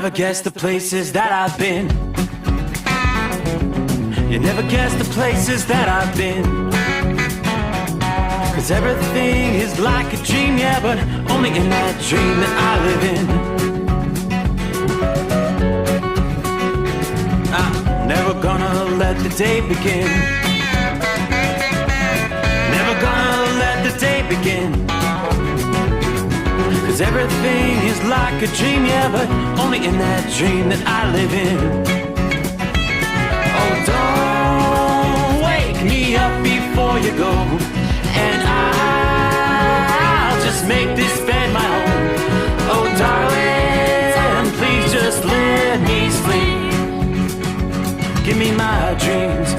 never guess the places that I've been. You never guess the places that I've been. 'Cause everything is like a dream, yeah, but only in that dream that I live in. I'm never gonna let the day begin. Never gonna let the day begin. 'Cause everything is like a dream, yeah, but only in that dream that I live in. Oh, don't wake me up before you go, and I'll just make this bed my home. Oh, darling, please just let me sleep. Give me my dreams.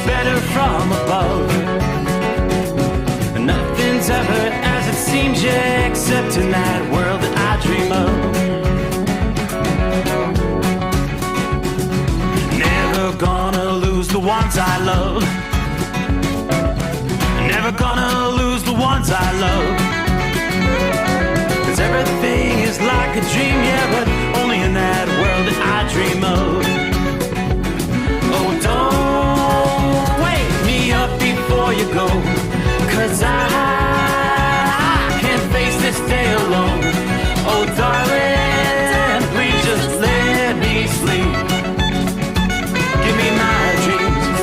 Better from above, and nothing's ever as it seems, yeah, except in that world that I dream of. Never gonna lose the ones I love. Never gonna lose the ones I love. 'Cause everything is like a dream, yeah, but only in that world that I dream of. Oh, don't wake me up before you go, 'cause I can't face this day alone. Oh, darling, please just let me sleep. Give me my dreams.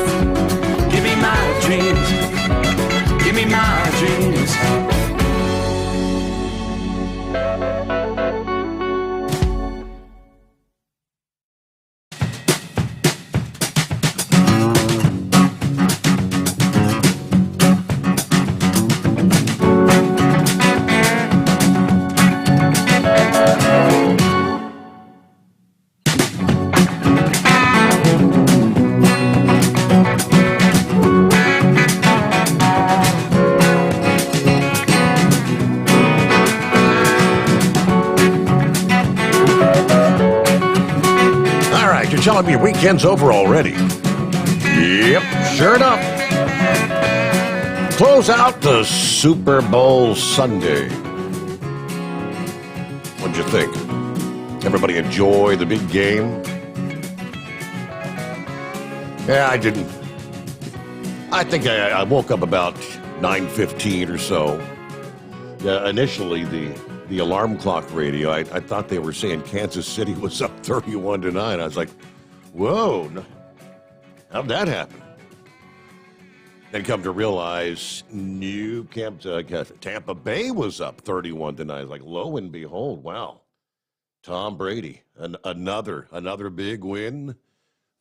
Give me my dreams. Give me my dreams. Telling me your weekend's over already. Yep, sure enough. Close out the Super Bowl Sunday. What'd you think? Everybody enjoy the big game? Yeah, I didn't. I think I woke up about 9:15 or so. Initially, the alarm clock radio, I thought they were saying Kansas City was up 31-9. I was like, whoa, how'd that happen? Then come to realize Tampa Bay was up 31-9. I was like, lo and behold, wow. Tom Brady, another big win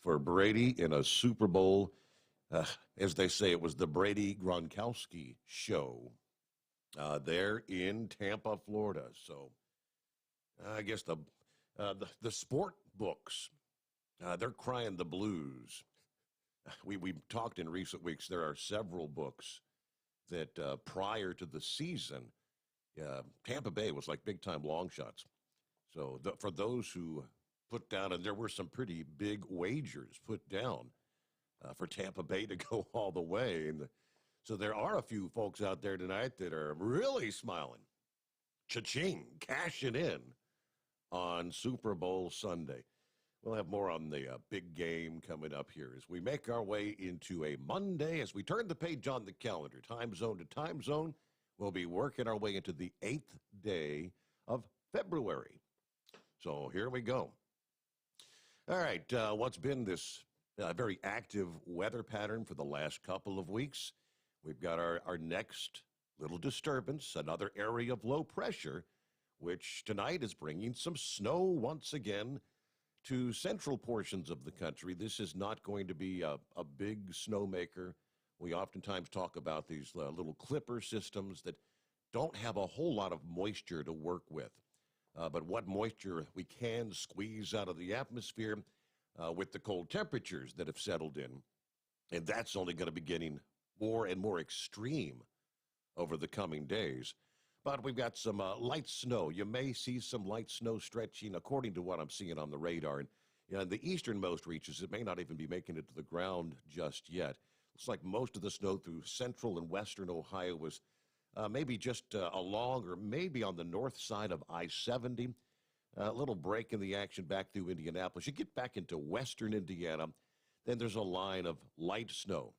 for Brady in a Super Bowl. As they say, it was the Brady Gronkowski show there in Tampa, Florida. So I guess the sport books, they're crying the blues. We've talked in recent weeks, there are several books that prior to the season, Tampa Bay was like big-time long shots. So for those who put down, and there were some pretty big wagers put down for Tampa Bay to go all the way. And so there are a few folks out there tonight that are really smiling. Cha-ching, cashing in on Super Bowl Sunday. We'll have more on the big game coming up here as we make our way into a Monday. As we turn the page on the calendar, time zone to time zone, we'll be working our way into the 8th day of February. So here we go. All right, what's been this very active weather pattern for the last couple of weeks? We've got our next little disturbance, another area of low pressure, which tonight is bringing some snow once again to central portions of the country, this is not going to be a big snowmaker. We oftentimes talk about these little clipper systems that don't have a whole lot of moisture to work with. But what moisture we can squeeze out of the atmosphere with the cold temperatures that have settled in. And that's only going to be getting more and more extreme over the coming days. But we've got some light snow. You may see some light snow stretching, according to what I'm seeing on the radar. And in the easternmost reaches, it may not even be making it to the ground just yet. Looks like most of the snow through central and western Ohio was maybe just along or maybe on the north side of I-70. A little break in the action back through Indianapolis. You get back into western Indiana, then there's a line of light snow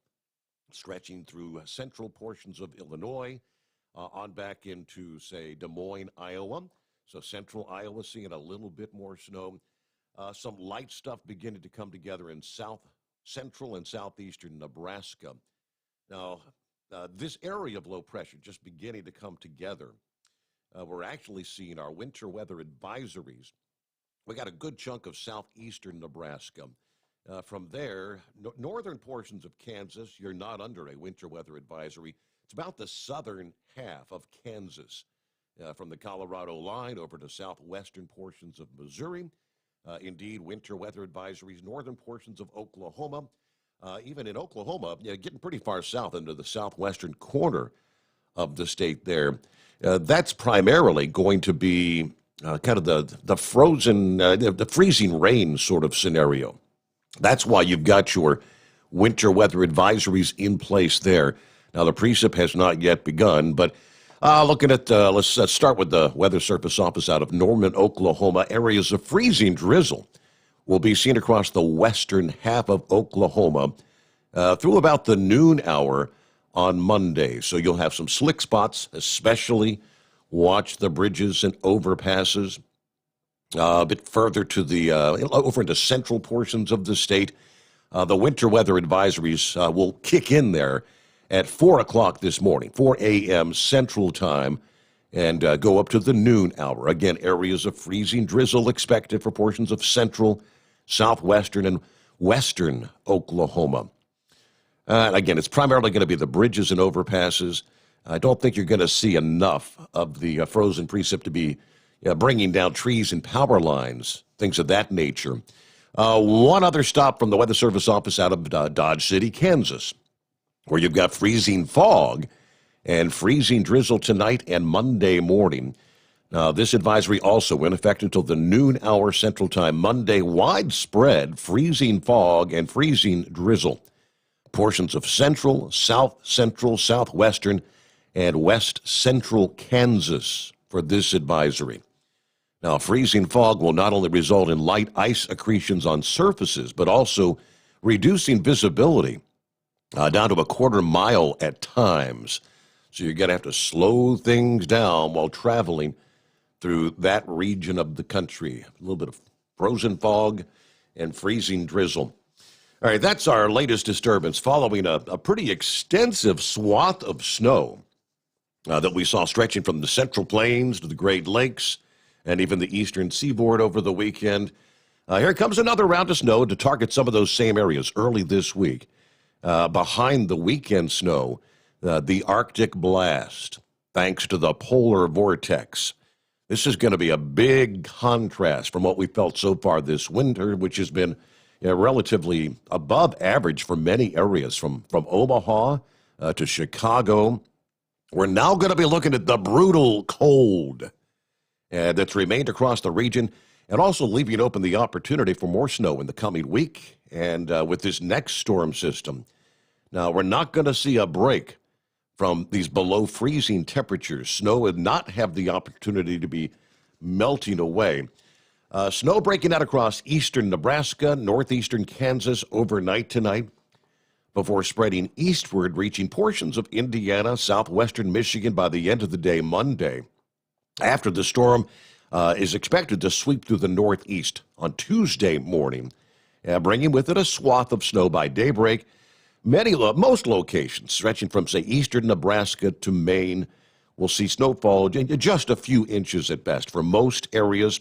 stretching through central portions of Illinois, on back into, say, Des Moines, Iowa. So central Iowa seeing a little bit more snow. Some light stuff beginning to come together in central and southeastern Nebraska. Now, this area of low pressure just beginning to come together. We're actually seeing our winter weather advisories. We got a good chunk of southeastern Nebraska. From there, northern portions of Kansas, you're not under a winter weather advisory. It's about the southern half of Kansas, from the Colorado line over to southwestern portions of Missouri. Indeed, winter weather advisories, northern portions of Oklahoma. Even in Oklahoma, getting pretty far south into the southwestern corner of the state there. That's primarily going to be kind of the frozen, the freezing rain sort of scenario. That's why you've got your winter weather advisories in place there. Now, the precip has not yet begun, but looking at, let's start with the Weather Service office out of Norman, Oklahoma. Areas of freezing drizzle will be seen across the western half of Oklahoma through about the noon hour on Monday. So you'll have some slick spots, especially watch the bridges and overpasses. A bit further to the over into central portions of the state, the winter weather advisories will kick in there at 4 o'clock this morning, 4 a.m. Central Time, and go up to the noon hour. Again, areas of freezing drizzle expected for portions of central, southwestern, and western Oklahoma. Again, it's primarily going to be the bridges and overpasses. I don't think you're going to see enough of the frozen precip to be bringing down trees and power lines, things of that nature. One other stop from the Weather Service office out of Dodge City, Kansas, where you've got freezing fog and freezing drizzle tonight and Monday morning. Now, this advisory also in effect until the noon hour Central Time Monday. Widespread freezing fog and freezing drizzle. Portions of central, southwestern, and west central Kansas for this advisory. Now, freezing fog will not only result in light ice accretions on surfaces, but also reducing visibility down to a quarter mile at times. So you're going to have to slow things down while traveling through that region of the country. A little bit of frozen fog and freezing drizzle. All right, that's our latest disturbance following a pretty extensive swath of snow that we saw stretching from the Central Plains to the Great Lakes and even the eastern seaboard over the weekend. Here comes another round of snow to target some of those same areas early this week. Behind the weekend snow, the Arctic blast, thanks to the polar vortex. This is going to be a big contrast from what we felt so far this winter, which has been relatively above average for many areas, from Omaha to Chicago. We're now going to be looking at the brutal cold that's remained across the region, and also leaving open the opportunity for more snow in the coming week and with this next storm system. Now, we're not going to see a break from these below freezing temperatures. Snow would not have the opportunity to be melting away. Snow breaking out across eastern Nebraska, northeastern Kansas overnight tonight, before spreading eastward, reaching portions of Indiana, southwestern Michigan by the end of the day Monday. After the storm is expected to sweep through the northeast on Tuesday morning, bringing with it a swath of snow by daybreak. Most locations stretching from, say, eastern Nebraska to Maine will see snowfall just a few inches at best for most areas.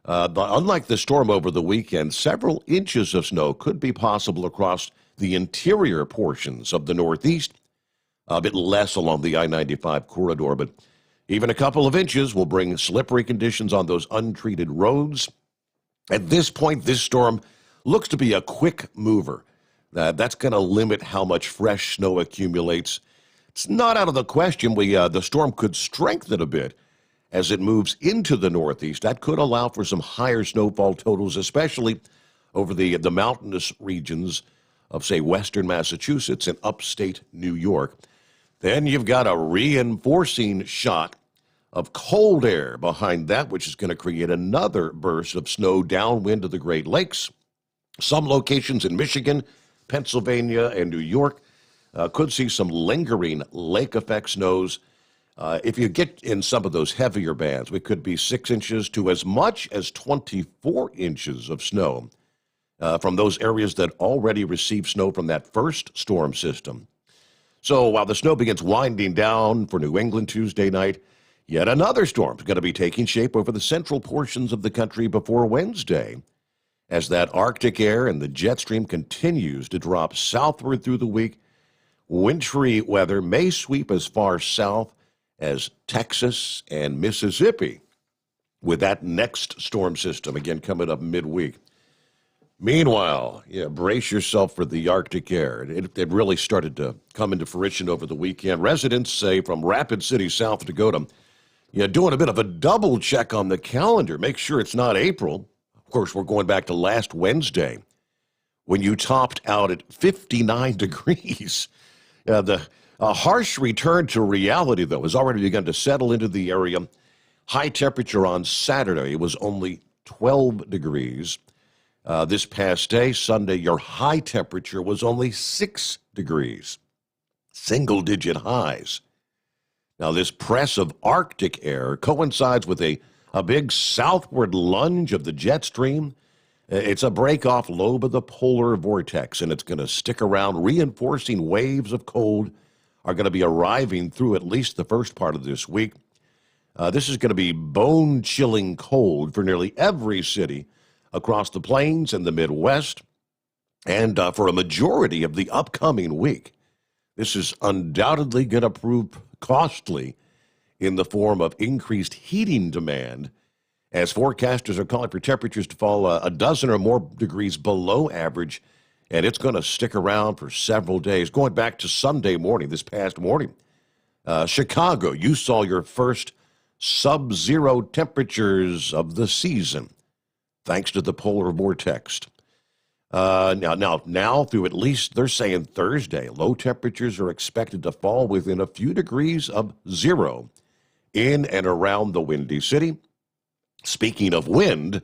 Unlike the storm over the weekend, several inches of snow could be possible across the interior portions of the Northeast, a bit less along the I-95 corridor, but even a couple of inches will bring slippery conditions on those untreated roads. At this point, this storm looks to be a quick mover. That's going to limit how much fresh snow accumulates. It's not out of the question the storm could strengthen a bit as it moves into the Northeast. That could allow for some higher snowfall totals, especially over the mountainous regions of, say, western Massachusetts and upstate New York. Then you've got a reinforcing shot of cold air behind that, which is going to create another burst of snow downwind of the Great Lakes. Some locations in Michigan, Pennsylvania, and New York could see some lingering lake effect snows. If you get in some of those heavier bands, we could be 6 inches to as much as 24 inches of snow from those areas that already received snow from that first storm system. So while the snow begins winding down for New England Tuesday night, yet another storm is going to be taking shape over the central portions of the country before Wednesday, as that Arctic air and the jet stream continues to drop southward through the week. Wintry weather may sweep as far south as Texas and Mississippi, with that next storm system again coming up midweek. Meanwhile, brace yourself for the Arctic air. It really started to come into fruition over the weekend. Residents say from Rapid City, South Dakota, doing a bit of a double check on the calendar. Make sure it's not April. Of course, we're going back to last Wednesday when you topped out at 59 degrees. The harsh return to reality, though, has already begun to settle into the area. High temperature on Saturday was only 12 degrees. This past day, Sunday, your high temperature was only 6 degrees. Single-digit highs. Now, this press of Arctic air coincides with a big southward lunge of the jet stream. It's a break-off lobe of the polar vortex, and it's going to stick around. Reinforcing waves of cold are going to be arriving through at least the first part of this week. This is going to be bone-chilling cold for nearly every city across the plains and the Midwest, and for a majority of the upcoming week. This is undoubtedly going to prove costly in the form of increased heating demand, as forecasters are calling for temperatures to fall a dozen or more degrees below average, and it's going to stick around for several days. Going back to Sunday morning, this past morning, Chicago, you saw your first sub-zero temperatures of the season, thanks to the polar vortex. Now, through at least, they're saying Thursday, low temperatures are expected to fall within a few degrees of zero in and around the Windy City. Speaking of wind,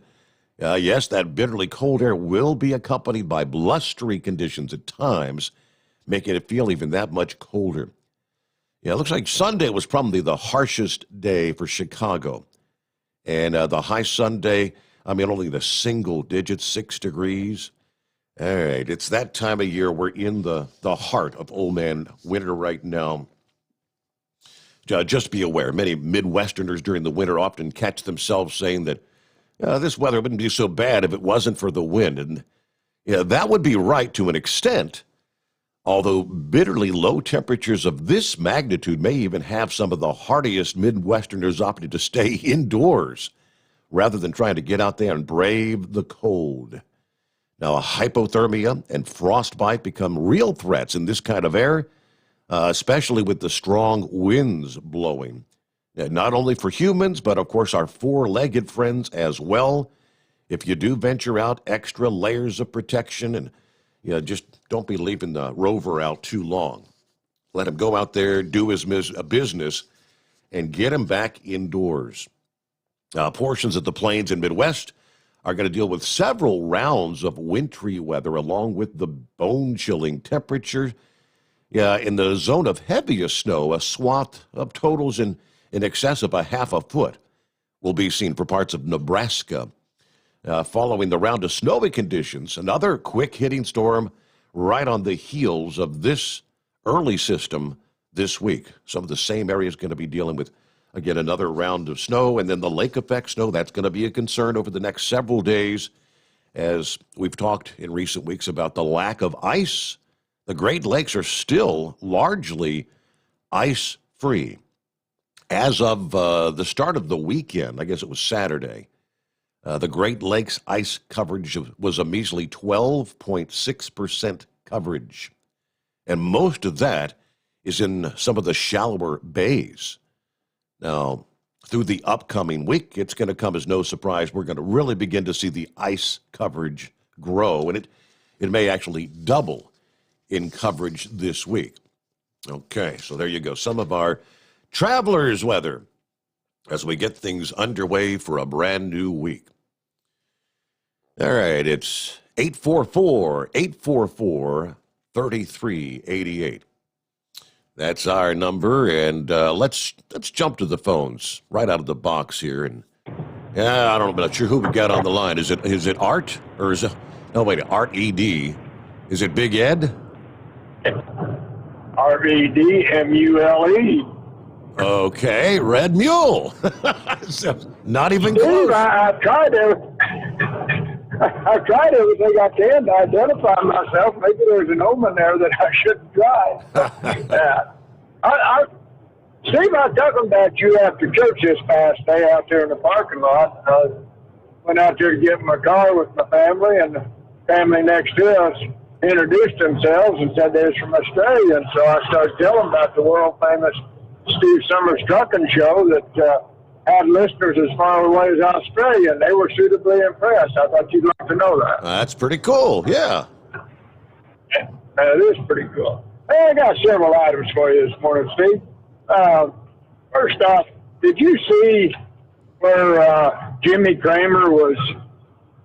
yes, that bitterly cold air will be accompanied by blustery conditions at times, making it feel even that much colder. It looks like Sunday was probably the harshest day for Chicago. And the high Sunday, only the single digits, 6 degrees. All right, it's that time of year. We're in the heart of old man winter right now. Just be aware, many Midwesterners during the winter often catch themselves saying that this weather wouldn't be so bad if it wasn't for the wind. And that would be right to an extent, although bitterly low temperatures of this magnitude may even have some of the hardiest Midwesterners opting to stay indoors rather than trying to get out there and brave the cold. Now, hypothermia and frostbite become real threats in this kind of air, especially with the strong winds blowing. Not only for humans, but of course our four-legged friends as well. If you do venture out, extra layers of protection, and just don't be leaving the rover out too long. Let him go out there, do his business, and get him back indoors. Portions of the plains and Midwest are going to deal with several rounds of wintry weather along with the bone-chilling temperature. In the zone of heaviest snow, a swath of totals in excess of a half a foot will be seen for parts of Nebraska. Following the round of snowy conditions, another quick-hitting storm right on the heels of this early system this week. Some of the same areas going to be dealing with Again, another round of snow, and then the lake effect snow, that's going to be a concern over the next several days, as we've talked in recent weeks about the lack of ice. The Great Lakes are still largely ice-free. As of the start of the weekend, I guess it was Saturday, the Great Lakes ice coverage was a measly 12.6% coverage. And most of that is in some of the shallower bays. Now, through the upcoming week, it's going to come as no surprise. We're going to really begin to see the ice coverage grow, and it may actually double in coverage this week. Okay, so there you go. Some of our travelers' weather as we get things underway for a brand new week. All right, it's 844-844-3388. That's our number, and let's jump to the phones right out of the box here. And yeah, I don't know, I'm not sure who we got on the line. Is it Art or is it? No, wait, Art ED. Is it Big Ed? REDMULE. Okay, Red Mule. Not even Steve, close. I've tried everything I can to identify myself. Maybe there's an omen there that I shouldn't try. Steve, I was talking about you after church this past day out there in the parking lot. Went out there to get in my car with my family, and the family next to us introduced themselves and said they was from Australia. And so I started telling about the world-famous Steve Sommers trucking show that had listeners as far away as Australia, and they were suitably impressed. I thought you'd like to know that. That's pretty cool, yeah. That is pretty cool. Hey, I got several items for you this morning, Steve. First off, did you see where Jimmy Cramer was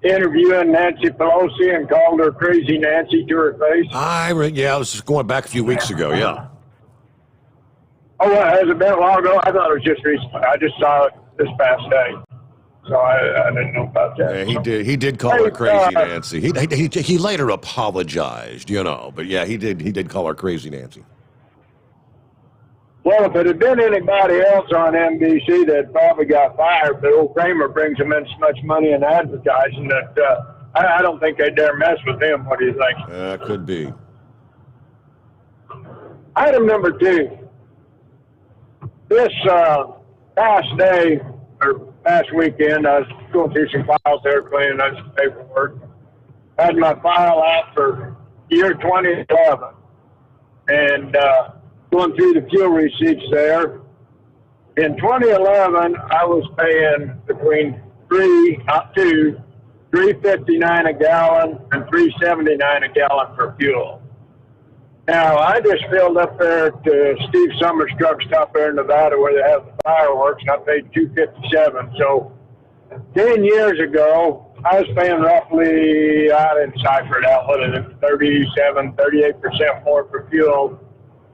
interviewing Nancy Pelosi and called her Crazy Nancy to her face? I was just going back a few weeks ago, yeah. Oh, well, has it been a while ago? I thought it was just recently. I just saw it this past day, so I didn't know about that. Yeah, he did call her Crazy Nancy. He later apologized, but yeah, he did call her Crazy Nancy. Well, if it had been anybody else on NBC that probably got fired, but old Kramer brings them in so much money in advertising that I don't think they'd dare mess with him. What do you think? Could be. Item number 2. This past weekend, I was going through some files there, cleaning up some paperwork. Had my file out for year 2011, and going through the fuel receipts there. In 2011, I was paying between $3.59 a gallon and $3.79 a gallon for fuel. Now, I just filled up there at Steve Sommers truck stop there in Nevada where they have the fireworks, and I paid $2.57. So 10 years ago, I was paying roughly, I didn't cipher it out, what is it, 38% more for fuel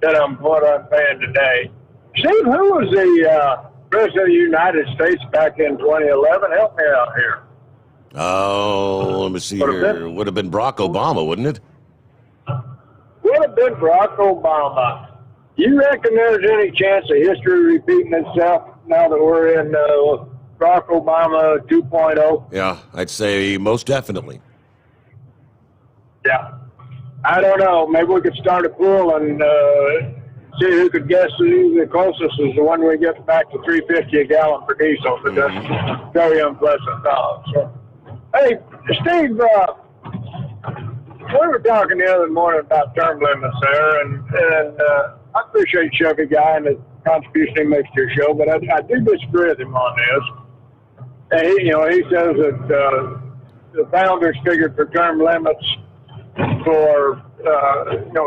than what I'm paying today. Steve, who was the President of the United States back in 2011? Help me out here. Oh, let me see here. Would have been Barack Obama, wouldn't it? Would have been Barack Obama. You reckon there's any chance of history repeating itself now that we're in Barack Obama 2.0? Yeah, I'd say most definitely. Yeah. I don't know. Maybe we could start a pool and see who could guess who the closest is the one we get back to $3.50 a gallon for diesel. But that's a very unpleasant thought. So, hey, Steve, we were talking the other morning about term limits there, and I appreciate Chevy Guy and the contribution he makes to your show, but I do disagree with him on this. And he says that the founders figured for term limits for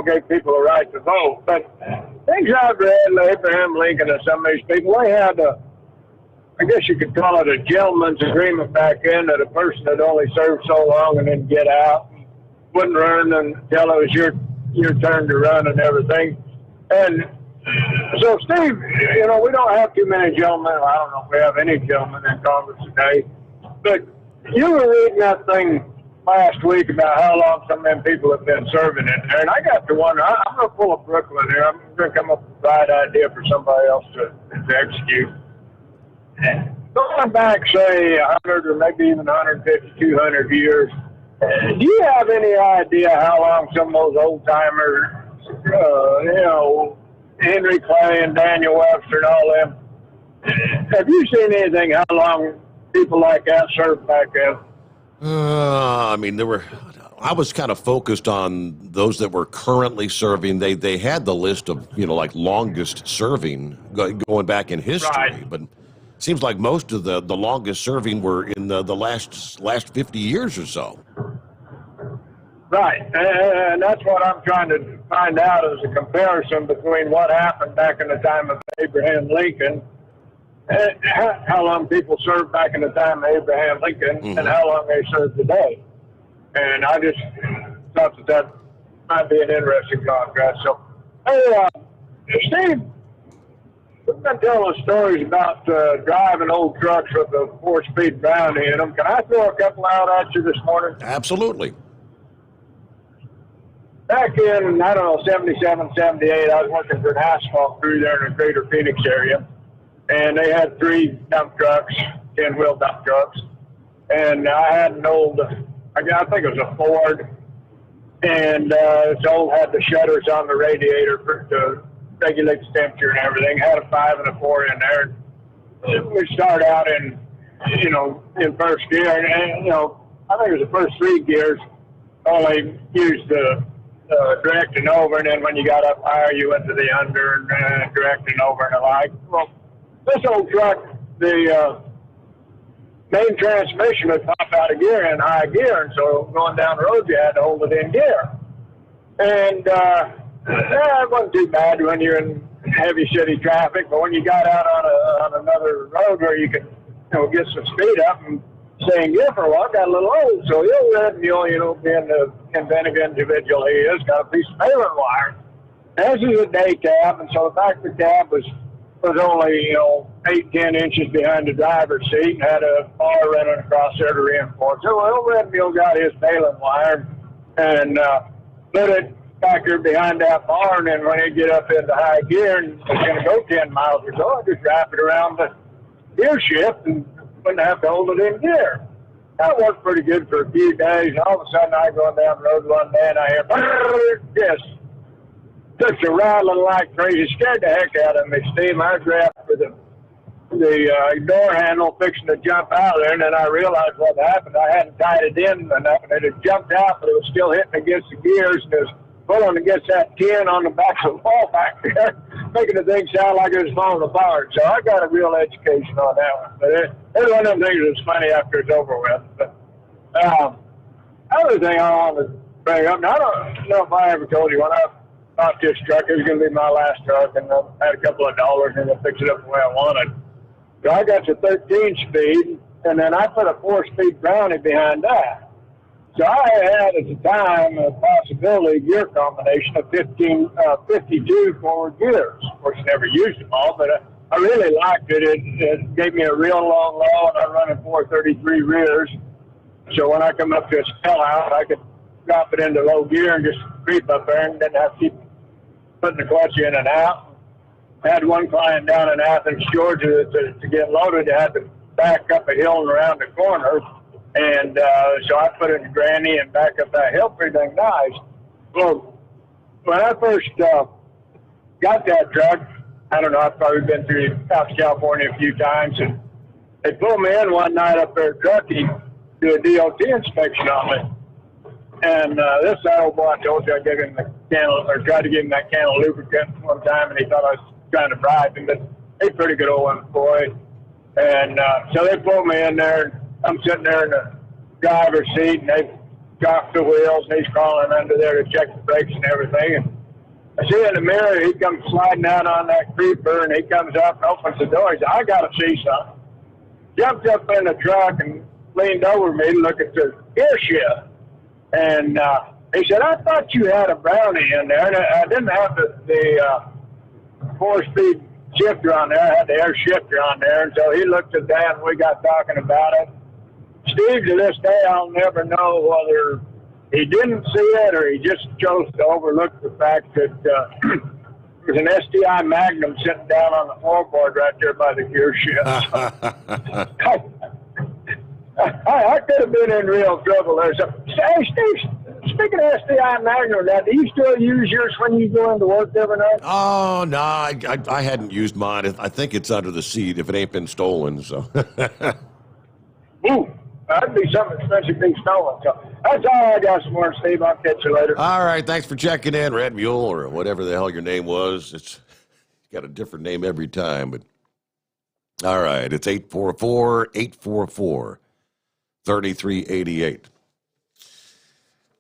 gave people a right to vote. But things I've read, Abraham Lincoln and some of these people, they had I guess you could call it a gentleman's agreement back then that a person had only served so long and then get out. Wouldn't run until it was your turn to run and everything. And so, Steve, we don't have too many gentlemen. I don't know if we have any gentlemen in Congress today. But you were reading that thing last week about how long some of them people have been serving in there. And I got to wonder, I'm going to pull a Brooklyn here. I'm going to come up with a bright idea for somebody else to execute. Going back, say, 100 or maybe even 150, 200 years, do you have any idea how long some of those old-timers, Henry Clay and Daniel Webster and all them, have you seen anything how long people like that served back then? I mean, I was kind of focused on those that were currently serving. They had the list of, like longest serving going back in history, Right. but it seems like most of the longest serving were in the last 50 years or so. Right, and that's what I'm trying to find out is a comparison between what happened back in the time of Abraham Lincoln, and how long people served back in the time of Abraham Lincoln, and how long they serve today. And I just thought that might be an interesting contrast. So, hey, Steve, we've been telling us stories about driving old trucks with a 4-speed Brownie in them. Can I throw a couple out at you this morning? Absolutely. Back in, 77, 78, I was working for an asphalt crew there in the greater Phoenix area. And they had 3 dump trucks, 10-wheel dump trucks. And I had an old, I think it was a Ford. And it's old, had the shutters on the radiator to regulate the temperature and everything. Had a 5 and a 4 in there. And we start out in first gear. And I think it was the first 3 gears only used the direct and over, and then when you got up higher, you went to the under and direct and over and the like. Well, this old truck, the main transmission would pop out of gear in high gear, and so going down the road, you had to hold it in gear. And it wasn't too bad when you're in heavy city traffic, but when you got out on another road where you could get some speed up and stay in gear for a while, got a little old. So the old red mule, being the inventive individual he is, got a piece of baling wire. This is a day cab, and so the back of the cab was only 8-10 inches behind the driver's seat and had a bar running across there to reinforce it. So the old red mule got his baling wire and put it back there behind that bar, and then when he get up into high gear and was going to go 10 miles or so, I just wrap it around the gear shift and wouldn't have to hold it in gear. That worked pretty good for a few days, and all of a sudden I go down the road one day and I hear just a rattling like crazy. Scared the heck out of me, Steve. I grabbed for the door handle fixing to jump out of there, and then I realized what happened. I hadn't tied it in enough, and it had jumped out, but it was still hitting against the gears, and it was pulling against that tin on the back of the wall back there, making the thing sound like it was falling apart. So I got a real education on that one. But it's one of them things that's funny after it's over with. But other thing I wanted to bring up, now I don't know if I ever told you, when I bought this truck, it was going to be my last truck, and I had a couple of dollars and I fixed it up the way I wanted. So I got the 13-speed, and then I put a 4-speed Brownie behind that. So I had at the time a possibility gear combination of 52 forward gears. Of course, I never used them all, but I really liked it. It gave me a real long low, and I'm running 433 rears. So when I come up to a sellout, I could drop it into low gear and just creep up there and didn't have to keep putting the clutch in and out. I had one client down in Athens, Georgia, to get loaded. I had to back up a hill and around the corner. And so I put it in granny and back up that hill pretty dang nice. Well, when I first got that truck, I don't know, I've probably been through South California a few times, and they pulled me in one night up there at Truckee to do a DOT inspection on me. And this old boy, I told you I gave him the can, or tried to give him that can of lubricant one time, and he thought I was trying to bribe him, but he's a pretty good old boy. And so they pulled me in there, and I'm sitting there in the driver's seat, and they've got the wheels, and he's crawling under there to check the brakes and everything. And I see in the mirror, he comes sliding out on that creeper, and he comes up and opens the door. He said, I got to see something. Jumped up in the truck and leaned over me to look at the gear shift. And he said, I thought you had a Brownie in there. And I didn't have the 4-speed shifter on there. I had the air shifter on there. And so he looked at that, and we got talking about it. Steve, to this day, I'll never know whether he didn't see it or he just chose to overlook the fact that There's an STI Magnum sitting down on the floorboard right there by the gear shift. I could have been in real trouble there. So, hey, Steve, speaking of STI Magnum, now, do you still use yours when you go into work every night? Oh, no, I hadn't used mine. I think it's under the seat if it ain't been stolen, so. Ooh, that'd be something expensive being stolen. So that's all I got this morning, Steve. I'll catch you later. All right, thanks for checking in, Red Mule, or whatever the hell your name was. It's got a different name every time, but all right, it's 844-844-3388.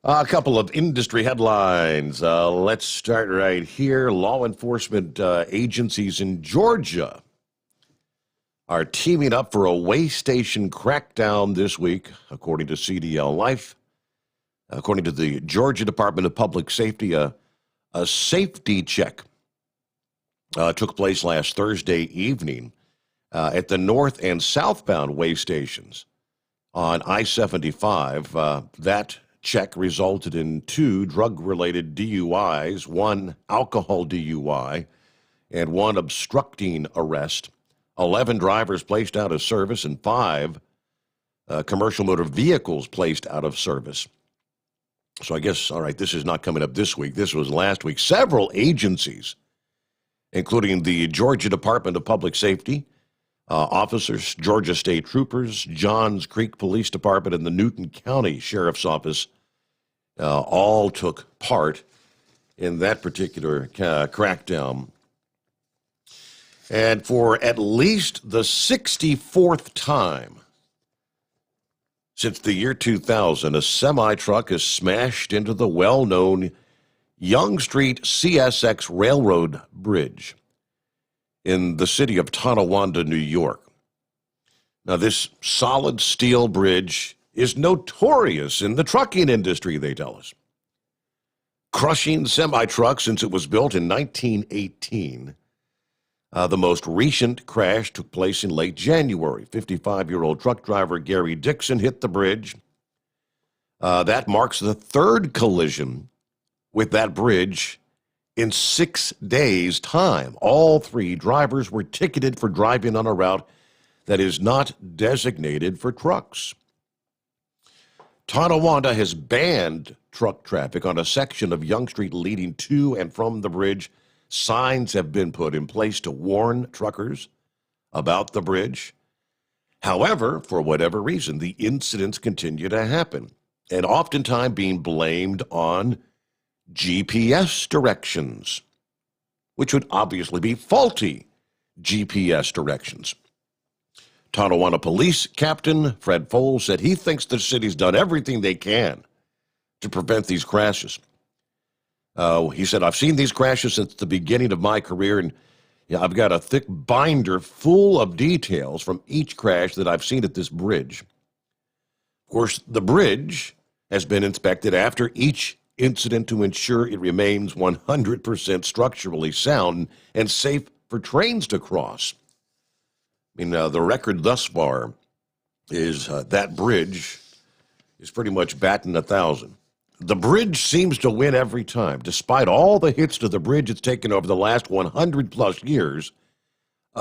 A couple of industry headlines. Let's start right here. Law enforcement agencies in Georgia are teaming up for a way station crackdown this week, according to CDL Life. According to the Georgia Department of Public Safety, a safety check took place last Thursday evening at the north and southbound way stations on I-75. That check resulted in 2 drug-related DUIs, 1 alcohol DUI, and 1 obstructing arrest. 11 drivers placed out of service and 5 commercial motor vehicles placed out of service. So I guess, all right, this is not coming up this week. This was last week. Several agencies, including the Georgia Department of Public Safety, officers, Georgia State Troopers, Johns Creek Police Department, and the Newton County Sheriff's Office all took part in that particular crackdown. And for at least the 64th time since the year 2000, a semi-truck has smashed into the well-known Young Street CSX Railroad Bridge in the city of Tonawanda, New York. Now, this solid steel bridge is notorious in the trucking industry, they tell us. Crushing semi-trucks since it was built in 1918. The most recent crash took place in late January. 55-year-old truck driver Gary Dixon hit the bridge. That marks the 3rd collision with that bridge in 6 days' time. All 3 drivers were ticketed for driving on a route that is not designated for trucks. Tonawanda has banned truck traffic on a section of Young Street leading to and from the bridge. Signs have been put in place to warn truckers about the bridge. However, for whatever reason, the incidents continue to happen, and oftentimes being blamed on GPS directions, which would obviously be faulty GPS directions. Tonawanda Police Captain Fred Foles said he thinks the city's done everything they can to prevent these crashes. He said, I've seen these crashes since the beginning of my career, and I've got a thick binder full of details from each crash that I've seen at this bridge. Of course, the bridge has been inspected after each incident to ensure it remains 100% structurally sound and safe for trains to cross. I mean, the record thus far is that bridge is pretty much batting 1,000. The bridge seems to win every time. Despite all the hits to the bridge it's taken over the last 100-plus years,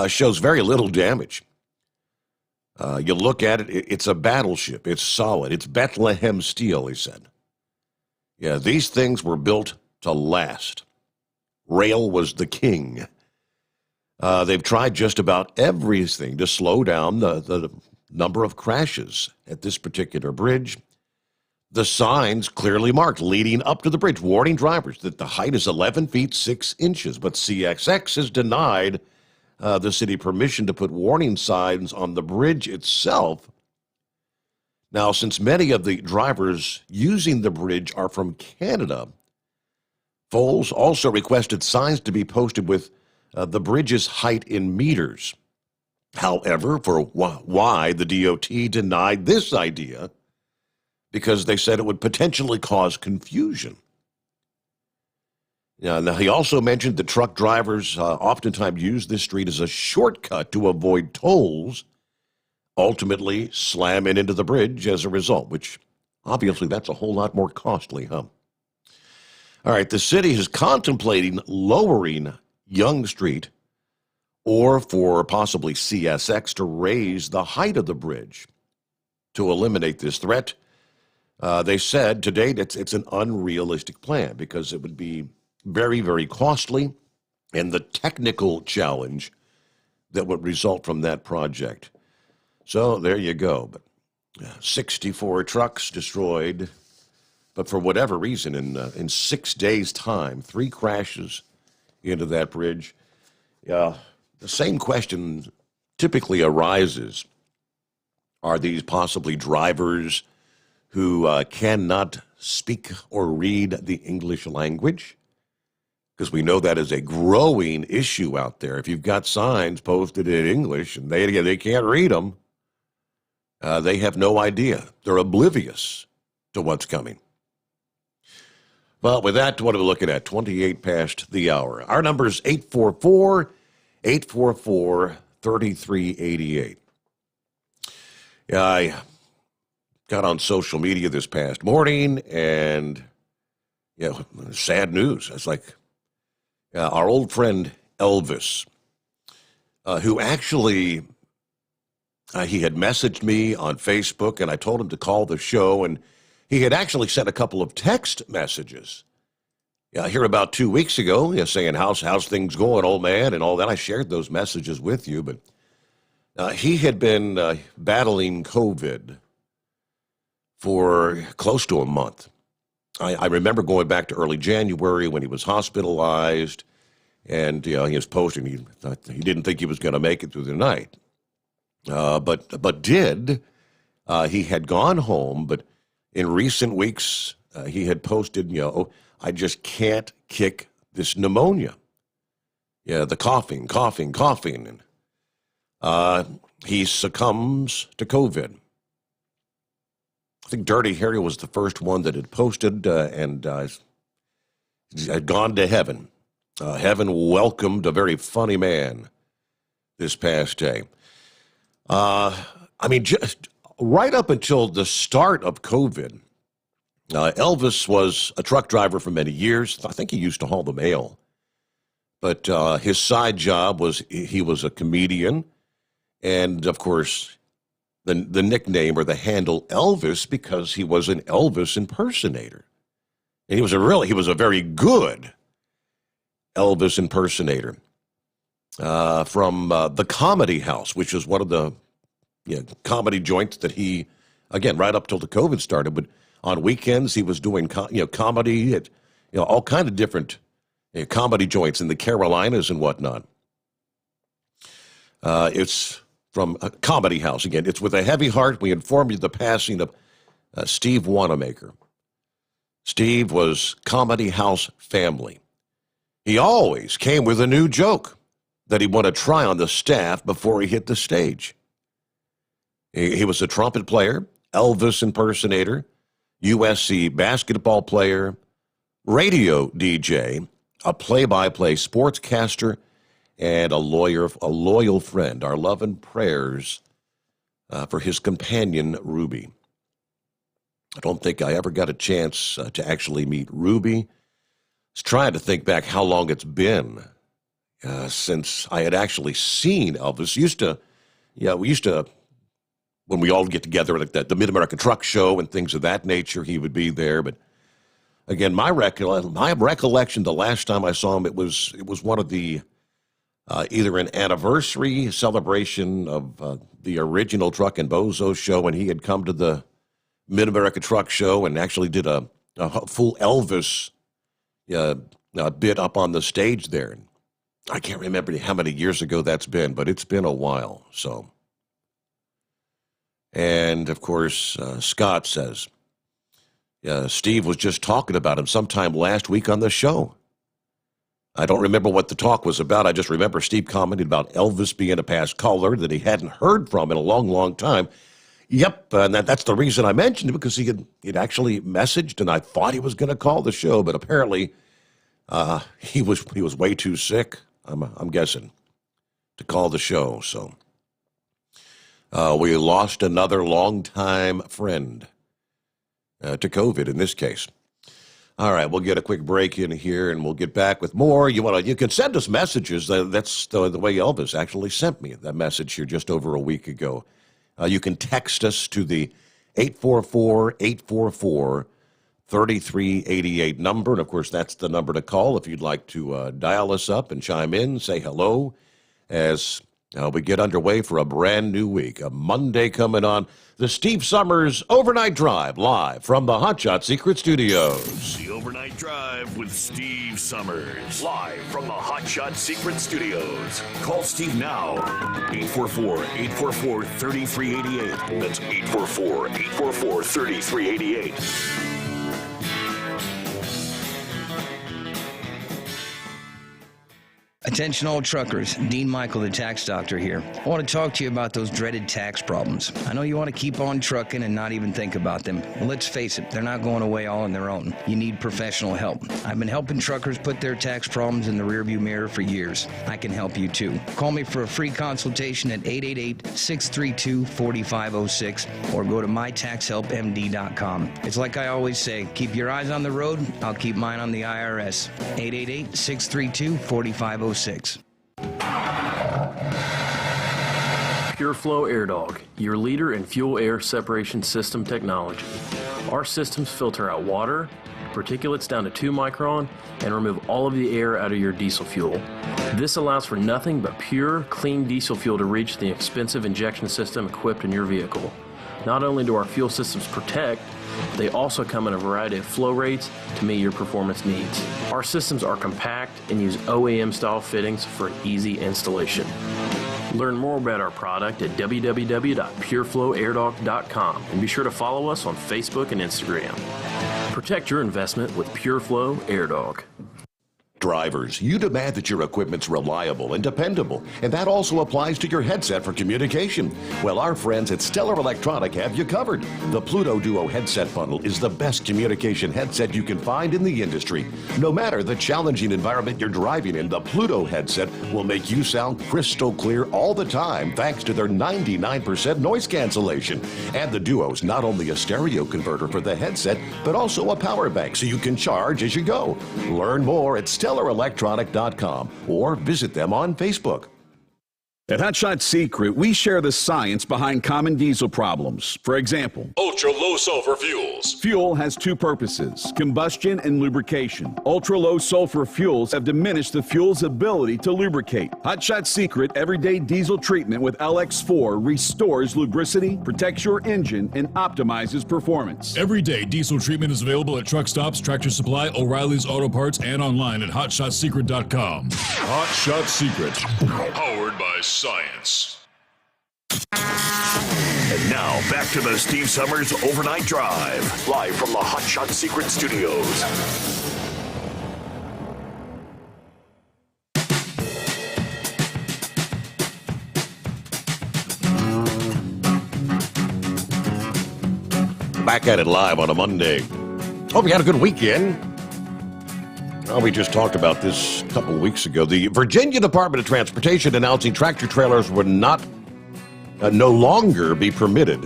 shows very little damage. You look at it, it's a battleship. It's solid. It's Bethlehem steel, he said. Yeah, these things were built to last. Rail was the king. They've tried just about everything to slow down the number of crashes at this particular bridge. The signs clearly marked leading up to the bridge, warning drivers that the height is 11 feet 6 inches. But CXX has denied the city permission to put warning signs on the bridge itself. Now, since many of the drivers using the bridge are from Canada, Foles also requested signs to be posted with the bridge's height in meters. However, for why the DOT denied this idea, because they said it would potentially cause confusion. Now, he also mentioned that truck drivers oftentimes use this street as a shortcut to avoid tolls, ultimately slamming into the bridge as a result, which obviously that's a whole lot more costly, huh? All right, the city is contemplating lowering Yonge Street or for possibly CSX to raise the height of the bridge to eliminate this threat. They said to date it's an unrealistic plan because it would be very, very costly, and the technical challenge that would result from that project. So there you go. But 64 trucks destroyed, but for whatever reason, in 6 days' time, 3 crashes into that bridge. The same question typically arises. Are these possibly drivers who cannot speak or read the English language? Because we know that is a growing issue out there. If you've got signs posted in English and they can't read them, they have no idea. They're oblivious to what's coming. Well, with that, what are we looking at? 28 past the hour. Our number is 844-3388. Yeah, I got on social media this past morning, and sad news. It's like our old friend Elvis, who actually he had messaged me on Facebook, and I told him to call the show, and he had actually sent a couple of text messages. Here about 2 weeks ago, saying how's things going, old man, and all that. I shared those messages with you, but he had been battling COVID for close to a month. I remember going back to early January when he was hospitalized, and he was posting he didn't think he was going to make it through the night, but did. He had gone home, but in recent weeks he had posted, I just can't kick this pneumonia. The coughing, and he succumbs to COVID. I think Dirty Harry was the first one that had posted and had gone to heaven. Heaven welcomed a very funny man this past day. Just right up until the start of COVID, Elvis was a truck driver for many years. I think he used to haul the mail. But his side job was he was a comedian. And, of course, the nickname or the handle Elvis because he was an Elvis impersonator. And he was a very good Elvis impersonator from the Comedy House, which is one of the comedy joints that he, again, right up till the COVID started. But on weekends, he was doing comedy at all kind of different comedy joints in the Carolinas and whatnot. It's from a Comedy House. Again, it's with a heavy heart. We inform you the passing of Steve Wanamaker. Steve was Comedy House family. He always came with a new joke that he wanted to try on the staff before he hit the stage. He was a trumpet player, Elvis impersonator, USC basketball player, radio DJ, a play-by-play sportscaster, and a loyal friend. Our love and prayers for his companion, Ruby. I don't think I ever got a chance to actually meet Ruby. I was trying to think back how long it's been since I had actually seen Elvis. We used to, when we all get together at the Mid-America Truck Show and things of that nature, he would be there. But again, my recollection, the last time I saw him, it was one of the either an anniversary celebration of the original Truck and Bozo show, and he had come to the Mid-America Truck Show and actually did a full Elvis bit up on the stage there. I can't remember how many years ago that's been, but it's been a while. So, and of course, Scott says, Steve was just talking about him sometime last week on the show. I don't remember what the talk was about. I just remember Steve commented about Elvis being a past caller that he hadn't heard from in a long, long time. Yep, and that's the reason I mentioned it, because he'd actually messaged, and I thought he was going to call the show, but apparently he was way too sick, I'm guessing, to call the show. So we lost another longtime friend to COVID in this case. All right, we'll get a quick break in here, and we'll get back with more. You can send us messages. That's the way Elvis actually sent me that message here just over a week ago. You can text us to the 844-844-3388 number, and of course that's the number to call if you'd like to dial us up and chime in, say hello, as we get underway for a brand new week, a Monday coming on. The Steve Sommers Overnight Drive, live from the Hot Shot Secret Studios. The Overnight Drive with Steve Sommers, live from the Hot Shot Secret Studios. Call Steve now, 844-844-3388. That's 844-844-3388. Attention all truckers, Dean Michael, the tax doctor here. I want to talk to you about those dreaded tax problems. I know you want to keep on trucking and not even think about them. Well, let's face it, they're not going away all on their own. You need professional help. I've been helping truckers put their tax problems in the rearview mirror for years. I can help you too. Call me for a free consultation at 888-632-4506 or go to mytaxhelpmd.com. It's like I always say, keep your eyes on the road, I'll keep mine on the IRS. 888-632-4506. Pure Flow Air Dog, your leader in fuel air separation system technology. Our systems filter out water, particulates down to 2 micron, and remove all of the air out of your diesel fuel. This allows for nothing but pure, clean diesel fuel to reach the expensive injection system equipped in your vehicle. Not only do our fuel systems protect, they also come in a variety of flow rates to meet your performance needs. Our systems are compact and use OEM-style fittings for easy installation. Learn more about our product at www.pureflowairdog.com and be sure to follow us on Facebook and Instagram. Protect your investment with Pure Flow Air Dog. Drivers, you demand that your equipment's reliable and dependable, and that also applies to your headset for communication. Well, our friends at Stellar Electronic have you covered. The Pluto Duo headset bundle is the best communication headset you can find in the industry. No matter the challenging environment you're driving in, the Pluto headset will make you sound crystal clear all the time thanks to their 99% noise cancellation. And the Duo's not only a stereo converter for the headset, but also a power bank so you can charge as you go. Learn more at StellarElectronic.com or visit them on Facebook. At Hot Shot Secret, we share the science behind common diesel problems. For example, Ultra-low sulfur fuels. fuel has 2 purposes, combustion and lubrication. Ultra-low sulfur fuels have diminished the fuel's ability to lubricate. Hot Shot Secret Everyday Diesel Treatment with LX4 restores lubricity, protects your engine, and optimizes performance. Everyday diesel treatment is available at truck stops, Tractor Supply, O'Reilly's Auto Parts, and online at HotShotSecret.com. Hot Shot Secret. Powered by science. And now, back to the Steve Sommers Overnight Drive, live from the Hot Shot Secret Studios. Back at it live on a Monday. Hope you had a good weekend. Well, we just talked about this a couple of weeks ago. The Virginia Department of Transportation announcing tractor trailers would no longer be permitted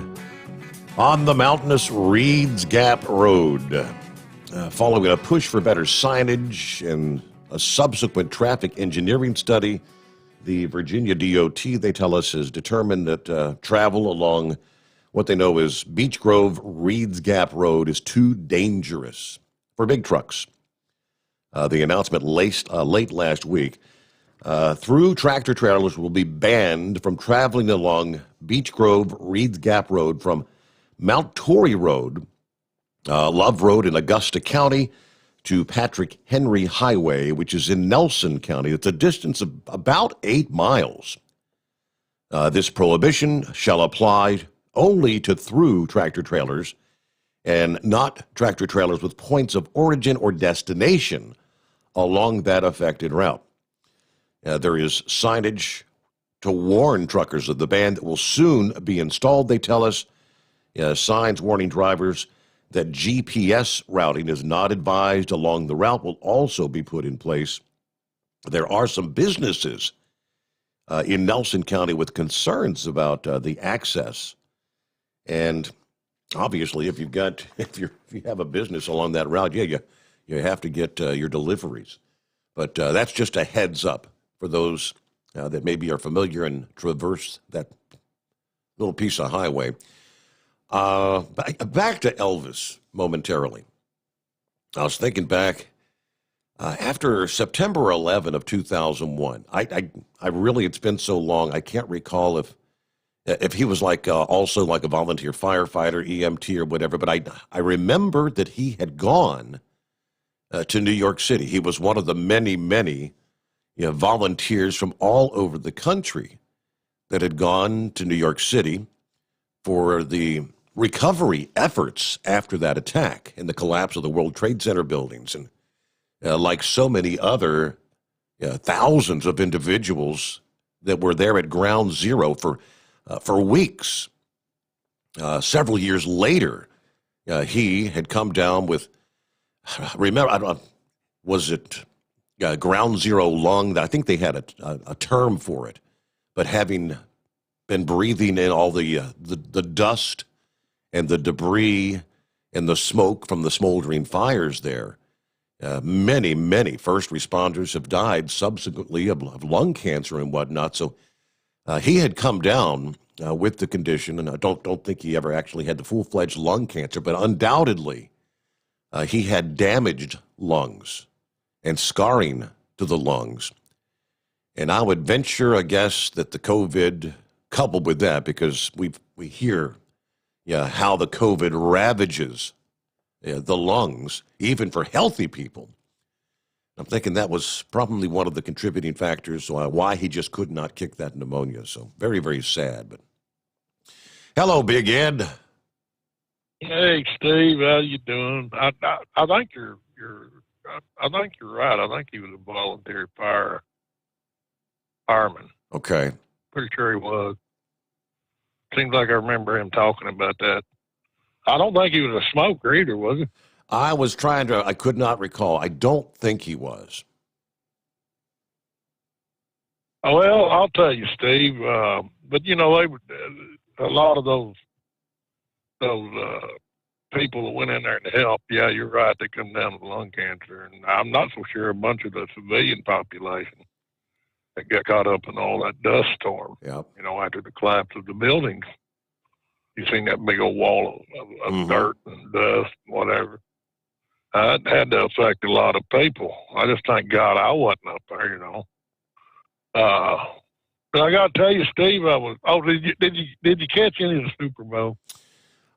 on the mountainous Reeds Gap Road. Following a push for better signage and a subsequent traffic engineering study, the Virginia DOT, they tell us, has determined that travel along what they know as Beech Grove Reeds Gap Road is too dangerous for big trucks. The announcement late last week, through tractor trailers will be banned from traveling along Beech Grove Reeds Gap Road from Mount Tory Road, Love Road in Augusta County, to Patrick Henry Highway, which is in Nelson County. It's a distance of about 8 miles. This prohibition shall apply only to through tractor trailers and not tractor trailers with points of origin or destination along that affected route. There is signage to warn truckers of the ban that will soon be installed, they tell us. Signs warning drivers that GPS routing is not advised along the route will also be put in place. There are some businesses in Nelson County with concerns about the access. And obviously, if you have a business along that route, you You have to get your deliveries. But that's just a heads up for those that maybe are familiar and traverse that little piece of highway. Back to Elvis momentarily. I was thinking back after September 11 of 2001. I really, it's been so long, I can't recall if he was like also like a volunteer firefighter, EMT or whatever, but I remember that he had gone to New York City. He was one of the many, many volunteers from all over the country that had gone to New York City for the recovery efforts after that attack and the collapse of the World Trade Center buildings. And like so many other thousands of individuals that were there at ground zero for weeks. Several years later, he had come down with, remember, I don't, was it ground zero lung? I think they had a term for it, but having been breathing in all the dust and the debris and the smoke from the smoldering fires there, many, many first responders have died subsequently of lung cancer and whatnot. So he had come down with the condition, and I don't think he ever actually had the full-fledged lung cancer, but undoubtedly he had damaged lungs and scarring to the lungs. And I would venture a guess that the COVID, coupled with that, because we hear how the COVID ravages the lungs, even for healthy people. I'm thinking that was probably one of the contributing factors why he just could not kick that pneumonia. So very, very sad. But hello, Big Ed. Hey, Steve, how you doing? I think you're I think you're right. I think he was a volunteer fireman. Okay. Pretty sure he was. Seems like I remember him talking about that. I don't think he was a smoker either, was he? I could not recall. I don't think he was. Oh, well, I'll tell you, Steve. But they were a lot of those people that went in there to help. Yeah, you're right. They come down with lung cancer, and I'm not so sure a bunch of the civilian population that got caught up in all that dust storm. Yep. After the collapse of the buildings, you seen that big old wall of dirt and dust, and whatever. It had to affect a lot of people. I just thank God I wasn't up there, But I got to tell you, Steve, did you catch any of the Super Bowl?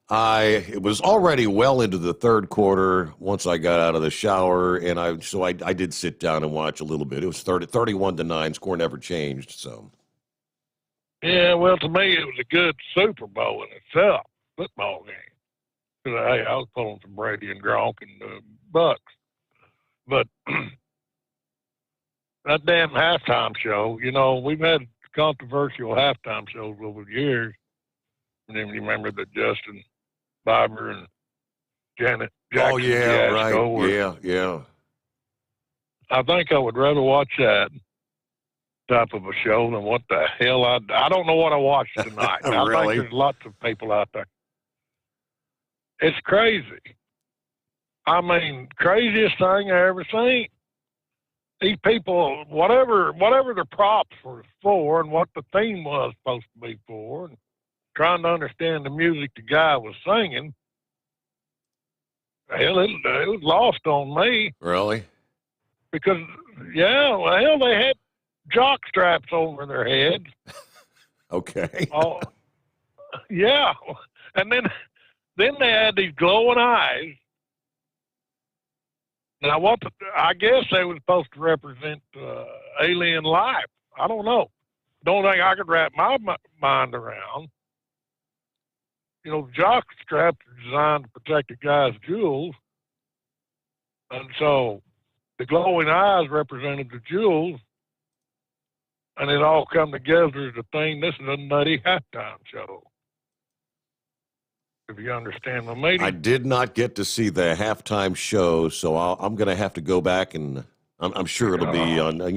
It was already well into the third quarter once I got out of the shower, and I did sit down and watch a little bit. It was 31-9. Score never changed. So. Yeah, well, to me, it was a good Super Bowl in itself, football game. Because, hey, I was pulling for Brady and Gronk and the Bucks. But that damn halftime show, we've had controversial halftime shows over the years. And then you remember that Justin Bieber and Janet Jackson. Oh, yeah, right. Yeah. I think I would rather watch that type of a show than what the hell I don't know what I watched tonight. Really? I think there's lots of people out there. It's crazy. I mean, craziest thing I ever seen. These people, whatever the props were for and what the theme was supposed to be for, and trying to understand the music the guy was singing, hell, it was lost on me. Really? Because, they had jock straps over their heads. Okay. Oh, yeah. And then they had these glowing eyes. Now, I guess they were supposed to represent alien life. I don't know. Don't think I could wrap my mind around. Jock straps are designed to protect a guy's jewels. And so the glowing eyes represented the jewels. And it all come together as a thing. This is a nutty halftime show. If you understand my meaning. I did not get to see the halftime show, so I'm going to have to go back, and I'm sure it'll be on on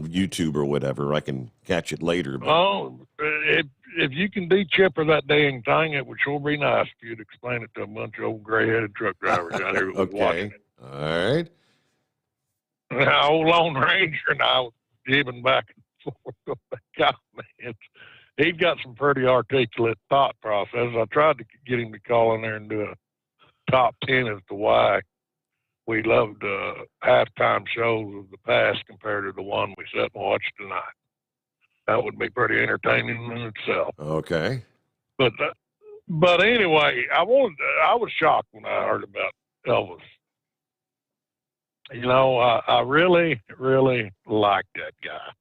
YouTube or whatever. I can catch it later. But. Oh, if you can de-chipper that dang thing, it would sure be nice if you'd explain it to a bunch of old gray-headed truck drivers out here who Okay. watching it. All right. old Lone Ranger and I was giving back and forth with the comments. He'd got some pretty articulate thought processes. I tried to get him to call in there and do a top 10 as to why we loved halftime shows of the past compared to the one we sat and watched tonight. That would be pretty entertaining in itself. Okay. But anyway, I was shocked when I heard about Elvis. You know, I really, really liked that guy.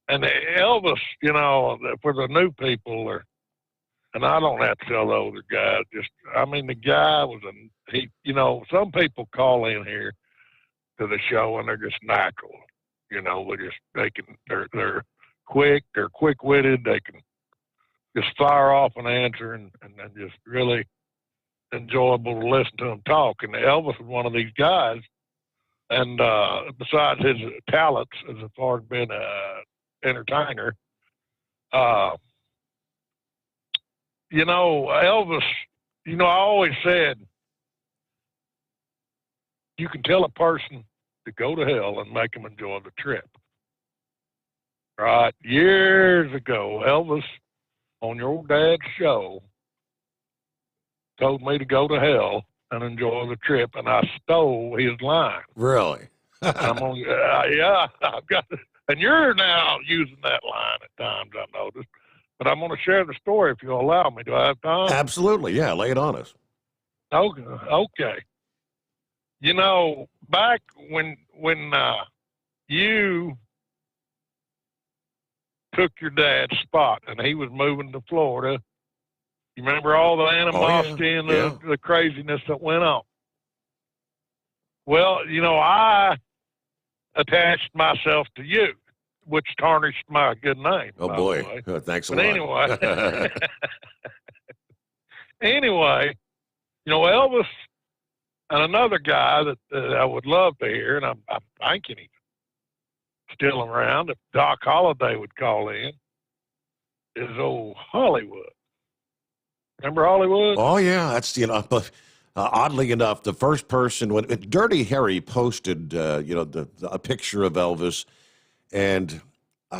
And Elvis, you know, for the new people, and I don't have to tell the older guys, the guy was you know, some people call in here to the show and they're just natural. You know, they're quick, they're quick-witted, they can just fire off an answer and just really enjoyable to listen to them talk. And Elvis was one of these guys. And besides his talents as far as being an entertainer, you know, Elvis, you know, I always said, you can tell a person to go to hell and make them enjoy the trip. Right? Years ago, Elvis, on your dad's show, told me to go to hell and enjoy the trip, and I stole his line. Really? I'm on, yeah, I've got it. And you're now using that line at times, I noticed. But I'm going to share the story if you'll allow me. Do I have time? Absolutely. Yeah, lay it on us. Okay. You know, back when you took your dad's spot and he was moving to Florida, you remember all the animosity and the craziness that went on? Well, you know, I attached myself to you, which tarnished my good name. Oh, boy. Thanks a lot. Anyway, you know, Elvis and another guy that I would love to hear, and I'm thinking he's still around, if Doc Holliday would call in, is old Hollywood. Remember Hollywood? Oh, yeah. That's, you know, oddly enough, the first person, when Dirty Harry posted, you know, a picture of Elvis, and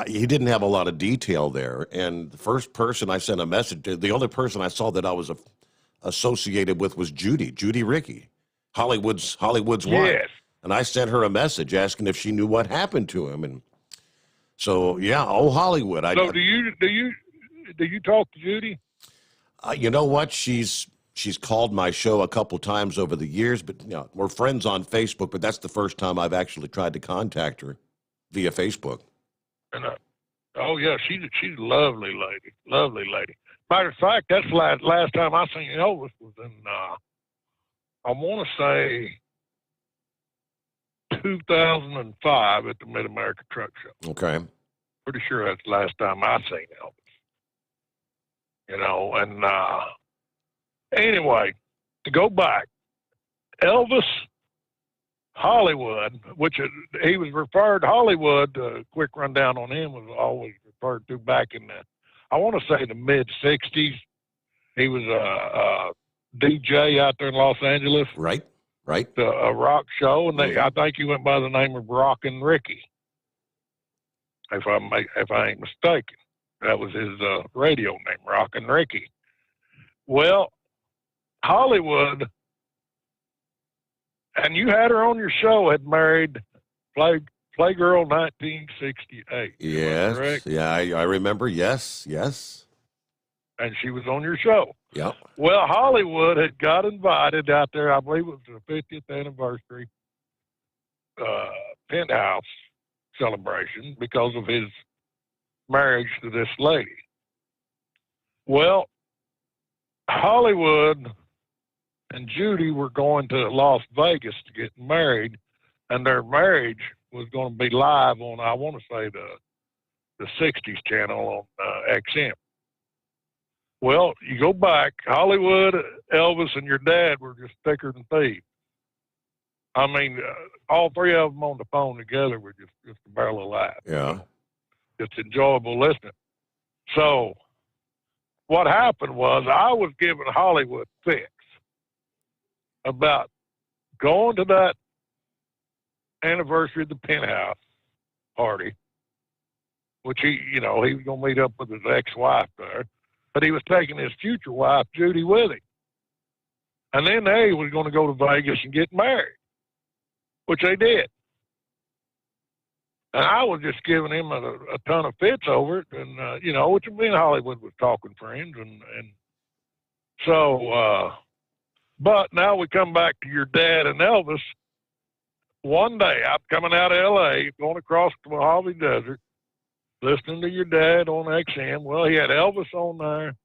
he didn't have a lot of detail there. And the first person I sent a message to, the only person I saw that I was associated with was Judy Rickey, Hollywood's wife. Yes. And I sent her a message asking if she knew what happened to him. And so, yeah, oh, Hollywood. So do you talk to Judy? You know what? She's called my show a couple times over the years, but you know, we're friends on Facebook. But that's the first time I've actually tried to contact her via Facebook. And oh yeah, she's a lovely lady. Matter of fact, that's last time I seen Elvis was in I want to say 2005 at the Mid America Truck Show. Okay. Pretty sure that's the last time I seen Elvis. You know, and anyway, to go back, Elvis, Hollywood, which he was referred, Hollywood, quick rundown on him, was always referred to back in I want to say the mid-'60s. He was a DJ out there in Los Angeles. Right. A rock show, and I think he went by the name of Rockin' Ricky, if I ain't mistaken. That was his radio name, Rockin' Ricky. Well, Hollywood, and you had her on your show, had married Playgirl 1968. Yes. Correct? Yeah, I remember. Yes. And she was on your show. Yep. Well, Hollywood had got invited out there, I believe it was the 50th anniversary penthouse celebration because of his marriage to this lady. Well, Hollywood and Judy were going to Las Vegas to get married, and their marriage was going to be live on, I want to say, the 60s channel on XM. Well, you go back, Hollywood, Elvis, and your dad were just thicker than thieves. I mean, all three of them on the phone together were just barely alive. Yeah. It's enjoyable listening. So what happened was I was giving Hollywood fits about going to that anniversary of the penthouse party, which he was going to meet up with his ex-wife there, but he was taking his future wife, Judy, with him. And then they was going to go to Vegas and get married, which they did. And I was just giving him a ton of fits over it, and, which me and Hollywood was talking friends. And so, but now we come back to your dad and Elvis. One day, I'm coming out of L.A., going across the Mojave Desert, listening to your dad on XM. Well, he had Elvis on there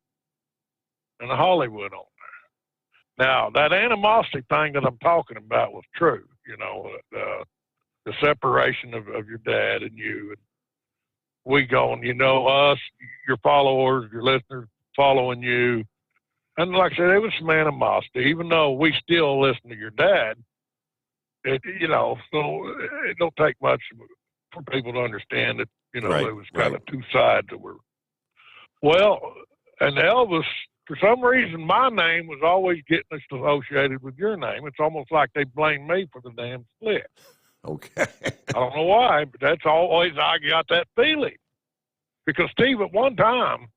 and Hollywood on there. Now, that animosity thing that I'm talking about was true, the separation of your dad and you. And we going, us, your followers, your listeners following you. And like I said, it was some animosity, even though we still listen to your dad. So it don't take much for people to understand that, Right, there was kind of two sides that were. Well, and Elvis, for some reason, my name was always getting associated with your name. It's almost like they blamed me for the damn split. Okay. I don't know why, but that's always I got that feeling. Because, Steve, at one time,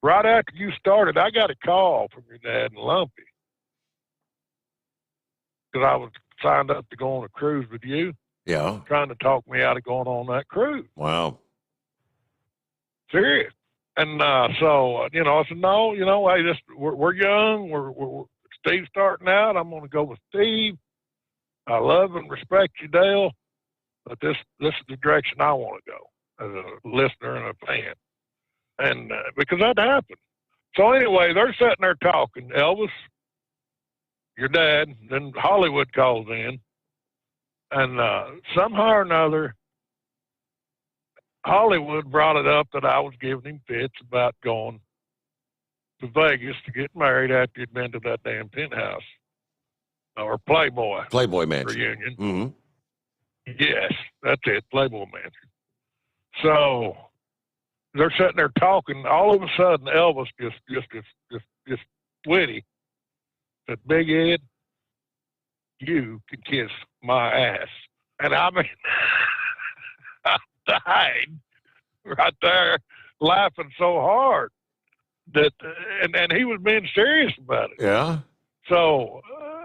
right after you started, I got a call from your dad in Lumpy. Because I was signed up to go on a cruise with you. Yeah. Trying to talk me out of going on that cruise. Wow. Serious. And so, I said, no, hey, we're young. We're Steve's starting out. I'm going to go with Steve. I love and respect you, Dale, but this is the direction I want to go as a listener and a fan. And because that happened. So anyway, they're sitting there talking. Elvis, your dad, then Hollywood calls in. And somehow or another, Hollywood brought it up that I was giving him fits about going to Vegas to get married after he'd been to that damn penthouse or Playboy Mansion reunion. Mm-hmm. Yes, that's it, Playboy Mansion. So they're sitting there talking. All of a sudden, Elvis just witty said, "Big Ed, you can kiss my ass." And I mean, I died right there laughing so hard that, and he was being serious about it. Yeah. So,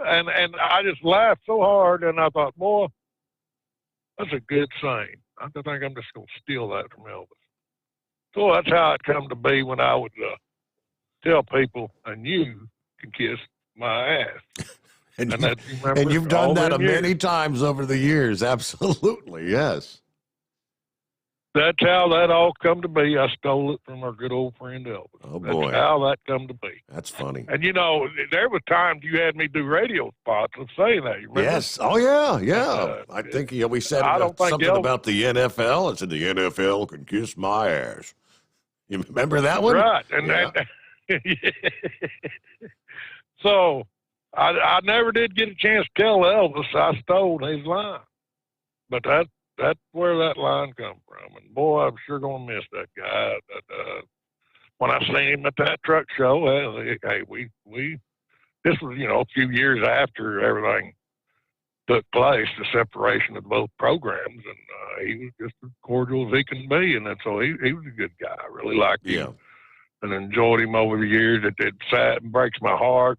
and I just laughed so hard, and I thought, boy, that's a good saying. I think I'm just going to steal that from Elvis. So that's how it come to be when I would tell people, and you can kiss my ass. And you've done that many times over the years. Absolutely, yes. That's how that all come to be. I stole it from our good old friend Elvis. Oh, boy. That's how that come to be. That's funny. And, there were times you had me do radio spots of saying that. You remember? Yes. Oh, yeah. I think we said something about the NFL. It said the NFL can kiss my ass. You remember that one? Right. And so I never did get a chance to tell Elvis I stole his line. But that's where that line come from. And boy, I'm sure gonna miss that guy. When I seen him at that truck show, hey, we this was a few years after everything took place, the separation of both programs, and he was just as cordial as he can be, and so he was a good guy. I really liked him and enjoyed him over the years. It sad and breaks my heart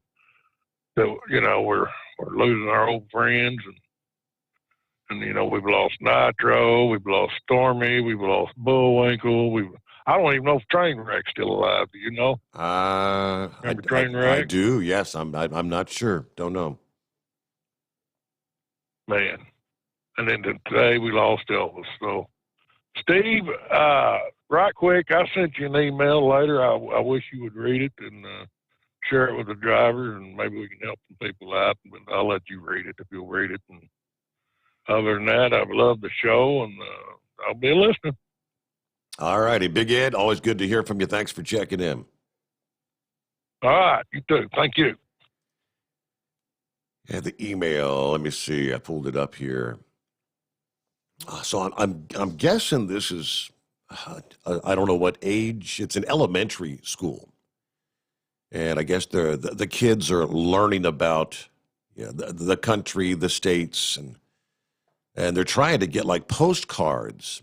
that we're losing our old friends and we've lost Nitro, we've lost Stormy, we've lost Bullwinkle. I don't even know if Trainwreck's still alive. Do you know? Remember Trainwreck? I do. Yes, I'm not sure. Don't know. Man, and then today we lost Elvis. So, Steve, right quick, I sent you an email later. I wish you would read it and share it with the driver, and maybe we can help some people out. But I'll let you read it if you'll read it. And other than that, I've loved the show, and I'll be listening. All righty. Big Ed, always good to hear from you. Thanks for checking in. All right. You too. Thank you. Yeah, the email. Let me see. I pulled it up here. So I'm guessing this is, I don't know what age. It's an elementary school. And I guess the kids are learning about the country, the states, and And they're trying to get like postcards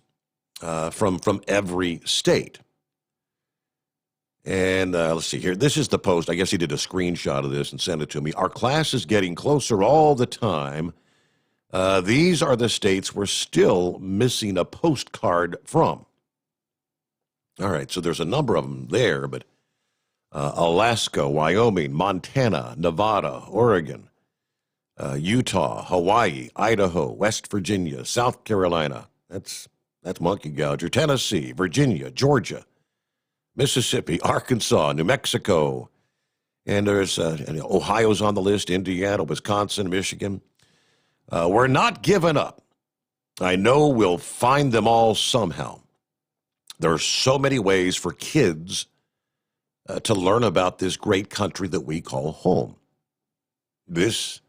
from every state. And let's see here. This is the post. I guess he did a screenshot of this and sent it to me. Our class is getting closer all the time. These are the states we're still missing a postcard from. All right, so there's a number of them there, but Alaska, Wyoming, Montana, Nevada, Oregon, Utah, Hawaii, Idaho, West Virginia, South Carolina. That's monkey gouger. Tennessee, Virginia, Georgia, Mississippi, Arkansas, New Mexico, and there's Ohio's on the list, Indiana, Wisconsin, Michigan. We're not giving up. I know we'll find them all somehow. There are so many ways for kids to learn about this great country that we call home. This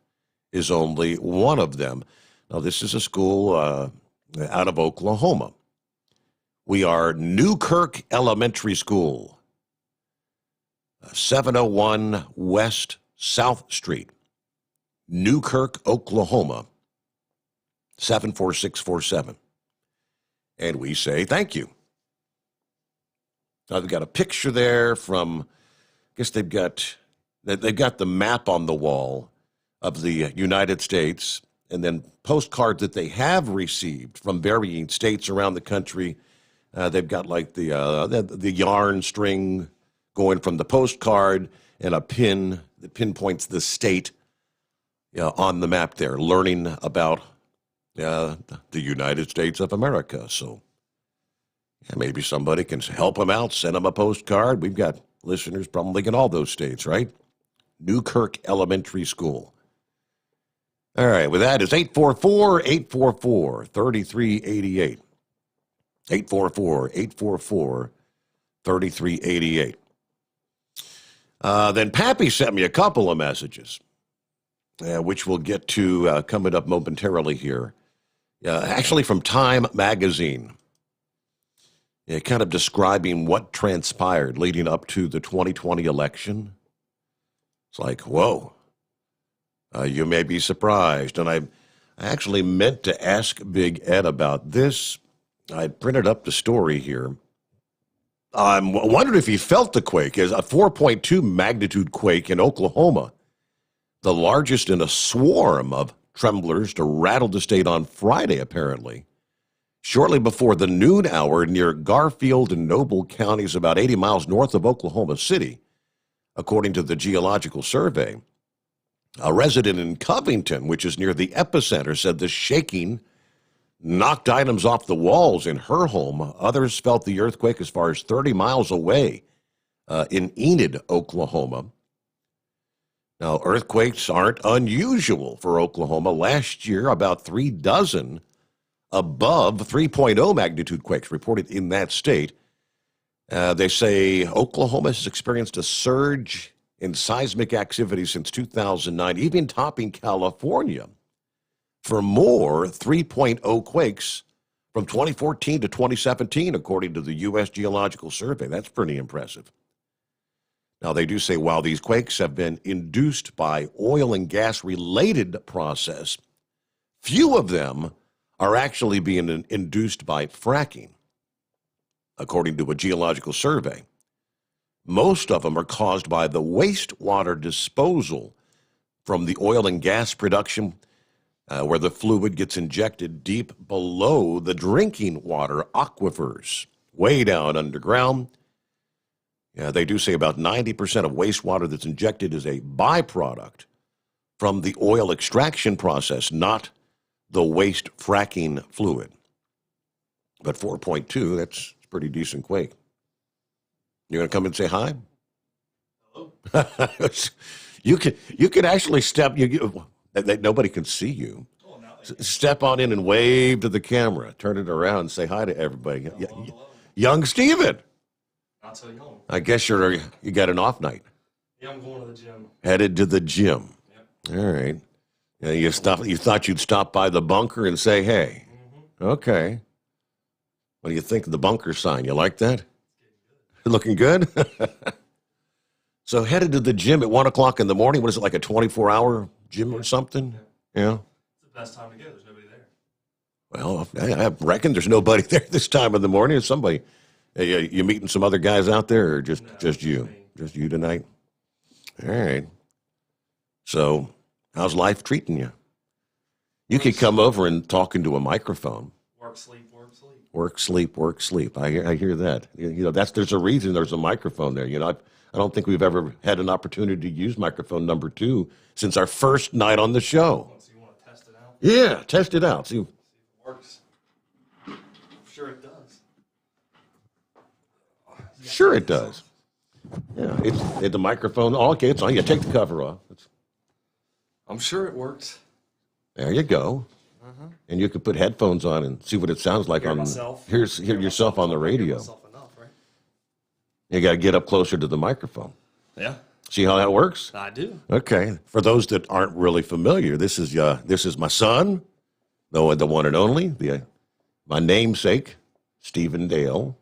is only one of them. Now, this is a school out of Oklahoma. We are Newkirk Elementary School, 701 West South Street, Newkirk, Oklahoma, 74647. And we say thank you. Now, they've got a picture there from, I guess they've got the map on the wall of the United States, and then postcards that they have received from varying states around the country. They've got like the yarn string going from the postcard and a pin that pinpoints the state on the map there, learning about the United States of America. So maybe somebody can help them out, send them a postcard. We've got listeners probably in all those states, right? Newkirk Elementary School. All right, with that, it's 844-844-3388. 844-844-3388. Then Pappy sent me a couple of messages, which we'll get to coming up momentarily here. Actually from Time Magazine. Kind of describing what transpired leading up to the 2020 election. It's like, whoa, you may be surprised. And I actually meant to ask Big Ed about this. I printed up the story here. I'm wondering if he felt the quake. It's a 4.2 magnitude quake in Oklahoma, the largest in a swarm of tremblers to rattle the state on Friday, apparently. Shortly before the noon hour near Garfield and Noble counties, about 80 miles north of Oklahoma City, according to the Geological Survey. A resident in Covington, which is near the epicenter, said the shaking knocked items off the walls in her home. Others felt the earthquake as far as 30 miles away in Enid, Oklahoma. Now, earthquakes aren't unusual for Oklahoma. Last year, about 3 dozen above 3.0 magnitude quakes reported in that state. They say Oklahoma has experienced a surge in seismic activity since 2009, even topping California for more 3.0 quakes from 2014 to 2017, according to the U.S. Geological Survey. That's pretty impressive. Now, they do say while these quakes have been induced by oil and gas-related process, few of them are actually being induced by fracking, according to a geological survey. Most of them are caused by the wastewater disposal from the oil and gas production, where the fluid gets injected deep below the drinking water aquifers, way down underground. They do say about 90% of wastewater that's injected is a byproduct from the oil extraction process, not the waste fracking fluid. But 4.2, that's a pretty decent quake. You going to come and say hi? Hello. you can actually step. Nobody can see you. Oh, step on in and wave to the camera. Turn it around and say hi to everybody. Hello. Young Steven. Not so young. I guess you got an off night. Yeah, I'm going to the gym. Headed to the gym. Yep. All right. You thought you'd stop by the bunker and say, hey. Mm-hmm. Okay. What do you think of the bunker sign? You like that? Looking good? So headed to the gym at 1 o'clock in the morning. What is it, like a 24-hour gym or something? Yeah. It's the best time to go. There's nobody there. Well, I reckon there's nobody there this time of the morning. Is somebody? You meeting some other guys out there, or just you? Just you tonight? All right. So, how's life treating you? You could come over and talk into a microphone. Work, sleep, work, sleep. Work, sleep, work, sleep. I hear that. There's a reason there's a microphone there. I don't think we've ever had an opportunity to use microphone number 2 since our first night on the show. So you want to test it out? Yeah, test it out. See if it works. I'm sure it does. Sure it does. Yeah, it's the microphone. Oh, okay, it's on. Yeah, take the cover off. I'm sure it works. There you go. And you could put headphones on and see what it sounds like Hear on. myself. Hear yourself on the radio. Myself enough, right? You got to get up closer to the microphone. Yeah, See how that works? I do. Okay. For those that aren't really familiar, this is my son, the one and only, my namesake, Stephen Dale.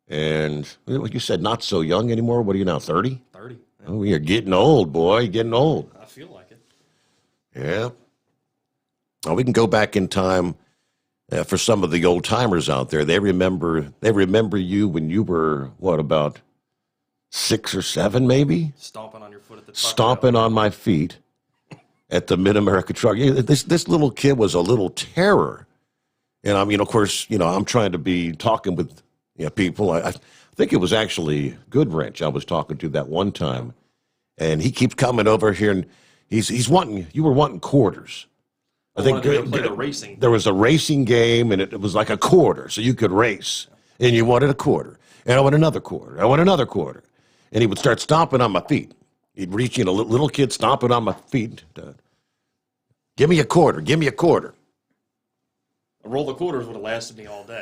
And you said not so young anymore. What are you now, 30? 30. Yeah. Oh, you're getting old, boy. You're getting old. I feel like it. Yeah. Well, we can go back in time for some of the old timers out there. They remember you when you were, what, about 6 or 7, maybe? Stomping on your foot at the truck. Stomping on my feet at the Mid-America truck. This little kid was a little terror. And of course, I'm trying to be talking with people. I think it was actually Goodwrench I was talking to that one time. And he keeps coming over here and you were wanting quarters. I think there was a racing game, and it was like a quarter, so you could race. And you wanted a quarter. And I want another quarter. I want another quarter. And he would start stomping on my feet. He'd reach, little kid stomping on my feet. Give me a quarter. Give me a quarter. A roll of quarters would have lasted me all day.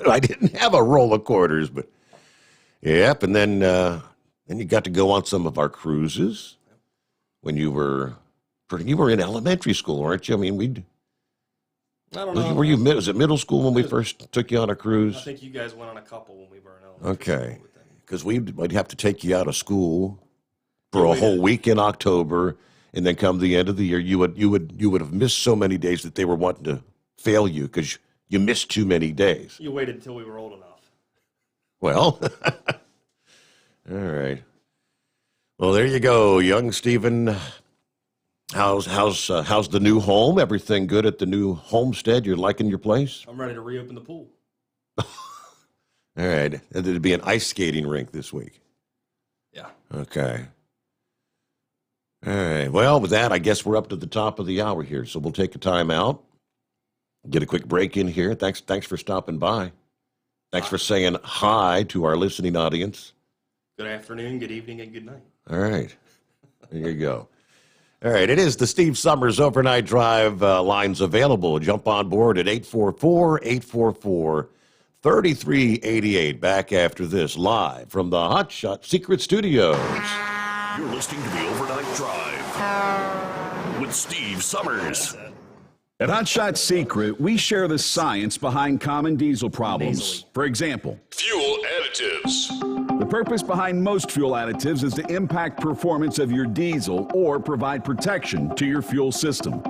I didn't have a roll of quarters, but yep. And then you got to go on some of our cruises when you were in elementary school, weren't you? I mean, I don't know. Was it middle school when we first took you on a cruise? I think you guys went on a couple when we were in elementary. Okay, because we'd have to take you out of school for a whole week in October, and then come the end of the year, you would have missed so many days that they were wanting to fail you because you missed too many days. You waited until we were old enough. Well, all right. Well, there you go, young Stephen. How's the new home? Everything good at the new homestead? You're liking your place? I'm ready to reopen the pool. All right. There'd be an ice skating rink this week. Yeah. Okay. All right. Well, with that, I guess we're up to the top of the hour here, so we'll take a time out, get a quick break in here. Thanks for stopping by. Thanks for saying hi to our listening audience. Good afternoon, good evening, and good night. All right. There you go. All right, it is the Steve Sommers Overnight Drive lines available. Jump on board at 844-844-3388. Back after this, live from the Hot Shot Secret Studios. You're listening to the Overnight Drive with Steve Sommers. At Hot Shot Secret, we share the science behind common diesel problems. For example, Fuel additives. the purpose behind most fuel additives is to impact performance of your diesel or provide protection to your fuel system.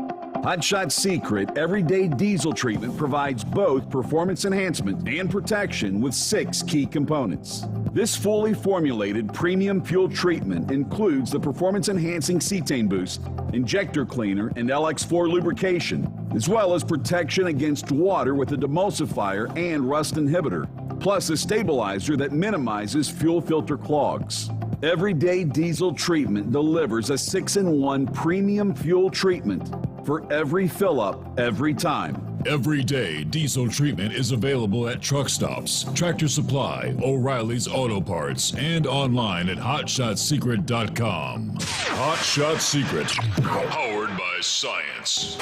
Hot Shot Secret Everyday Diesel Treatment provides both performance enhancement and protection with 6 key components. This fully formulated premium fuel treatment includes the performance-enhancing cetane boost, injector cleaner, and LX4 lubrication, as well as protection against water with a demulsifier and rust inhibitor, plus a stabilizer that minimizes fuel filter clogs. Everyday Diesel Treatment delivers a 6-in-1 premium fuel treatment for every fill-up, every time. Everyday Diesel Treatment is available at truck stops, Tractor Supply, O'Reilly's Auto Parts, and online at HotShotSecret.com. Hot Shot Secret, powered by science.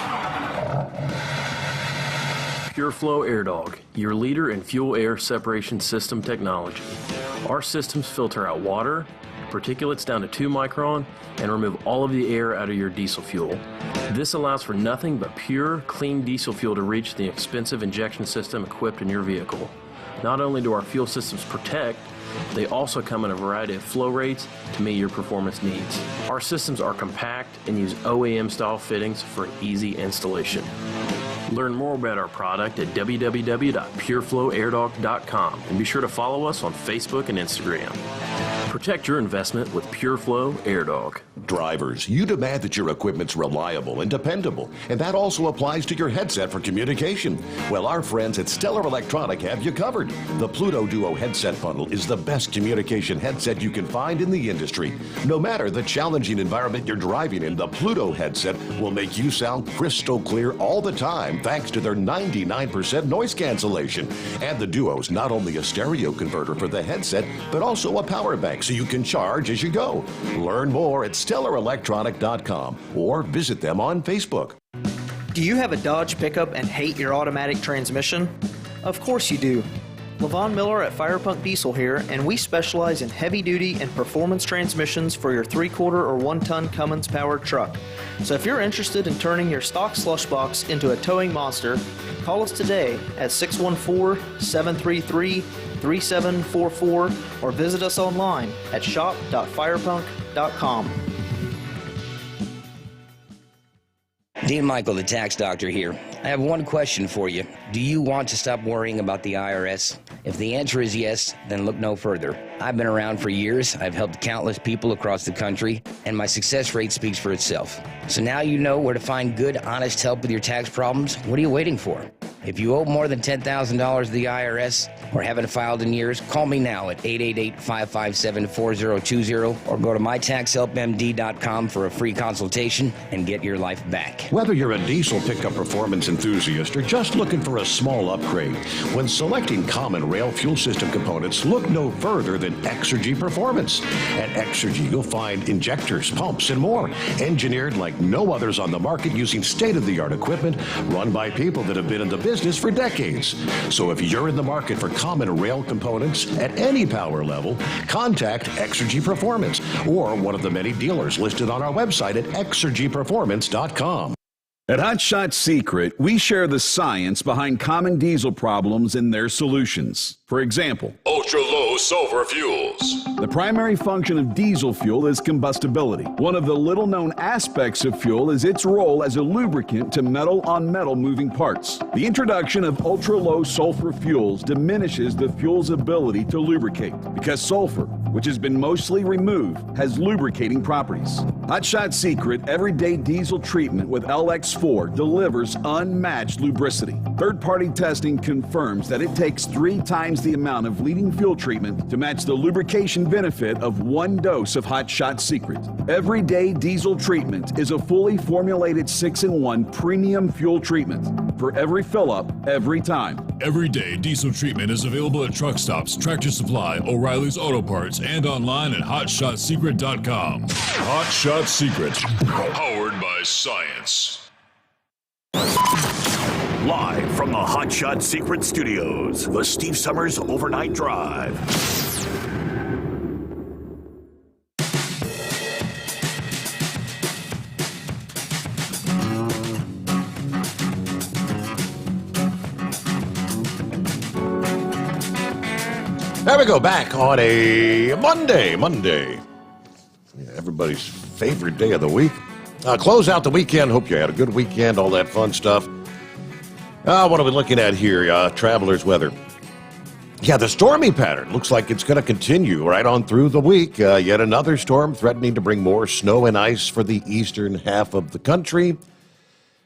PureFlow AirDog, your leader in fuel air separation system technology. Our systems filter out water, particulates down to 2 micron, and remove all of the air out of your diesel fuel. This allows for nothing but pure, clean diesel fuel to reach the expensive injection system equipped in your vehicle. Not only do our fuel systems protect, they also come in a variety of flow rates to meet your performance needs. Our systems are compact and use OEM-style fittings for easy installation. Learn more about our product at www.pureflowairdog.com and be sure to follow us on Facebook and Instagram. Protect your investment with PureFlow AirDog. Drivers, you demand that your equipment's reliable and dependable, and that also applies to your headset for communication. Well, our friends at Stellar Electronic have you covered. The Pluto Duo headset bundle is the best communication headset you can find in the industry. No matter the challenging environment you're driving in, the Pluto headset will make you sound crystal clear all the time thanks to their 99% noise cancellation. And the Duo's not only a stereo converter for the headset, but also a power bank so you can charge as you go. Learn more at StellarElectronic.com or visit them on Facebook. Do you have a Dodge pickup and hate your automatic transmission? Of course you do. Levon Miller at Firepunk Diesel here, and we specialize in heavy-duty and performance transmissions for your 3/4 or 1-ton Cummins-powered truck. So if you're interested in turning your stock slush box into a towing monster, call us today at 614-733-3744 or visit us online at shop.firepunk.com. Dean Michael, the tax doctor here. I have one question for you. Do you want to stop worrying about the IRS? If the answer is yes, then look no further. I've been around for years. I've helped countless people across the country, and my success rate speaks for itself. So now you know where to find good, honest help with your tax problems. What are you waiting for? If you owe more than $10,000 to the IRS or haven't filed in years, call me now at 888-557-4020 or go to mytaxhelpmd.com for a free consultation and get your life back. Whether you're a diesel pickup performance enthusiast or just looking for a small upgrade, when selecting common rail fuel system components, look no further than Exergy Performance. At Exergy, you'll find injectors, pumps, and more, engineered like no others on the market using state-of-the-art equipment run by people that have been in the business for decades. So if you're in the market for common rail components at any power level, contact Exergy Performance or one of the many dealers listed on our website at exergyperformance.com. At Hot Shot Secret, we share the science behind common diesel problems and their solutions. For example, Ultra-low sulfur fuels. the primary function of diesel fuel is combustibility. One of the little-known aspects of fuel is its role as a lubricant to metal-on-metal moving parts. The introduction of ultra-low sulfur fuels diminishes the fuel's ability to lubricate because sulfur, which has been mostly removed, has lubricating properties. Hot Shot Secret Everyday Diesel Treatment with LX4 delivers unmatched lubricity. Third-party testing confirms that it takes 3 times the amount of leading fuel treatment to match the lubrication benefit of 1 dose of Hot Shot Secret. Everyday Diesel Treatment is a fully formulated 6-in-1 premium fuel treatment for every fill-up, every time. Everyday diesel treatment is available at truck stops, Tractor Supply, O'Reilly's Auto Parts, and online at hotshotsecret.com. Hot Shot Secret, powered by science. Live from the Hot Shot Secret Studios, the Steve Summers Overnight Drive. There we go, back on a Monday. Yeah, everybody's favorite day of the week. Close out the weekend. Hope you had a good weekend, all that fun stuff. What are we looking at here? Travelers' weather. Yeah, the stormy pattern looks like it's going to continue right on through the week. Yet another storm threatening to bring more snow and ice for the eastern half of the country.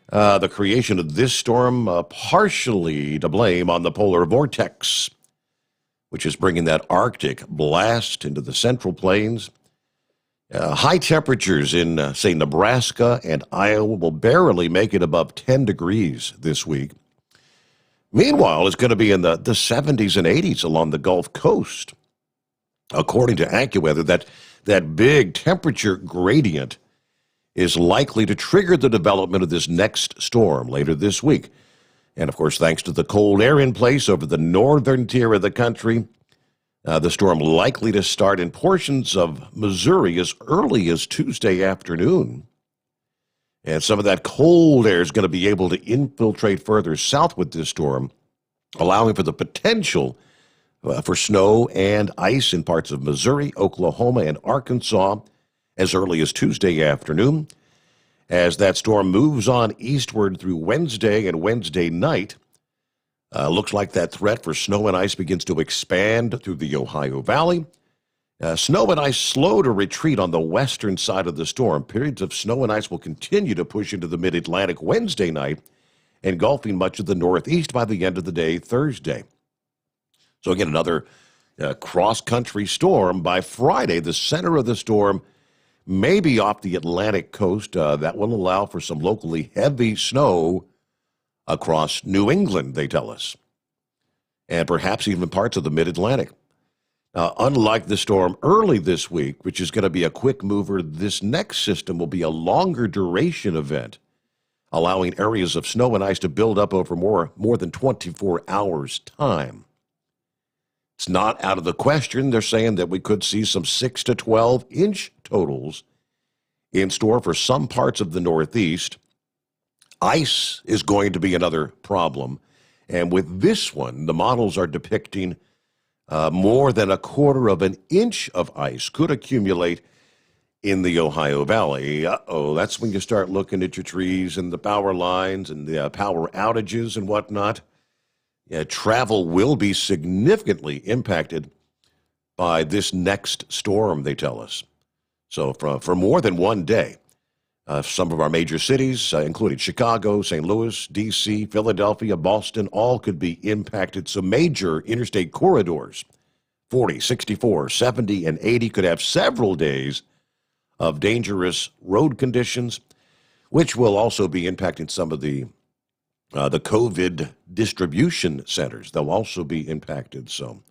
The creation of this storm partially to blame on the polar vortex, which is bringing that Arctic blast into the central plains. High temperatures in, say, Nebraska and Iowa will barely make it above 10 degrees this week. Meanwhile, it's going to be in the 70s and 80s along the Gulf Coast. According to AccuWeather, that big temperature gradient is likely to trigger the development of this next storm later this week. And, of course, thanks to the cold air in place over the northern tier of the country, the storm likely to start in portions of Missouri as early as Tuesday afternoon. And some of that cold air is going to be able to infiltrate further south with this storm, allowing for the potential for snow and ice in parts of Missouri, Oklahoma, and Arkansas as early as Tuesday afternoon. as that storm moves on eastward through Wednesday and Wednesday night. Looks like that threat for snow and ice begins to expand through the Ohio Valley. Snow and ice slow to retreat on the western side of the storm. Periods of snow and ice will continue to push into the mid-Atlantic Wednesday night, engulfing much of the Northeast by the end of the day Thursday. So again, another cross-country storm. By Friday, the center of the storm may be off the Atlantic coast. That will allow for some locally heavy snow across New England, they tell us, and perhaps even parts of the mid-Atlantic. Unlike the storm early this week, which is going to be a quick mover, this next system will be a longer duration event, allowing areas of snow and ice to build up over more than 24 hours' time. It's not out of the question. They're saying that we could see some 6 to 12-inch totals in store for some parts of the Northeast. Ice is going to be another problem. And with this one, the models are depicting more than 1/4 of an inch of ice could accumulate in the Ohio Valley. That's when you start looking at your trees and the power lines and the power outages and whatnot. Travel will be significantly impacted by this next storm, they tell us. So for more than one day, some of our major cities, including Chicago, St. Louis, D.C., Philadelphia, Boston, all could be impacted. So major interstate corridors, 40, 64, 70, and 80, could have several days of dangerous road conditions, which will also be impacting some of the COVID distribution centers. They'll also be impacted. So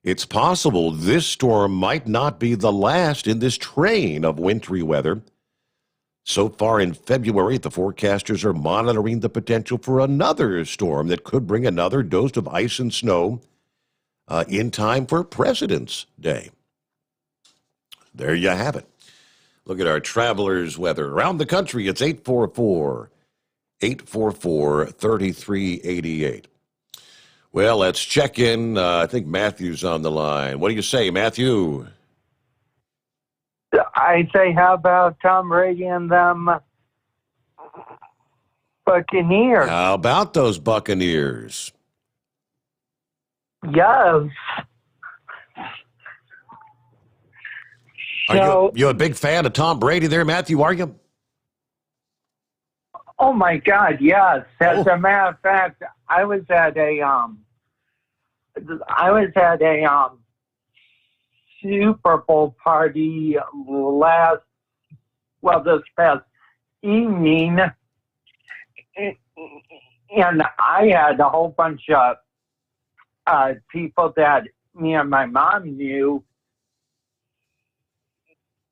it's possible this storm might not be the last in this train of wintry weather. So far in February, the forecasters are monitoring the potential for another storm that could bring another dose of ice and snow in time for President's Day. There you have it. Look at our travelers' weather. Around the country, it's 844-3388. Well, let's check in. I think Matthew's on the line. What do you say, Matthew? I say, how about Tom Brady and them Buccaneers? How about those Buccaneers? Yes. Are you a big fan of Tom Brady there, Matthew, are you? Oh, my God, yes. As a matter of fact, I was at a Super Bowl party this past evening, and I had a whole bunch of people that me and my mom knew,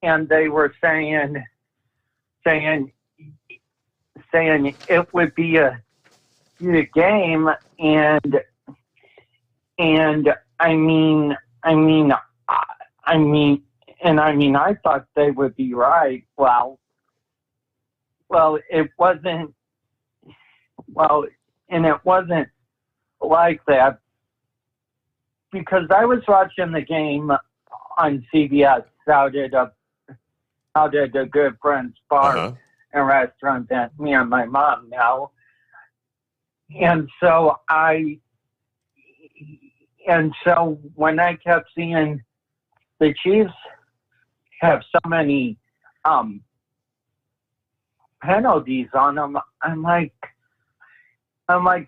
and they were saying it would be a game, and I thought they would be right. Well, it wasn't. Well, and it wasn't like that, because I was watching the game on CBS out at a good friend's bar and restaurant that me and my mom know, and so when I kept seeing the Chiefs have so many penalties on them, I'm like,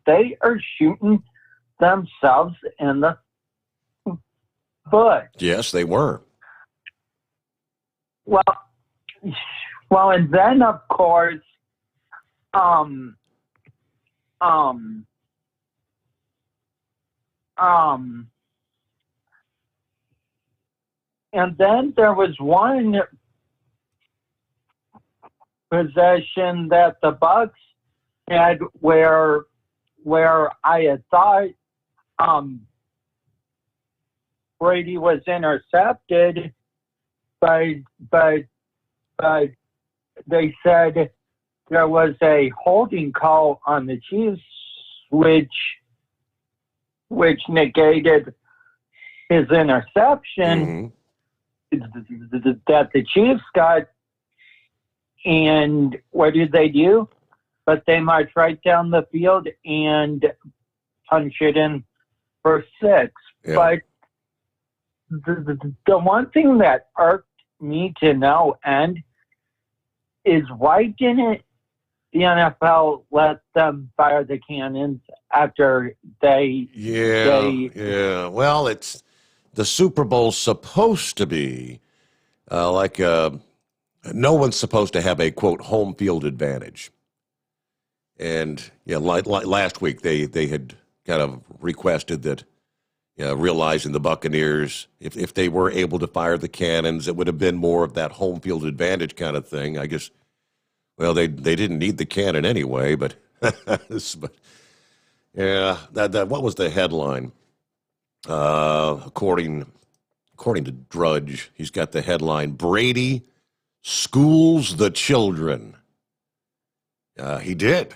they are shooting themselves in the foot. Yes, they were. Well, and then of course, and then there was one possession that the Bucs had where I had thought Brady was intercepted, but they said there was a holding call on the Chiefs, which negated his interception. That the Chiefs got And what do? But they march right down the field and punch it in for 6. Yeah. But the one thing that irked me to no end is why didn't the NFL let them fire the cannons after they... Yeah. Well, it's the Super Bowl's supposed to be no one's supposed to have a, quote, home field advantage. And, last week they had kind of requested that, realizing the Buccaneers, if they were able to fire the cannons, it would have been more of that home field advantage kind of thing. I guess, well, they didn't need the cannon anyway, but, yeah, that what was the headline? According to Drudge, he's got the headline, Brady schools the children. He did.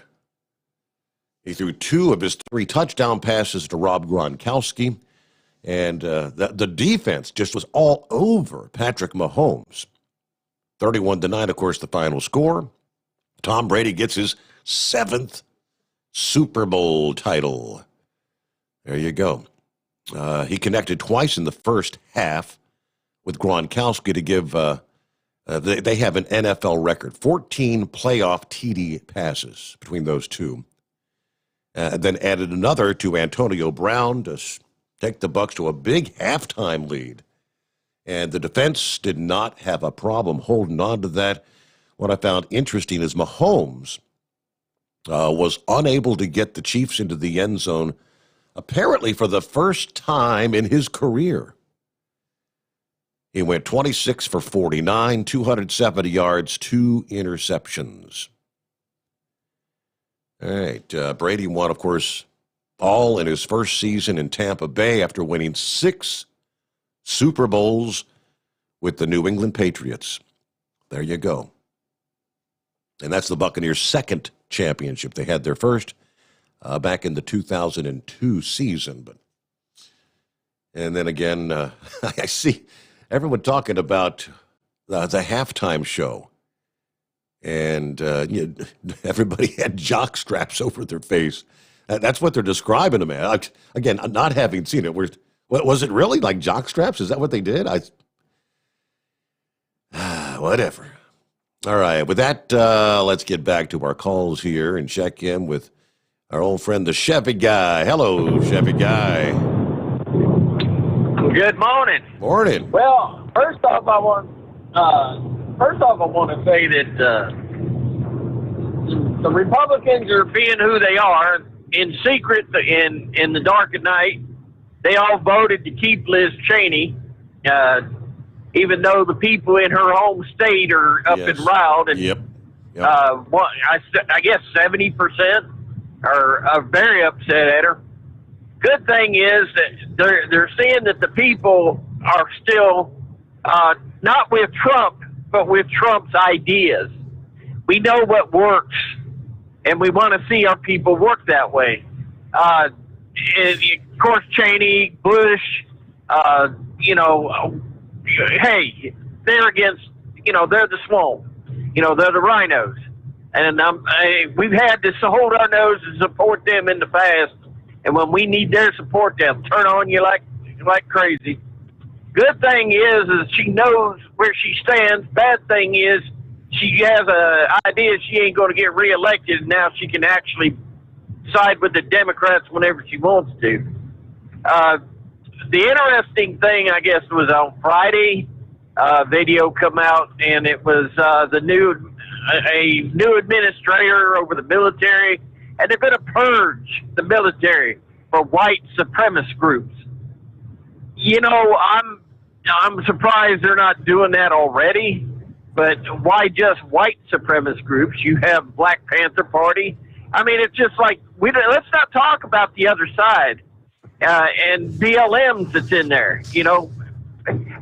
He threw 2 of his 3 touchdown passes to Rob Gronkowski, and the defense just was all over Patrick Mahomes. 31-9, of course, the final score. Tom Brady gets his 7th Super Bowl title. There you go. He connected twice in the first half with Gronkowski to give they have an NFL record, 14 playoff TD passes between those two. Then added another to Antonio Brown to take the Bucs to a big halftime lead. And the defense did not have a problem holding on to that. What I found interesting is Mahomes was unable to get the Chiefs into the end zone, apparently for the first time in his career. He went 26 for 49, 270 yards, 2 interceptions. All right, Brady won, of course, all in his first season in Tampa Bay after winning 6 Super Bowls with the New England Patriots. There you go. And that's the Buccaneers' second championship. They had their first back in the 2002 season. And then again, I see everyone talking about the halftime show. And everybody had jock straps over their face. That's what they're describing them as. Again, not having seen it. Was it really like jock straps? Is that what they did? Whatever. All right. With that, let's get back to our calls here and check in with our old friend, the Chevy Guy. Hello, Chevy Guy. Good morning. Morning. Well, first off, I want to say that the Republicans are being who they are in secret. In the dark at night, they all voted to keep Liz Cheney, even though the people in her home state are up and riled. And Yep. I guess 70% are very upset at her. Good thing is that they're seeing that the people are still not with Trump, but with Trump's ideas. We know what works, and we want to see our people work that way. And of course, Cheney, Bush, hey, they're against, they're the swamp. They're the rhinos. And we've had to hold our nose and support them in the past. And when we need their support, they'll turn on you like crazy. Good thing is she knows where she stands. Bad thing is she has an idea she ain't going to get reelected, and now she can actually side with the Democrats whenever she wants to. The interesting thing, I guess, was on Friday, video come out, and it was a new administrator over the military, and they're going to purge the military for white supremacist groups. I'm surprised they're not doing that already, but why just white supremacist groups? You have Black Panther Party. I mean, it's just like, let's not talk about the other side and BLMs that's in there.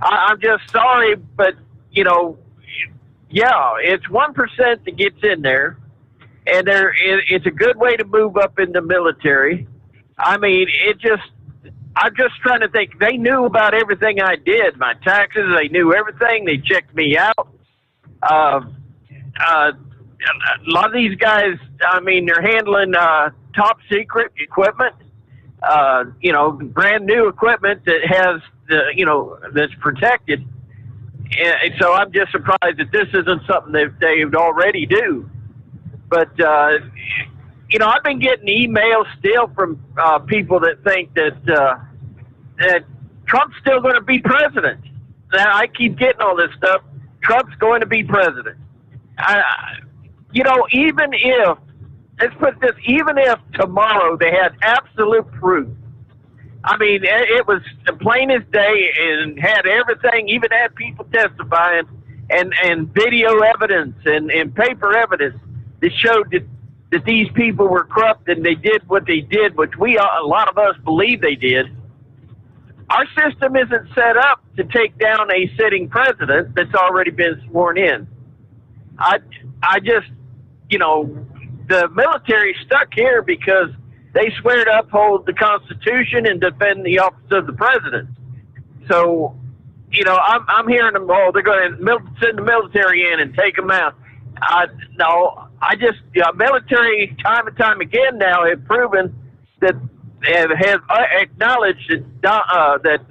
I'm just sorry, but, yeah, it's 1% that gets in there, and it's a good way to move up in the military. I mean, I'm just trying to think. They knew about everything I did, my taxes. They knew everything. They checked me out. a lot of these guys, I mean, they're handling top secret equipment, brand new equipment that has that's protected. And so I'm just surprised that this isn't something that they would already do. But, I've been getting emails still from people that think that Trump's still going to be president. Now, I keep getting all this stuff. Trump's going to be president. Even if, let's put this, even if tomorrow they had absolute proof, I mean, it was plain as day and had everything, even had people testifying and video evidence and paper evidence that showed that these people were corrupt and they did what they did, which a lot of us believe they did. Our system isn't set up to take down a sitting president that's already been sworn in. I just, the military stuck here because they swear to uphold the Constitution and defend the office of the president. So, I'm hearing them, they're going to send the military in and take them out. Military time and time again now have proven that have acknowledged that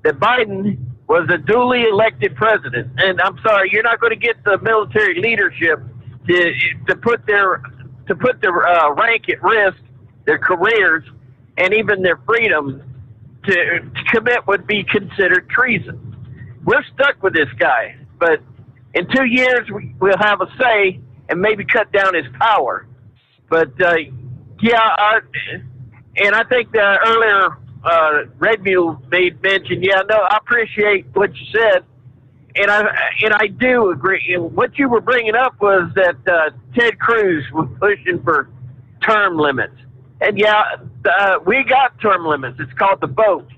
Biden was a duly elected president. And I'm sorry, you're not going to get the military leadership to put their rank at risk, their careers, and even their freedom to commit would be considered treason. We're stuck with this guy, but in 2 years we'll have a say and maybe cut down his power. But and I think earlier Red Mule made mention. I appreciate what you said, and I do agree. And what you were bringing up was that Ted Cruz was pushing for term limits, and we got term limits. It's called the vote,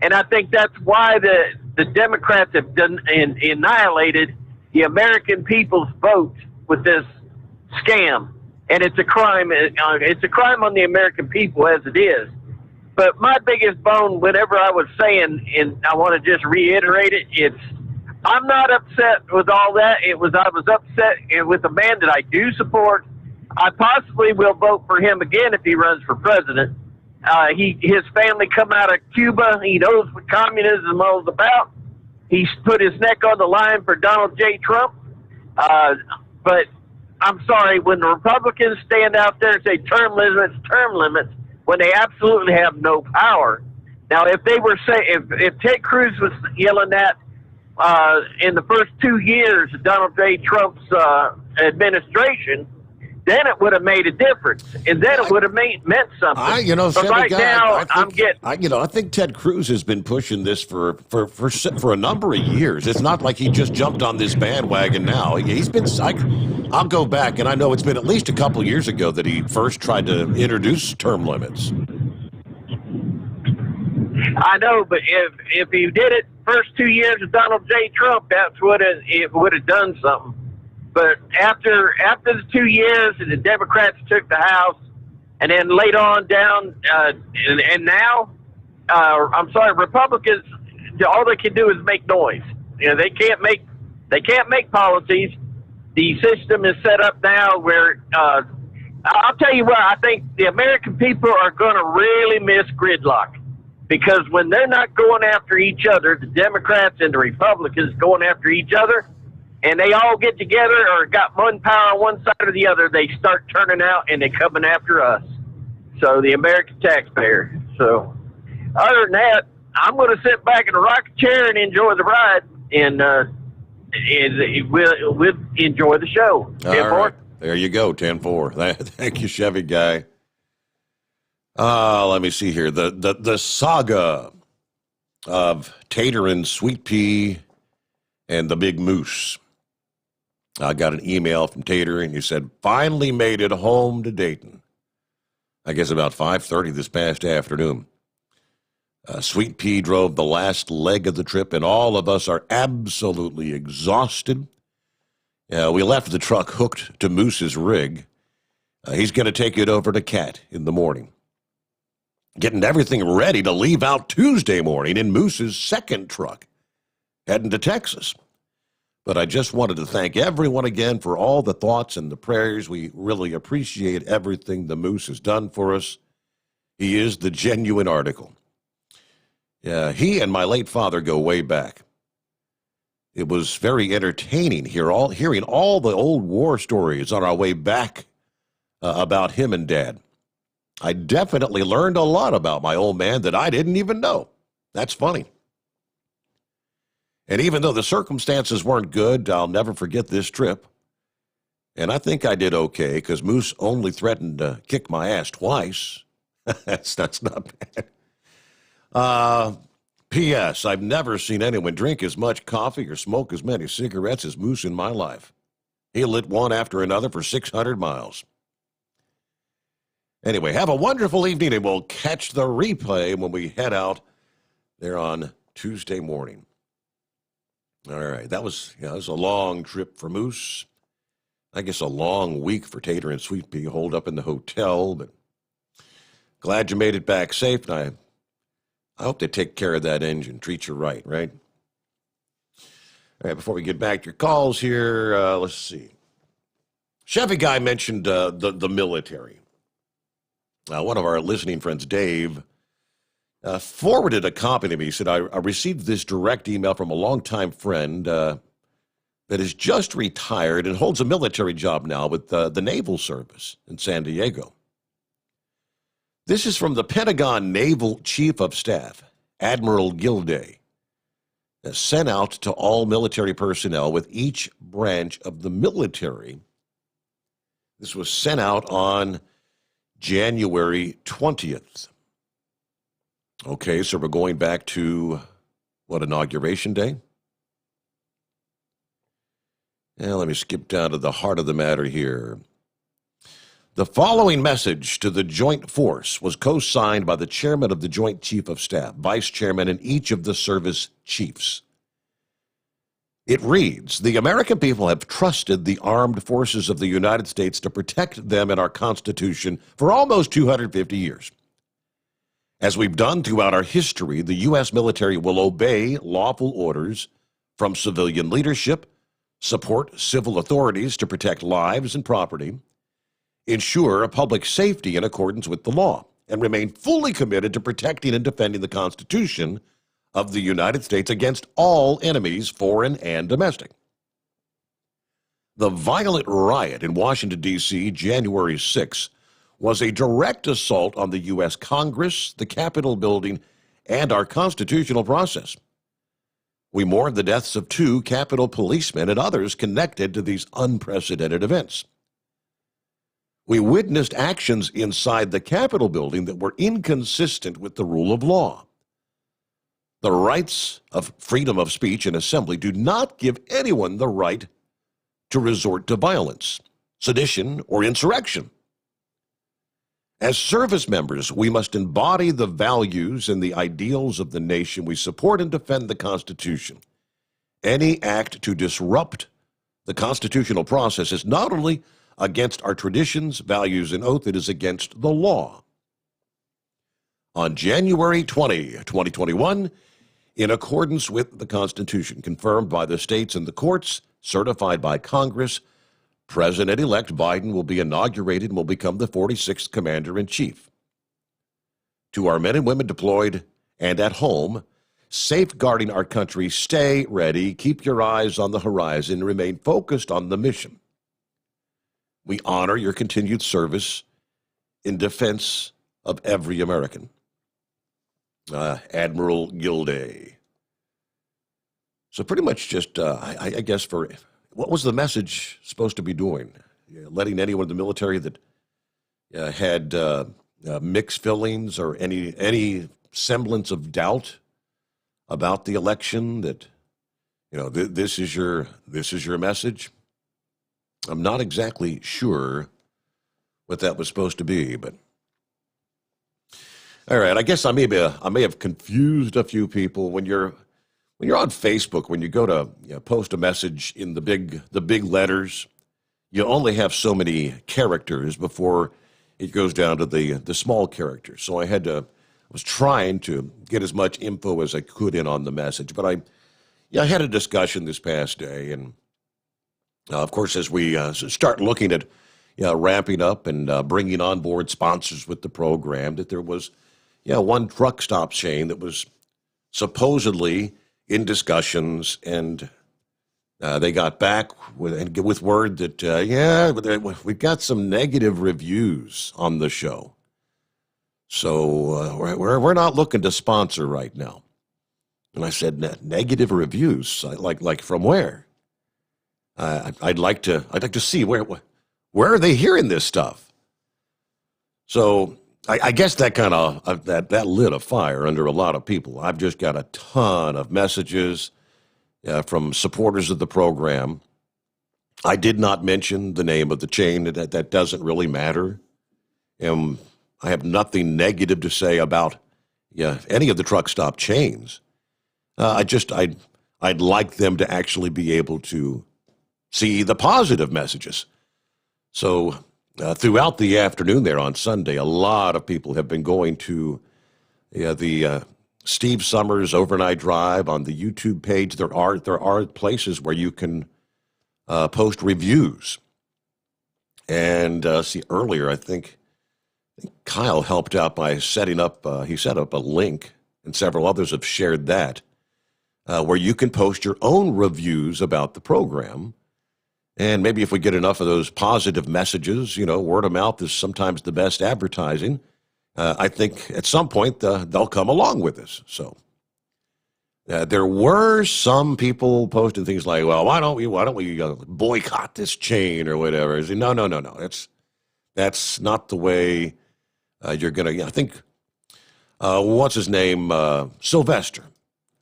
and I think that's why the Democrats have annihilated the American people's vote with this scam. And it's a crime. It's a crime on the American people as it is. But my biggest bone, whenever I was saying, and I want to just reiterate it, I'm not upset with all that. I was upset with a man that I do support. I possibly will vote for him again if he runs for president. His family come out of Cuba. He knows what communism was about. He's put his neck on the line for Donald J. Trump. But I'm sorry, when the Republicans stand out there and say term limits, when they absolutely have no power. Now, if they were if Ted Cruz was yelling that in the first 2 years of Donald J. Trump's administration, then it would have made a difference, and then it would have meant something. But right now, I think Ted Cruz has been pushing this for a number of years. It's not like he just jumped on this bandwagon now. He's been. I'll go back, and I know it's been at least a couple years ago that he first tried to introduce term limits. I know, but if he did it first 2 years of Donald J. Trump, it would have done something. But after the 2 years, and the Democrats took the House, and then later on down, and now, Republicans, all they can do is make noise. They can't make policies. The system is set up now where I'll tell you what, I think the American people are going to really miss gridlock, because when they're not going after each other, the Democrats and the Republicans going after each other, and they all get together or got one power on one side or the other, they start turning out and they're coming after us. So the American taxpayer. So other than that, I'm going to sit back in a rocking chair and enjoy the ride, and we'll enjoy the show. All right. There you go, 10-4. Thank you, Chevy guy. Let me see here. The saga of Tater and Sweet Pea and the Big Moose. I got an email from Tater, and he said, finally made it home to Dayton. I guess about 5:30 this past afternoon. Sweet Pea drove the last leg of the trip, and all of us are absolutely exhausted. We left the truck hooked to Moose's rig. He's going to take it over to Cat in the morning. Getting everything ready to leave out Tuesday morning in Moose's second truck, heading to Texas. But I just wanted to thank everyone again for all the thoughts and the prayers. We really appreciate everything the Moose has done for us. He is the genuine article. Yeah, he and my late father go way back. It was very entertaining hearing all the old war stories on our way back about him and Dad. I definitely learned a lot about my old man that I didn't even know. That's funny. And even though the circumstances weren't good, I'll never forget this trip. And I think I did okay, because Moose only threatened to kick my ass twice. That's not bad. P.S. I've never seen anyone drink as much coffee or smoke as many cigarettes as Moose in my life. He lit one after another for 600 miles. Anyway, have a wonderful evening, and we'll catch the replay when we head out there on Tuesday morning. All right, that was a long trip for Moose. I guess a long week for Tater and Sweet Pea holed up in the hotel, but glad you made it back safe, and I hope they take care of that engine, treat you right? All right, before we get back to your calls here, let's see. Chevy Guy mentioned the military. One of our listening friends, Dave, forwarded a copy to me. He said, I received this direct email from a longtime friend that is just retired and holds a military job now with the Naval Service in San Diego. This is from the Pentagon Naval Chief of Staff, Admiral Gilday, sent out to all military personnel with each branch of the military. This was sent out on January 20th. Okay, so we're going back to, Inauguration Day? Now, let me skip down to the heart of the matter here. The following message to the Joint Force was co-signed by the Chairman of the Joint Chief of Staff, Vice Chairman, and each of the service chiefs. It reads, the American people have trusted the armed forces of the United States to protect them and our Constitution for almost 250 years. As we've done throughout our history, the U.S. military will obey lawful orders from civilian leadership, support civil authorities to protect lives and property, ensure public safety in accordance with the law, and remain fully committed to protecting and defending the Constitution of the United States against all enemies, foreign and domestic. The violent riot in Washington, D.C., January 6, was a direct assault on the U.S. Congress, the Capitol building, and our constitutional process. We mourn the deaths of 2 Capitol policemen and others connected to these unprecedented events. We witnessed actions inside the Capitol building that were inconsistent with the rule of law. The rights of freedom of speech and assembly do not give anyone the right to resort to violence, sedition, or insurrection. As service members, we must embody the values and the ideals of the nation we support and defend the Constitution. Any act to disrupt the constitutional process is not only against our traditions, values, and oath, it is against the law. On January 20, 2021, in accordance with the Constitution, confirmed by the states and the courts, certified by Congress, President-elect Biden will be inaugurated and will become the 46th Commander-in-Chief. To our men and women deployed and at home, safeguarding our country, stay ready, keep your eyes on the horizon, and remain focused on the mission. We honor your continued service in defense of every American. Admiral Gilday. So pretty much just, I guess, for what was the message supposed to be doing? Letting anyone in the military that had mixed feelings or any semblance of doubt about the election that, this is your message? I'm not exactly sure what that was supposed to be, but all right. I guess I may have confused a few people. When you're on Facebook, when you go to post a message in the big letters, you only have so many characters before it goes down to the small characters. So I was trying to get as much info as I could in on the message, but Yeah, I had a discussion this past day, and of course, as we start looking at ramping up and bringing on board sponsors with the program, that there was one truck stop chain that was supposedly in discussions, and they got back with word that we've got some negative reviews on the show, so we're not looking to sponsor right now. And I said, negative reviews, like from where? I'd like to see where are they hearing this stuff. So I guess that kind of that lit a fire under a lot of people. I've just got a ton of messages from supporters of the program. I did not mention the name of the chain. That doesn't really matter. I have nothing negative to say about any of the truck stop chains. I'd like them to actually be able to see the positive messages. So throughout the afternoon there on Sunday, a lot of people have been going to the Steve Sommers Overnight Drive on the YouTube page. There are places where you can post reviews. And see, earlier I think Kyle helped out by setting up. He set up a link, and several others have shared that, where you can post your own reviews about the program. And maybe if we get enough of those positive messages, word of mouth is sometimes the best advertising. I think at some point they'll come along with us. So there were some people posting things like, "Well, why don't we boycott this chain or whatever?" I say, no. That's not the way you're going to. I think what's his name, Sylvester.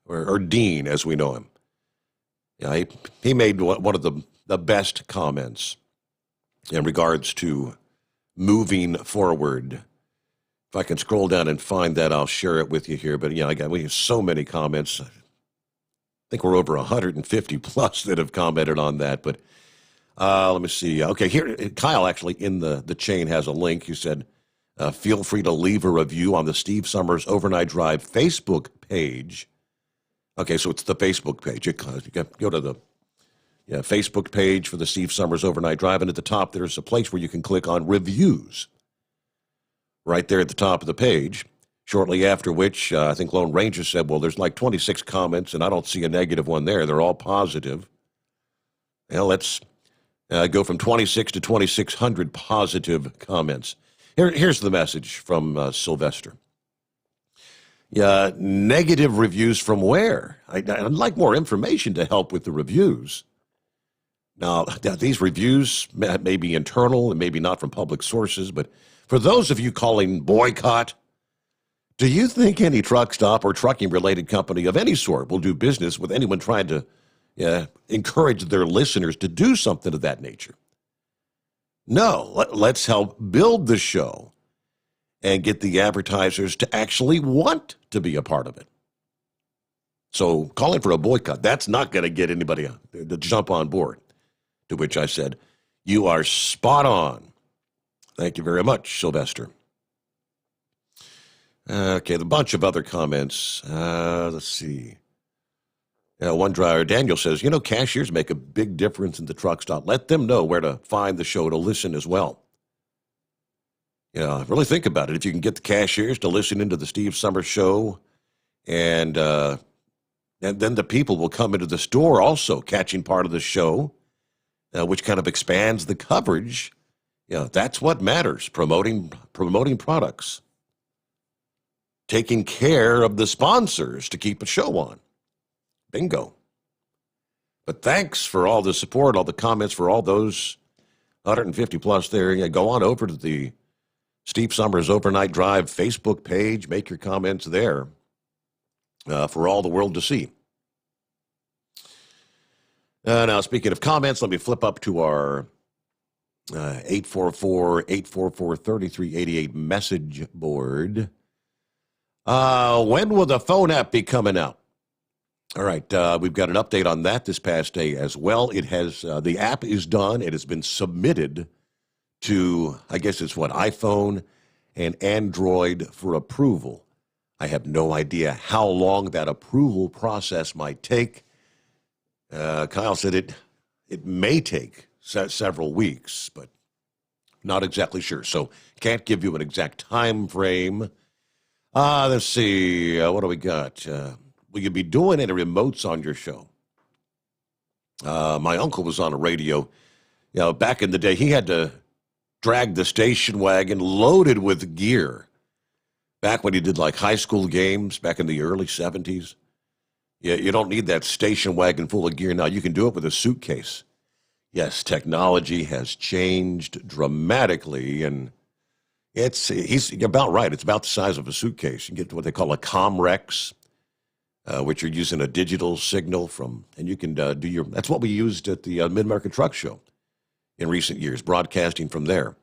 Or Dean, as we know him. He made one of the best comments in regards to moving forward. If I can scroll down and find that, I'll share it with you here. But we have so many comments. I think we're over 150 plus that have commented on that. But let me see. Okay, here, Kyle actually in the chain has a link. He said, feel free to leave a review on the Steve Sommers Overnight Drive Facebook page. Okay, so it's the Facebook page. You go to the Facebook page for the Steve Sommers Overnight Drive, and at the top there's a place where you can click on reviews. Right there at the top of the page, shortly after which I think Lone Ranger said, well, there's like 26 comments, and I don't see a negative one there. They're all positive. Well, let's go from 26 to 2,600 positive comments. Here's the message from Sylvester. Negative reviews from where? I'd like more information to help with the reviews. Now, these reviews may be internal and maybe not from public sources, but for those of you calling boycott, do you think any truck stop or trucking-related company of any sort will do business with anyone trying to encourage their listeners to do something of that nature? No, let's help build the show and get the advertisers to actually want to be a part of it. So calling for a boycott, that's not going to get anybody to jump on board. To which I said, you are spot on. Thank you very much, Sylvester. Okay, a bunch of other comments. Let's see. One driver, Daniel, says, cashiers make a big difference in the truck stop. Let them know where to find the show to listen as well. Really think about it. If you can get the cashiers to listen into the Steve Sommers show, and then the people will come into the store also catching part of the show, which kind of expands the coverage. That's what matters, promoting products. Taking care of the sponsors to keep a show on. Bingo. But thanks for all the support, all the comments, for all those 150 plus there. Go on over to the Steve Sommers Overnight Drive Facebook page. Make your comments there for all the world to see. Now, speaking of comments, let me flip up to our 844-844-3388 message board. When will the phone app be coming out? All right, we've got an update on that this past day as well. It has the app is done. It has been submitted to, I guess it's iPhone and Android for approval. I have no idea how long that approval process might take. Kyle said it may take several weeks, but not exactly sure. So can't give you an exact time frame. Let's see. What do we got? Will you be doing any remotes on your show? My uncle was on a radio. You know, back in the day, he had to drag the station wagon loaded with gear. Back when he did like high school games back in the early 70s. Yeah, you don't need that station wagon full of gear now. You can do it with a suitcase. Yes, technology has changed dramatically, and he's about right. It's about the size of a suitcase. You get what they call a Comrex, which you're using a digital signal from, and you can that's what we used at the Mid-America Truck Show in recent years, broadcasting from there.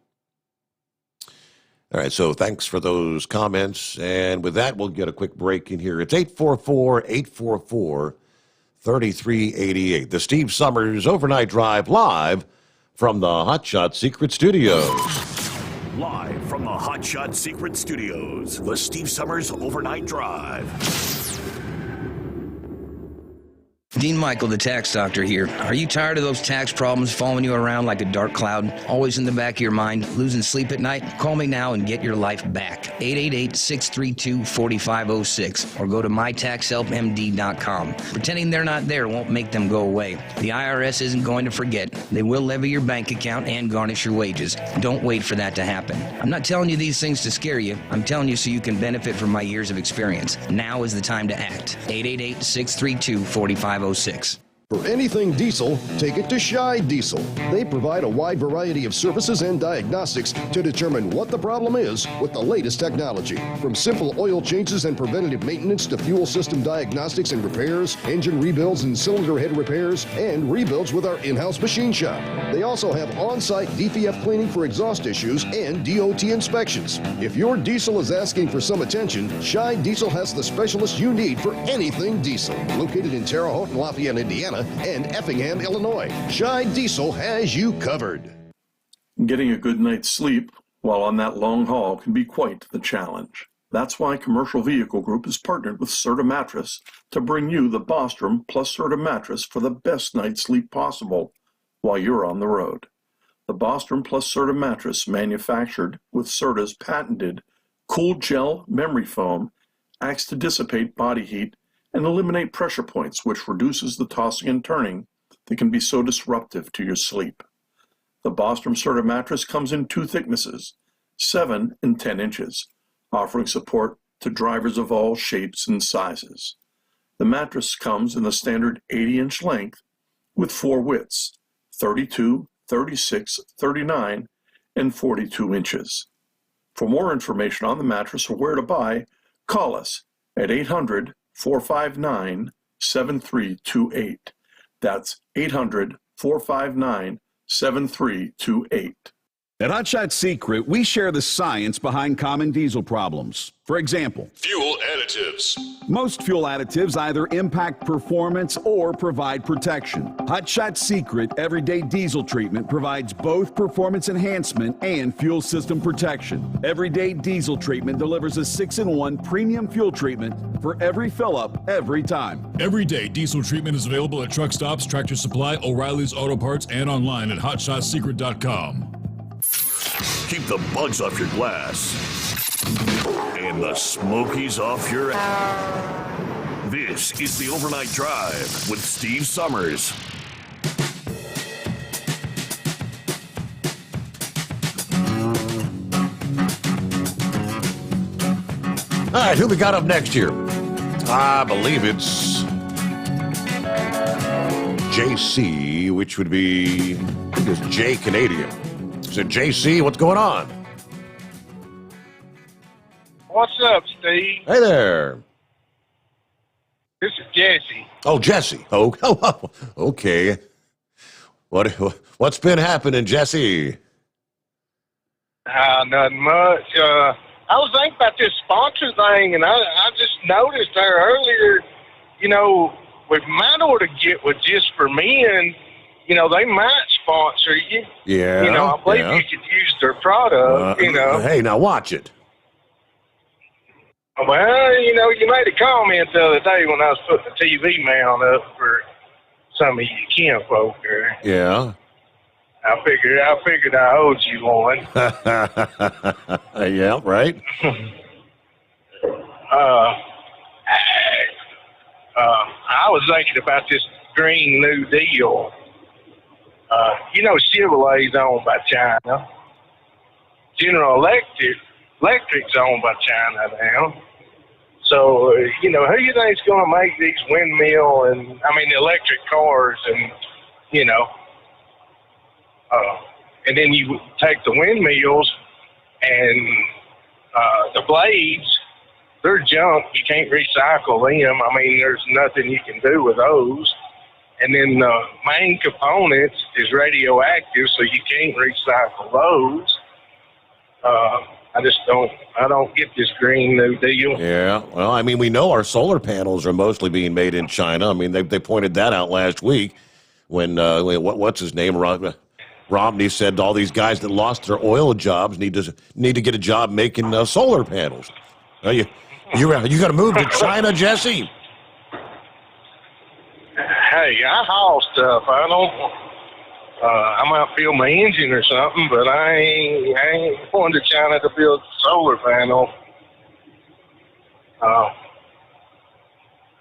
All right, so thanks for those comments. And with that, we'll get a quick break in here. It's 844-844-3388. The Steve Sommers Overnight Drive live from the Hot Shot Secret Studios. Live from the Hot Shot Secret Studios, the Steve Sommers Overnight Drive. Dean Michael, the tax doctor here. Are you tired of those tax problems following you around like a dark cloud, always in the back of your mind, losing sleep at night? Call me now and get your life back. 888-632-4506 or go to mytaxhelpmd.com. Pretending they're not there won't make them go away. The IRS isn't going to forget. They will levy your bank account and garnish your wages. Don't wait for that to happen. I'm not telling you these things to scare you. I'm telling you so you can benefit from my years of experience. Now is the time to act. 888-632-4506. For anything diesel, take it to Shy Diesel. They provide a wide variety of services and diagnostics to determine what the problem is with the latest technology. From simple oil changes and preventative maintenance to fuel system diagnostics and repairs, engine rebuilds and cylinder head repairs, and rebuilds with our in-house machine shop. They also have on-site DPF cleaning for exhaust issues and DOT inspections. If your diesel is asking for some attention, Shy Diesel has the specialist you need for anything diesel. Located in Terre Haute and Lafayette, Indiana, and Effingham, Illinois. Shy Diesel has you covered. Getting a good night's sleep while on that long haul can be quite the challenge. That's why Commercial Vehicle Group has partnered with Serta Mattress to bring you the Bostrom plus Serta mattress for the best night's sleep possible while you're on the road. The Bostrom plus Serta mattress, manufactured with Serta's patented Cool Gel memory foam, acts to dissipate body heat and eliminate pressure points, which reduces the tossing and turning that can be so disruptive to your sleep. The Bostrom Serta mattress comes in two thicknesses, 7 and 10 inches, offering support to drivers of all shapes and sizes. The mattress comes in the standard 80-inch length with 4 widths, 32, 36, 39, and 42 inches. For more information on the mattress or where to buy, call us at 800-459-7328. That's 800-459-7328. At Hot Shot Secret, we share the science behind common diesel problems. For example, Fuel additives. most fuel additives either impact performance or provide protection. Hot Shot Secret Everyday Diesel Treatment provides both performance enhancement and fuel system protection. Everyday Diesel Treatment delivers a 6-in-1 premium fuel treatment for every fill-up, every time. Everyday diesel treatment is available at truck stops, Tractor Supply, O'Reilly's Auto Parts, and online at hotshotsecret.com. Keep the bugs off your glass and the smokies off your ass. This is the Overnight Drive with Steve Sommers. All right, who we got up next here? I believe it's JC, which would be, I think it's J Canadian. So JC, what's going on? What's up, Steve? Hey there. This is Jesse. Oh, Jesse. Oh, okay. What's been happening, Jesse? Nothing much. I was thinking about this sponsor thing, and I just noticed there earlier, you know, we might ought to get with Just for Men. You know, they might sponsor you. Yeah. You know, I believe you could use their product, you know. Hey, now watch it. Well, you know, you made a comment the other day when I was putting the TV mount up for some of you kinfolk there. Yeah. I figured I owed you one. Yeah, right. I was thinking about this Green New Deal. Chevrolet's owned by China. General Electric's owned by China now. So, who do you think's going to make these electric cars and, and then you take the windmills and the blades, they're junk. You can't recycle them. There's nothing you can do with those. And then the main components is radioactive, so you can't recycle those. I don't get this Green New Deal. Yeah, well, we know our solar panels are mostly being made in China. They pointed that out last week when what's his name, Romney said all these guys that lost their oil jobs need to get a job making solar panels. You got to move to China, Jesse. Hey, I haul stuff. I might build my engine or something, but I ain't going to China to build a solar panel.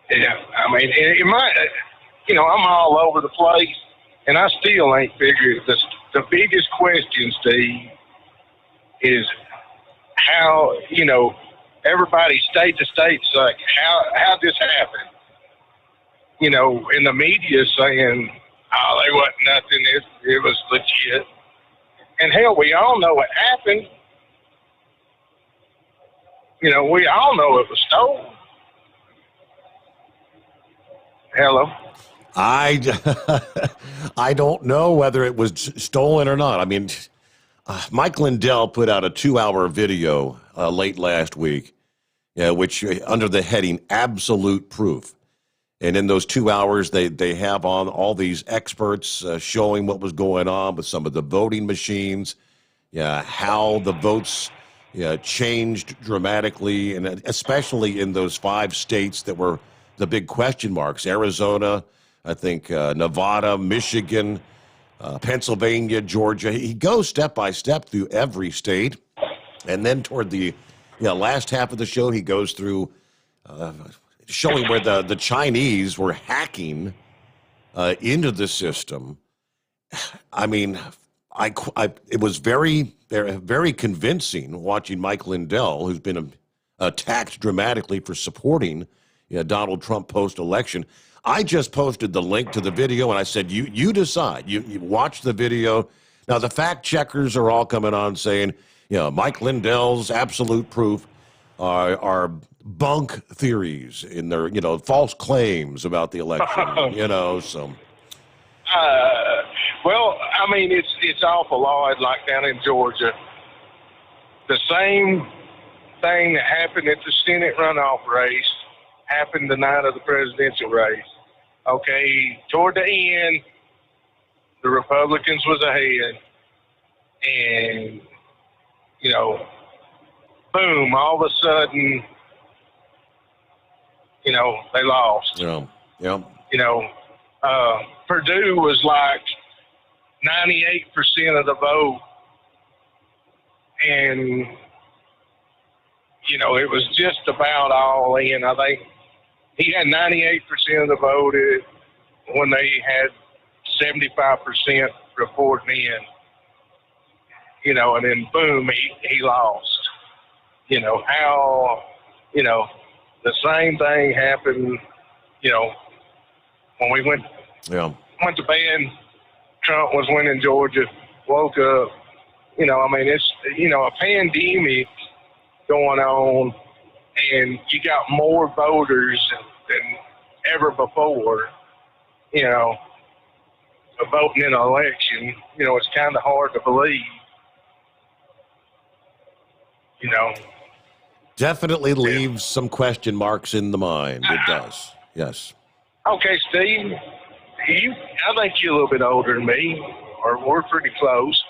It might, I'm all over the place, and I still ain't figured this. The biggest question, Steve, is how, everybody state to state's like, how this happened? In the media saying, oh, there wasn't nothing. It was legit. And hell, we all know what happened. We all know it was stolen. Hello? I don't know whether it was stolen or not. Mike Lindell put out a 2-hour video late last week, which under the heading "Absolute Proof." And in those 2 hours, they have on all these experts showing what was going on with some of the voting machines, how the votes changed dramatically, and especially in those 5 states that were the big question marks: Arizona, I think Nevada, Michigan, Pennsylvania, Georgia. He goes step by step through every state, and then toward the last half of the show, he goes through showing where the Chinese were hacking into the system. It was very, very convincing watching Mike Lindell, who's been attacked dramatically for supporting Donald Trump post-election. I just posted the link to the video, and I said, you decide. You watch the video. Now, the fact checkers are all coming on saying, Mike Lindell's Absolute Proof are bunk theories in their, false claims about the election, so. It's awful odd, like down in Georgia. The same thing that happened at the Senate runoff race happened the night of the presidential race. Okay, toward the end, the Republicans was ahead, and, boom, all of a sudden, they lost. Yeah. Purdue was like 98% of the vote, and, it was just about all in. I think he had 98% of the vote when they had 75% reporting in, and then boom, he lost. The same thing happened, when we went to bed, Trump was winning Georgia, woke up, it's, a pandemic going on, and you got more voters than ever before, voting in an election. It's kind of hard to believe, Definitely leaves some question marks in the mind. It does. Yes. Okay, Steve, I think you're a little bit older than me, or we're pretty close.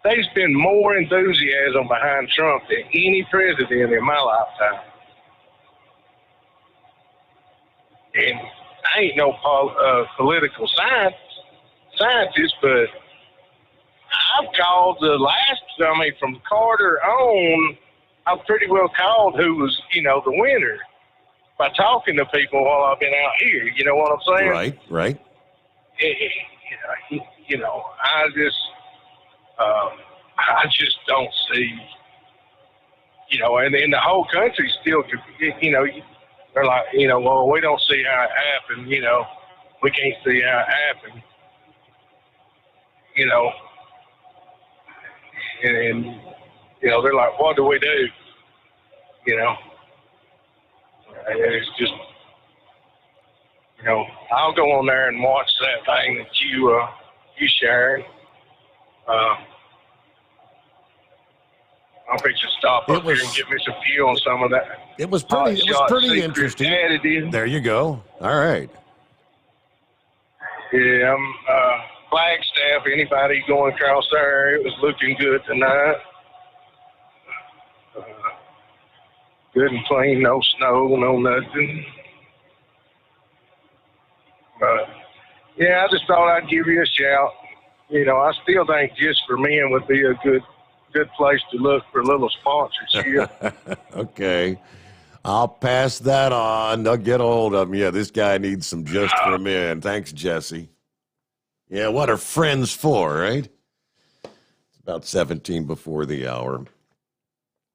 There's been more enthusiasm behind Trump than any president in my lifetime. And I ain't no political scientist, but I've called from Carter on, I've pretty well called who was, the winner by talking to people while I've been out here. You know what I'm saying? Right. I just don't see, and the whole country still, they're like, well, we don't see how it happened, we can't see how it happened, and they're like, what do we do? And it's just, I'll go on there and watch that thing that you shared. I'll just stop up here and get me some fuel on some of that. It was pretty interesting. There you go. All right. Yeah, I'm Flagstaff. Anybody going across there? It was looking good tonight. Good and clean, no snow, no nothing. But yeah, I just thought I'd give you a shout. I still think Just for Men would be a good place to look for a little sponsorship. Okay. I'll pass that on. I'll get a hold of him. Yeah, this guy needs some Just for Men. Thanks, Jesse. Yeah, what are friends for, right? It's about 17 before the hour.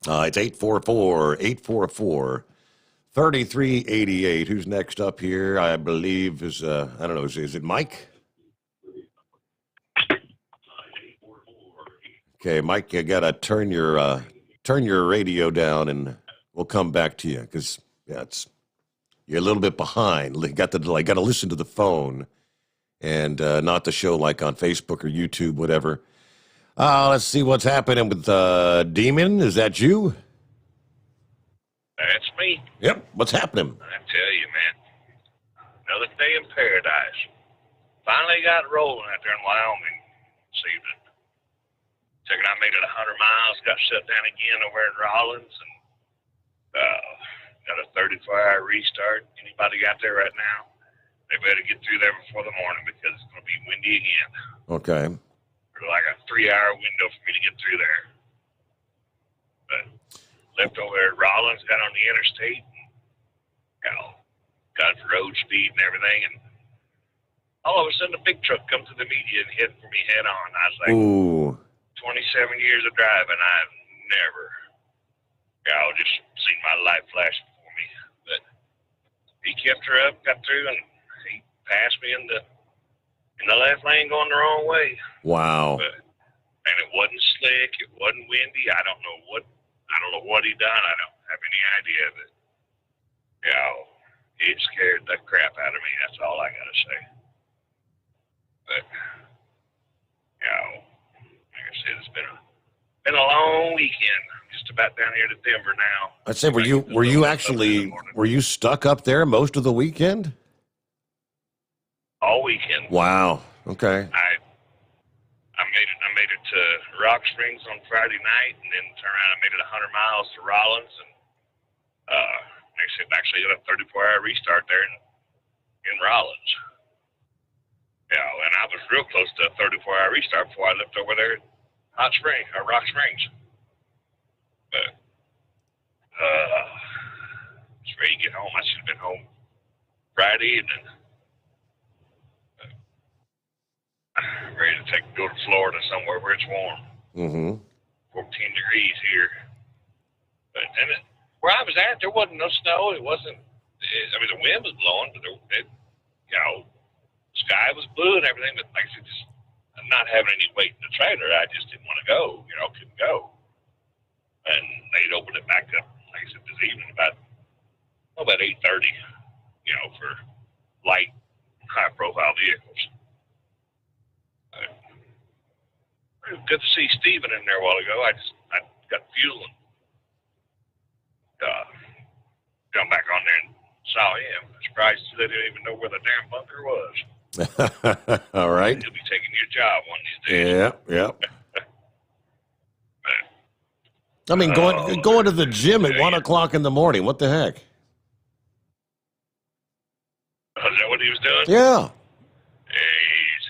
It's 844-3388. Who's next up here? I believe is, I don't know, is it Mike? Okay, Mike, you gotta turn your radio down, and we'll come back to you because you're a little bit behind. You got to listen to the phone, and not the show like on Facebook or YouTube, whatever. Let's see what's happening with Demon. Is that you? That's me. Yep. What's happening? I tell you, man. Another day in paradise. Finally got rolling out there in Wyoming this evening. I made it 100 miles, got shut down again over in Rollins, and got a 34-hour restart. Anybody out there right now, they better get through there before the morning because it's going to be windy again. Okay. There's like a 3-hour window for me to get through there. But left over at Rollins, got on the interstate, and, got for road speed and everything, and all of a sudden a big truck comes to the median and hit for me head on. I was like, ooh. 27 years of driving, I've never, just seen my life flash before me. But he kept her up, got through, and he passed me in the left lane going the wrong way. Wow. And it wasn't slick, it wasn't windy. I don't know what he done. I don't have any idea, but it scared the crap out of me. That's all I gotta say. But like I said, it's been a long weekend. Just about down here to Denver now. I'd say, were you stuck up there most of the weekend? All weekend. Wow. Okay. I made it to Rock Springs on Friday night, and then turned around and made it 100 miles to Rollins, and actually got a 34-hour restart there in Rollins. And I was real close to a 34-hour restart before I left over there at Rock Springs. But just ready to get home. I should have been home Friday evening. Ready to go to Florida somewhere where it's warm. Mm-hmm. 14 degrees here. But where I was at, there wasn't no snow. It wasn't. The wind was blowing, but the sky was blue and everything. But like I said, just not having any weight in the trailer, I just didn't want to go. Couldn't go. And they'd opened it back up, like I said, this evening about 8:30. For light, high-profile vehicles. Good to see Steven in there a while ago. I got fuel and come back on there and saw him. I'm surprised they didn't even know where the damn bunker was. All right. He'll be taking your job one of these days. Yeah. I mean, going to the gym at 1 o'clock in the morning. What the heck? Is that what what he was doing? Yeah. He's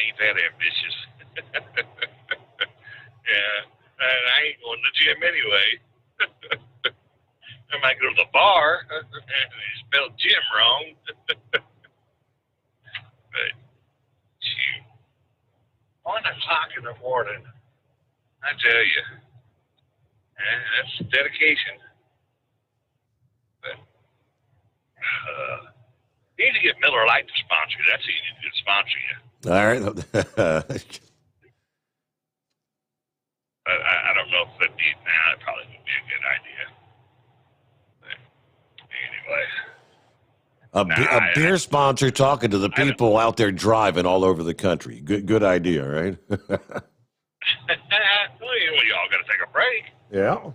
ain't that ambitious. Yeah, and I ain't going to the gym anyway. I might go to the bar and he spelled gym wrong. But, shoot, 1 o'clock in the morning, I tell you, that's dedication. But, you need to get Miller Lite to sponsor you. That's easy to sponsor you. All right. I don't know if that now it probably would be a good idea. But anyway. A beer sponsor talking to the people out there driving all over the country. Good idea, right? Well, y'all got to take a break. Yeah.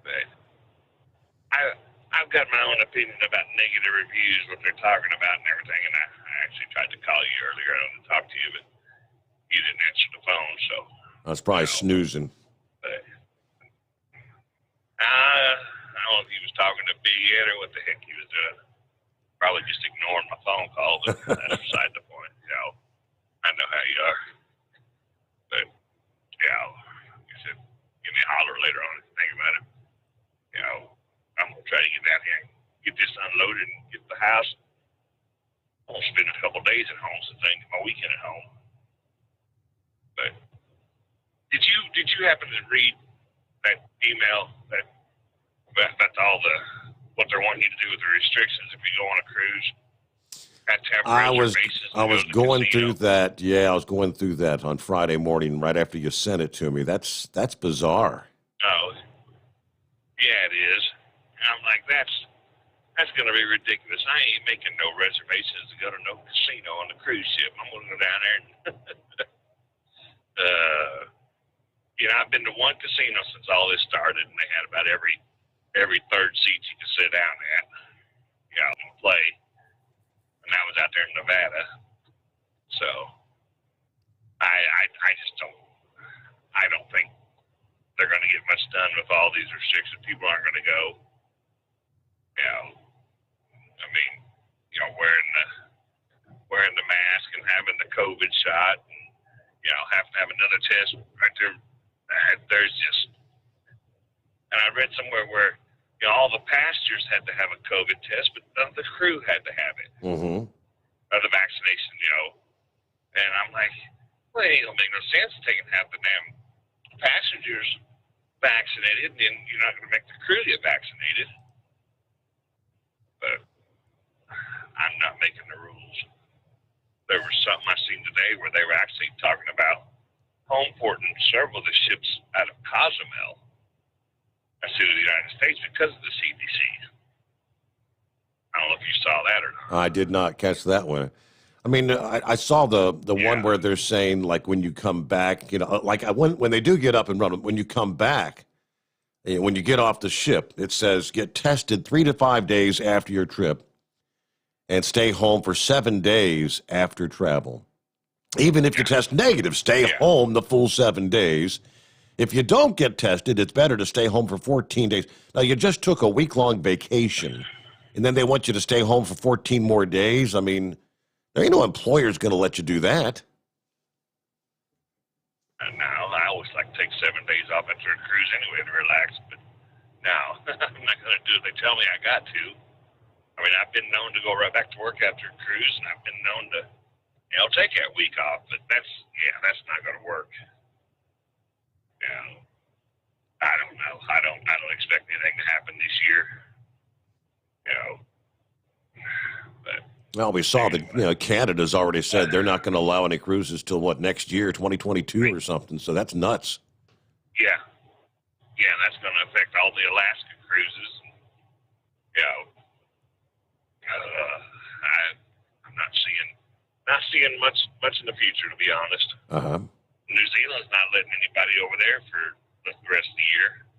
But I've got my own opinion about negative reviews, what they're talking about and everything, and I actually tried to call you earlier on to talk to you, but you didn't answer the phone, so. I was probably snoozing. But, I don't know if he was talking to Big Ed or what the heck he was doing. Probably just ignoring my phone call, but that's beside the point. I know how you are. But, like I said, give me a holler later on if you think about it. I'm going to try to get down here and get this unloaded and get the house. I'm going to spend a couple days at home since I ain't get my weekend at home. But did you happen to read that email about all what they're wanting you to do with the restrictions if you go on a cruise? I was going through that. Yeah, I was going through that on Friday morning right after you sent it to me. That's bizarre. Oh, yeah, it is. And I'm like, that's going to be ridiculous. I ain't making no reservations to go to no casino on the cruise ship. I'm going to go down there and, I've been to one casino since all this started, and they had about every third seat you could sit down at, and play. And that was out there in Nevada. So I just don't think they're going to get much done with all these restrictions. People aren't going to go. Wearing the mask and having the COVID shot, and have to have another test right there. There's just, and I read somewhere where all the passengers had to have a COVID test, but the crew had to have it. Mm-hmm. Or the vaccination, And I'm like, well, it ain't gonna make no sense taking half the damn passengers vaccinated, and then you're not gonna make the crew get vaccinated. But I'm not making the rules. There was something I seen today where they were actually talking about home porting several of the ships out of Cozumel to the United States because of the CDC. I don't know if you saw that or not. I did not catch that one. I mean, I saw the one where they're saying, like, when you come back, like when they do get up and run, when you come back, when you get off the ship, it says get tested 3 to 5 days after your trip and stay home for 7 days after travel. Even if you test negative, stay home the full 7 days. If you don't get tested, it's better to stay home for 14 days. Now, you just took a week-long vacation, and then they want you to stay home for 14 more days. I mean, there ain't no employer's going to let you do that. No, I always like to take 7 days off after a cruise anyway to relax, but no, I'm not going to do it. They tell me I got to. I mean, I've been known to go right back to work after a cruise, and I've been known to, take that week off, but that's not going to work. I don't know. I don't expect anything to happen this year. But Well, we saw that Canada's already said they're not going to allow any cruises till next year, 2022 or something. So that's nuts. Yeah, that's going to affect all the Alaska cruises. I'm not seeing much in the future, to be honest. Uh-huh. New Zealand's not letting anybody over there for the rest of the year.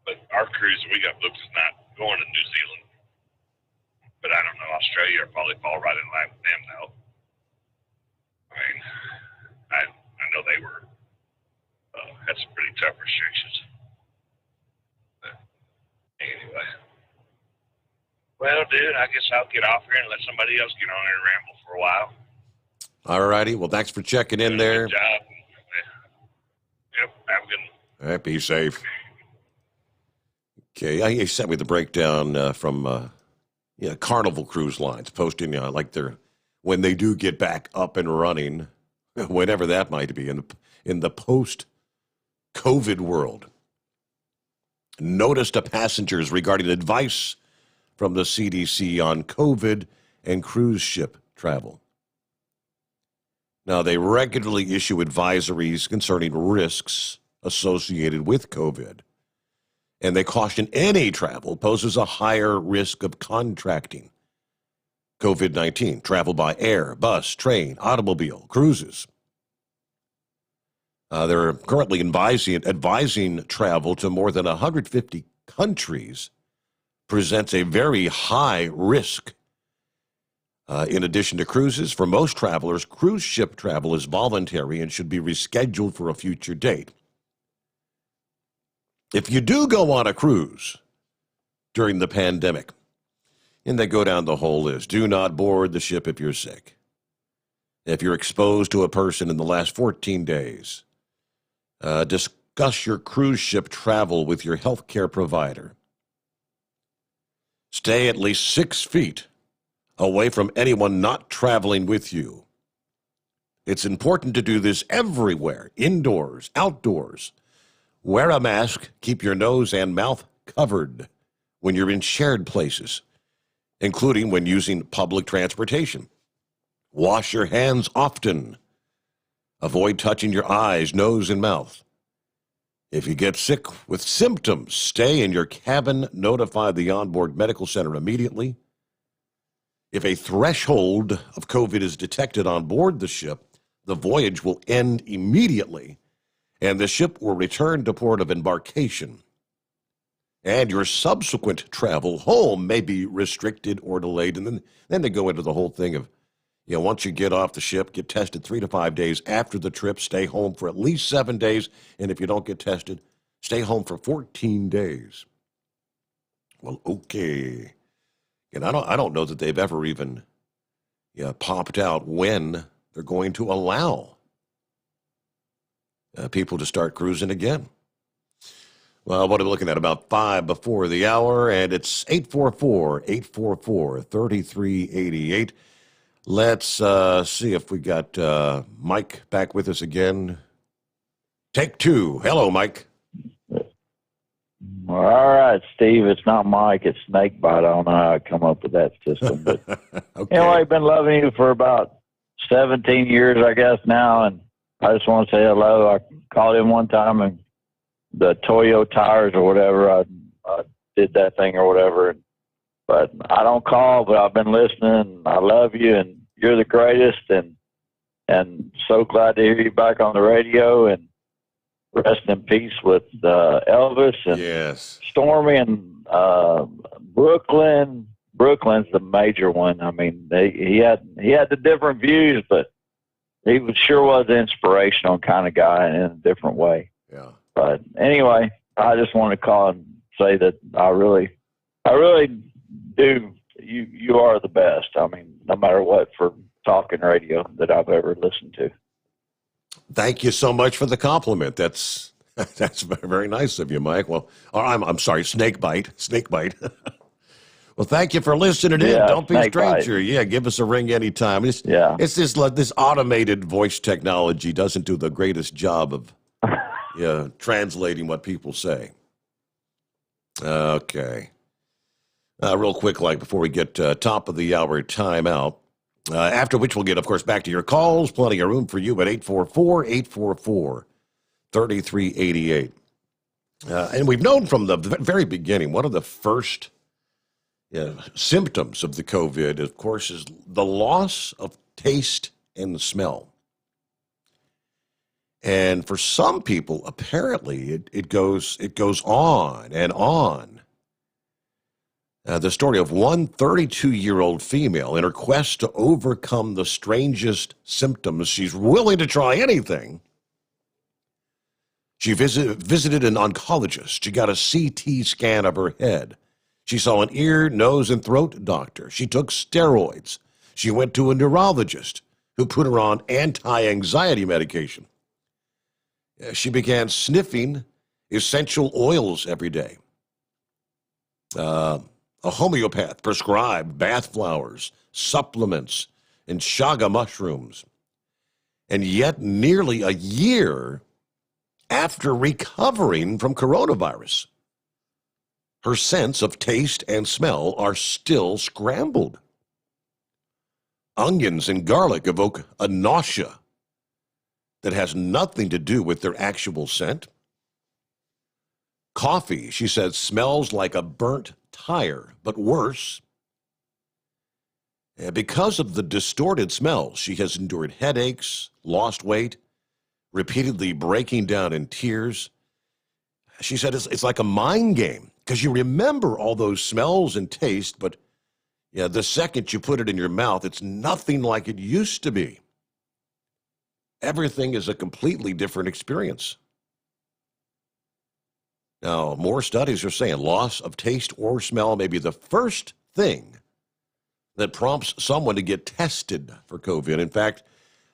But our cruise we got booked is not going to New Zealand. But I don't know, Australia will probably fall right in line with them, though. I mean, I know they had some pretty tough restrictions. But Well, dude, I guess I'll get off here and let somebody else get on there and ramble for a while. All righty. Well, thanks for checking in there. Good job. Yep, have a good one. All right, be safe. Okay, he sent me the breakdown from Carnival Cruise Lines, posting like when they do get back up and running, whenever that might be in the post-COVID world. Notice to passengers regarding advice from the CDC on COVID and cruise ship travel. Now, they regularly issue advisories concerning risks associated with COVID, and they caution any travel poses a higher risk of contracting COVID-19, travel by air, bus, train, automobile, cruises. They're currently advising travel to more than 150 countries presents a very high risk. In addition to cruises, for most travelers, cruise ship travel is voluntary and should be rescheduled for a future date. If you do go on a cruise during the pandemic, and they go down the whole list, do not board the ship if you're sick. If you're exposed to a person in the last 14 days, discuss your cruise ship travel with your healthcare provider. Stay at least 6 feet away from anyone not traveling with you. It's important to do this everywhere, indoors, outdoors. Wear a mask, keep your nose and mouth covered when you're in shared places, including when using public transportation. Wash your hands often. Avoid touching your eyes, nose, and mouth. If you get sick with symptoms, stay in your cabin. Notify the onboard medical center immediately. If a threshold of COVID is detected on board the ship, the voyage will end immediately, and the ship will return to port of embarkation. And your subsequent travel home may be restricted or delayed. And then they go into the whole thing of, once you get off the ship, get tested 3 to 5 days after the trip, stay home for at least 7 days, and if you don't get tested, stay home for 14 days. Well, okay. And I don't know that they've ever even popped out when they're going to allow people to start cruising again. Well, what are we looking at? About 5 before the hour, and it's 844-844-3388. Let's see if we got Mike back with us again. Take 2. Hello, Mike. All right, Steve. It's not Mike. It's Snakebite. I don't know how I come up with that system. But okay. Anyway, I've been loving you for about 17 years, I guess, now. And I just want to say hello. I called in one time, and the Toyo tires or whatever, I did that thing or whatever. But I don't call, but I've been listening. I love you, and you're the greatest. And so glad to hear you back on the radio. And rest in peace with Elvis and Stormy and Brooklyn. Brooklyn's the major one. I mean, he had the different views, but he sure was an inspirational kind of guy in a different way. Yeah. But anyway, I just want to call and say that I really do. You are the best. I mean, no matter what, for talking radio that I've ever listened to. Thank you so much for the compliment. That's very nice of you, Mike. Well, I'm sorry, Snakebite. Well, thank you for listening in. Don't be a stranger. Bite. Yeah, give us a ring anytime. It's this automated voice technology doesn't do the greatest job of translating what people say. Okay. Real quick, before we get top of the hour timeout, after which we'll get, of course, back to your calls. Plenty of room for you at 844-844-3388. And we've known from the very beginning, one of the first symptoms of the COVID, of course, is the loss of taste and smell. And for some people, apparently, it goes on and on. The story of one 32-year-old female in her quest to overcome the strangest symptoms. She's willing to try anything. She visited an oncologist. She got a CT scan of her head. She saw an ear, nose, and throat doctor. She took steroids. She went to a neurologist who put her on anti-anxiety medication. She began sniffing essential oils every day. A homeopath prescribed bath flowers, supplements, and chaga mushrooms. And yet, nearly a year after recovering from coronavirus, her sense of taste and smell are still scrambled. Onions and garlic evoke a nausea that has nothing to do with their actual scent. Coffee, she says, smells like a burnt tire, but worse. And because of the distorted smells, she has endured headaches, lost weight, repeatedly breaking down in tears. She said it's like a mind game because you remember all those smells and taste, but the second you put it in your mouth, it's nothing like it used to be. Everything is a completely different experience. Now, more studies are saying loss of taste or smell may be the first thing that prompts someone to get tested for COVID. In fact,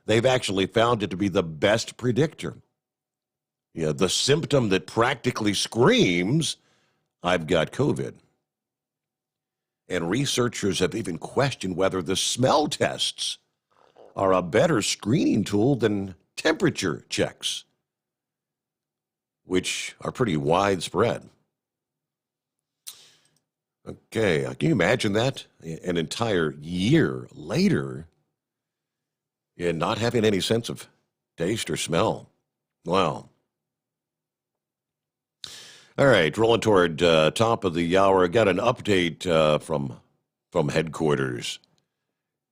they've actually found it to be the best predictor. The symptom that practically screams, I've got COVID. And researchers have even questioned whether the smell tests are a better screening tool than temperature checks, which are pretty widespread. Okay, can you imagine that? An entire year later, not having any sense of taste or smell. Wow. All right, rolling toward top of the hour. Got an update from headquarters.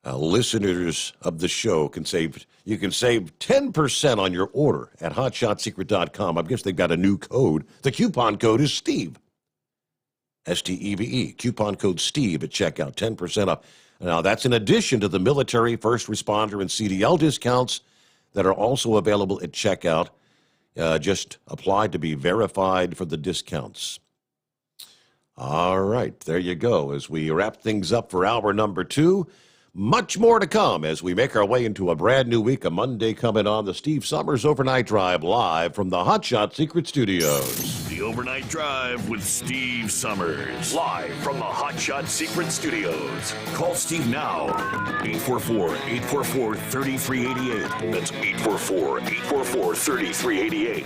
Listeners of the show can save 10% on your order at hotshotsecret.com. I guess they've got a new code. The coupon code is Steve. STEVE. Coupon code Steve at checkout. 10% off. Now, that's in addition to the military, first responder, and CDL discounts that are also available at checkout. Just apply to be verified for the discounts. All right, there you go. As we wrap things up for hour number 2, much more to come as we make our way into a brand new week, a Monday coming on the Steve Sommers Overnight Drive live from the Hotshot Secret Studios. The Overnight Drive with Steve Sommers. Live from the Hotshot Secret Studios. Call Steve now. 844-844-3388. That's 844-844-3388.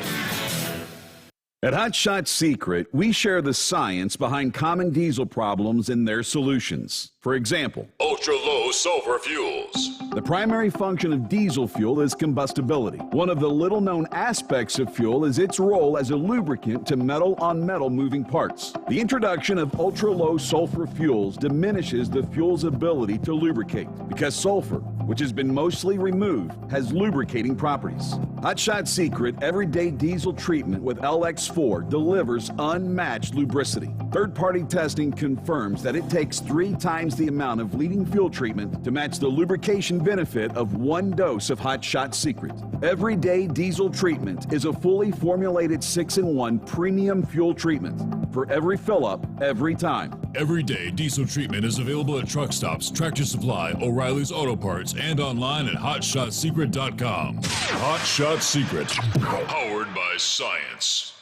At Hot Shot Secret, we share the science behind common diesel problems and their solutions. For example, ultra-low sulfur fuels. The primary function of diesel fuel is combustibility. One of the little-known aspects of fuel is its role as a lubricant to metal-on-metal moving parts. The introduction of ultra-low sulfur fuels diminishes the fuel's ability to lubricate because sulfur, which has been mostly removed, has lubricating properties. Hot Shot Secret Everyday Diesel Treatment with LX4 delivers unmatched lubricity. Third-party testing confirms that it takes 3 times the amount of leading fuel treatment to match the lubrication benefit of 1 dose of Hot Shot Secret. Everyday Diesel Treatment is a fully formulated 6-in-1 premium fuel treatment for every fill-up, every time. Everyday Diesel Treatment is available at truck stops, Tractor Supply, O'Reilly's Auto Parts, and online at hotshotsecret.com. Hot Shot Secret, powered by science.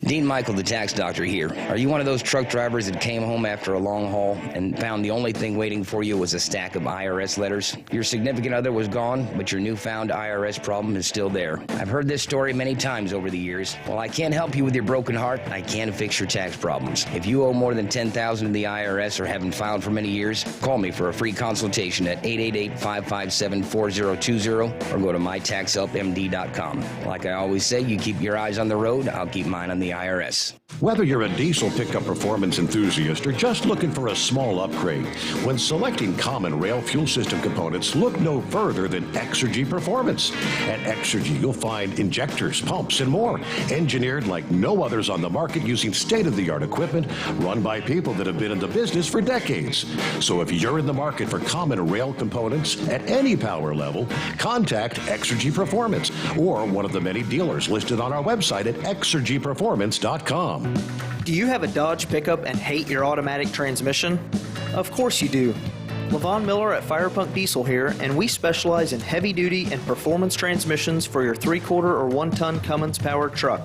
Dean Michael, the tax doctor here. Are you one of those truck drivers that came home after a long haul and found the only thing waiting for you was a stack of IRS letters? Your significant other was gone, but your newfound IRS problem is still there. I've heard this story many times over the years. While I can't help you with your broken heart, I can fix your tax problems. If you owe more than $10,000 to the IRS or haven't filed for many years, call me for a free consultation at 888-557-4020 or go to mytaxhelpmd.com. Like I always say, you keep your eyes on the road, I'll keep mine on the IRS. Whether you're a diesel pickup performance enthusiast or just looking for a small upgrade, when selecting common rail fuel system components, look no further than Exergy Performance. At Exergy, you'll find injectors, pumps, and more, engineered like no others on the market using state-of-the-art equipment run by people that have been in the business for decades. So if you're in the market for common rail components at any power level, contact Exergy Performance or one of the many dealers listed on our website at exergyperformance.com. hotshotSecretPerformance.com. Do you have a Dodge pickup and hate your automatic transmission? Of course you do. Levon Miller at Firepunk Diesel here, and we specialize in heavy-duty and performance transmissions for your 3-quarter or 1-ton Cummins-powered truck.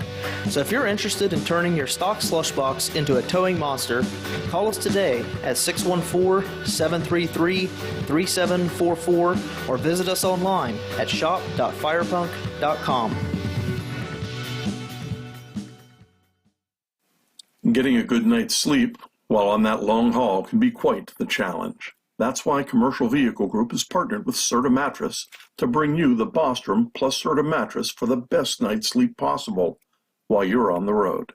So if you're interested in turning your stock slush box into a towing monster, call us today at 614-733-3744 or visit us online at shop.firepunk.com. Getting a good night's sleep while on that long haul can be quite the challenge. That's why Commercial Vehicle Group has partnered with Serta Mattress to bring you the Bostrom plus Serta mattress for the best night's sleep possible while you're on the road.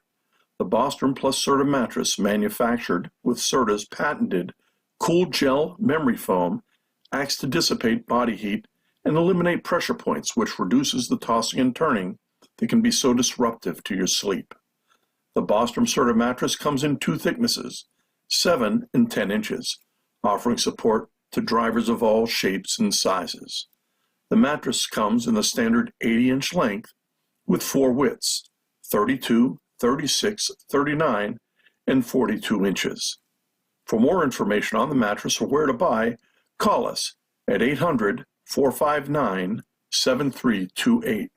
The Bostrom plus Serta mattress, manufactured with Serta's patented Cool Gel memory foam, acts to dissipate body heat and eliminate pressure points, which reduces the tossing and turning that can be so disruptive to your sleep. The Bostrom Serta mattress comes in 2 thicknesses, 7 and 10 inches, offering support to drivers of all shapes and sizes. The mattress comes in the standard 80-inch length with 4 widths, 32, 36, 39, and 42 inches. For more information on the mattress or where to buy, call us at 800-459-7328.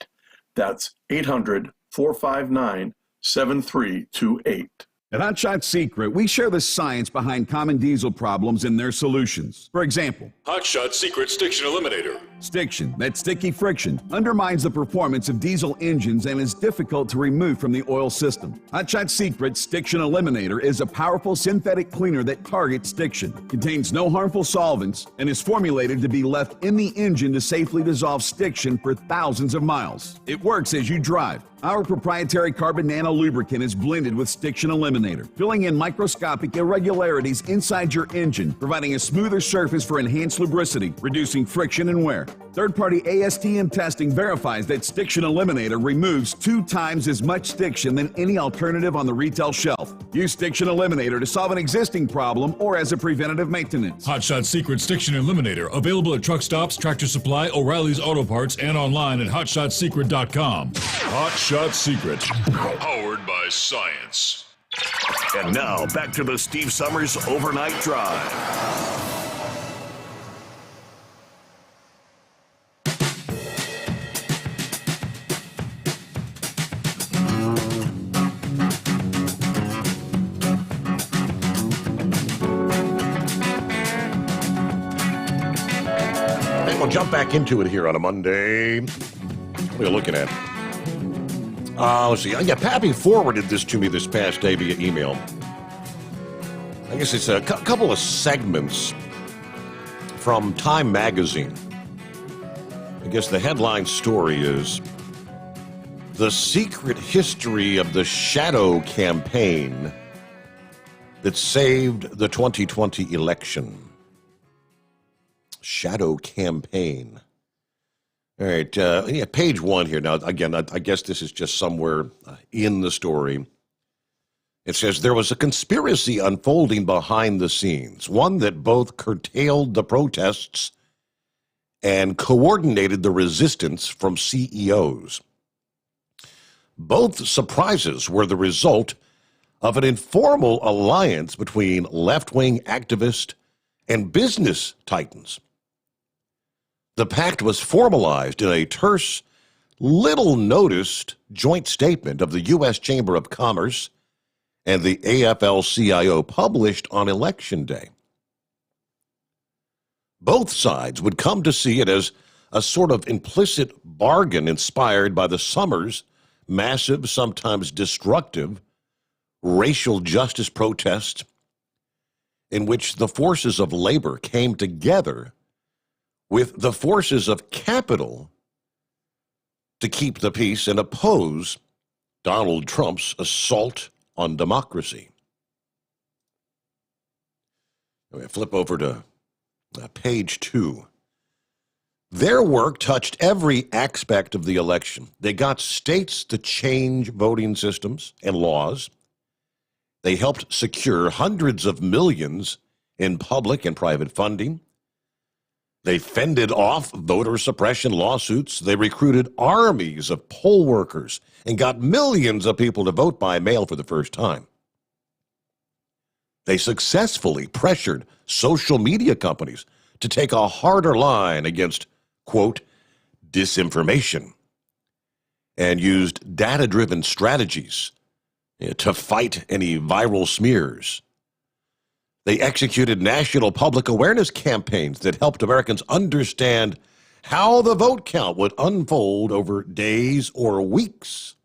That's 800-459-7328. At Hot Shot Secret, we share the science behind common diesel problems and their solutions. For example, Hot Shot Secret Stiction Eliminator. Stiction, that sticky friction, undermines the performance of diesel engines and is difficult to remove from the oil system. Hot Shot Secret Stiction Eliminator is a powerful synthetic cleaner that targets stiction, contains no harmful solvents, and is formulated to be left in the engine to safely dissolve stiction for thousands of miles. It works as you drive. Our proprietary carbon nano lubricant is blended with Stiction Eliminator, filling in microscopic irregularities inside your engine, providing a smoother surface for enhanced lubricity, reducing friction and wear. Third-party ASTM testing verifies that Stiction Eliminator removes 2 times as much stiction than any alternative on the retail shelf. Use Stiction Eliminator to solve an existing problem or as a preventative maintenance. Hot Shot Secret Stiction Eliminator, available at truck stops, Tractor Supply, O'Reilly's Auto Parts, and online at hotshotsecret.com. Hot Shot Secret, powered by science. And now, back to the Steve Summers Overnight Drive. We'll jump back into it here on a Monday. What are you looking at? Let's see. Yeah, Pappy forwarded this to me this past day via email. I guess it's a couple of segments from Time Magazine. I guess the headline story is The Secret History of the Shadow Campaign That Saved the 2020 Election. Shadow Campaign. All right, page 1 here. Now, again, I guess this is just somewhere in the story. It says, there was a conspiracy unfolding behind the scenes, one that both curtailed the protests and coordinated the resistance from CEOs. Both surprises were the result of an informal alliance between left-wing activists and business titans. The pact was formalized in a terse, little-noticed joint statement of the U.S. Chamber of Commerce and the AFL-CIO published on Election Day. Both sides would come to see it as a sort of implicit bargain inspired by the Sommers' massive, sometimes destructive, racial justice protests in which the forces of labor came together with the forces of capital to keep the peace and oppose Donald Trump's assault on democracy. We flip over to page 2. Their work touched every aspect of the election. They got states to change voting systems and laws. They helped secure hundreds of millions in public and private funding. They fended off voter suppression lawsuits. They recruited armies of poll workers and got millions of people to vote by mail for the first time. They successfully pressured social media companies to take a harder line against, quote, disinformation, and used data-driven strategies to fight any viral smears. They executed national public awareness campaigns that helped Americans understand how the vote count would unfold over days or weeks,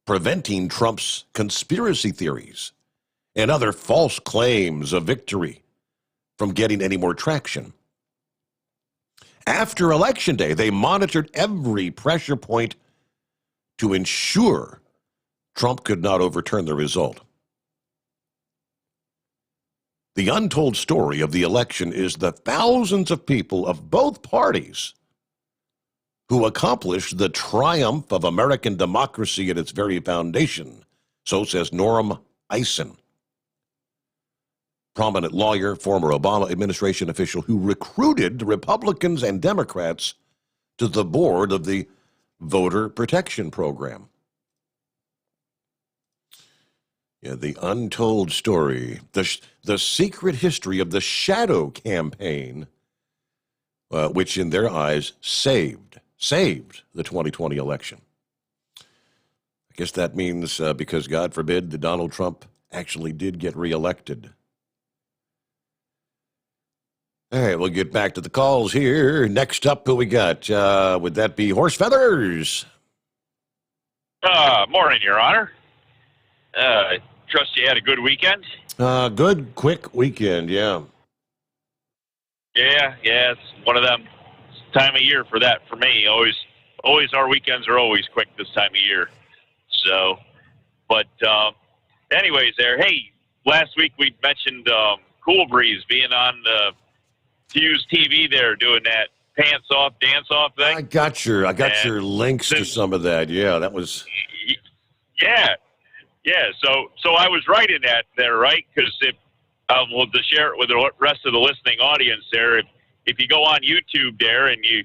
preventing Trump's conspiracy theories and other false claims of victory from getting any more traction. After Election Day, they monitored every pressure point to ensure Trump could not overturn the result. The untold story of the election is the thousands of people of both parties who accomplished the triumph of American democracy at its very foundation. So says Norm Eisen, prominent lawyer, former Obama administration official who recruited Republicans and Democrats to the board of the Voter Protection Program. Yeah, the untold story, the secret history of the shadow campaign, which in their eyes saved the 2020 election. I guess that means because, God forbid, that Donald Trump actually did get reelected. All right, we'll get back to the calls here. Next up, who we got? Would that be Horse Feathers? Morning, Your Honor. Trust you had a good weekend? Good, quick weekend, yeah. Yeah, it's one of them time of year for that for me. Always our weekends are always quick this time of year. So, but anyways there, hey, last week we mentioned Cool Breeze being on the Fuse TV there doing that pants off, dance off thing. I got your links to some of that. Yeah, that was. Yeah. So I was right in that there, right? Because if well, to share it with the rest of the listening audience there, if you go on YouTube there and you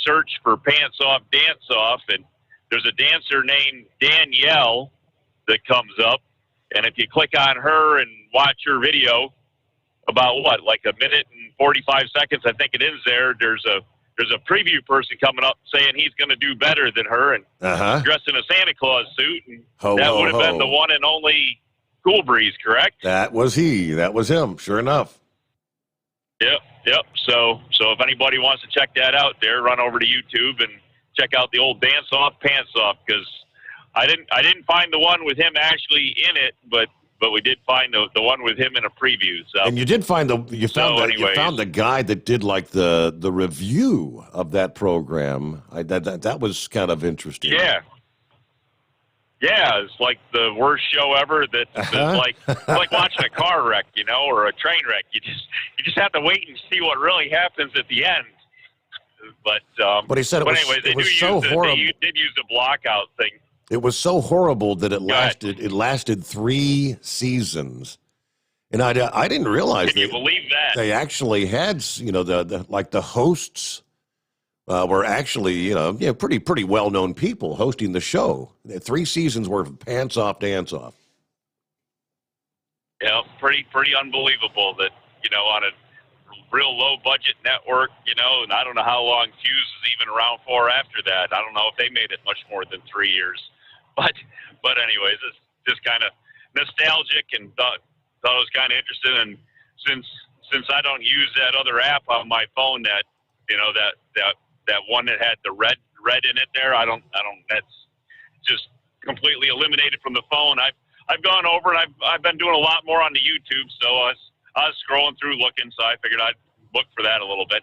search for pants off, dance off, and there's a dancer named Danielle that comes up, and if you click on her and watch her video, about like a minute and 45 seconds, I think it is there. There's a preview person coming up saying he's going to do better than her and dressed in a Santa Claus suit. And that would have been the one and only Cool Breeze, correct? That was he. That was him. Sure enough. Yep. So if anybody wants to check that out there, run over to YouTube and check out the old dance off, pants off, because I didn't find the one with him actually in it, but we did find the one with him in a preview. So. And you did find you found the guy that did like the review of that program. That was kind of interesting. Yeah, it's like the worst show ever. That's like watching a car wreck, or a train wreck. You just have to wait and see what really happens at the end. But he said it was so horrible. They did use the blockout thing. It was so horrible that it lasted 3 seasons, and I didn't realize. Can you believe that? They actually had the hosts were actually pretty well known people hosting the show. 3 seasons worth of pants off, dance off. Yeah, pretty unbelievable that on a real low budget network, and I don't know how long Fuse is even around for after that. I don't know if they made it much more than 3 years. But anyways, it's just kind of nostalgic and thought it was kind of interesting. And since I don't use that other app on my phone, that that one that had the red in it there, I don't. That's just completely eliminated from the phone. I've gone over and I've been doing a lot more on the YouTube. So I was scrolling through looking, so I figured I'd look for that a little bit.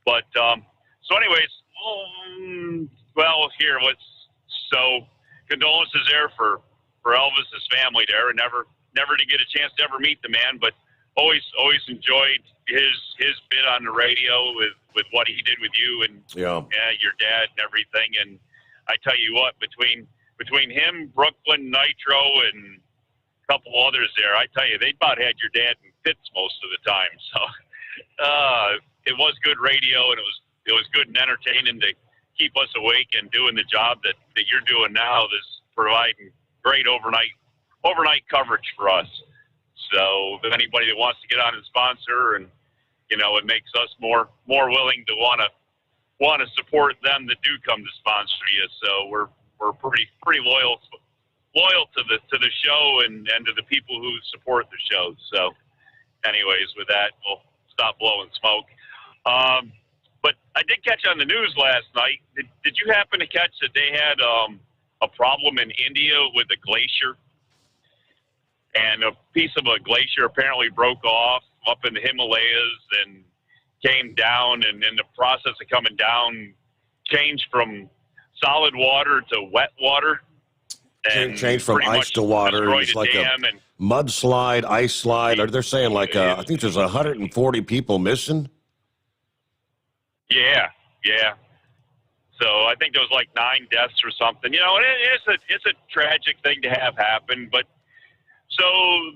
But so anyways, condolences there for Elvis's family there, and never to get a chance to ever meet the man, but always enjoyed his bit on the radio with what he did with you and your dad and everything. And I tell you what, between him, Brooklyn, Nitro, and a couple others there, I tell you, they about had your dad in fits most of the time. So it was good radio, and it was good and entertaining to keep us awake and doing the job that you're doing now. This providing great overnight coverage for us. So if anybody that wants to get on and sponsor, and it makes us more willing to want to support them that do come to sponsor you. So we're pretty loyal to the show and to the people who support the show. So anyways, with that, we'll stop blowing smoke. But I did catch on the news last night. Did you happen to catch that they had a problem in India with a glacier? And a piece of a glacier apparently broke off up in the Himalayas and came down, and in the process of coming down, changed from solid water to wet water. And changed from ice to water. It's like a mudslide, ice slide. Or they're saying I think there's 140 people missing. Yeah. So I think there was 9 deaths or something. It's a tragic thing to have happen, but. So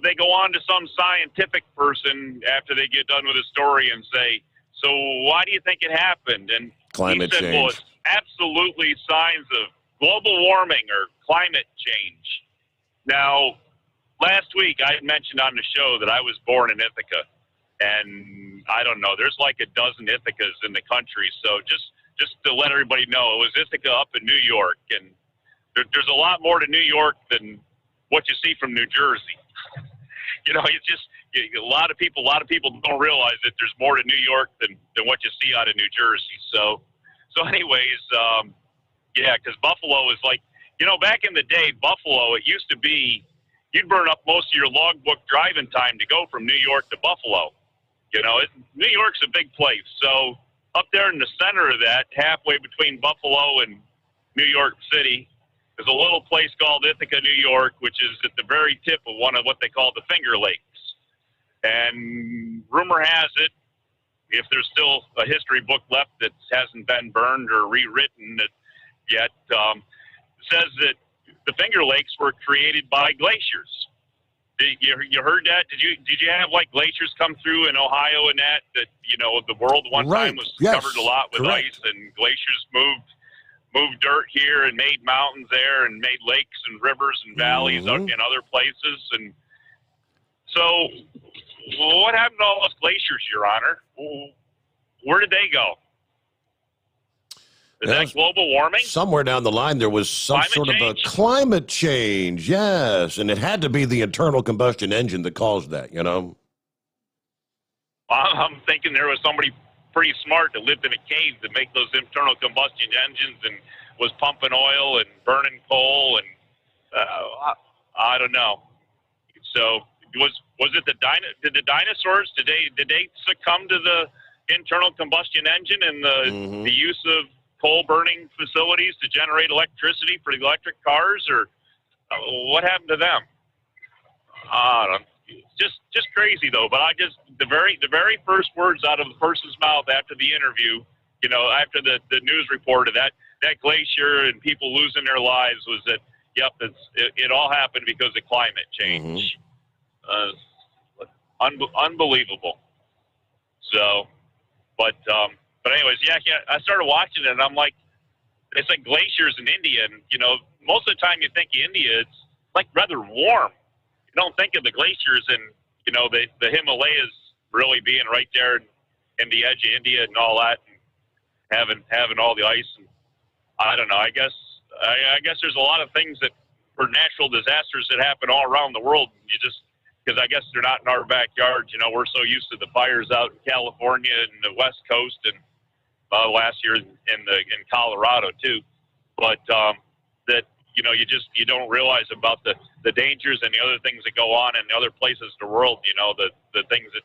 they go on to some scientific person after they get done with the story and say, so why do you think it happened? And climate he said, change. well, it's absolutely signs of global warming or climate change. Now, last week I had mentioned on the show that I was born in Ithaca. And I don't know, there's a dozen Ithacas in the country. So just to let everybody know, it was Ithaca up in New York. And there's a lot more to New York than what you see from New Jersey. It's just a lot of people don't realize that there's more to New York than what you see out of New Jersey. So anyways, because Buffalo is back in the day, Buffalo, it used to be you'd burn up most of your logbook driving time to go from New York to Buffalo. New York's a big place. So up there in the center of that, halfway between Buffalo and New York City, there's a little place called Ithaca, New York, which is at the very tip of one of what they call the Finger Lakes. And rumor has it, if there's still a history book left that hasn't been burned or rewritten yet, says that the Finger Lakes were created by glaciers. You heard that? Did you have glaciers come through in Ohio and that the world one time was covered a lot with ice, and glaciers moved dirt here and made mountains there and made lakes and rivers and valleys out in other places. And so what happened to all those glaciers, Your Honor? Where did they go? Is that global warming? Somewhere down the line, there was some sort of a climate change. Yes. And it had to be the internal combustion engine that caused that, I'm thinking there was somebody pretty smart that lived in a cave to make those internal combustion engines and was pumping oil and burning coal, and I don't know. So was it did the dinosaurs, did they succumb to the internal combustion engine and the use of coal burning facilities to generate electricity for the electric cars, or what happened to them? I don't know. Just crazy though. But the very first words out of the person's mouth after the interview, after the news report of that glacier and people losing their lives was that, yep, it all happened because of climate change. Unbelievable. So, but anyways, I started watching it and I'm like, it's like glaciers in India, and most of the time you think of India, it's rather warm. You don't think of the glaciers and the Himalayas really being right there in the edge of India and all that, and having all the ice. And I don't know. I guess there's a lot of things that for natural disasters that happen all around the world. Because I guess they're not in our backyard. We're so used to the fires out in California and the West Coast, and last year in Colorado too. But that you don't realize about the dangers and the other things that go on in the other places in the world. The things that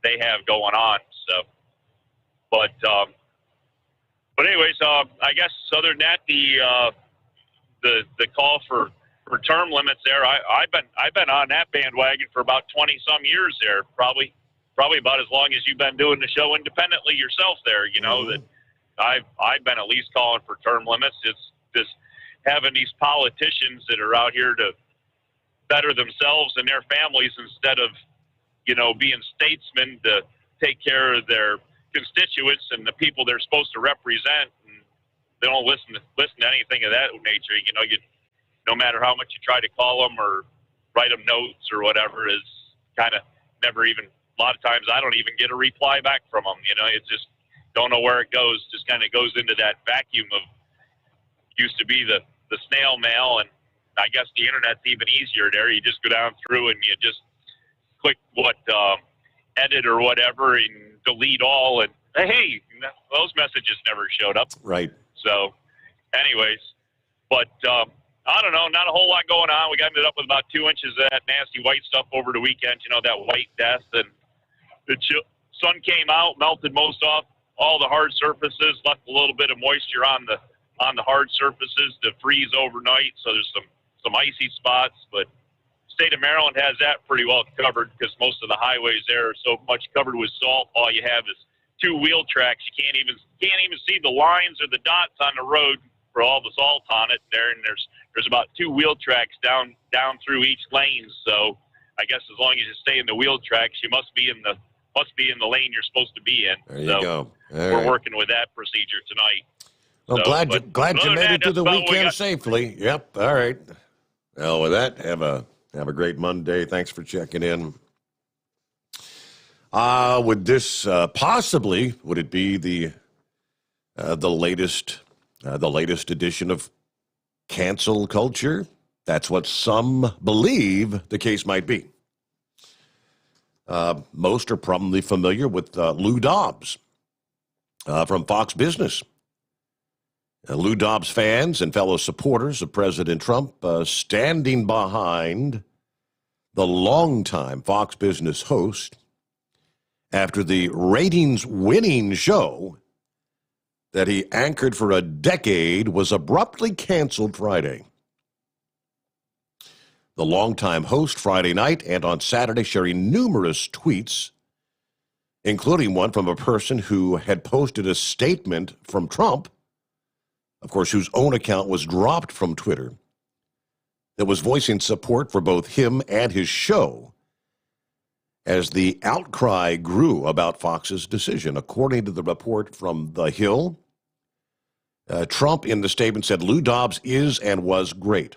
they have going on. So, but anyways, I guess other than that, the call for term limits there, I've been on that bandwagon for about 20 some years there, probably about as long as you've been doing the show independently yourself there. That I've been at least calling for term limits. It's just having these politicians that are out here to better themselves and their families instead of being statesmen to take care of their constituents and the people they're supposed to represent, and they don't listen to anything of that nature. No matter how much you try to call them or write them notes or whatever, is kind of never even. A lot of times I don't even get a reply back from them. It's just don't know where it goes. Just kind of goes into that vacuum of used to be the snail mail, and I guess the internet's even easier there. You just go down through and you just click edit or whatever and delete all, and hey, those messages never showed up. Right. So, anyways, but I don't know, not a whole lot going on. We ended up with about 2 inches of that nasty white stuff over the weekend. That white death, and the sun came out, melted most off all the hard surfaces, left a little bit of moisture on the hard surfaces to freeze overnight. So there's some icy spots, but state of Maryland has that pretty well covered because most of the highways there are so much covered with salt. All you have is 2 wheel tracks. You can't even see the lines or the dots on the road for all the salt on it there. And there's about 2 wheel tracks down through each lane. So I guess as long as you stay in the wheel tracks, you must be in the lane you're supposed to be in. There you go. We're working with that procedure tonight. Well, glad you made it to the weekend safely. Yep. All right. Well, with that, have a great Monday. Thanks for checking in. Would this possibly would it be the latest edition of cancel culture? That's what some believe the case might be. Most are probably familiar with Lou Dobbs from Fox Business. Lou Dobbs fans and fellow supporters of President Trump standing behind the longtime Fox Business host after the ratings-winning show that he anchored for a decade was abruptly canceled Friday. The longtime host Friday night and on Saturday sharing numerous tweets, including one from a person who had posted a statement from Trump, of course, whose own account was dropped from Twitter, that was voicing support for both him and his show as the outcry grew about Fox's decision. According to the report from The Hill, Trump in the statement said, "Lou Dobbs is and was great.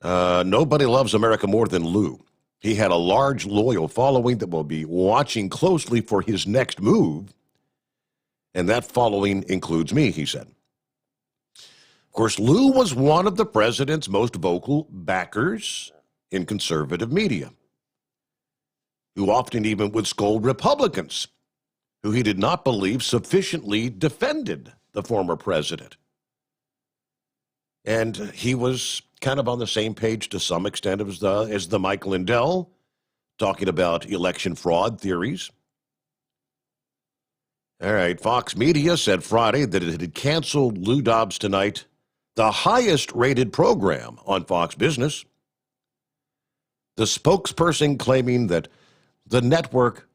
Nobody loves America more than Lou. He had a large, loyal following that will be watching closely for his next move, and that following includes me," he said. Of course, Lou was one of the president's most vocal backers in conservative media, who often even would scold Republicans, who he did not believe sufficiently defended the former president. And he was kind of on the same page to some extent as the Mike Lindell, talking about election fraud theories. All right, Fox Media said Friday that it had canceled Lou Dobbs Tonight, the highest-rated program on Fox Business. The spokesperson claiming that the network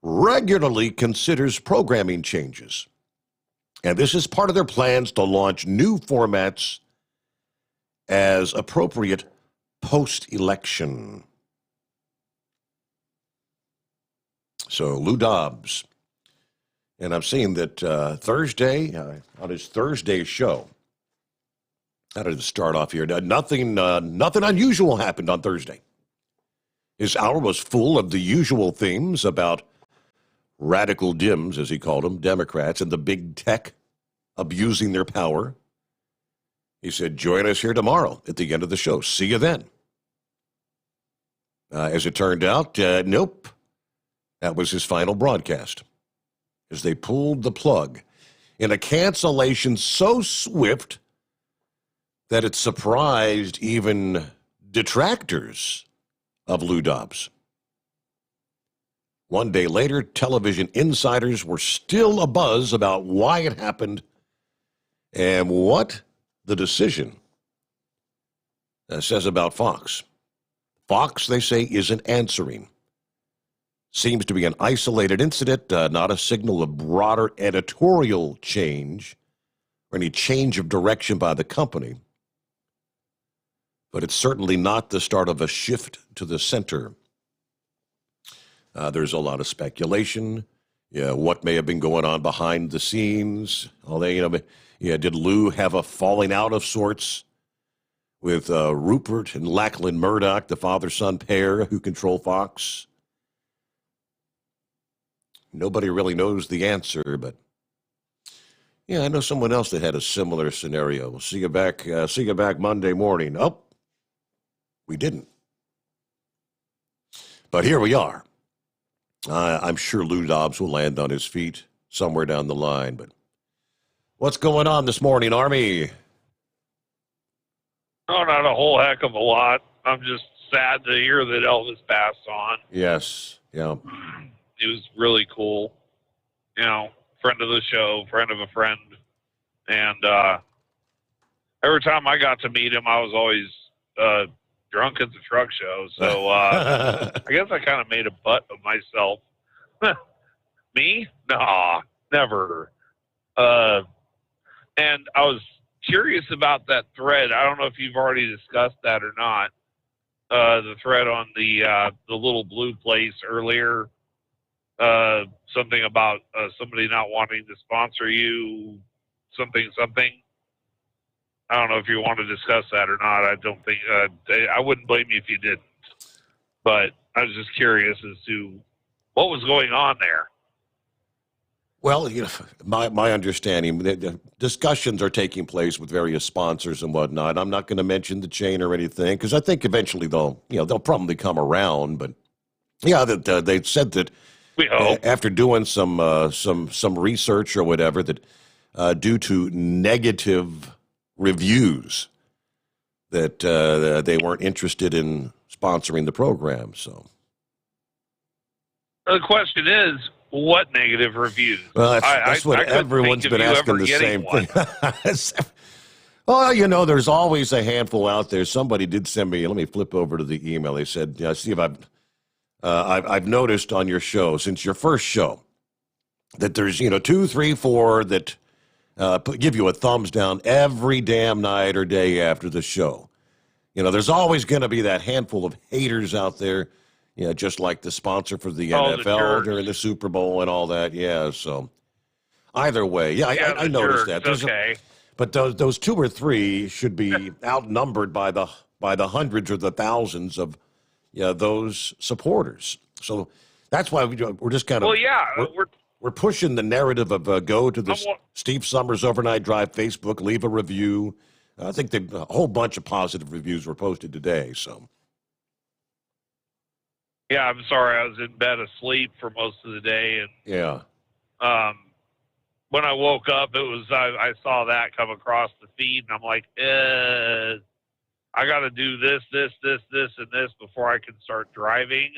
regularly considers programming changes, and this is part of their plans to launch new formats as appropriate post-election. So Lou Dobbs. And I'm seeing that Thursday, on his Thursday show, how did it start off here? Nothing unusual happened on Thursday. His hour was full of the usual themes about radical Dems, as he called them, Democrats, and the big tech abusing their power. He said, "Join us here tomorrow at the end of the show. See you then." As it turned out, nope. That was his final broadcast, as they pulled the plug in a cancellation so swift that it surprised even detractors of Lou Dobbs. One day later, television insiders were still abuzz about why it happened and what the decision says about Fox. Fox, they say, isn't answering. Seems to be an isolated incident, not a signal of broader editorial change or any change of direction by the company. But it's certainly not the start of a shift to the center. There's a lot of speculation. Yeah, what may have been going on behind the scenes? Did Lou have a falling out of sorts with Rupert and Lachlan Murdoch, the father-son pair who control Fox? Nobody really knows the answer, but yeah, I know someone else that had a similar scenario. We'll see you back Monday morning. Oh, we didn't. But here we are. I'm sure Lou Dobbs will land on his feet somewhere down the line. But what's going on this morning, Army? Oh, not a whole heck of a lot. I'm just sad to hear that Elvis passed on. Yes, yeah. He was really cool. Friend of the show, friend of a friend. And every time I got to meet him, I was always drunk at the truck show. So I guess I kind of made a butt of myself. Me? Nah, never. And I was curious about that thread. I don't know if you've already discussed that or not. The thread on the little blue place earlier. Something about somebody not wanting to sponsor you, something. I don't know if you want to discuss that or not. I don't think I wouldn't blame you if you didn't. But I was just curious as to what was going on there. Well, my understanding, the discussions are taking place with various sponsors and whatnot. I'm not going to mention the chain or anything because I think eventually they'll probably come around. But yeah, they said that we hope. After doing some research or whatever, that due to negative reviews, that they weren't interested in sponsoring the program. So the question is, what negative reviews? Well, that's what everyone's been asking the same thing. Well, there's always a handful out there. Somebody did send me. Let me flip over to the email. They said, "Steve, I've noticed on your show since your first show that there's 2, 3, 4 that give you a thumbs down every damn night or day after the show. There's always going to be that handful of haters out there, just like the sponsor for the NFL during the Super Bowl and all that. Yeah, so either way, I noticed that. Okay. But those 2 or 3 should be outnumbered by the hundreds or the thousands of those supporters. So that's why we're just kind of we're pushing the narrative of go to the Steve Sommers Overnight Drive Facebook, leave a review. I think a whole bunch of positive reviews were posted today. So yeah, I'm sorry, I was in bed asleep for most of the day, and yeah, when I woke up, it was I saw that come across the feed, and I'm like, I got to do this, and this before I can start driving.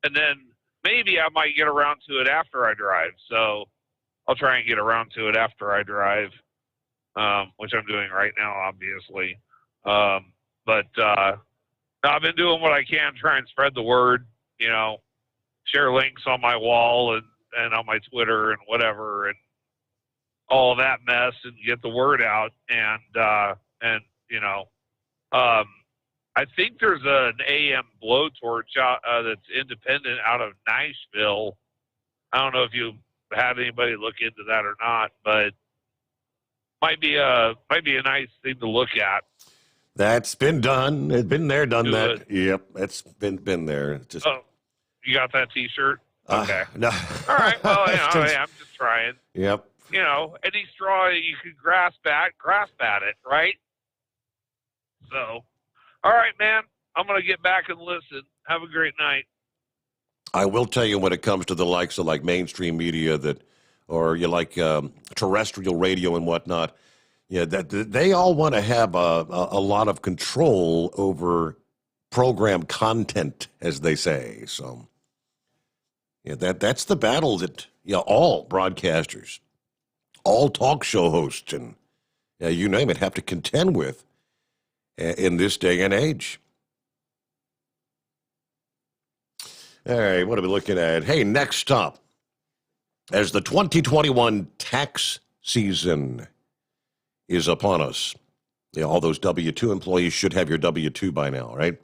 And then maybe I might get around to it after I drive. So I'll try and get around to it after I drive, which I'm doing right now, obviously. But I've been doing what I can, try and spread the word, share links on my wall and on my Twitter and whatever, and all that mess, and get the word out. And I think there's an AM blowtorch that's independent out of Nashville. I don't know if you had anybody look into that or not, but might be a nice thing to look at. That's been done. It's been there, done that. Yep, it's been there. Just you got that T-shirt? Okay. No. All right. Well, I'm just trying. Yep. Any straw you can grasp at it, right? So, all right, man. I'm going to get back and listen. Have a great night. I will tell you, when it comes to the likes of like mainstream media or you like terrestrial radio and whatnot, that they all want to have a lot of control over program content, as they say. So, that's the battle that all broadcasters, all talk show hosts, and you name it, have to contend with in this day and age. All right, what are we looking at? Hey, next up, as the 2021 tax season is upon us, all those W-2 employees should have your W-2 by now, right?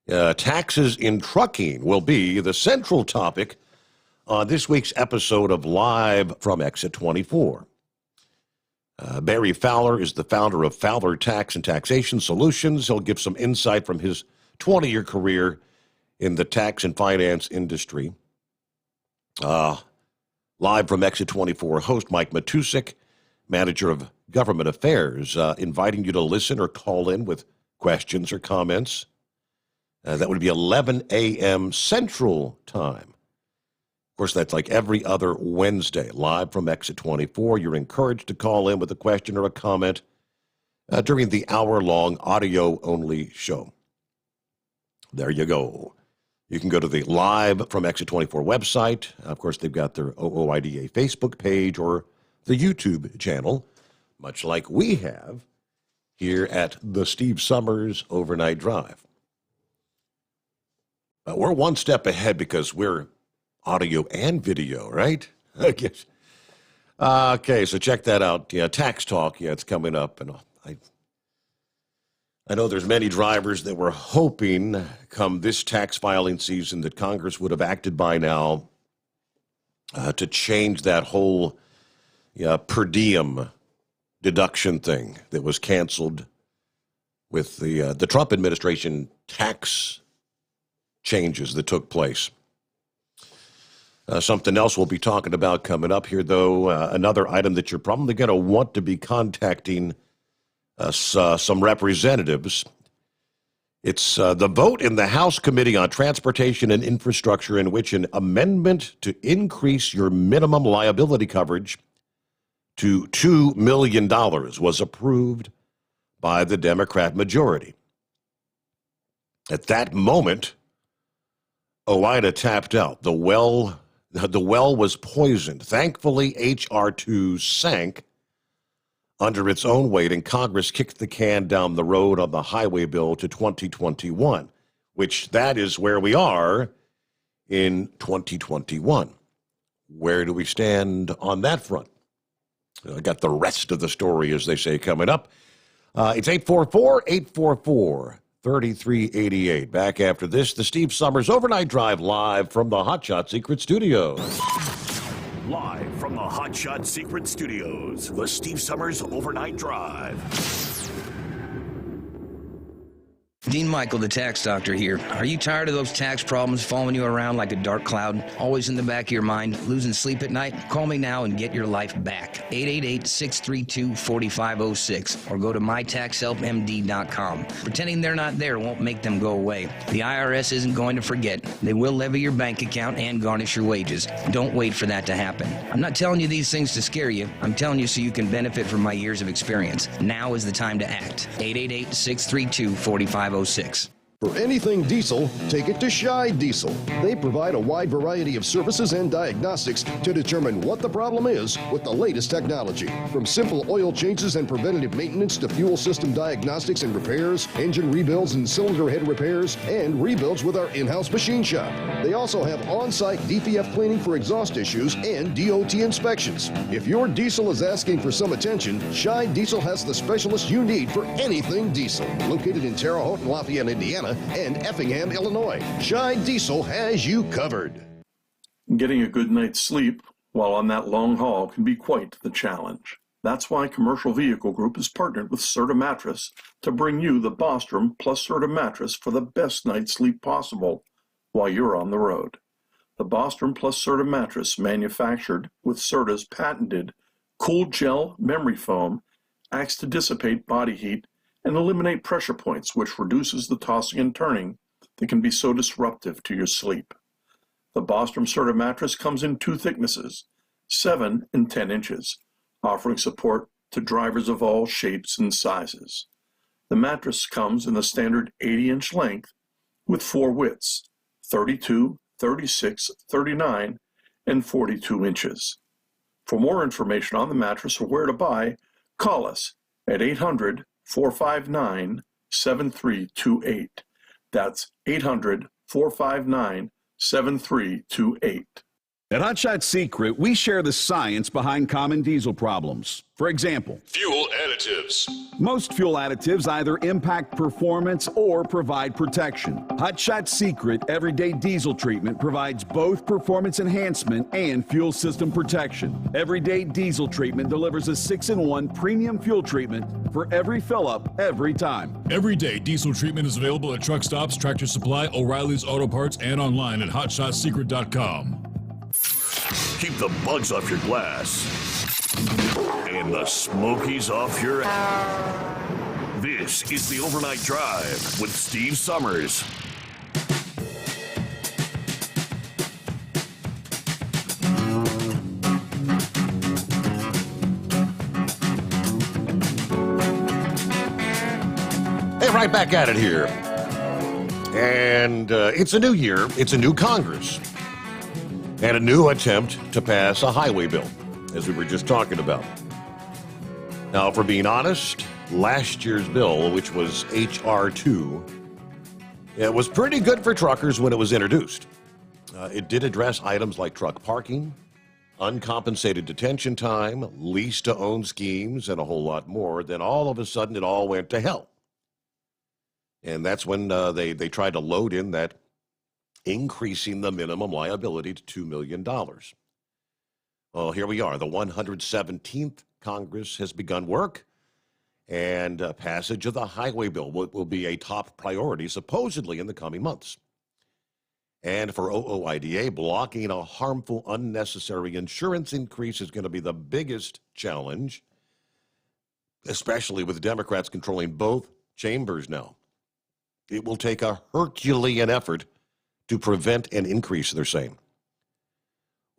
Taxes in trucking will be the central topic on this week's episode of Live from Exit 24. Barry Fowler is the founder of Fowler Tax and Taxation Solutions. He'll give some insight from his 20-year career in the tax and finance industry. Live from Exit 24 host Mike Matusik, manager of government affairs, inviting you to listen or call in with questions or comments. That would be 11 a.m. Central Time. Of course, that's like every other Wednesday, live from Exit 24. You're encouraged to call in with a question or a comment during the hour-long audio-only show. There you go. You can go to the Live from Exit 24 website. Of course, they've got their OOIDA Facebook page or the YouTube channel, much like we have here at the Steve Sommers Overnight Drive. We're one step ahead because we're audio and video, right? I guess. Okay, so check that out. Yeah, Tax Talk. Yeah, it's coming up, and I know there's many drivers that were hoping come this tax filing season that Congress would have acted by now to change that whole per diem deduction thing that was canceled with the Trump administration tax changes that took place. Something else we'll be talking about coming up here, though, another item that you're probably going to want to be contacting some representatives. It's the vote in the House Committee on Transportation and Infrastructure in which an amendment to increase your minimum liability coverage to $2 million was approved by the Democrat majority. At that moment, OIDA tapped out. The well was poisoned. Thankfully, H.R. 2 sank under its own weight, and Congress kicked the can down the road on the highway bill to 2021, which that is where we are in 2021. Where do we stand on that front? I got the rest of the story, as they say, coming up. It's 844-844-3388. Back after this, the Steve Sommers Overnight Drive live from the Hot Shot Secret Studios. Live from the Hot Shot Secret Studios, the Steve Sommers Overnight Drive. Dean Michael, the tax doctor here. Are you tired of those tax problems following you around like a dark cloud, always in the back of your mind, losing sleep at night? Call me now and get your life back. 888-632-4506 or go to mytaxhelpmd.com. Pretending they're not there won't make them go away. The IRS isn't going to forget. They will levy your bank account and garnish your wages. Don't wait for that to happen. I'm not telling you these things to scare you. I'm telling you so you can benefit from my years of experience. Now is the time to act. 888-632-4506. For anything diesel, take it to Shy Diesel. They provide a wide variety of services and diagnostics to determine what the problem is with the latest technology. From simple oil changes and preventative maintenance to fuel system diagnostics and repairs, engine rebuilds and cylinder head repairs, and rebuilds with our in-house machine shop. They also have on-site DPF cleaning for exhaust issues and DOT inspections. If your diesel is asking for some attention, Shy Diesel has the specialist you need for anything diesel. Located in Terre Haute and Lafayette, Indiana, and Effingham, Illinois. Shy Diesel has you covered. Getting a good night's sleep while on that long haul can be quite the challenge. That's why Commercial Vehicle Group has partnered with Serta Mattress to bring you the Bostrom plus Serta mattress for the best night's sleep possible while you're on the road. The Bostrom plus Serta mattress, manufactured with Serta's patented Cool Gel memory foam, acts to dissipate body heat and eliminate pressure points, which reduces the tossing and turning that can be so disruptive to your sleep. The Bostrom Serta mattress comes in two thicknesses, 7 and 10 inches, offering support to drivers of all shapes and sizes. The mattress comes in the standard 80-inch length with 4 widths, 32, 36, 39, and 42 inches. For more information on the mattress or where to buy, call us at 800-459-7328. That's 800-459-7328. At Hot Shot Secret, we share the science behind common diesel problems. For example, Fuel additives. most fuel additives either impact performance or provide protection. Hot Shot Secret Everyday Diesel Treatment provides both performance enhancement and fuel system protection. Everyday Diesel Treatment delivers a 6-in-1 premium fuel treatment for every fill-up, every time. Everyday diesel treatment is available at truck stops, Tractor Supply, O'Reilly's Auto Parts, and online at HotShotSecret.com. Keep the bugs off your glass and the smokies off your ass. This is the Overnight Drive with Steve Sommers. Hey, right back at it here. And it's a new year, it's a new Congress, and a new attempt to pass a highway bill, as we were just talking about. Now, if we're being honest, last year's bill, which was H.R. 2, it was pretty good for truckers when it was introduced. It did address items like truck parking, uncompensated detention time, lease-to-own schemes, and a whole lot more. Then all of a sudden, it all went to hell. And that's when they tried to load in that increasing the minimum liability to $2 million. Well, here we are. The 117th Congress has begun work, and passage of the highway bill will be a top priority, supposedly, in the coming months. And for OOIDA, blocking a harmful, unnecessary insurance increase is going to be the biggest challenge, especially with Democrats controlling both chambers now. It will take a Herculean effort to prevent an increase, they're saying.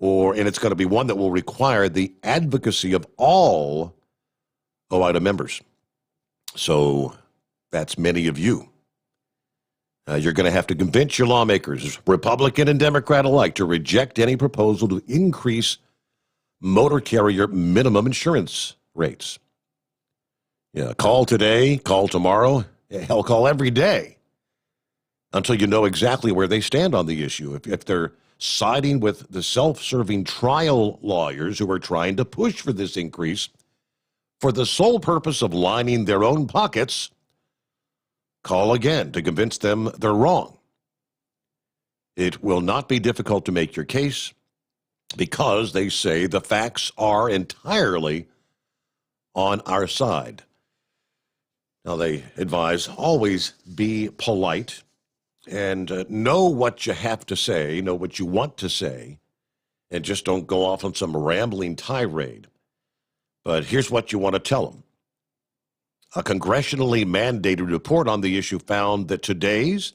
And it's going to be one that will require the advocacy of all OIDA members. So that's many of you. You're going to have to convince your lawmakers, Republican and Democrat alike, to reject any proposal to increase motor carrier minimum insurance rates. Yeah, call today, call tomorrow, hell, call every day, until you know exactly where they stand on the issue. If they're siding with the self-serving trial lawyers who are trying to push for this increase for the sole purpose of lining their own pockets, call again to convince them they're wrong. It will not be difficult to make your case because they say the facts are entirely on our side. Now, they advise always be polite and know what you have to say, know what you want to say, and just don't go off on some rambling tirade. But here's what you want to tell them. A congressionally mandated report on the issue found that today's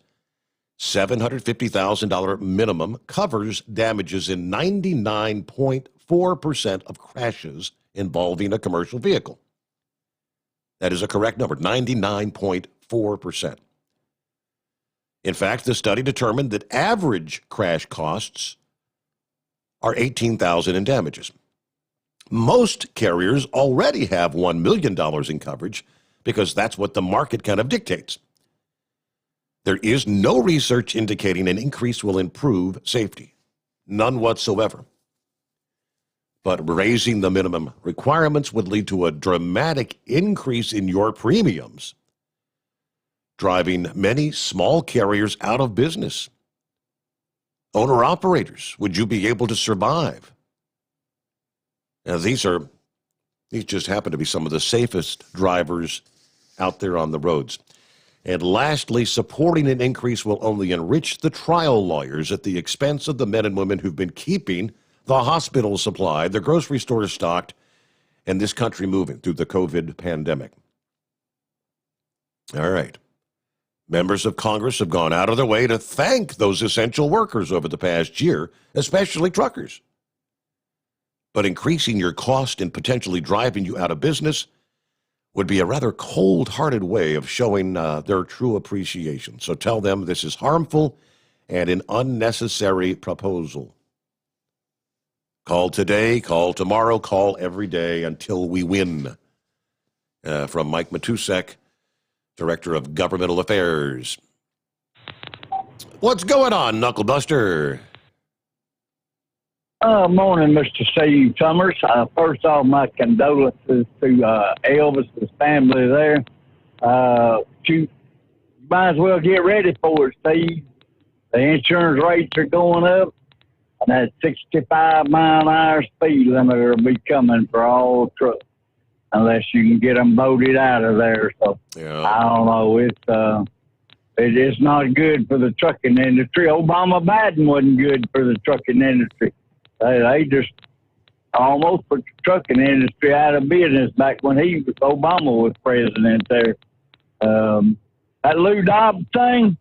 $750,000 minimum covers damages in 99.4% of crashes involving a commercial vehicle. That is a correct number, 99.4%. In fact, the study determined that average crash costs are $18,000 in damages. Most carriers already have $1 million in coverage because that's what the market kind of dictates. There is no research indicating an increase will improve safety. None whatsoever. But raising the minimum requirements would lead to a dramatic increase in your premiums, driving many small carriers out of business. Owner-operators, would you be able to survive? Now, these just happen to be some of the safest drivers out there on the roads. And lastly, supporting an increase will only enrich the trial lawyers at the expense of the men and women who've been keeping the hospital supplied, the grocery stores stocked, and this country moving through the COVID pandemic. All right. Members of Congress have gone out of their way to thank those essential workers over the past year, especially truckers. But increasing your cost and potentially driving you out of business would be a rather cold-hearted way of showing their true appreciation. So tell them this is harmful and an unnecessary proposal. Call today, call tomorrow, call every day until we win. From Mike Matusek, Director of Governmental Affairs. What's going on, Knucklebuster? Morning, Mr. Steve Sommers. First off, my condolences to Elvis's family there. You might as well get ready for it, Steve. The insurance rates are going up, and that 65-mile-an-hour speed limit will be coming for all trucks unless you can get them voted out of there. So I don't know. It's not good for the trucking industry. Obama Biden wasn't good for the trucking industry. They just almost put the trucking industry out of business back when Obama was president there. That Lou Dobbs thing,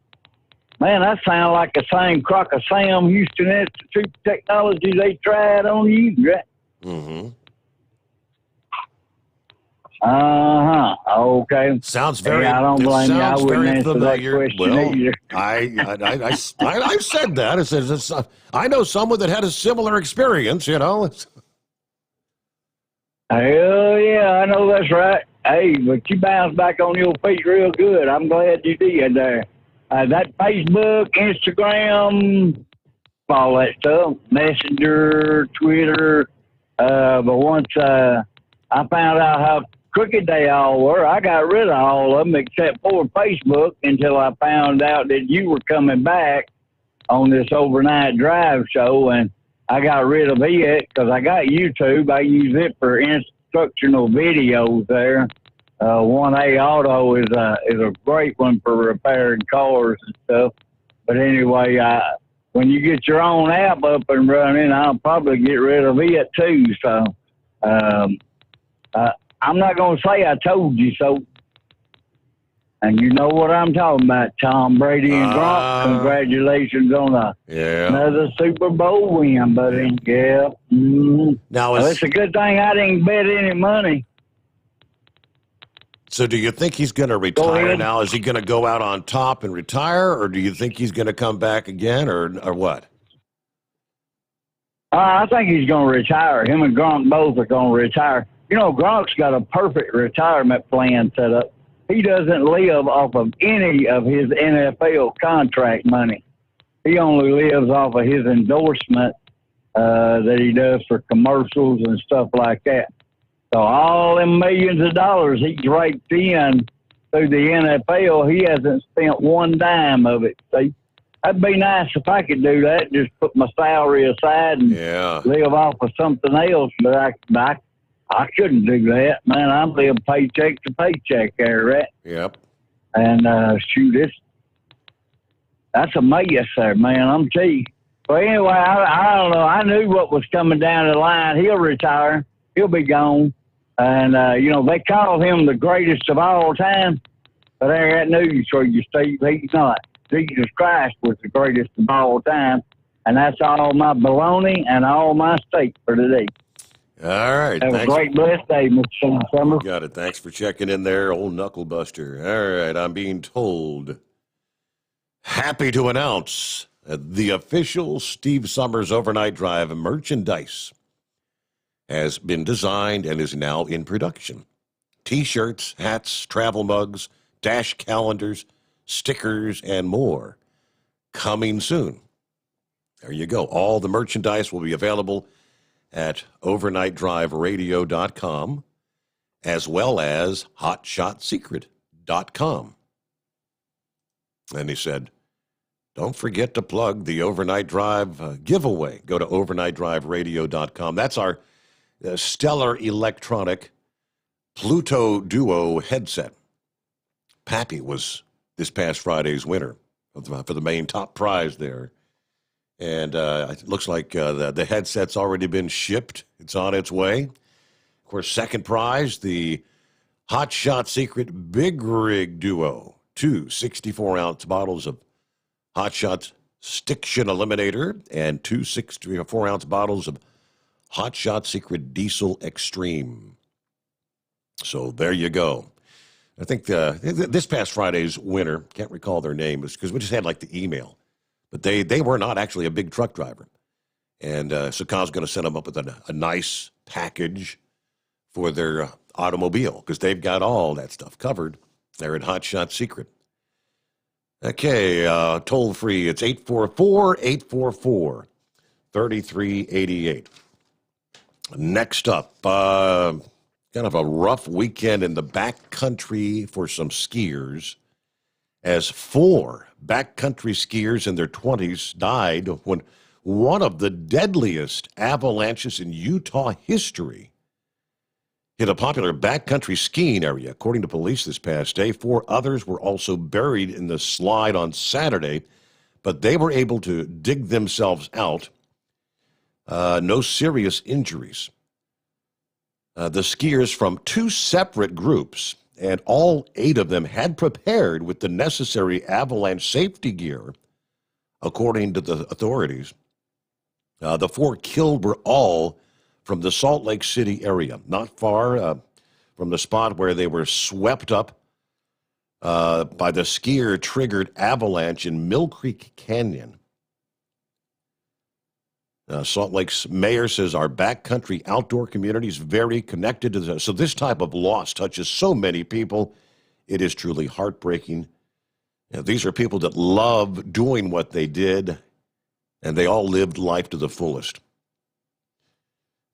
man, that sounds like the same crock of Sam Houston Institute of Technology they tried on you, right? Mm-hmm. Okay. Sounds very. I don't blame you. I Sounds wouldn't very answer familiar. that question Well, either. I said that. It says I know someone that had a similar experience. You know. Hell yeah, I know that's right. Hey, but you bounced back on your feet real good. I'm glad you did there. That Facebook, Instagram, all that stuff, Messenger, Twitter. But once I found out how crooked they all were, I got rid of all of them except for Facebook until I found out that you were coming back on this overnight drive show, and I got rid of it because I got YouTube. I use it for instructional videos there. 1A Auto is a great one for repairing cars and stuff. But anyway, when you get your own app up and running, I'll probably get rid of it too. So I'm not going to say I told you so. And you know what I'm talking about, Tom Brady and Gronk. Congratulations on another Super Bowl win, buddy. Yeah. Mm-hmm. Now, it's a good thing I didn't bet any money. So do you think he's going to retire now? Is he going to go out on top and retire, or do you think he's going to come back again, or what? I think he's going to retire. Him and Gronk both are going to retire. You know, Gronk's got a perfect retirement plan set up. He doesn't live off of any of his NFL contract money. He only lives off of his endorsement that he does for commercials and stuff like that. So all them millions of dollars he's raked in through the NFL, he hasn't spent one dime of it. See, that'd be nice if I could do that, just put my salary aside and live off of something else, but I couldn't do that, man. I live paycheck to paycheck there, right? Yep. And that's a mess there, man. I'm telling you. But anyway, I don't know. I knew what was coming down the line. He'll retire. He'll be gone. And, they call him the greatest of all time. But I got news for you, Steve. He's not. Jesus Christ was the greatest of all time. And that's all my baloney and all my steak for today. All right. Have a great, blessed day, Mr. Summers. Got it. Thanks for checking in there, old knuckle buster. All right. I'm being told, happy to announce the official Steve Sommers Overnight Drive merchandise has been designed and is now in production. T-shirts, hats, travel mugs, dash calendars, stickers, and more coming soon. There you go. All the merchandise will be available at overnightdriveradio.com as well as hotshotsecret.com. And he said, don't forget to plug the Overnight Drive giveaway. Go to overnightdriveradio.com. That's our Stellar Electronic Pluto Duo headset. Pappy was this past Friday's winner for the main top prize there. And it looks like the headset's already been shipped. It's on its way. Of course, second prize, the Hot Shot Secret Big Rig Duo. 2 64-ounce bottles of Hot Shot Stiction Eliminator and 2 64-ounce bottles of Hot Shot Secret Diesel Extreme. So there you go. I think this past Friday's winner, can't recall their name, is because we just had like the email. But they were not actually a big truck driver. And so Kyle's going to send them up with a nice package for their automobile because they've got all that stuff covered there at Hot Shot Secret. Okay, toll free. It's 844-844-3230. 3388. Next up, kind of a rough weekend in the backcountry for some skiers, as 4 backcountry skiers in their 20s died when one of the deadliest avalanches in Utah history hit a popular backcountry skiing area. According to police this past day, 4 others were also buried in the slide on Saturday, but they were able to dig themselves out. No serious injuries. The skiers from 2 separate groups, and all 8 of them had prepared with the necessary avalanche safety gear, according to the authorities. The 4 killed were all from the Salt Lake City area, not far from the spot where they were swept up by the skier-triggered avalanche in Mill Creek Canyon. Salt Lake's mayor says our backcountry outdoor community is very connected to this. So this type of loss touches so many people. It is truly heartbreaking. These are people that love doing what they did, and they all lived life to the fullest.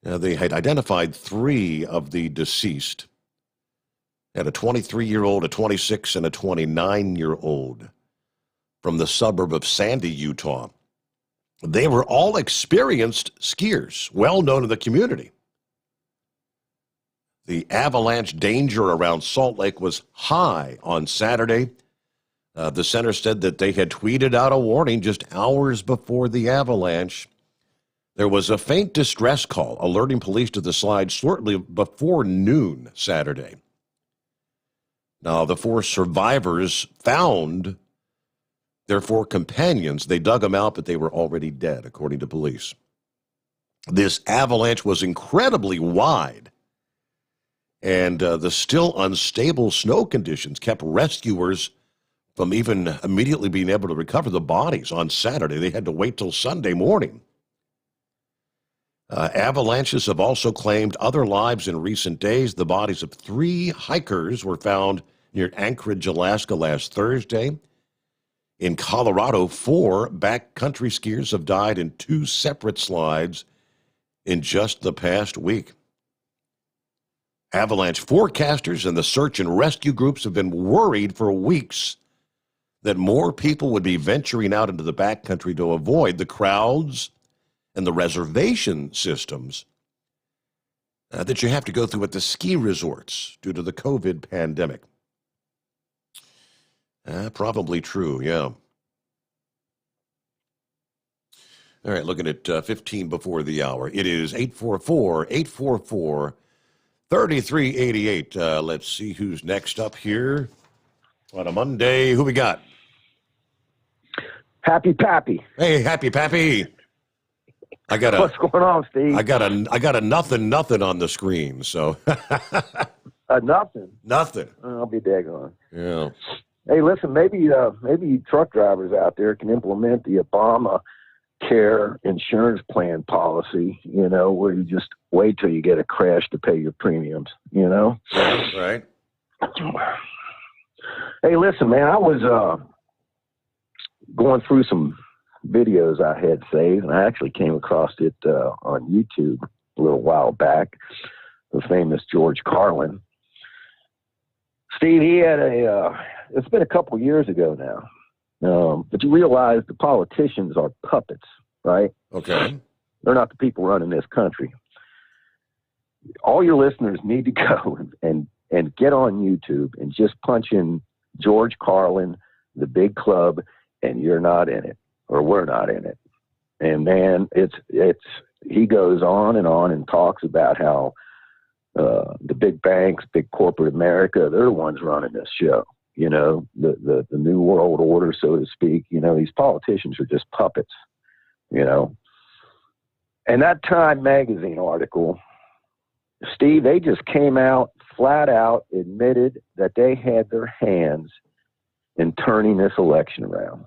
They had identified 3 of the deceased. Had a 23-year-old, a 26, and a 29-year-old from the suburb of Sandy, Utah. They were all experienced skiers, well known in the community. The avalanche danger around Salt Lake was high on Saturday. The center said that they had tweeted out a warning just hours before the avalanche. There was a faint distress call alerting police to the slide shortly before noon Saturday. Now, the 4 survivors found their 4 companions. They dug them out, but they were already dead, according to police. This avalanche was incredibly wide, and the still unstable snow conditions kept rescuers from even immediately being able to recover the bodies on Saturday. They had to wait till Sunday morning. Avalanches have also claimed other lives in recent days. The bodies of 3 hikers were found near Anchorage, Alaska last Thursday. In Colorado, 4 backcountry skiers have died in 2 separate slides in just the past week. Avalanche forecasters and the search and rescue groups have been worried for weeks that more people would be venturing out into the backcountry to avoid the crowds and the reservation systems that you have to go through at the ski resorts due to the COVID pandemic. Probably true, yeah. All right, looking at 15 before the hour. It is 844-844-3388. Let's see who's next up here on a Monday. Who we got? Happy Pappy. Hey, Happy Pappy. What's going on, Steve? I got a nothing on the screen. So nothing. Nothing. I'll be daggone. Yeah. Hey, listen. Maybe truck drivers out there can implement the Obamacare insurance plan policy. You know, where you just wait till you get a crash to pay your premiums. You know. Right. Hey, listen, man. I was going through some videos I had saved, and I actually came across it on YouTube a little while back. The famous George Carlin. Steve, he had it's been a couple years ago now, but you realize the politicians are puppets, right? Okay. They're not the people running this country. All your listeners need to go and get on YouTube and just punch in George Carlin, the big club, and you're not in it. Or we're not in it. And man, he goes on and talks about how the big banks, big corporate America, they're the ones running this show. You know, the new world order, so to speak. You know, these politicians are just puppets, you know. And that Time magazine article, Steve, they just came out, flat out admitted that they had their hands in turning this election around.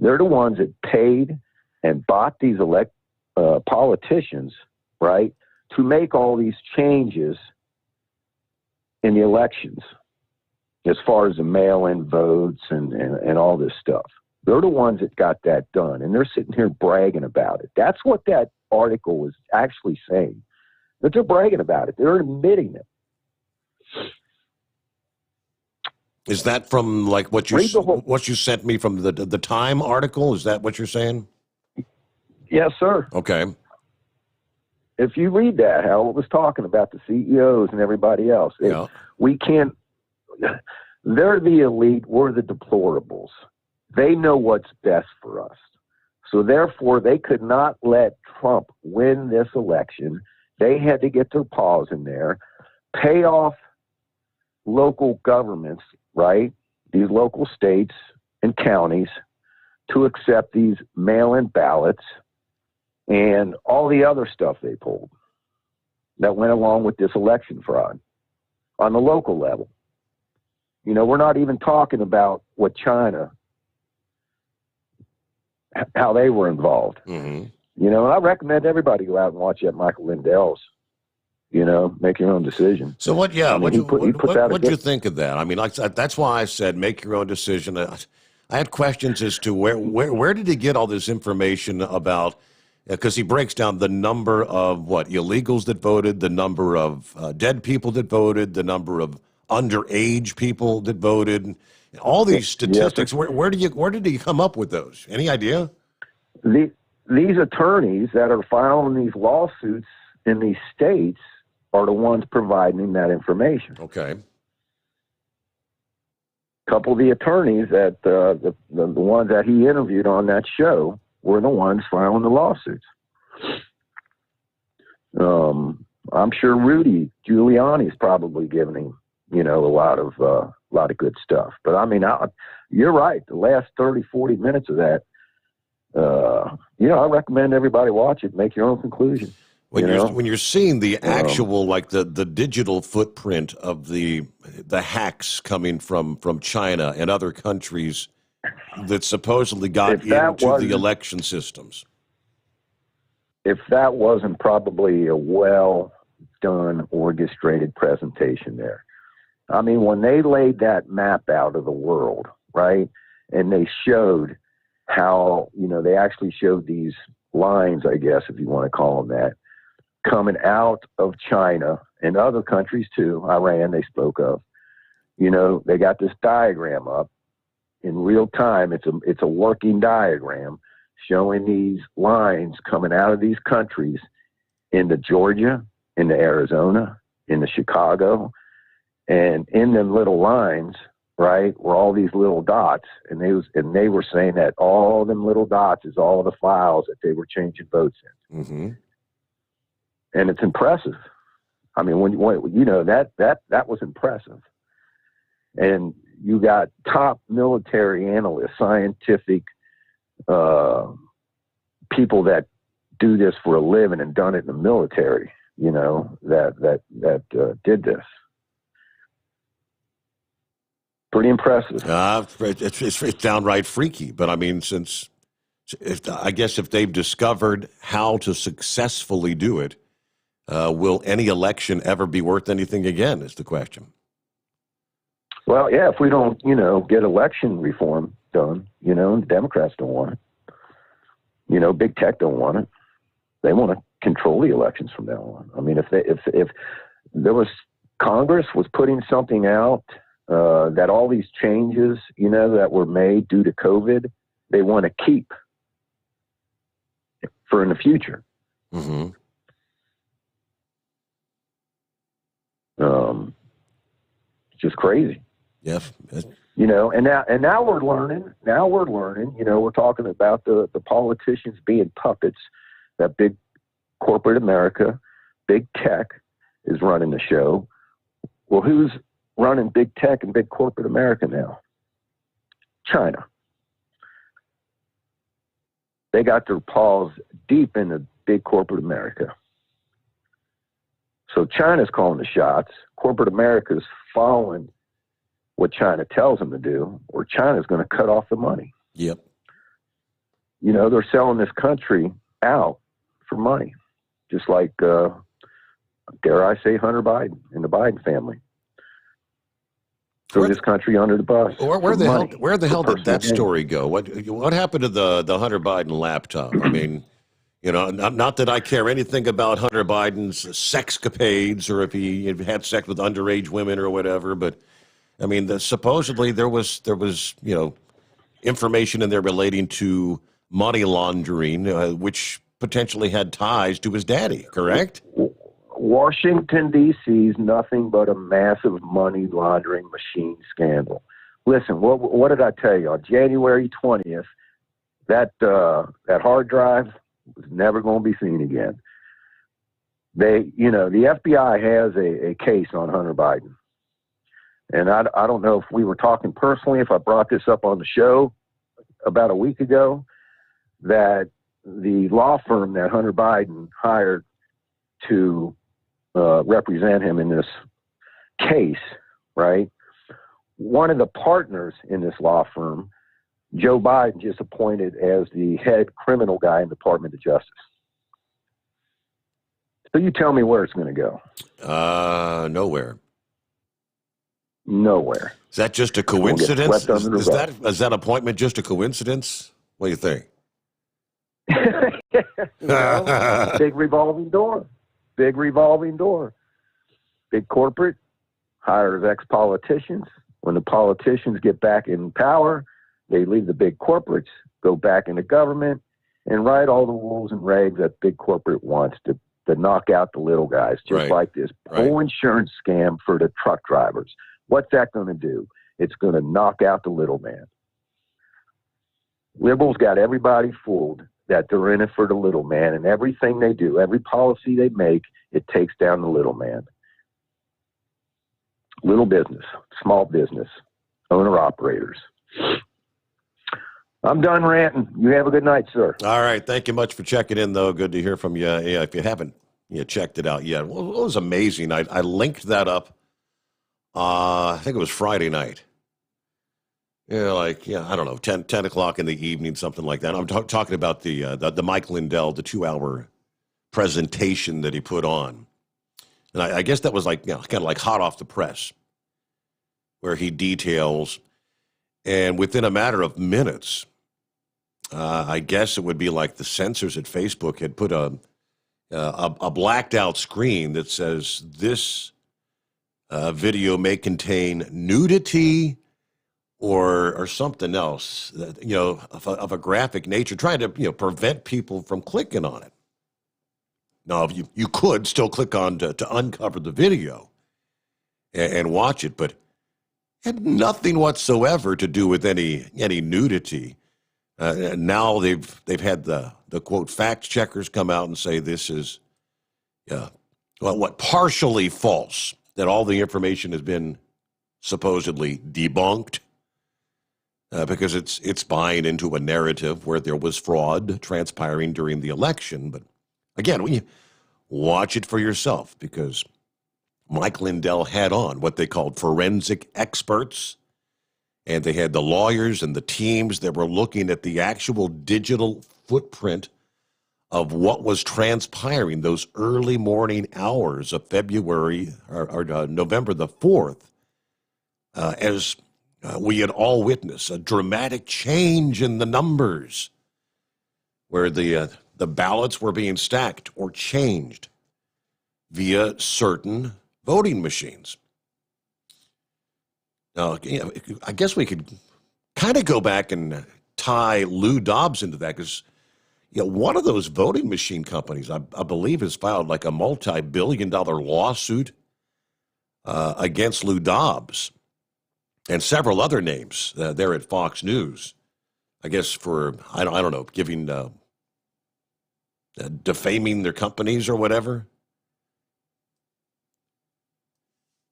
They're the ones that paid and bought these politicians, right, to make all these changes in the elections as far as the mail-in votes and all this stuff. They're the ones that got that done, and they're sitting here bragging about it. That's what that article was actually saying, that they're bragging about it. They're admitting it. Is that from like what you sent me from the Time article? Is that what you're saying? Yes, sir. Okay. If you read that, how it was talking about the CEOs and everybody else, we can't. They're the elite. We're the deplorables. They know what's best for us. So therefore, they could not let Trump win this election. They had to get their paws in there, pay off local governments, right? These local states and counties to accept these mail-in ballots and all the other stuff they pulled that went along with this election fraud on the local level. You know, we're not even talking about what China, how they were involved. Mm-hmm. You know, and I recommend everybody go out and watch that Michael Lindell's, you know, make your own decision. So what do you you think of that? I mean, like, that's why I said make your own decision. I had questions as to where did he get all this information about, because he breaks down the number of illegals that voted, the number of dead people that voted, the number of underage people that voted, all these statistics. Yes, where did he come up with those? Any idea? These attorneys that are filing these lawsuits in these states are the ones providing that information. Okay. A couple of the attorneys that the ones that he interviewed on that show were the ones filing the lawsuits. I'm sure Rudy Giuliani's probably giving him, you know, a lot of good stuff. But I mean, you're right. The last 30, 40 minutes of that, you know, I recommend everybody watch it, make your own conclusion. When you're seeing the actual, like the digital footprint of the hacks coming from China and other countries that supposedly got into the election systems. If that wasn't probably a well done, orchestrated presentation there. I mean, when they laid that map out of the world, right, and they showed how, you know, they actually showed these lines, I guess, if you want to call them that, coming out of China and other countries too, Iran they spoke of, you know, they got this diagram up in real time. It's a working diagram showing these lines coming out of these countries into Georgia, into Arizona, into Chicago, and in them little lines, right, were all these little dots, and they were saying that all them little dots is all of the files that they were changing votes in. Mm-hmm. And it's impressive. I mean, when you know that was impressive. And you got top military analysts, scientific people that do this for a living and done it in the military, you know, that did this. Pretty impressive. It's downright freaky. But I mean, I guess if they've discovered how to successfully do it, will any election ever be worth anything again, is the question. Well, yeah, if we don't, you know, get election reform done, you know, the Democrats don't want it. You know, big tech don't want it. They want to control the elections from now on. I mean, if there was Congress was putting something out that all these changes, you know, that were made due to COVID, they want to keep for in the future. Mm-hmm. Just crazy. Yeah. You know, and now we're learning. You know, we're talking about the politicians being puppets. That big corporate America, big tech, is running the show. Well, who's running big tech and big corporate America now? China. They got their paws deep into big corporate America. So China's calling the shots. Corporate America's following what China tells them to do, or China's going to cut off the money. Yep. You know, they're selling this country out for money, just like, dare I say, Hunter Biden and the Biden family. throw this country under the bus. Where the hell did that story go? What happened to the Hunter Biden laptop? I mean, not that I care anything about Hunter Biden's sexcapades or if he had sex with underage women or whatever, but I mean, supposedly there was information in there relating to money laundering, which potentially had ties to his daddy, correct? Washington, D.C. is nothing but a massive money laundering machine scandal. Listen, what did I tell you? On January 20th, that hard drive was never going to be seen again. The FBI has a case on Hunter Biden. And I don't know if we were talking personally, if I brought this up on the show about a week ago, that the law firm that Hunter Biden hired to represent him in this case, right? One of the partners in this law firm, Joe Biden just appointed as the head criminal guy in the Department of Justice. So you tell me where it's going to go. Nowhere. Nowhere. Is that just a coincidence? Is that appointment just a coincidence? What do you think? Big revolving door. Big revolving door. Big corporate hires ex-politicians. When the politicians get back in power, they leave the big corporates, go back into government, and write all the rules and regs that big corporate wants to knock out the little guys, just like this whole insurance scam for the truck drivers. What's that going to do? It's going to knock out the little man. Liberals got everybody fooled that they're in it for the little man, and everything they do, every policy they make, it takes down the little man. Little business, small business, owner-operators. I'm done ranting. You have a good night, sir. All right. Thank you much for checking in, though. Good to hear from you. Yeah, if you haven't checked it out yet. Well, it was amazing. I linked that up. I think it was Friday night. I don't know, 10 o'clock in the evening, something like that. I'm talking about the Mike Lindell, the 2-hour presentation that he put on. And I guess that was kind of like hot off the press, where he details, and within a matter of minutes, I guess it would be like the censors at Facebook had put a blacked out screen that says this video may contain nudity or something else, of a graphic nature, trying to prevent people from clicking on it. Now, if you could still click on to uncover the video and watch it, but it had nothing whatsoever to do with any nudity. Now they've had the quote fact checkers come out and say this is partially false, that all the information has been supposedly debunked because it's buying into a narrative where there was fraud transpiring during the election. But again, when you watch it for yourself, because Mike Lindell had on what they called forensic experts, and they had the lawyers and the teams that were looking at the actual digital footprint of what was transpiring those early morning hours of February or November the 4th, as we had all witnessed a dramatic change in the numbers, where the ballots were being stacked or changed via certain voting machines. Now, I guess we could kind of go back and tie Lou Dobbs into that, because one of those voting machine companies, I believe, has filed like a multi-billion-dollar lawsuit against Lou Dobbs and several other names there at Fox News. I guess for, I don't know, giving, defaming their companies or whatever.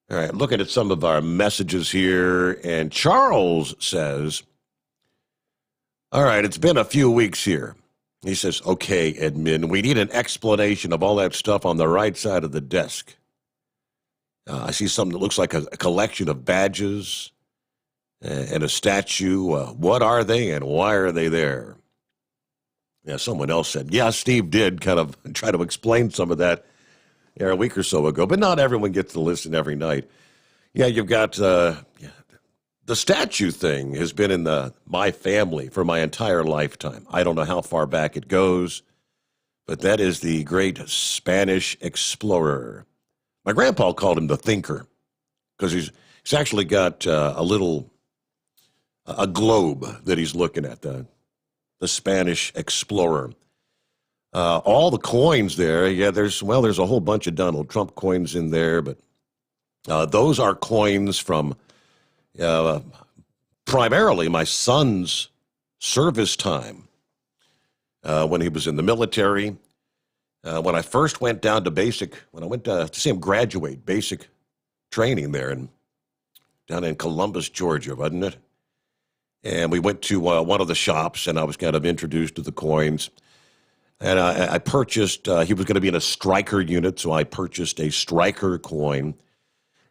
All right, looking at some of our messages here, and Charles says, all right, it's been a few weeks here. He says, okay, admin, we need an explanation of all that stuff on the right side of the desk. I see something that looks like a collection of badges and a statue. What are they and why are they there? Yeah, someone else said, yeah, Steve did kind of try to explain some of that a week or so ago, but not everyone gets to listen every night. Yeah, you've got The statue thing has been in my family for my entire lifetime. I don't know how far back it goes, but that is the great Spanish explorer. My grandpa called him the thinker because he's actually got a globe that he's looking at, the Spanish explorer. All the coins there, there's a whole bunch of Donald Trump coins in there, but those are coins from primarily my son's service time when he was in the military. When I first went down to when I went to see him graduate basic training there down in Columbus, Georgia, wasn't it? And we went to one of the shops, and I was kind of introduced to the coins. And I purchased, he was going to be in a striker unit, so I purchased a striker coin.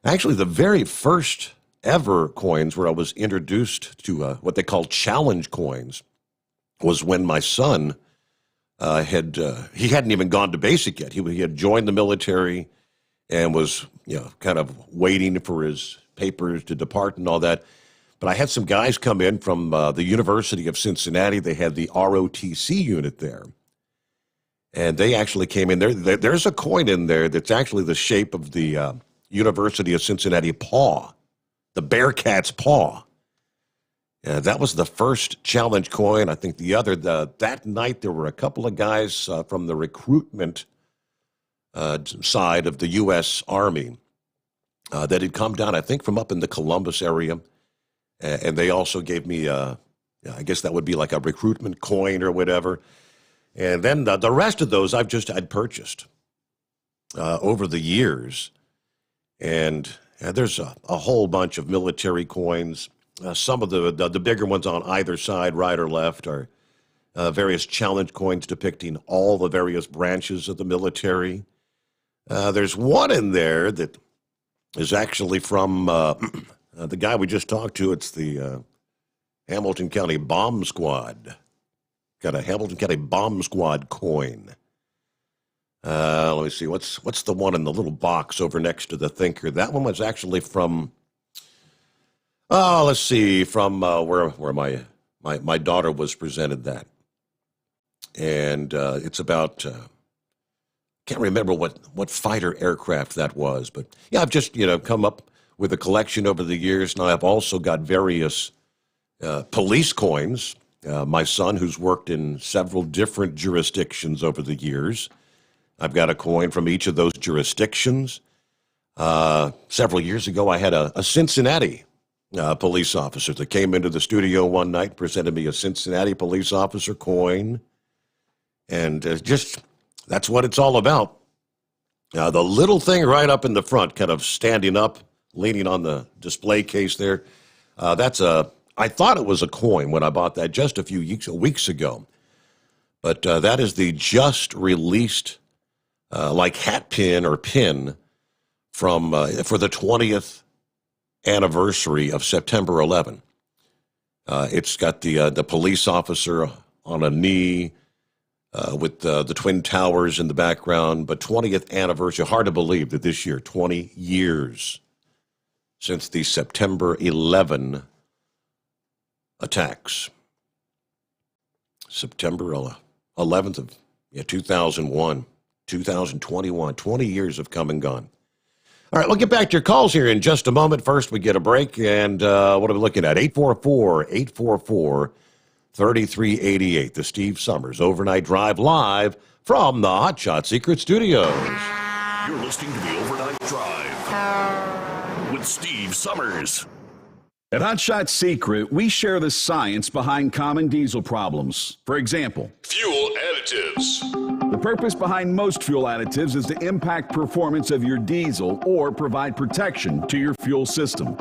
Actually, the very first ever coins where I was introduced to what they call challenge coins was when my son he hadn't even gone to basic yet. He had joined the military and was, kind of waiting for his papers to depart and all that. But I had some guys come in from the University of Cincinnati. They had the ROTC unit there. And they actually came in there. There's a coin in there that's actually the shape of the University of Cincinnati paw, the Bearcat's paw. That was the first challenge coin. I think that night there were a couple of guys from the recruitment side of the U.S. Army that had come down, I think, from up in the Columbus area. And they also gave me, I guess that would be like a recruitment coin or whatever. And then the rest of those I'd purchased over the years. And there's a whole bunch of military coins. Some of the bigger ones on either side, right or left, are various challenge coins depicting all the various branches of the military. There's one in there that is actually from the guy we just talked to. It's the Hamilton County Bomb Squad. Got a Hamilton County Bomb Squad coin. Let me see. What's the one in the little box over next to the thinker? That one was actually from, let's see, from where my daughter was presented that. And it's about, can't remember what fighter aircraft that was. But, yeah, I've just, come up with a collection over the years. Now I've also got various police coins. My son, who's worked in several different jurisdictions over the years, I've got a coin from each of those jurisdictions. Several years ago, I had a Cincinnati police officer that came into the studio one night, presented me a Cincinnati police officer coin. And that's what it's all about. The little thing right up in the front, kind of standing up, leaning on the display case there, I thought it was a coin when I bought that just a few weeks ago. But that is the just released like hat pin or pin from for the 20th anniversary of September 11. It's got the police officer on a knee with the Twin Towers in the background. But 20th anniversary, hard to believe that this year, 20 years since the September 11 attacks. September 11th of 2001, 2021, 20 years have come and gone. All right, we'll get back to your calls here in just a moment. First, we get a break, and what are we looking at? 844-844-3388, the Steve Sommers Overnight Drive live from the Hot Shot Secret Studios. You're listening to the Overnight Drive with Steve Sommers. At Hot Shot Secret, we share the science behind common diesel problems. For example, fuel additives. The purpose behind most fuel additives is to impact performance of your diesel or provide protection to your fuel system.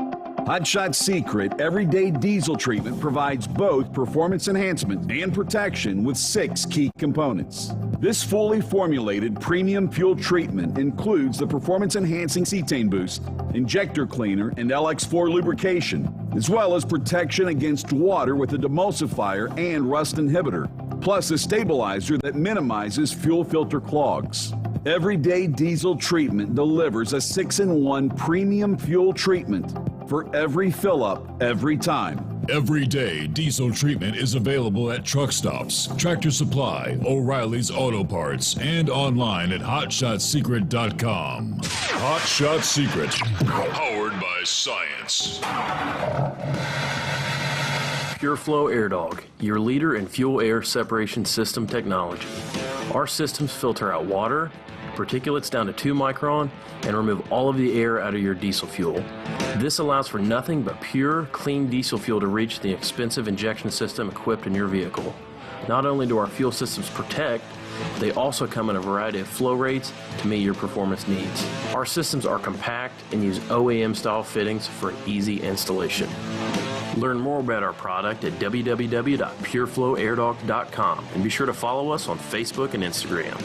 Hot Shot Secret Everyday Diesel Treatment provides both performance enhancement and protection with 6 key components. This fully formulated premium fuel treatment includes the performance-enhancing cetane boost, injector cleaner, and LX4 lubrication, as well as protection against water with a demulsifier and rust inhibitor, plus a stabilizer that minimizes fuel filter clogs. Everyday Diesel Treatment delivers a 6-in-1 premium fuel treatment for every fill-up, every time. Everyday diesel treatment is available at truck stops, Tractor Supply, O'Reilly's Auto Parts, and online at HotShotSecret.com. Hot Shot Secret, powered by science. Pure Flow Air Dog, your leader in fuel air separation system technology. Our systems filter out water, particulates down to 2 micron, and remove all of the air out of your diesel fuel. This allows for nothing but pure, clean diesel fuel to reach the expensive injection system equipped in your vehicle. Not only do our fuel systems protect, they also come in a variety of flow rates to meet your performance needs. Our systems are compact and use OEM-style fittings for easy installation. Learn more about our product at www.pureflowairdog.com and be sure to follow us on Facebook and Instagram.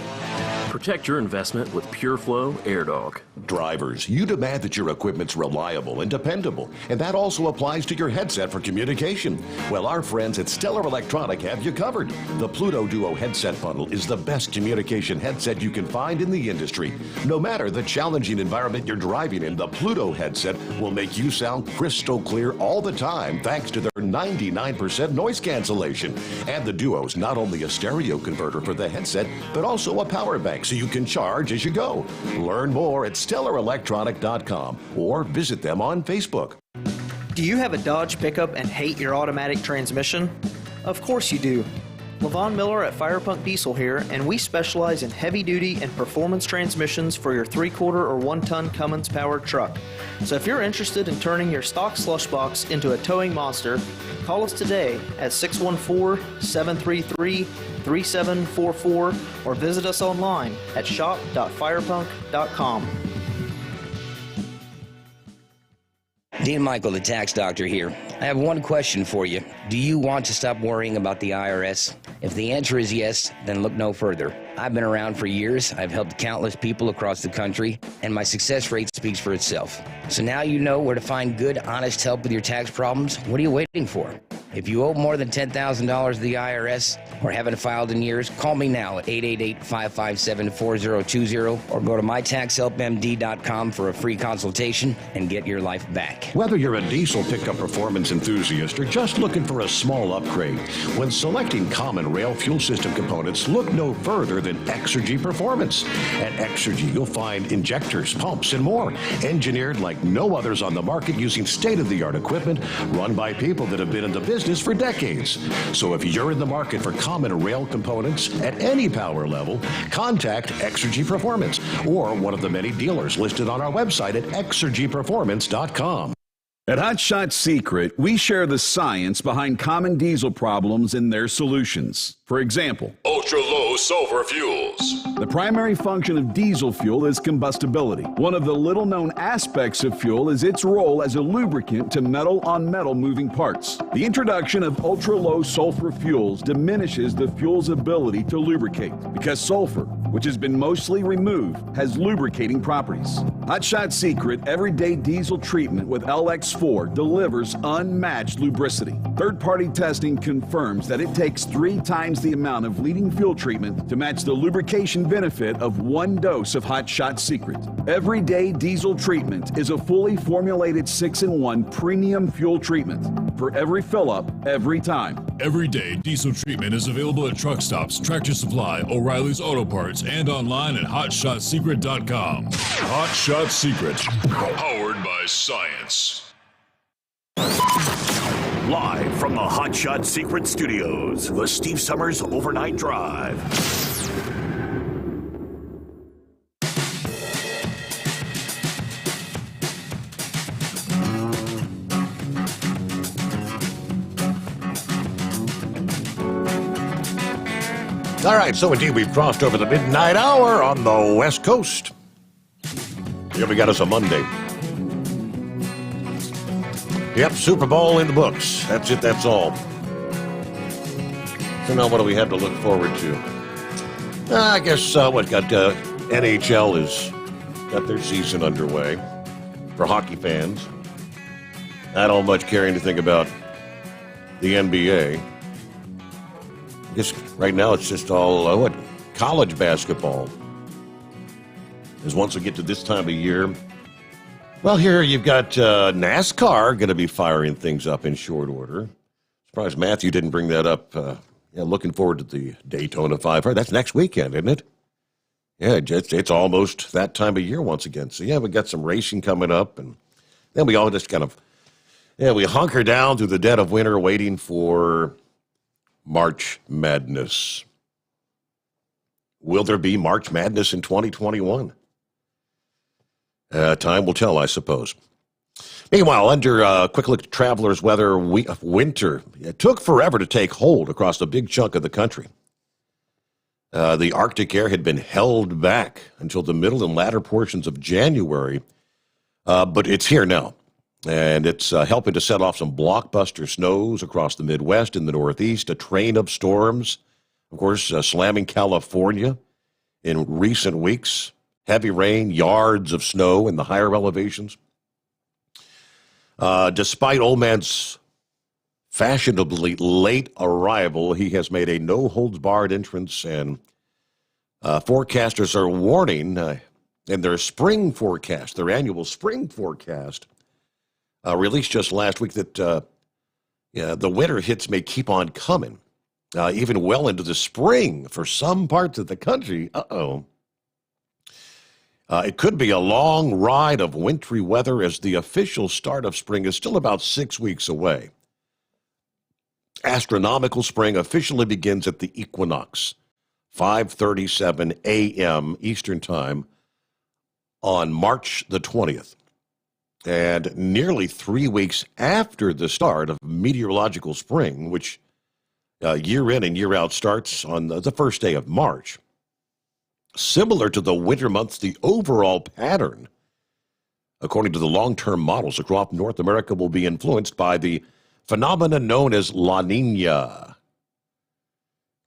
Protect your investment with Pure Flow Air Dog. Drivers, you demand that your equipment's reliable and dependable, and that also applies to your headset for communication. Well, our friends at Stellar Electronic have you covered. The Pluto Duo headset bundle is the best communication headset you can find in the industry. No matter the challenging environment you're driving in, the Pluto headset will make you sound crystal clear all the time thanks to their 99% noise cancellation. And the Duo's not only a stereo converter for the headset, but also a power bank so you can charge as you go. Learn more at StellarElectronic.com or visit them on Facebook. Do you have a Dodge pickup and hate your automatic transmission? Of course you do. Levon Miller at Firepunk Diesel here, and we specialize in heavy-duty and performance transmissions for your 3-quarter or 1-ton Cummins-powered truck. So if you're interested in turning your stock slush box into a towing monster, call us today at 614-733-3744 or visit us online at shop.firepunk.com. Dean Michael, the tax doctor here. I have one question for you. Do you want to stop worrying about the IRS? If the answer is yes, then look no further. I've been around for years. I've helped countless people across the country, and my success rate speaks for itself. So now you know where to find good, honest help with your tax problems. What are you waiting for? If you owe more than $10,000 to the IRS or haven't filed in years, call me now at 888-557-4020 or go to mytaxhelpmd.com for a free consultation and get your life back. Whether you're a diesel pickup performance enthusiast or just looking for a small upgrade, when selecting common rail fuel system components, look no further than Exergy Performance. At Exergy, you'll find injectors, pumps, and more, engineered like no others on the market using state-of-the-art equipment run by people that have been in the business for decades. So if you're in the market for common rail components at any power level, contact Exergy Performance or one of the many dealers listed on our website at exergyperformance.com. At Hot Shot Secret, we share the science behind common diesel problems and their solutions. For example, ultra-low sulfur fuels. The primary function of diesel fuel is combustibility. One of the little-known aspects of fuel is its role as a lubricant to metal-on-metal moving parts. The introduction of ultra-low sulfur fuels diminishes the fuel's ability to lubricate because sulfur, which has been mostly removed, has lubricating properties. Hot Shot Secret Everyday Diesel Treatment with LX4 delivers unmatched lubricity. Third-party testing confirms that it takes 3 times the amount of leading fuel treatment to match the lubrication benefit of 1 dose of Hot Shot Secret. Everyday Diesel Treatment is a fully formulated 6-in-1 premium fuel treatment for every fill-up, every time. Everyday Diesel Treatment is available at truck stops, Tractor Supply, O'Reilly's Auto Parts, and online at HotShotSecret.com. Hot Shot Secret, powered by science. Live from the Hot Shot Secret Studios, the Steve Summers Overnight Drive. All right, so indeed we've crossed over the midnight hour on the West Coast. Here we got us a Monday. Yep, Super Bowl in the books. That's it, that's all. So now what do we have to look forward to? I guess NHL has got their season underway for hockey fans. I don't much care anything about the NBA. I guess right now it's just all college basketball. As once we get to this time of year, Well, here you've got NASCAR going to be firing things up in short order. Surprised Matthew didn't bring that up. Looking forward to the Daytona 500. That's next weekend, isn't it? Yeah, it's almost that time of year once again. So, we got some racing coming up. And then we all just kind of, we hunker down through the dead of winter waiting for March Madness. Will there be March Madness in 2021? Time will tell, I suppose. Meanwhile, under a quick look at travelers' weather, winter, it took forever to take hold across a big chunk of the country. The Arctic air had been held back until the middle and latter portions of January, but it's here now. And it's helping to set off some blockbuster snows across the Midwest and the Northeast, a train of storms, of course, slamming California in recent weeks. Heavy rain, yards of snow in the higher elevations. Despite Old Man's fashionably late arrival, he has made a no-holds-barred entrance, and forecasters are warning in their spring forecast, their annual spring forecast, released just last week, that the winter hits may keep on coming, even well into the spring for some parts of the country. It could be a long ride of wintry weather, as the official start of spring is still about 6 weeks away. Astronomical spring officially begins at the equinox, 5:37 a.m. Eastern Time on March the 20th. And nearly 3 weeks after the start of meteorological spring, which year in and year out starts on the first day of March. Similar to the winter months, the overall pattern, according to the long-term models across North America, will be influenced by the phenomenon known as La Nina.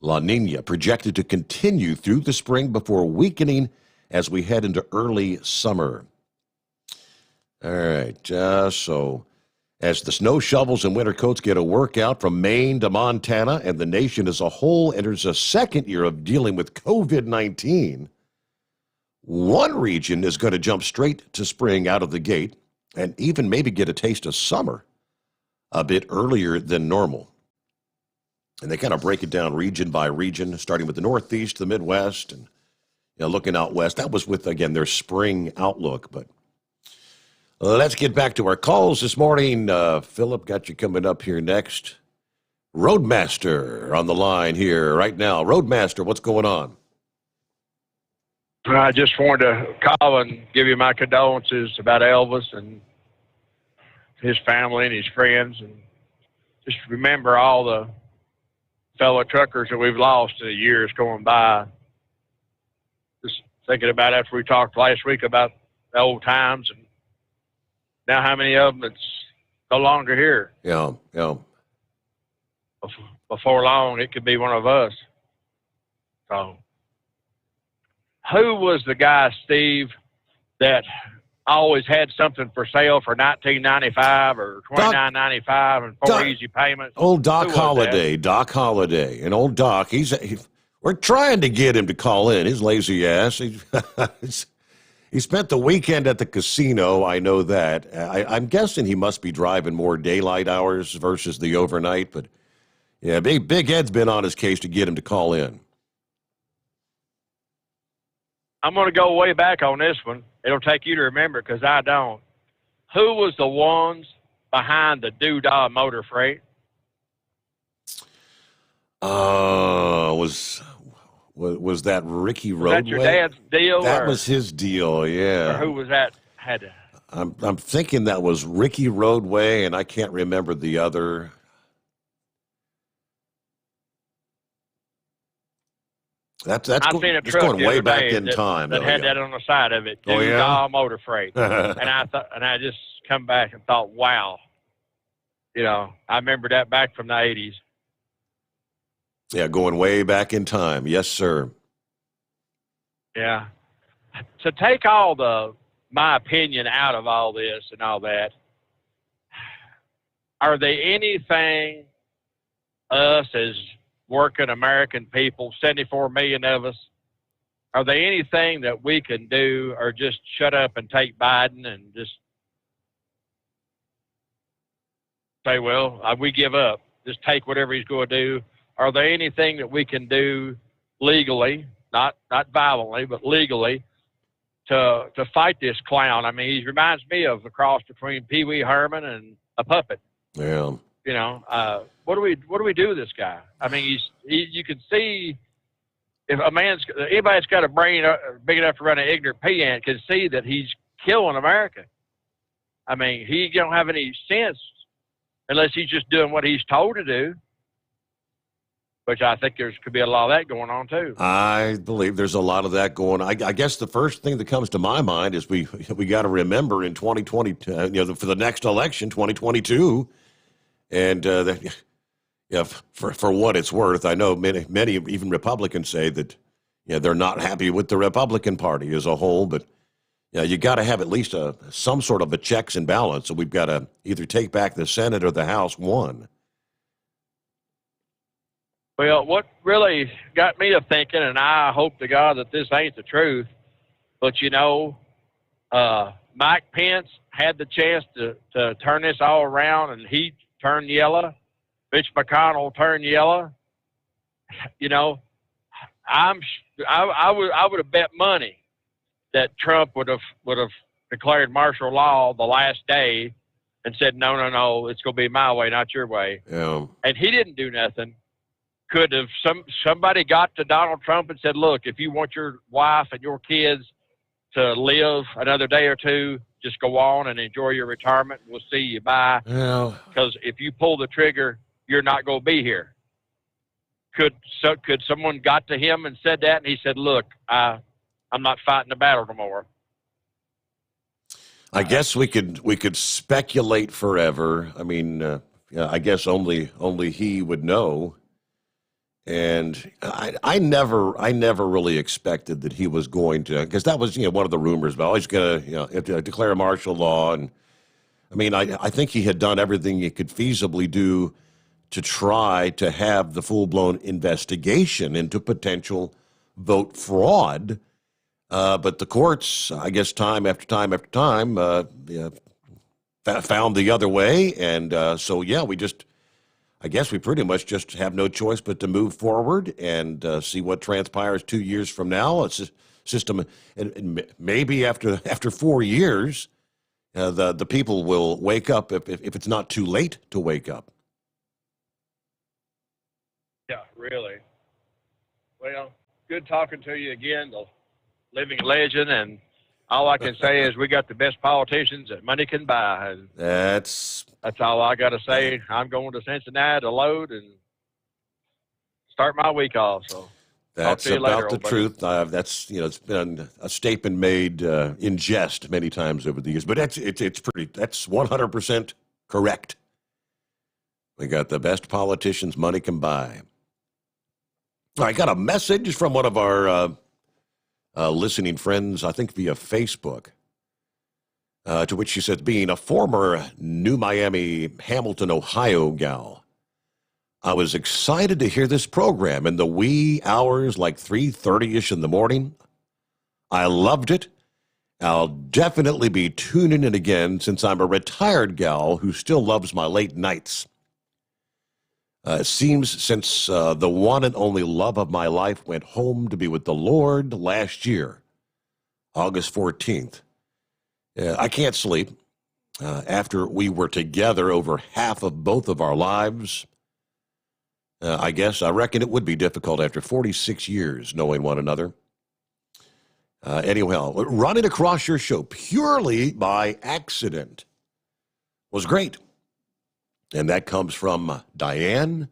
La Nina projected to continue through the spring before weakening as we head into early summer. All right, so as the snow shovels and winter coats get a workout from Maine to Montana, and the nation as a whole enters a second year of dealing with COVID-19, one region is going to jump straight to spring out of the gate and even maybe get a taste of summer a bit earlier than normal. And they kind of break it down region by region, starting with the Northeast, the Midwest, and looking out west. That was with, again, their spring outlook. But let's get back to our calls this morning. Philip, got you coming up here next. Roadmaster on the line here right now. Roadmaster, what's going on? I just wanted to call and give you my condolences about Elvis and his family and his friends, and just remember all the fellow truckers that we've lost in the years going by. Just thinking about after we talked last week about the old times, and now how many of them that's no longer here. Yeah. Before long, it could be one of us. So, who was the guy, Steve, that always had something for sale for $19.95 or $29.95 and four easy payments? Old Doc Holliday. Doc Holliday. And old Doc, we're trying to get him to call in. His lazy ass. He spent the weekend at the casino, I know that. I'm guessing he must be driving more daylight hours versus the overnight, but yeah, Big Ed's been on his case to get him to call in. I'm going to go way back on this one. It'll take you to remember because I don't. Who was the ones behind the Doodah Motor Freight? Was that Ricky Roadway? Was that your dad's deal? That was his deal, yeah. Or who was that? I'm thinking that was Ricky Roadway, and I can't remember the other. That's going way back in time. That had that on the side of it. Doodah Motor Freight. and I just come back and thought, wow. I remember that back from the 80s. Yeah, going way back in time. Yes, sir. Yeah. To take all my opinion out of all this and all that, are there anything us as working American people, 74 million of us, are there anything that we can do or just shut up and take Biden and just say, well, we give up. Just take whatever he's going to do. Are there anything that we can do legally, not violently, but legally, to fight this clown? I mean, he reminds me of the cross between Pee Wee Herman and a puppet. Yeah. You know, what do we do with this guy? I mean, you can see if anybody that's got a brain big enough to run an ignorant peant can see that he's killing America. I mean, he don't have any sense unless he's just doing what he's told to do. Which I think could be a lot of that going on too. I believe there's a lot of that going on. I guess the first thing that comes to my mind is we got to remember in 2020, for the next election, 2022, and for what it's worth, I know many even Republicans say that they're not happy with the Republican Party as a whole, but you got to have at least some sort of a checks and balance. So we've got to either take back the Senate or the House one. Well, what really got me to thinking, and I hope to God that this ain't the truth, but Mike Pence had the chance to turn this all around, and he turned yellow. Mitch McConnell turned yellow. I would have bet money that Trump would have declared martial law the last day and said, no, it's going to be my way, not your way. Yeah. And he didn't do nothing. Could have somebody got to Donald Trump and said, look, if you want your wife and your kids to live another day or two, just go on and enjoy your retirement. We'll see you. Bye. Yeah. Because if you pull the trigger, you're not going to be here. Could someone got to him and said that, and he said, look, I'm not fighting the battle no more. I guess we could speculate forever. I mean, I guess only he would know. And I never really expected that he was going to, because that was one of the rumors about he's going to declare martial law. And I mean, I think he had done everything he could feasibly do to try to have the full-blown investigation into potential vote fraud. But the courts, I guess, time after time after time, found the other way. And I guess we pretty much just have no choice but to move forward and see what transpires 2 years from now. It's a system, and maybe after 4 years, the people will wake up if it's not too late to wake up. Yeah, really. Well, good talking to you again, the living legend, and all I can say is we got the best politicians that money can buy. And that's all I got to say. I'm going to Cincinnati to load and start my week off. So that's talk to you about later, the truth. That's it's been a statement made in jest many times over the years, but that's 100% correct. We got the best politicians money can buy. I got a message from one of our listening friends, I think via Facebook, to which she said, being a former New Miami, Hamilton, Ohio gal, I was excited to hear this program in the wee hours like 3:30-ish in the morning. I loved it. I'll definitely be tuning in again since I'm a retired gal who still loves my late nights. It seems since the one and only love of my life went home to be with the Lord last year, August 14th. I can't sleep. After we were together over half of both of our lives, I reckon it would be difficult after 46 years knowing one another. Anyway, running across your show purely by accident was great. And that comes from Diane.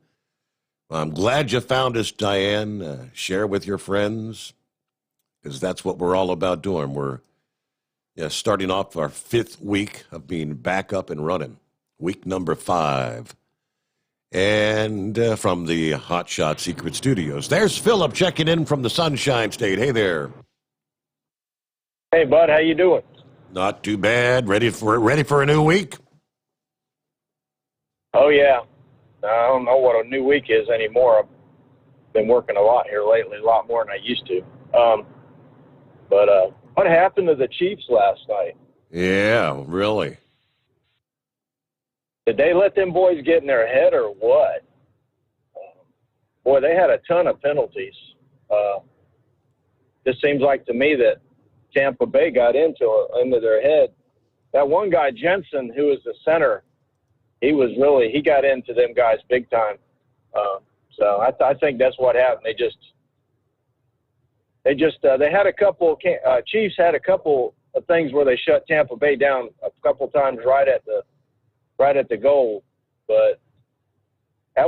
I'm glad you found us, Diane. Share with your friends, because that's what we're all about doing. We're starting off our 5th week of being back up and running, week number 5. And from the Hot Shot Secret Studios, there's Philip checking in from the Sunshine State. Hey there. Hey, bud, how you doing? Not too bad. Ready for a new week? Oh, yeah. I don't know what a new week is anymore. I've been working a lot here lately, a lot more than I used to. But what happened to the Chiefs last night? Yeah, really. Did they let them boys get in their head or what? Boy, they had a ton of penalties. Just seems like to me that Tampa Bay got into their head. That one guy, Jensen, who was the center, he got into them guys big time. So I think that's what happened. They had a couple. Chiefs had a couple of things where they shut Tampa Bay down a couple times right at the goal, but I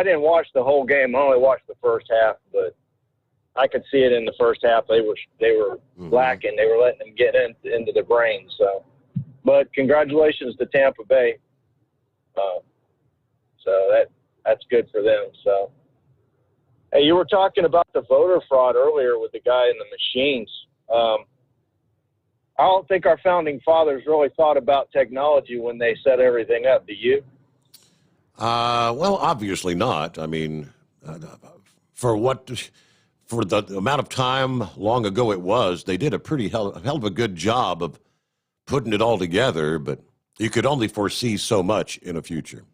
didn't watch the whole game. I only watched the first half, but I could see it in the first half. They were lacking. They were letting them get into the brain. So, but congratulations to Tampa Bay. So that's good for them. So, hey, you were talking about the voter fraud earlier with the guy in the machines. I don't think our founding fathers really thought about technology when they set everything up. Do you? Well, obviously not. I mean, for the amount of time long ago it was, they did a pretty hell of a good job of putting it all together, but you could only foresee so much in the future.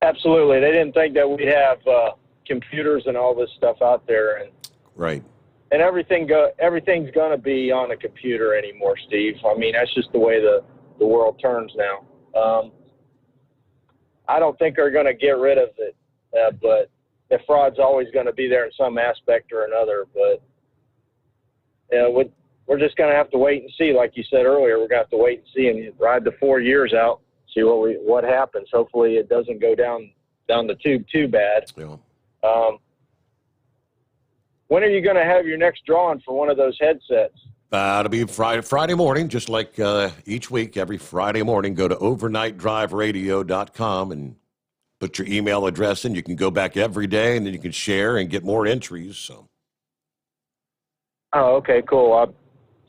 Absolutely. They didn't think that we'd have computers and all this stuff out there. And right. And everything's going to be on a computer anymore, Steve. I mean, that's just the way the world turns now. I don't think they're going to get rid of it, but the fraud's always going to be there in some aspect or another. But we're just going to have to wait and see. Like you said earlier, we're going to have to wait and see and ride the 4 years out, see what happens. Hopefully it doesn't go down the tube too bad. Yeah. When are you going to have your next drawing for one of those headsets? It'll be Friday morning, just like each week, every Friday morning. Go to overnightdriveradio.com and put your email address in. You can go back every day, and then you can share and get more entries. So. Oh, okay, cool. I'll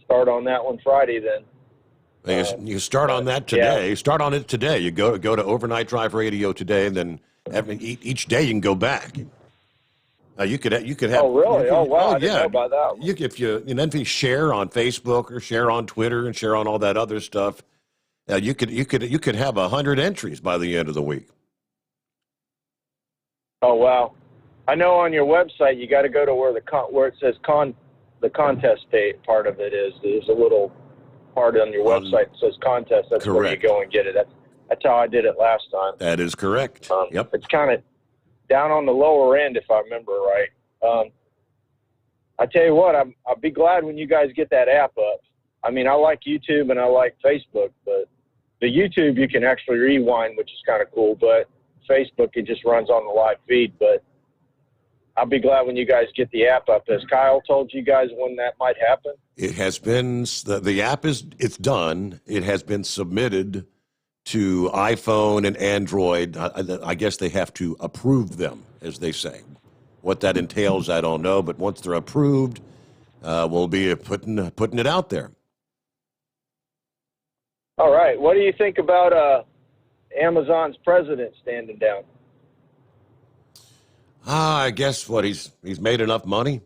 start on that one Friday then. You start on that today. Yeah. Start on it today. You go to Overnight Drive Radio today, and then each day you can go back. You could have. Oh, really? Oh, wow. I didn't know about that one. If you share on Facebook or share on Twitter and share on all that other stuff, you could have 100 entries by the end of the week. Oh, wow. I know on your website you got to go to where it says the contest part of it is. There's a little part on your website that says contest. That's correct. Where you go and get it. That's how I did it last time. That is correct. Yep. It's kind of down on the lower end, if I remember right. I tell you what, I'll be glad when you guys get that app up. I mean, I like YouTube and I like Facebook, but the YouTube you can actually rewind, which is kind of cool, but Facebook, it just runs on the live feed. But I'll be glad when you guys get the app up. Has Kyle told you guys when that might happen? It has been, the app it's done. It has been submitted to iPhone and Android. I guess they have to approve them, as they say. What that entails, I don't know. But once they're approved, we'll be putting it out there. All right. What do you think about Amazon's president standing down? I guess he's made enough money.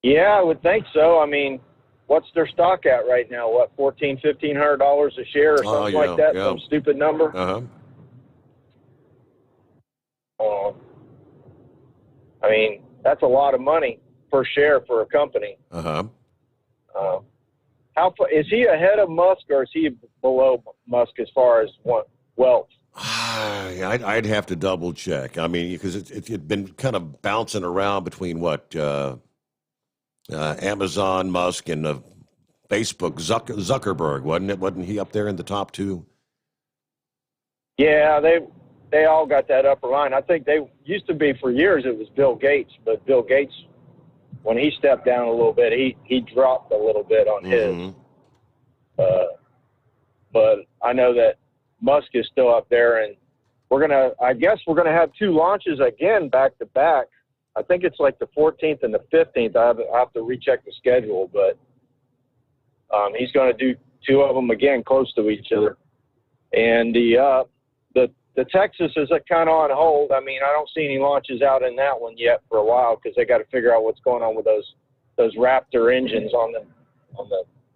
Yeah, I would think so. I mean, what's their stock at right now? What, $1,500 a share or something like that? Yeah. Some stupid number? Uh-huh. I mean, that's a lot of money per share for a company. Uh-huh. Is he ahead of Musk or is he below Musk as far as wealth? I'd have to double check. I mean, because it's been kind of bouncing around between Amazon, Musk, and Facebook, Zuckerberg, wasn't it? Wasn't he up there in the top two? Yeah, they all got that upper line. I think they used to be for years. It was Bill Gates, but Bill Gates, when he stepped down a little bit, he dropped a little bit on his. But I know that Musk is still up there, and I guess we're gonna have two launches again back to back. I think it's like the 14th and the 15th. I have to recheck the schedule, but he's going to do two of them again close to each other. And the Texas is kind of on hold. I mean, I don't see any launches out in that one yet for a while because they got to figure out what's going on with those Raptor engines on the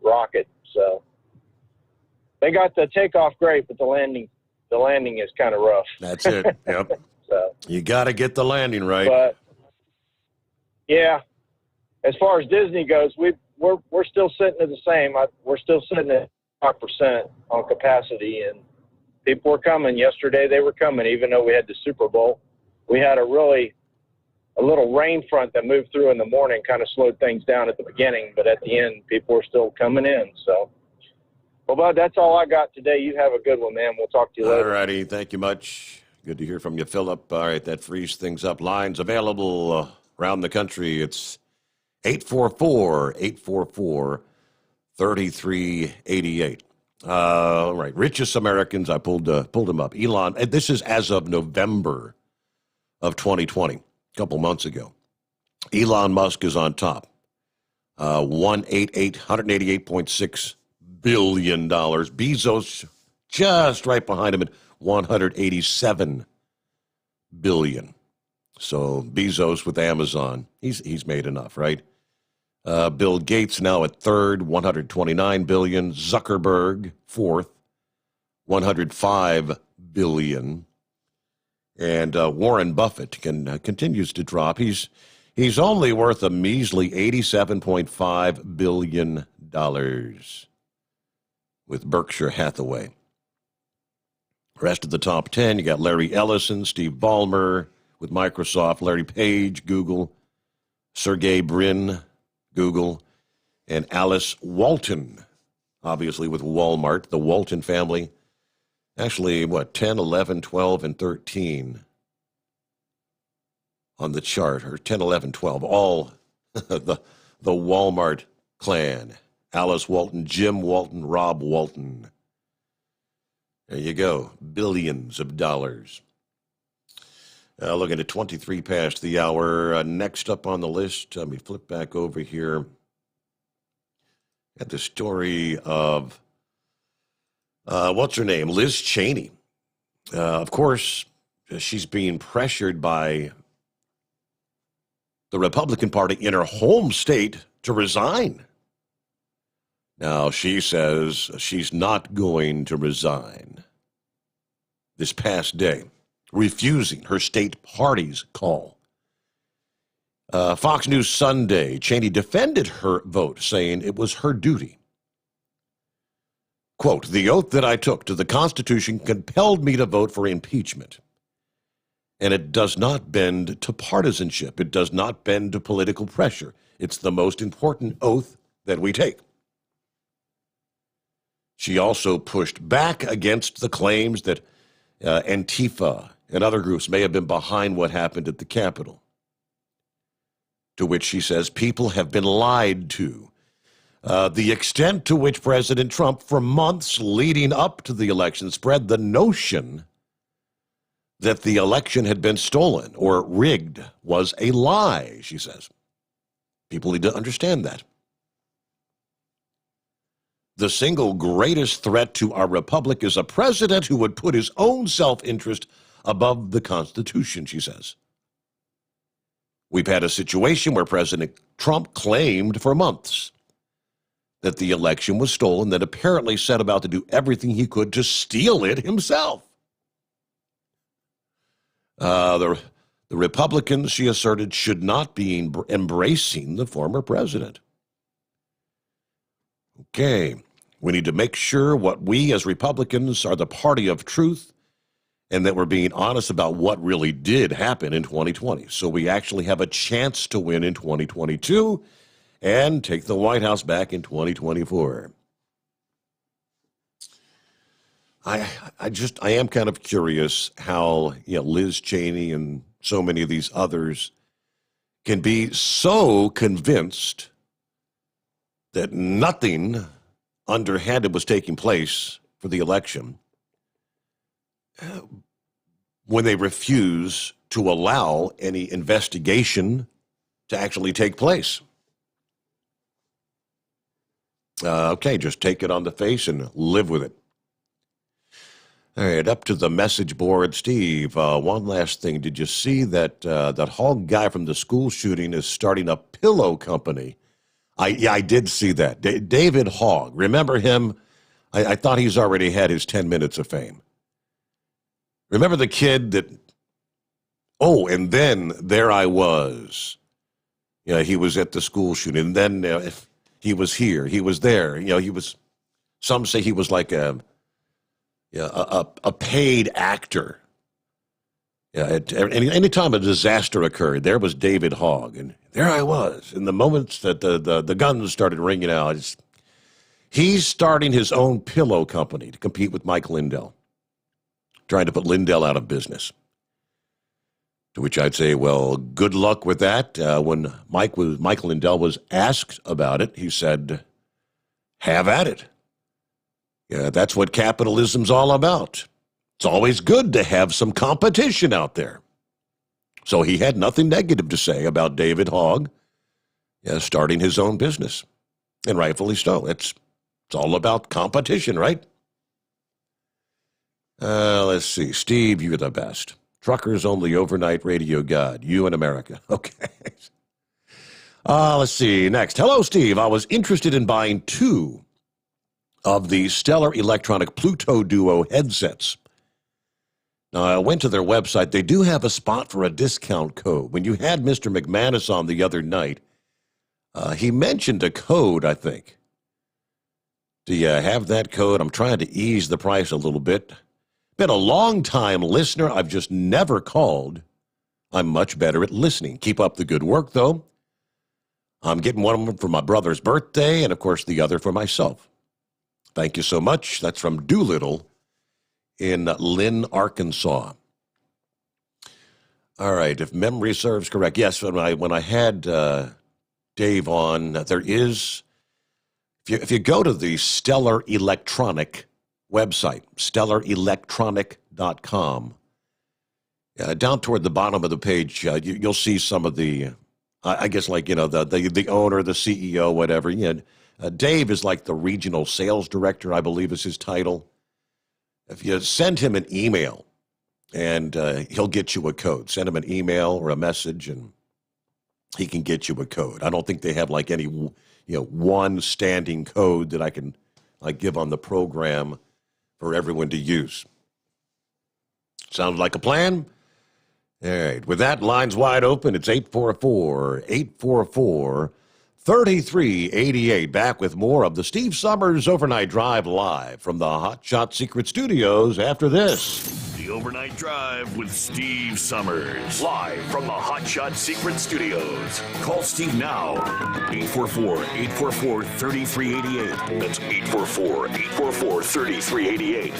rocket. So they got the takeoff great, but the landing is kind of rough. That's it. Yep. So You got to get the landing right. but yeah, as far as Disney goes, we're still sitting at the same. We're still sitting at 5% on capacity, and people were coming. Yesterday they were coming, even though we had the Super Bowl. We had a little rain front that moved through in the morning, kind of slowed things down at the beginning, but at the end, people were still coming in. So, well, Bud, that's all I got today. You have a good one, man. We'll talk to you later. All righty. Thank you much. Good to hear from you, Philip. All right, that frees things up. Lines available around the country. It's 844-844-3388. All right, richest Americans. I pulled them up. Elon. And this is as of November of 2020, a couple months ago. Elon Musk is on top. $188.6 billion. Bezos just right behind him at $187 billion. So Bezos with Amazon, he's made enough, right? Bill Gates now at third, $129 billion. Zuckerberg, fourth, $105 billion. And Warren Buffett continues to drop. He's only worth a measly $87.5 billion with Berkshire Hathaway. Rest of the top 10, you got Larry Ellison, Steve Ballmer with Microsoft, Larry Page, Google, Sergey Brin, Google, and Alice Walton, obviously with Walmart, the Walton family. Actually, 10, 11, 12, and 13 on the chart, or 10, 11, 12, all the Walmart clan. Alice Walton, Jim Walton, Rob Walton. There you go, billions of dollars. Looking at 23 past the hour. Next up on the list, let me flip back over here at the story of, what's her name? Liz Cheney. Of course, she's being pressured by the Republican Party in her home state to resign. Now, she says she's not going to resign this past day, refusing her state party's call. Fox News Sunday, Cheney defended her vote, saying it was her duty. Quote, "The oath that I took to the Constitution compelled me to vote for impeachment. And it does not bend to partisanship. It does not bend to political pressure. It's the most important oath that we take." She also pushed back against the claims that Antifa and other groups may have been behind what happened at the Capitol, to which she says people have been lied to. The extent to which President Trump, for months leading up to the election, spread the notion that the election had been stolen or rigged was a lie, she says. People need to understand that. The single greatest threat to our republic is a president who would put his own self-interest above the Constitution, she says. We've had a situation where President Trump claimed for months that the election was stolen, that apparently set about to do everything he could to steal it himself. The Republicans, she asserted, should not be embracing the former president. Okay, we need to make sure what we as Republicans are the party of truth and that we're being honest about what really did happen in 2020. So we actually have a chance to win in 2022 and take the White House back in 2024. I am kind of curious how Liz Cheney and so many of these others can be so convinced that nothing underhanded was taking place for the election when they refuse to allow any investigation to actually take place. Okay, just take it on the face and live with it. All right, up to the message board. Steve, one last thing. Did you see that that Hall guy from the school shooting is starting a pillow company? I did see that. David Hogg. Remember him? I thought he's already had his 10 minutes of fame. Remember the kid that, oh, and then there I was. You know, he was at the school shooting, and then he was here, he was there. You know, he was, some say he was like a paid actor. Yeah, anytime a disaster occurred, there was David Hogg, and there I was. In the moments that the guns started ringing out, he's starting his own pillow company to compete with Mike Lindell, trying to put Lindell out of business. To which I'd say, well, good luck with that. When Mike Lindell was asked about it, he said, have at it. Yeah, that's what capitalism's all about. It's always good to have some competition out there. So he had nothing negative to say about David Hogg starting his own business. And rightfully so. It's all about competition, right? Let's see. Steve, you're the best. Truckers only overnight radio god. You in America. Okay. Let's see. Next. Hello, Steve. I was interested in buying 2 of the Stellar Electronic Pluto Duo headsets. Now, I went to their website. They do have a spot for a discount code. When you had Mr. McManus on the other night, he mentioned a code, I think. Do you have that code? I'm trying to ease the price a little bit. Been a long-time listener. I've just never called. I'm much better at listening. Keep up the good work, though. I'm getting one of them for my brother's birthday and, of course, the other for myself. Thank you so much. That's from Doolittle in Lynn, Arkansas. All right, if memory serves correct. Yes, when I had Dave on, there is, if you go to the Stellar Electronic website, stellarelectronic.com, down toward the bottom of the page, you'll see some of the, I guess, like, you know, the owner, the CEO, whatever. You know, Dave is like the regional sales director, I believe is his title. If you send him an email, and he'll get you a code. Send him an email or a message, and he can get you a code. I don't think they have like any, one standing code that I can like give on the program for everyone to use. Sounds like a plan? All right. With that, lines wide open. It's 844-844-3388. Back with more of the Steve Sommers Overnight Drive live from the Hot Shot Secret Studios after this. The Overnight Drive with Steve Sommers. Live from the Hot Shot Secret Studios. Call Steve now. 844-844-3388. That's 844-844-3388.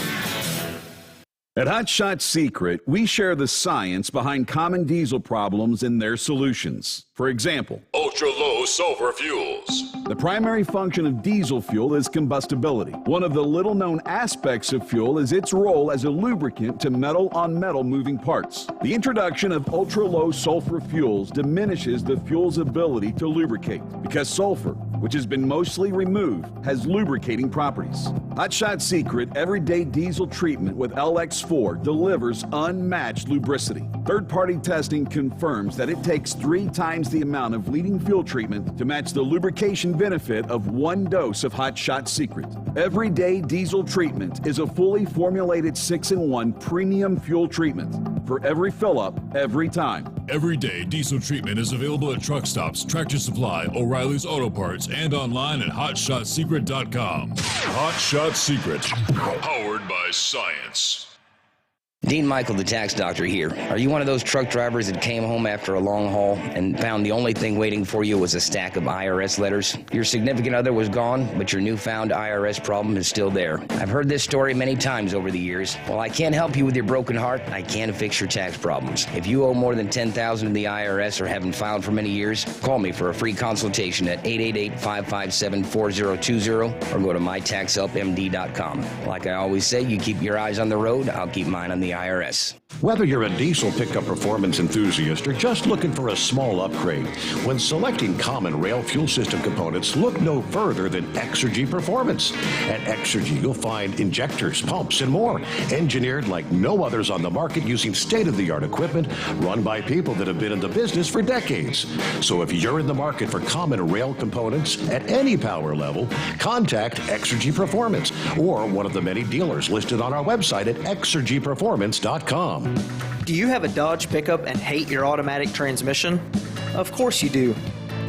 At Hot Shot Secret, we share the science behind common diesel problems and their solutions. For example, ultra-low sulfur fuels. The primary function of diesel fuel is combustibility. One of the little-known aspects of fuel is its role as a lubricant to metal-on-metal moving parts. The introduction of ultra-low sulfur fuels diminishes the fuel's ability to lubricate because sulfur, which has been mostly removed, has lubricating properties. Hot Shot Secret Everyday Diesel Treatment with LX4 delivers unmatched lubricity. Third-party testing confirms that it takes 3 times the amount of leading fuel treatment to match the lubrication benefit of 1 dose of Hot Shot Secret. Everyday Diesel Treatment is a fully formulated 6-in-1 premium fuel treatment for every fill-up, every time. Everyday Diesel Treatment is available at truck stops, Tractor Supply, O'Reilly's Auto Parts, and online at HotShotSecret.com. Hot Shot Secret, powered by science. Dean Michael, the tax doctor here. Are you one of those truck drivers that came home after a long haul and found the only thing waiting for you was a stack of IRS letters? Your significant other was gone, but your newfound IRS problem is still there. I've heard this story many times over the years. While I can't help you with your broken heart, I can fix your tax problems. If you owe more than $10,000 to the IRS or haven't filed for many years, call me for a free consultation at 888-557-4020 or go to mytaxhelpmd.com. Like I always say, you keep your eyes on the road, I'll keep mine on the IRS. Whether you're a diesel pickup performance enthusiast or just looking for a small upgrade, when selecting common rail fuel system components, look no further than Exergy Performance. At Exergy, you'll find injectors, pumps, and more, engineered like no others on the market using state-of-the-art equipment run by people that have been in the business for decades. So if you're in the market for common rail components at any power level, contact Exergy Performance or one of the many dealers listed on our website at exergyperformance.com. Do you have a Dodge pickup and hate your automatic transmission? Of course you do.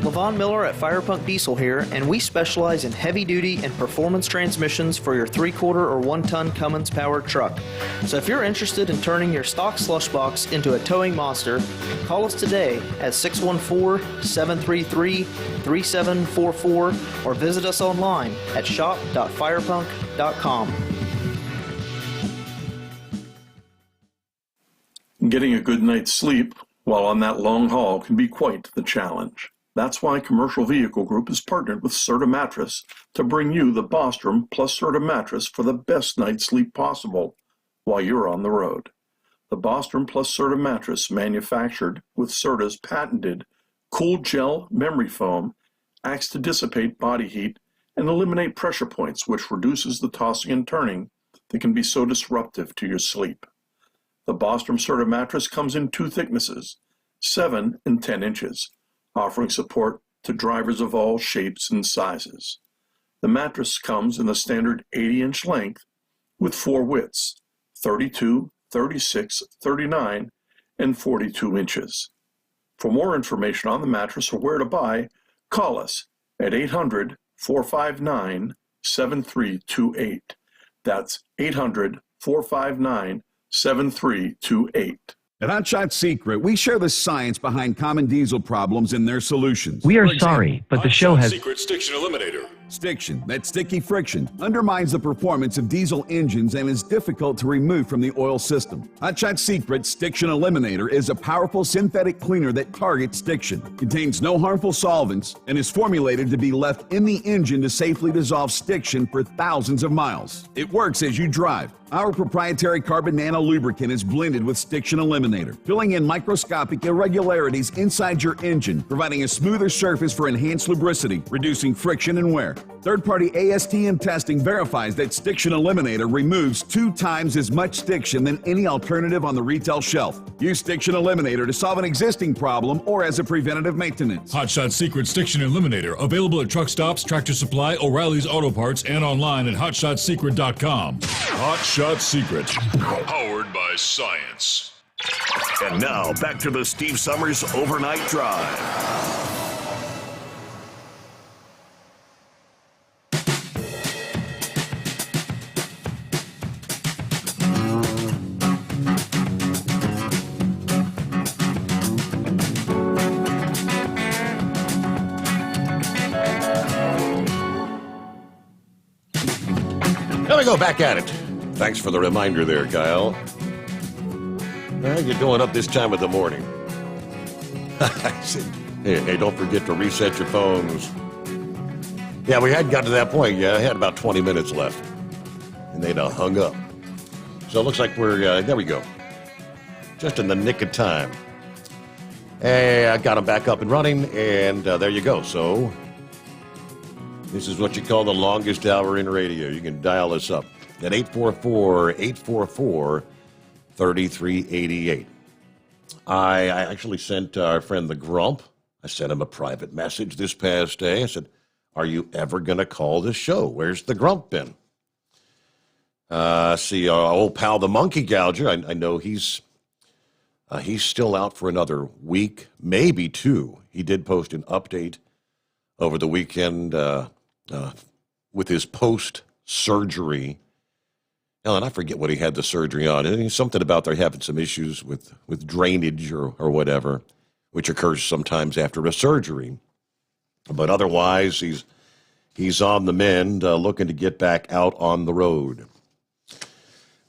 Levon Miller at Firepunk Diesel here, and we specialize in heavy-duty and performance transmissions for your 3/4 or 1-ton Cummins-powered truck. So if you're interested in turning your stock slush box into a towing monster, call us today at 614-733-3744 or visit us online at shop.firepunk.com. Getting a good night's sleep while on that long haul can be quite the challenge. That's why Commercial Vehicle Group has partnered with Serta Mattress to bring you the Bostrom plus Serta mattress for the best night's sleep possible while you're on the road. The Bostrom plus Serta mattress, manufactured with Serta's patented Cool Gel memory foam, acts to dissipate body heat and eliminate pressure points, which reduces the tossing and turning that can be so disruptive to your sleep. The Bostrom Serta mattress comes in 2 thicknesses, 7 and 10 inches, offering support to drivers of all shapes and sizes. The mattress comes in the standard 80-inch length with 4 widths, 32, 36, 39, and 42 inches. For more information on the mattress or where to buy, call us at 800-459-7328. That's 800-459-7328. At Hot Shot Secret, we share the science behind common diesel problems and their solutions. We are sorry, but the show has... Secret Stiction Eliminator. Stiction, that sticky friction, undermines the performance of diesel engines and is difficult to remove from the oil system. Hot Shot Secret Stiction Eliminator is a powerful synthetic cleaner that targets stiction, contains no harmful solvents, and is formulated to be left in the engine to safely dissolve stiction for thousands of miles. It works as you drive. Our proprietary carbon nano lubricant is blended with Stiction Eliminator, filling in microscopic irregularities inside your engine, providing a smoother surface for enhanced lubricity, reducing friction and wear. Third-party ASTM testing verifies that Stiction Eliminator removes 2 times as much stiction than any alternative on the retail shelf. Use Stiction Eliminator to solve an existing problem or as a preventative maintenance. Hot Shot Secret Stiction Eliminator, available at truck stops, Tractor Supply, O'Reilly's Auto Parts, and online at hotshotsecret.com. Hot Shot Secret, powered by science. And now, back to the Steve Sommers Overnight Drive. There we go, back at it. Thanks for the reminder there, Kyle. How you doing up this time of the morning? I said, hey, don't forget to reset your phones. Yeah, we had got to that point. Yeah, I had about 20 minutes left. And they'd hung up. So it looks like we're, there we go. Just in the nick of time. Hey, I got them back up and running, and there you go. So this is what you call the longest hour in radio. You can dial us up at 844-844-3388. I actually sent our friend the Grump, I sent him a private message this past day. I said, are you ever going to call this show? Where's the Grump been? See, our old pal, the Monkey Gouger, I know he's still out for another week, maybe 2. He did post an update over the weekend with his post-surgery. And I forget what he had the surgery on. And something about they're having some issues with drainage or whatever, which occurs sometimes after a surgery. But otherwise, he's on the mend, looking to get back out on the road.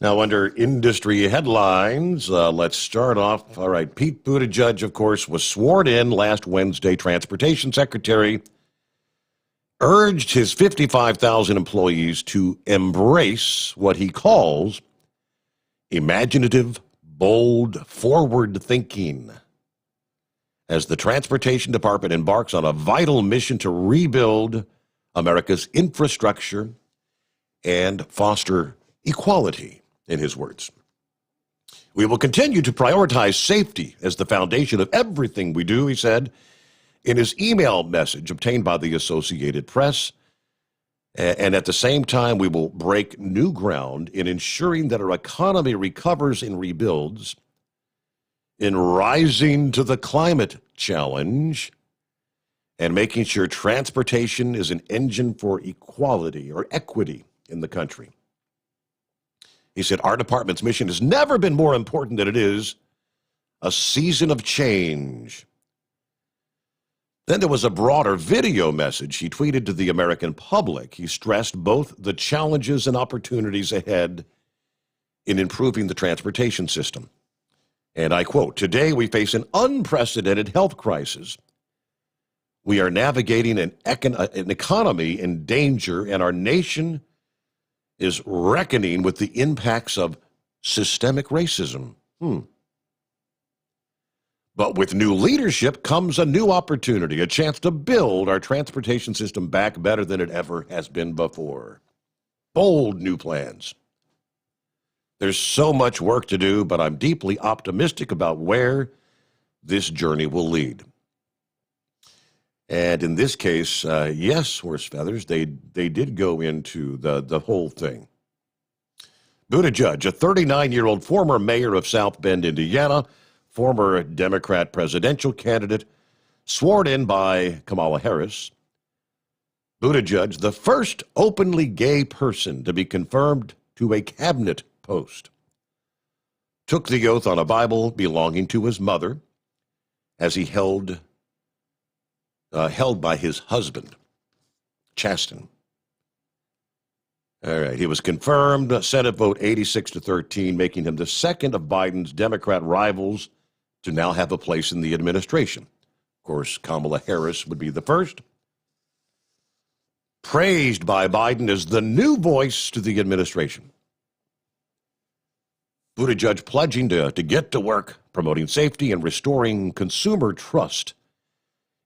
Now, under industry headlines, let's start off. All right, Pete Buttigieg, of course, was sworn in last Wednesday. Transportation Secretary urged his 55,000 employees to embrace what he calls imaginative bold, forward thinking as the Transportation Department embarks on a vital mission to rebuild America's infrastructure and foster equality, in his words. We will continue to prioritize safety as the foundation of everything we do, he said in his email message obtained by the Associated Press. And at the same time, we will break new ground in ensuring that our economy recovers and rebuilds, in rising to the climate challenge, and making sure transportation is an engine for equality or equity in the country. He said, our department's mission has never been more important than it is, a season of change. Then there was a broader video message he tweeted to the American public. He stressed both the challenges and opportunities ahead in improving the transportation system. And I quote, today we face an unprecedented health crisis. We are navigating an economy in danger, and our nation is reckoning with the impacts of systemic racism. But with new leadership comes a new opportunity, a chance to build our transportation system back better than it ever has been before. Bold new plans. There's so much work to do, but I'm deeply optimistic about where this journey will lead. And in this case, yes, horse feathers, they did go into the whole thing. Buttigieg, a 39-year-old former mayor of South Bend, Indiana, former Democrat presidential candidate, sworn in by Kamala Harris. Buttigieg, the first openly gay person to be confirmed to a cabinet post, took the oath on a Bible belonging to his mother as he held by his husband, Chasten. All right, he was confirmed, Senate vote 86-13, making him the second of Biden's Democrat rivals to now have a place in the administration. Of course, Kamala Harris would be the first. Praised by Biden as the new voice to the administration. Buttigieg pledging to get to work, promoting safety and restoring consumer trust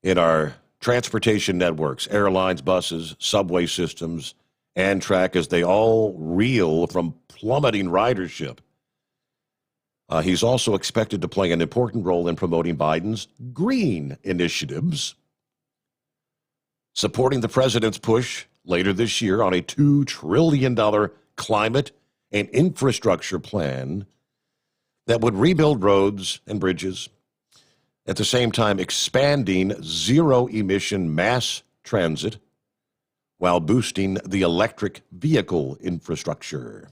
in our transportation networks, airlines, buses, subway systems, Amtrak, as they all reel from plummeting ridership. He's also expected to play an important role in promoting Biden's green initiatives, supporting the president's push later this year on a $2 trillion climate and infrastructure plan that would rebuild roads and bridges, at the same time expanding zero-emission mass transit while boosting the electric vehicle infrastructure.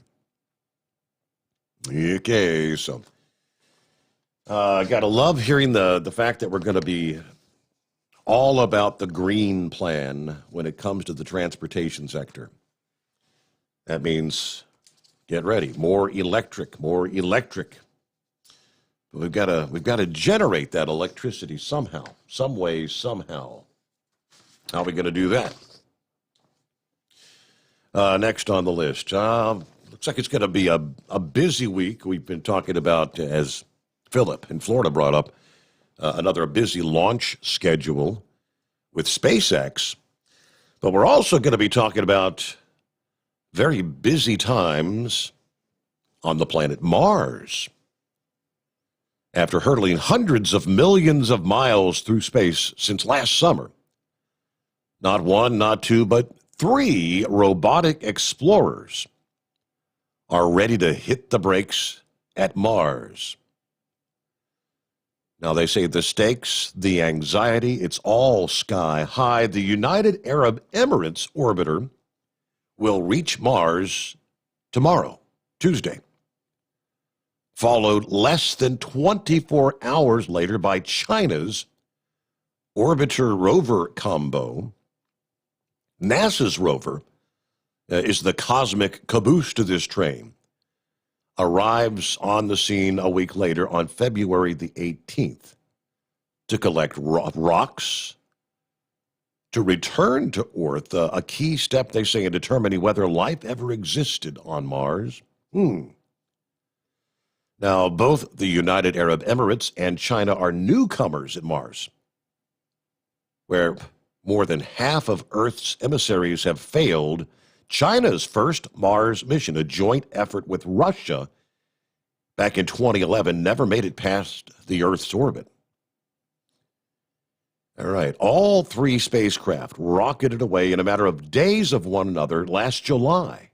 Okay, so gotta love hearing the fact that we're going to be all about the green plan when it comes to the transportation sector. That means get ready, more electric. But we've got to generate that electricity somehow, some way, somehow. How are we going to do that? Next on the list, looks like it's going to be a busy week. We've been talking about, as Philip in Florida brought up, another busy launch schedule with SpaceX. But we're also going to be talking about very busy times on the planet Mars. After hurtling hundreds of millions of miles through space since last summer, not one, not two, but 3 robotic explorers are ready to hit the brakes at Mars. Now, they say the stakes, the anxiety, it's all sky high. The United Arab Emirates orbiter will reach Mars tomorrow, Tuesday, followed less than 24 hours later by China's orbiter rover combo. NASA's rover is the cosmic caboose to this train, arrives on the scene a week later on February the 18th to collect rocks to return to Earth, a key step, they say, in determining whether life ever existed on Mars. Now, both the United Arab Emirates and China are newcomers at Mars, where more than half of Earth's emissaries have failed. China's first Mars mission, a joint effort with Russia back in 2011, never made it past the Earth's orbit. All right, all three spacecraft rocketed away in a matter of days of one another last July.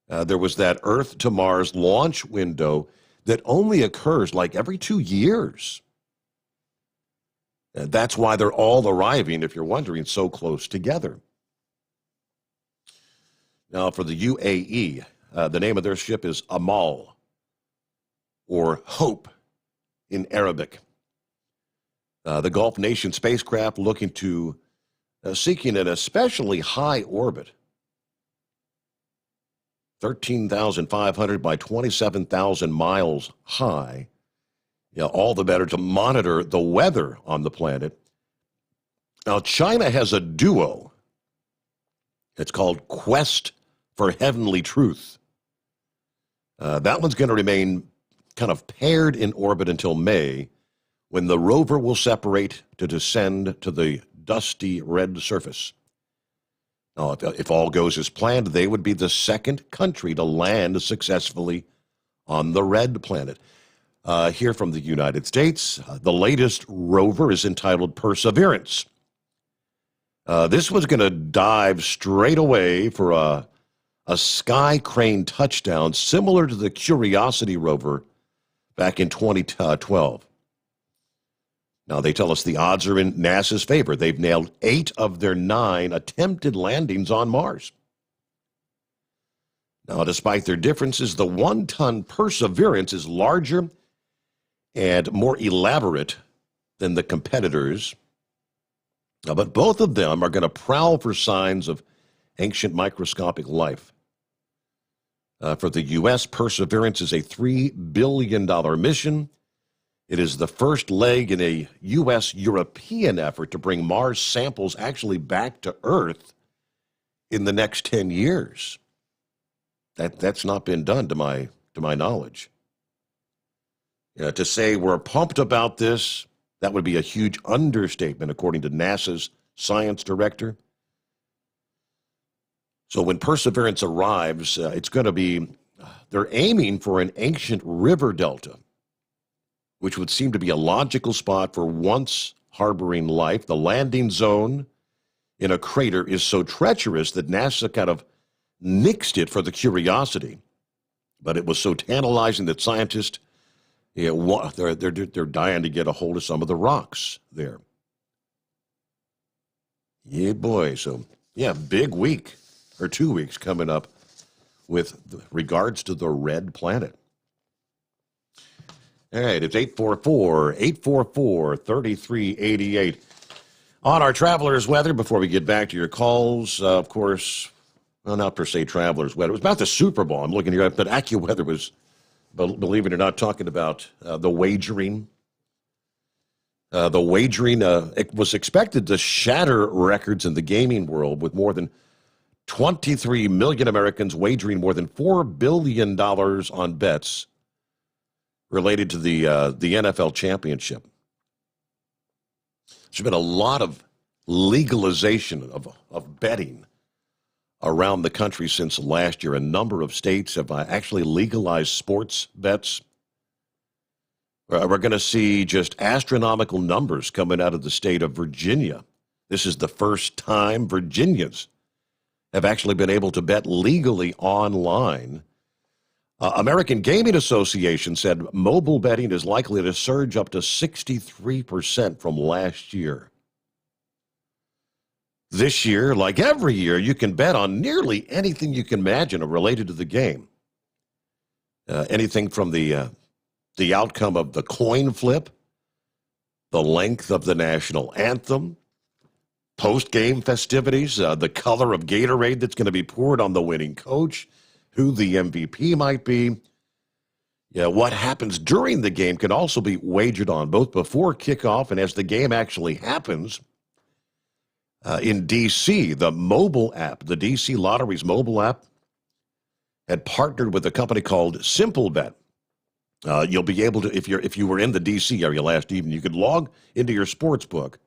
There was that Earth to Mars launch window that only occurs like every 2 years. And that's why they're all arriving, if you're wondering, so close together. Now, for the UAE, the name of their ship is Amal, or Hope in Arabic. The Gulf nation spacecraft looking to seeking an especially high orbit, 13,500 by 27,000 miles high. All the better to monitor the weather on the planet. Now, China has a duo. It's called Quest for Heavenly Truth. That one's going to remain kind of paired in orbit until May, when the rover will separate to descend to the dusty red surface. Now, if all goes as planned, they would be the second country to land successfully on the red planet. Here from the United States, the latest rover is entitled Perseverance. This was going to dive straight away for a sky crane touchdown similar to the Curiosity rover back in 2012. Now, they tell us the odds are in NASA's favor. They've nailed 8 of their 9 attempted landings on Mars. Now, despite their differences, the 1-ton Perseverance is larger and more elaborate than the competitors. But both of them are going to prowl for signs of ancient microscopic life. For the U.S., Perseverance is a $3 billion mission. It is the first leg in a U.S.-European effort to bring Mars samples actually back to Earth in the next 10 years. That's not been done to my knowledge. To say we're pumped about this, that would be a huge understatement, according to NASA's science director. So when Perseverance arrives, it's going to be, they're aiming for an ancient river delta, which would seem to be a logical spot for once harboring life. The landing zone in a crater is so treacherous that NASA kind of nixed it for the Curiosity. But it was so tantalizing that scientists, they're dying to get a hold of some of the rocks there. Yeah, boy. So, big week, or 2 weeks coming up with regards to the red planet. All right, it's 844-3388. On our traveler's weather, before we get back to your calls, of course, well, not per se traveler's weather. It was about the Super Bowl. I'm looking here, but AccuWeather was, believe it or not, talking about the wagering. It was expected to shatter records in the gaming world, with more than 23 million Americans wagering more than $4 billion on bets related to the NFL championship. There's been a lot of legalization of betting around the country since last year. A number of states have actually legalized sports bets. We're going to see just astronomical numbers coming out of the state of Virginia. This is the first time Virginians have actually been able to bet legally online. American Gaming Association said mobile betting is likely to surge up to 63% from last year. This year, like every year, you can bet on nearly anything you can imagine related to the game. Anything from the outcome of the coin flip, the length of the national anthem, post-game festivities, the color of Gatorade that's going to be poured on the winning coach, who the MVP might be. What happens during the game can also be wagered on, both before kickoff and as the game actually happens. In D.C., the mobile app, the D.C. Lottery's mobile app, had partnered with a company called SimpleBet. You'll be able to, if you were in the D.C. area last evening, you could log into your sports book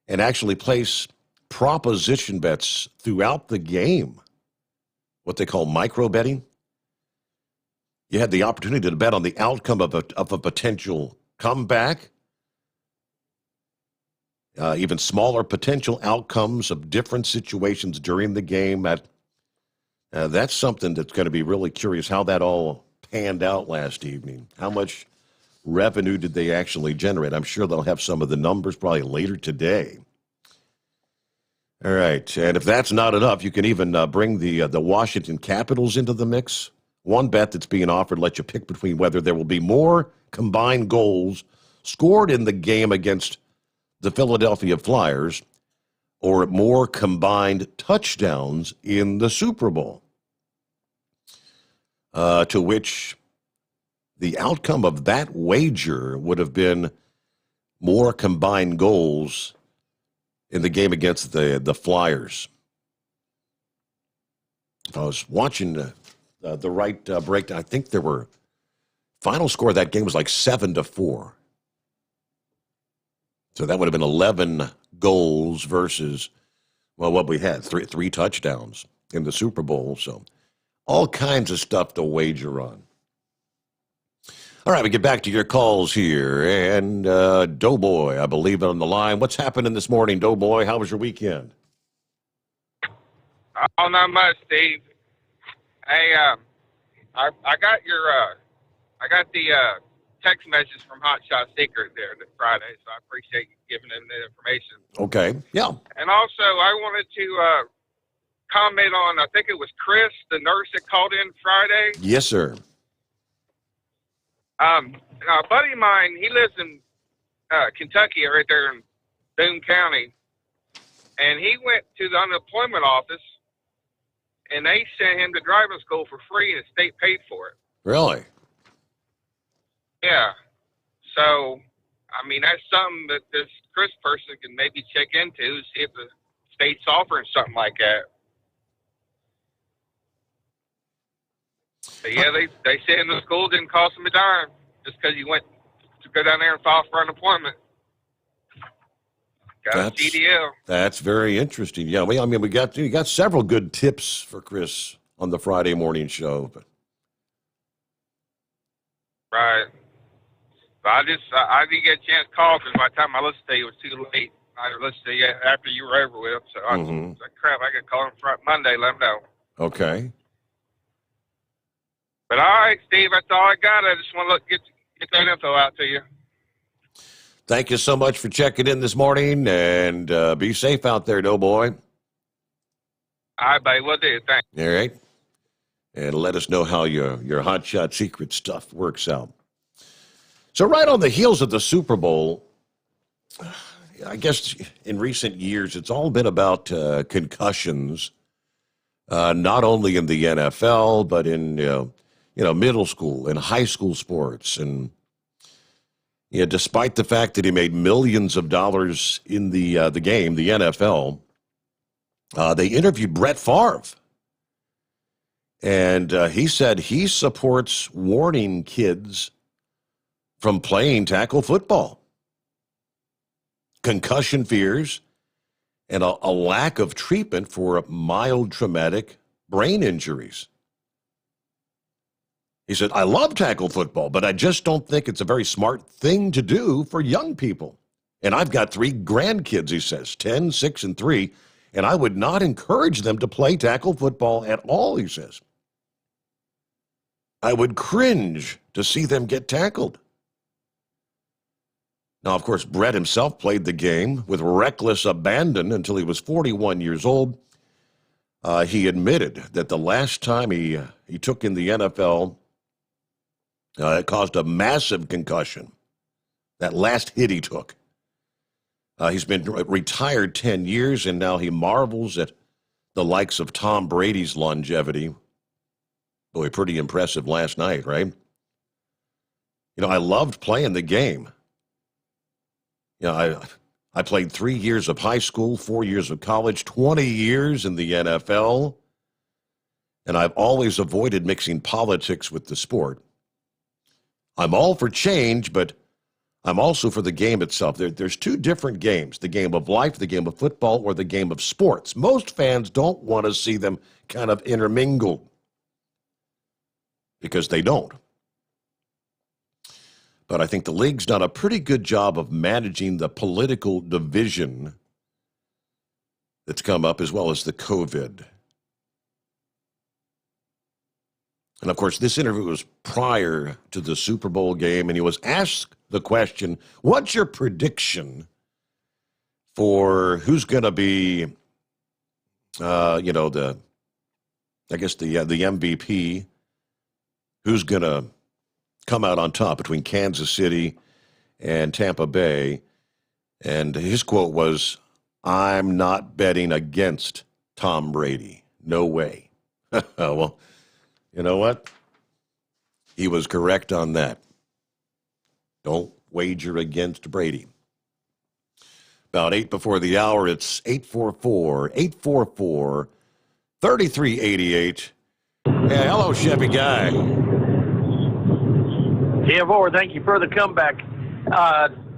and actually place proposition bets throughout the game, what they call micro betting. You had the opportunity to bet on the outcome of a potential comeback, even smaller potential outcomes of different situations during the game. That's something that's going to be really curious how that all panned out last evening. How much revenue did they actually generate? I'm sure they'll have some of the numbers probably later today. All right, and if that's not enough, you can even bring the Washington Capitals into the mix. One bet that's being offered lets you pick between whether there will be more combined goals scored in the game against the Philadelphia Flyers or more combined touchdowns in the Super Bowl. To which the outcome of that wager would have been more combined goals in the game against the Flyers. I was watching the right breakdown. I think there were final score of that game was like 7-4. So that would have been 11 goals versus, well, what we had, three touchdowns in the Super Bowl. So all kinds of stuff to wager on. All right, we get back to your calls here. And Doughboy, I believe, on the line. What's happening this morning, Doughboy? How was your weekend? Oh, not much, Steve. Hey, I got the text message from Hot Shot Secret there this Friday, so I appreciate you giving them the information. Okay, yeah. And also, I wanted to comment on, I think it was Chris, the nurse that called in Friday. Yes, sir. A buddy of mine, he lives in Kentucky, right there in Boone County, and he went to the unemployment office, and they sent him to driving school for free, and the state paid for it. Really? Yeah. So, I mean, that's something that this Chris person can maybe check into, see if the state's offering something like that. But yeah, they said in the school didn't cost him a dime just because he went to go down there and file for unemployment. Got a CDL. That's very interesting. Yeah, we got several good tips for Chris on the Friday morning show. But. Right. But I didn't get a chance to call because by the time I listened to you, it was too late. I listened to you after you were over with. So I was like, crap, I got to call him Monday, let him know. Okay. But all right, Steve, that's all I got. I just want to get that info out to you. Thank you so much for checking in this morning, and be safe out there, Doughboy. All right, buddy, we'll do. Thanks. All right. And let us know how your Hot Shot Secret stuff works out. So right on the heels of the Super Bowl, I guess in recent years, it's all been about concussions, not only in the NFL, but in middle school and high school sports. And despite the fact that he made millions of dollars in the game, the NFL, they interviewed Brett Favre. And he said he supports warning kids from playing tackle football. Concussion fears and a lack of treatment for mild traumatic brain injuries. He said, I love tackle football, but I just don't think it's a very smart thing to do for young people. And I've got 3 grandkids, he says, 10, 6, and 3, and I would not encourage them to play tackle football at all, he says. I would cringe to see them get tackled. Now, of course, Brett himself played the game with reckless abandon until he was 41 years old. He admitted that the last time he took in the NFL, it caused a massive concussion. That last hit he took. He's been retired 10 years, and now he marvels at the likes of Tom Brady's longevity. Boy, pretty impressive last night, right? I loved playing the game. I played 3 years of high school, 4 years of college, 20 years in the NFL, and I've always avoided mixing politics with the sport. I'm all for change, but I'm also for the game itself. There's two different games, the game of life, the game of football, or the game of sports. Most fans don't want to see them kind of intermingled because they don't. But I think the league's done a pretty good job of managing the political division that's come up, as well as the COVID. And of course, this interview was prior to the Super Bowl game, and he was asked the question, what's your prediction for who's going to be, the MVP, who's going to come out on top between Kansas City and Tampa Bay? And his quote was, I'm not betting against Tom Brady. No way. Well, you know what? He was correct on that. Don't wager against Brady. About 8 before the hour, it's 844-3388. Yeah, hello, Chevy Guy. Yeah, Lord, thank you for the comeback.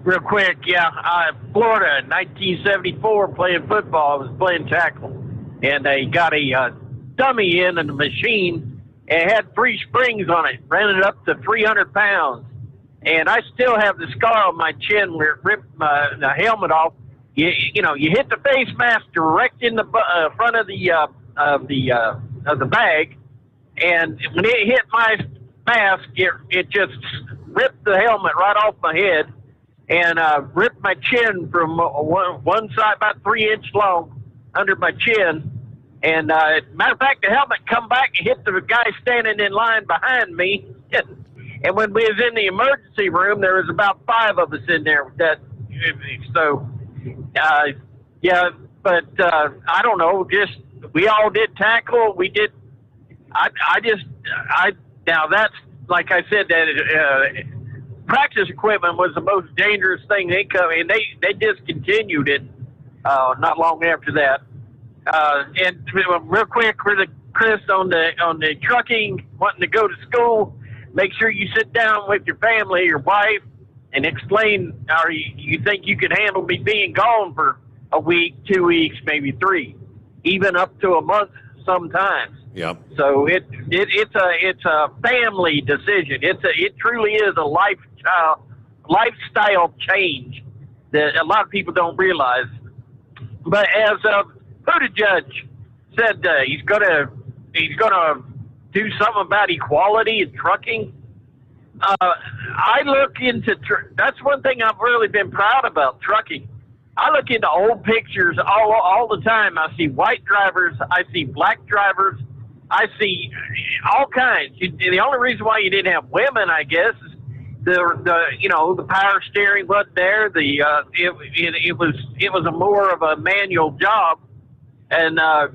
Real quick, Florida, 1974, playing football. I was playing tackle, and they got a dummy in the machine, and it had 3 springs on it, ran it up to 300 pounds. And I still have the scar on my chin where it ripped the helmet off. You hit the face mask direct in the front of the bag, and when it hit my mask, it just ripped the helmet right off my head and ripped my chin from one side about 3 inches long under my chin. And matter of fact, the helmet come back and hit the guy standing in line behind me. And when we was in the emergency room, there was about 5 of us in there with that. So, but I don't know. Just we all did tackle. We did. Now that's like I said that practice equipment was the most dangerous thing they come, and they discontinued it not long after that. And real quick, Chris, on the trucking, wanting to go to school, make sure you sit down with your family, your wife, and explain how you think you can handle me being gone for a week, 2 weeks, maybe 3, even up to a month sometimes. Yep. So it's a family decision. It truly is a lifestyle change that a lot of people don't realize. But as Buttigieg said, he's gonna do something about equality in trucking. I look into that's one thing I've really been proud about trucking. I look into old pictures all the time. I see white drivers. I see black drivers. I see all kinds. The only reason why you didn't have women, I guess, is the power steering wasn't there. It was a more of a manual job, and I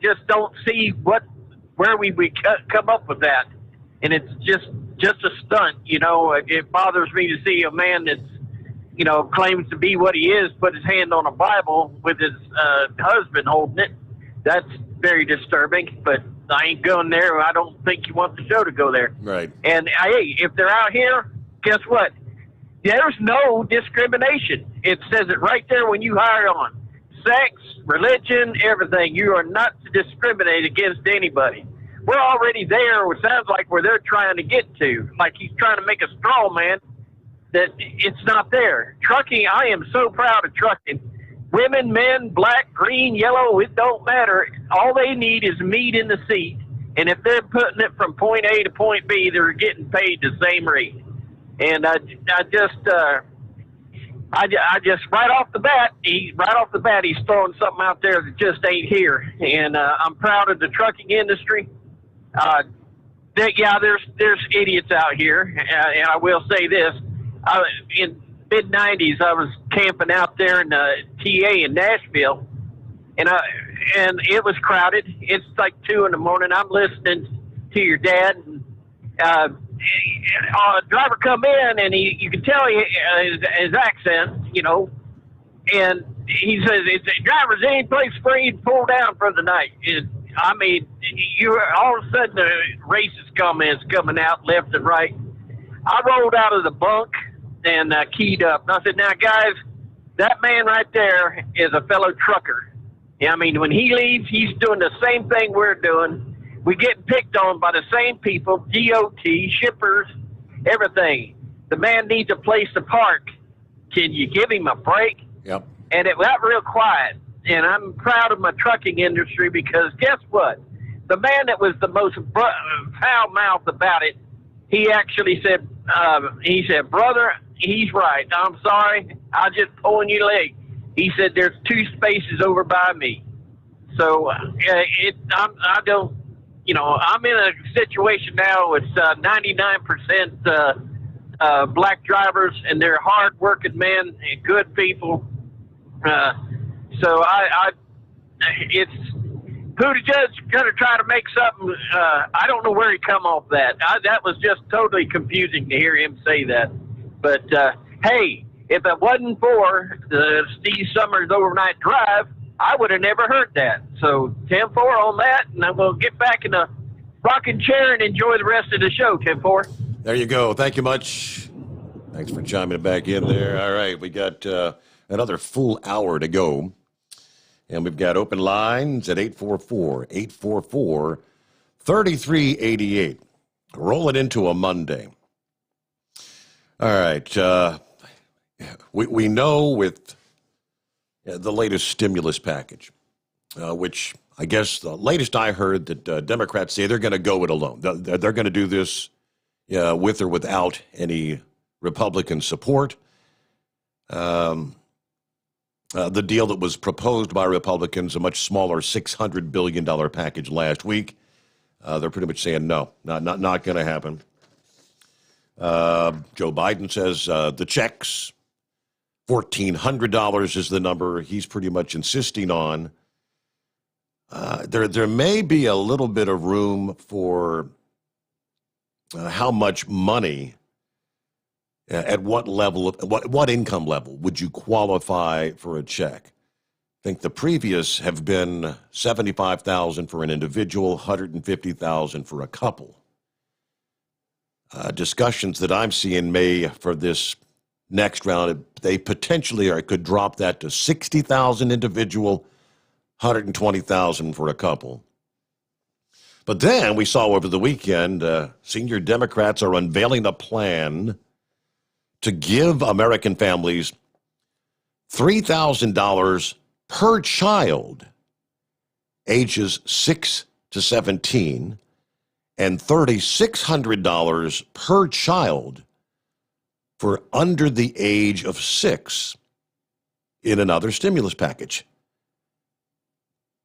just don't see where we come up with that, and it's just a stunt. It bothers me to see a man that's claims to be what he is, put his hand on a Bible with his husband holding it. That's very disturbing, but I ain't going there. I don't think you want the show to go there. Right. And, hey, if they're out here, guess what? There's no discrimination. It says it right there when you hire on. Sex, religion, everything. You are not to discriminate against anybody. We're already there. It sounds like where they're trying to get to. Like he's trying to make a straw man that it's not there. Trucking, I am so proud of trucking. Women, men, black, green, yellow, it don't matter. All they need is meat in the seat. And if they're putting it from point A to point B, they're getting paid the same rate. And I just right off the bat, he's throwing something out there that just ain't here. And I'm proud of the trucking industry. There's idiots out here, and I will say this: in mid-90s, I was camping out there in TA in Nashville, and it was crowded. It's like 2 a.m. I'm listening to your dad, and a driver come in, and you can tell his accent, and he says, "It's drivers, any place for you to pull down for the night." I mean, you all of a sudden the racist comments coming out left and right. I rolled out of the bunk and keyed up. And I said, now, guys, that man right there is a fellow trucker. Yeah, I mean, when he leaves, he's doing the same thing we're doing. We get picked on by the same people, DOT, shippers, everything. The man needs a place to park. Can you give him a break? Yep. And it got real quiet. And I'm proud of my trucking industry because guess what? The man that was the most foul-mouthed about it, he actually said, brother, he's right. I'm sorry. I just pulling your leg. He said, there's 2 spaces over by me. So I'm in a situation now with 99% black drivers, and they're hard-working men and good people. So it's Buttigieg going to try to make something. I don't know where he come off that. That was just totally confusing to hear him say that. But hey, if it wasn't for the Steve Summers overnight drive, I would have never heard that. So 10-4 on that, and I'm going to get back in the rocking chair and enjoy the rest of the show, 10-4. There you go. Thank you much. Thanks for chiming back in there. All right, we got another full hour to go. And we've got open lines at 844-844-3388. Rolling into a Monday. All right. We know with the latest stimulus package, which I guess the latest I heard that Democrats say they're going to go it alone. They're going to do this with or without any Republican support. The deal that was proposed by Republicans, a much smaller $600 billion package last week, they're pretty much saying no, not going to happen. Joe Biden says the checks, $1,400 is the number he's pretty much insisting on. There may be a little bit of room for how much money, at what level, what income level would you qualify for a check? I think the previous have been $75,000 for an individual, $150,000 for a couple. Discussions that I'm seeing may, for this next round, they potentially could drop that to $60,000 individual, $120,000 for a couple. But then we saw over the weekend, senior Democrats are unveiling a plan to give American families $3,000 per child, ages 6 to 17, and $3,600 per child for under the age of 6 in another stimulus package.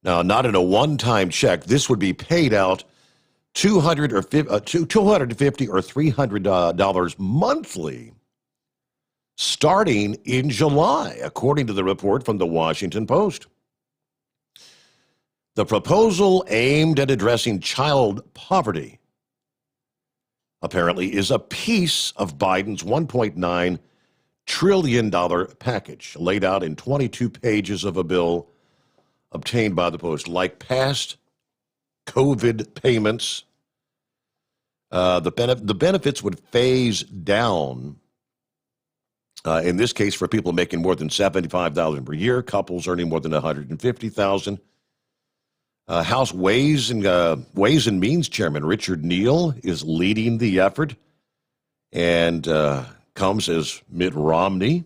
Now, not in a one-time check. This would be paid out $250 or $300 monthly, starting in July, according to the report from the Washington Post. The proposal aimed at addressing child poverty apparently is a piece of Biden's $1.9 trillion package, laid out in 22 pages of a bill obtained by the Post. Like past COVID payments, the benefits would phase down, in this case for people making more than $75,000 per year, couples earning more than $150,000. House Ways and Means Chairman Richard Neal is leading the effort, and comes as Mitt Romney,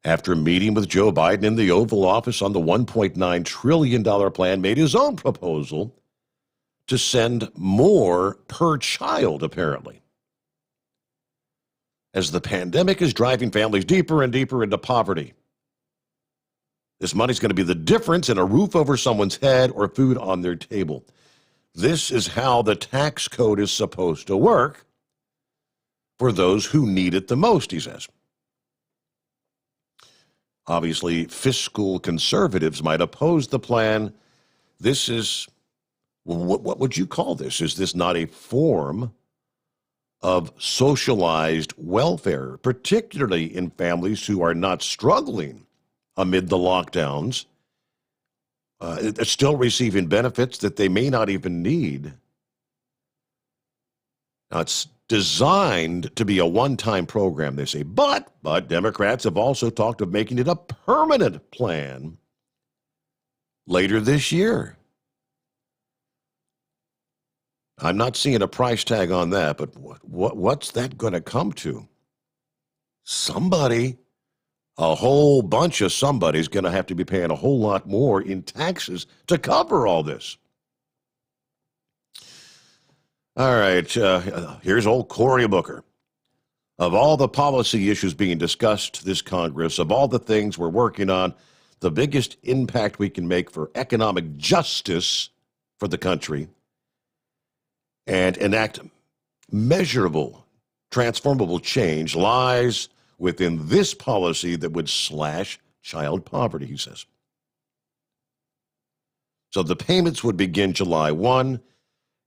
after meeting with Joe Biden in the Oval Office on the $1.9 trillion plan, made his own proposal to send more per child, apparently. As the pandemic is driving families deeper and deeper into poverty, this money's going to be the difference in a roof over someone's head or food on their table. This is how the tax code is supposed to work for those who need it the most, he says. Obviously, fiscal conservatives might oppose the plan. This is, what would you call this? Is this not a form of socialized welfare, particularly in families who are not struggling amid the lockdowns, They're still receiving benefits that they may not even need. Now, it's designed to be a one-time program, they say, but Democrats have also talked of making it a permanent plan later this year. I'm not seeing a price tag on that, but what's that going to come to? Somebody, a whole bunch of somebody's going to have to be paying a whole lot more in taxes to cover all this. All right, here's old Cory Booker. Of all the policy issues being discussed this Congress, of all the things we're working on, the biggest impact we can make for economic justice for the country and enact measurable, transformable change lies within this policy that would slash child poverty, he says. So the payments would begin July 1,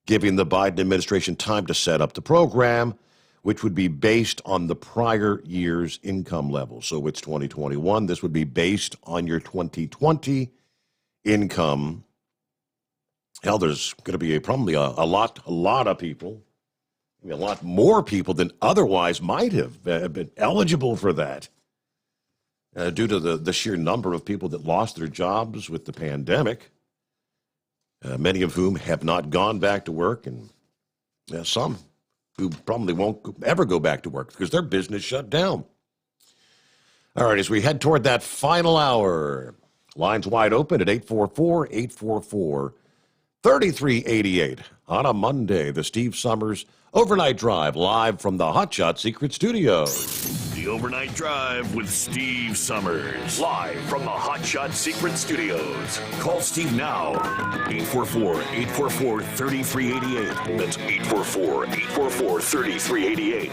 giving the Biden administration time to set up the program, which would be based on the prior year's income level. So it's 2021. This would be based on your 2020 income. Hell, there's going to be probably a lot of people, a lot more people than otherwise might have been eligible for that due to the sheer number of people that lost their jobs with the pandemic. Many of whom have not gone back to work, and some who probably won't ever go back to work because their business shut down. All right, as we head toward that final hour, lines wide open at 844-844-3388 on a Monday, the Steve Sommers Overnight Drive, live from the Hot Shot Secret Studio. The Overnight Drive with Steve Sommers, live from the Hot Shot Secret Studios. Call Steve now, 844-844-3388. That's 844-844-3388.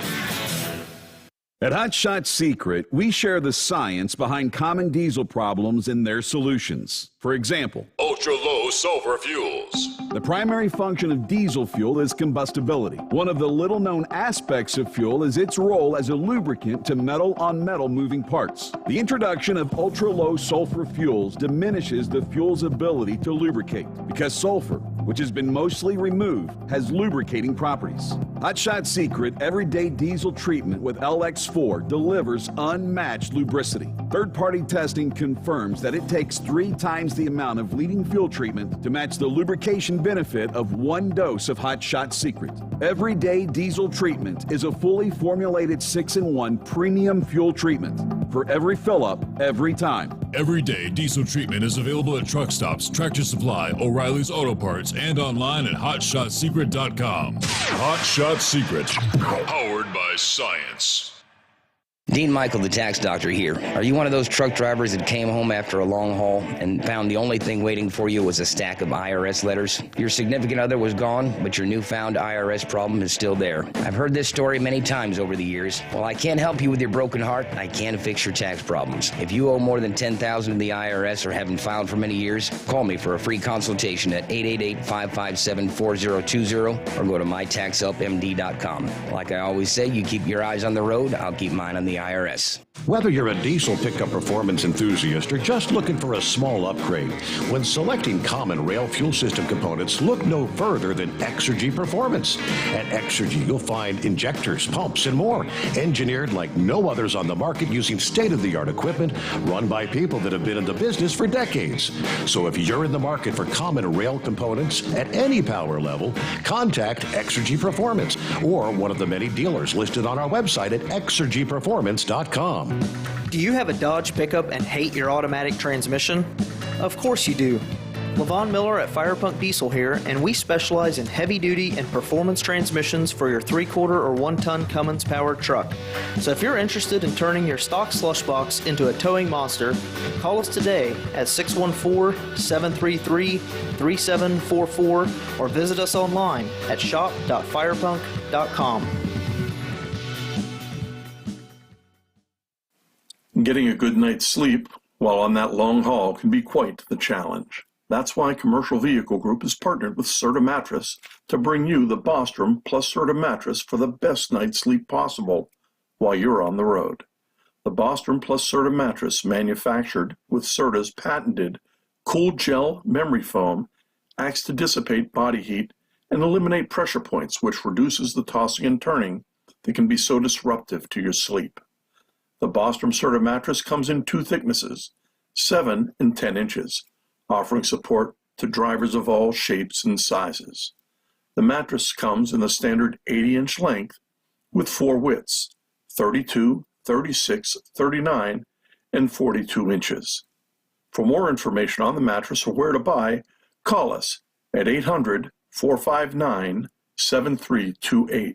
At Hot Shot Secret, we share the science behind common diesel problems and their solutions. For example, ultra-low sulfur fuels. The primary function of diesel fuel is combustibility. One of the little-known aspects of fuel is its role as a lubricant to metal-on-metal moving parts. The introduction of ultra-low sulfur fuels diminishes the fuel's ability to lubricate because sulfur, which has been mostly removed, has lubricating properties. Hot Shot Secret Everyday Diesel Treatment with LX4 delivers unmatched lubricity. Third-party testing confirms that it takes 3 times the amount of leading fuel treatment to match the lubrication benefit of 1 dose of Hot Shot Secret. Everyday Diesel Treatment is a fully formulated 6-in-1 premium fuel treatment for every fill-up, every time. Everyday Diesel Treatment is available at truck stops, Tractor Supply, O'Reilly's Auto Parts, and online at HotShotSecret.com. Hot Shot Secret, powered by science. Dean Michael, the tax doctor here. Are you one of those truck drivers that came home after a long haul and found the only thing waiting for you was a stack of IRS letters? Your significant other was gone, but your newfound IRS problem is still there. I've heard this story many times over the years. While I can't help you with your broken heart, I can fix your tax problems. If you owe more than $10,000 to the IRS or haven't filed for many years, call me for a free consultation at 888-557-4020 or go to mytaxhelpmd.com. Like I always say, you keep your eyes on the road, I'll keep mine on the IRS. Whether you're a diesel pickup performance enthusiast or just looking for a small upgrade, when selecting common rail fuel system components, look no further than Exergy Performance. At Exergy, you'll find injectors, pumps, and more, engineered like no others on the market using state-of-the-art equipment run by people that have been in the business for decades. So if you're in the market for common rail components at any power level, contact Exergy Performance or one of the many dealers listed on our website at exergyperformance.com. Do you have a Dodge pickup and hate your automatic transmission? Of course you do. Levon Miller at Firepunk Diesel here, and we specialize in heavy-duty and performance transmissions for your 3-quarter or 1-ton Cummins-powered truck. So if you're interested in turning your stock slush box into a towing monster, call us today at 614-733-3744 or visit us online at shop.firepunk.com. Getting a good night's sleep while on that long haul can be quite the challenge. That's why Commercial Vehicle Group has partnered with Serta Mattress to bring you the Bostrom plus Serta mattress for the best night's sleep possible while you're on the road. The Bostrom plus Serta mattress, manufactured with Serta's patented Cool gel memory foam acts to dissipate body heat and eliminate pressure points, which reduces the tossing and turning that can be so disruptive to your sleep. The Bostrom Serta mattress comes in two thicknesses, 7 and 10 inches, offering support to drivers of all shapes and sizes. The mattress comes in the standard 80-inch length with 4 widths, 32, 36, 39, and 42 inches. For more information on the mattress or where to buy, call us at 800-459-7328.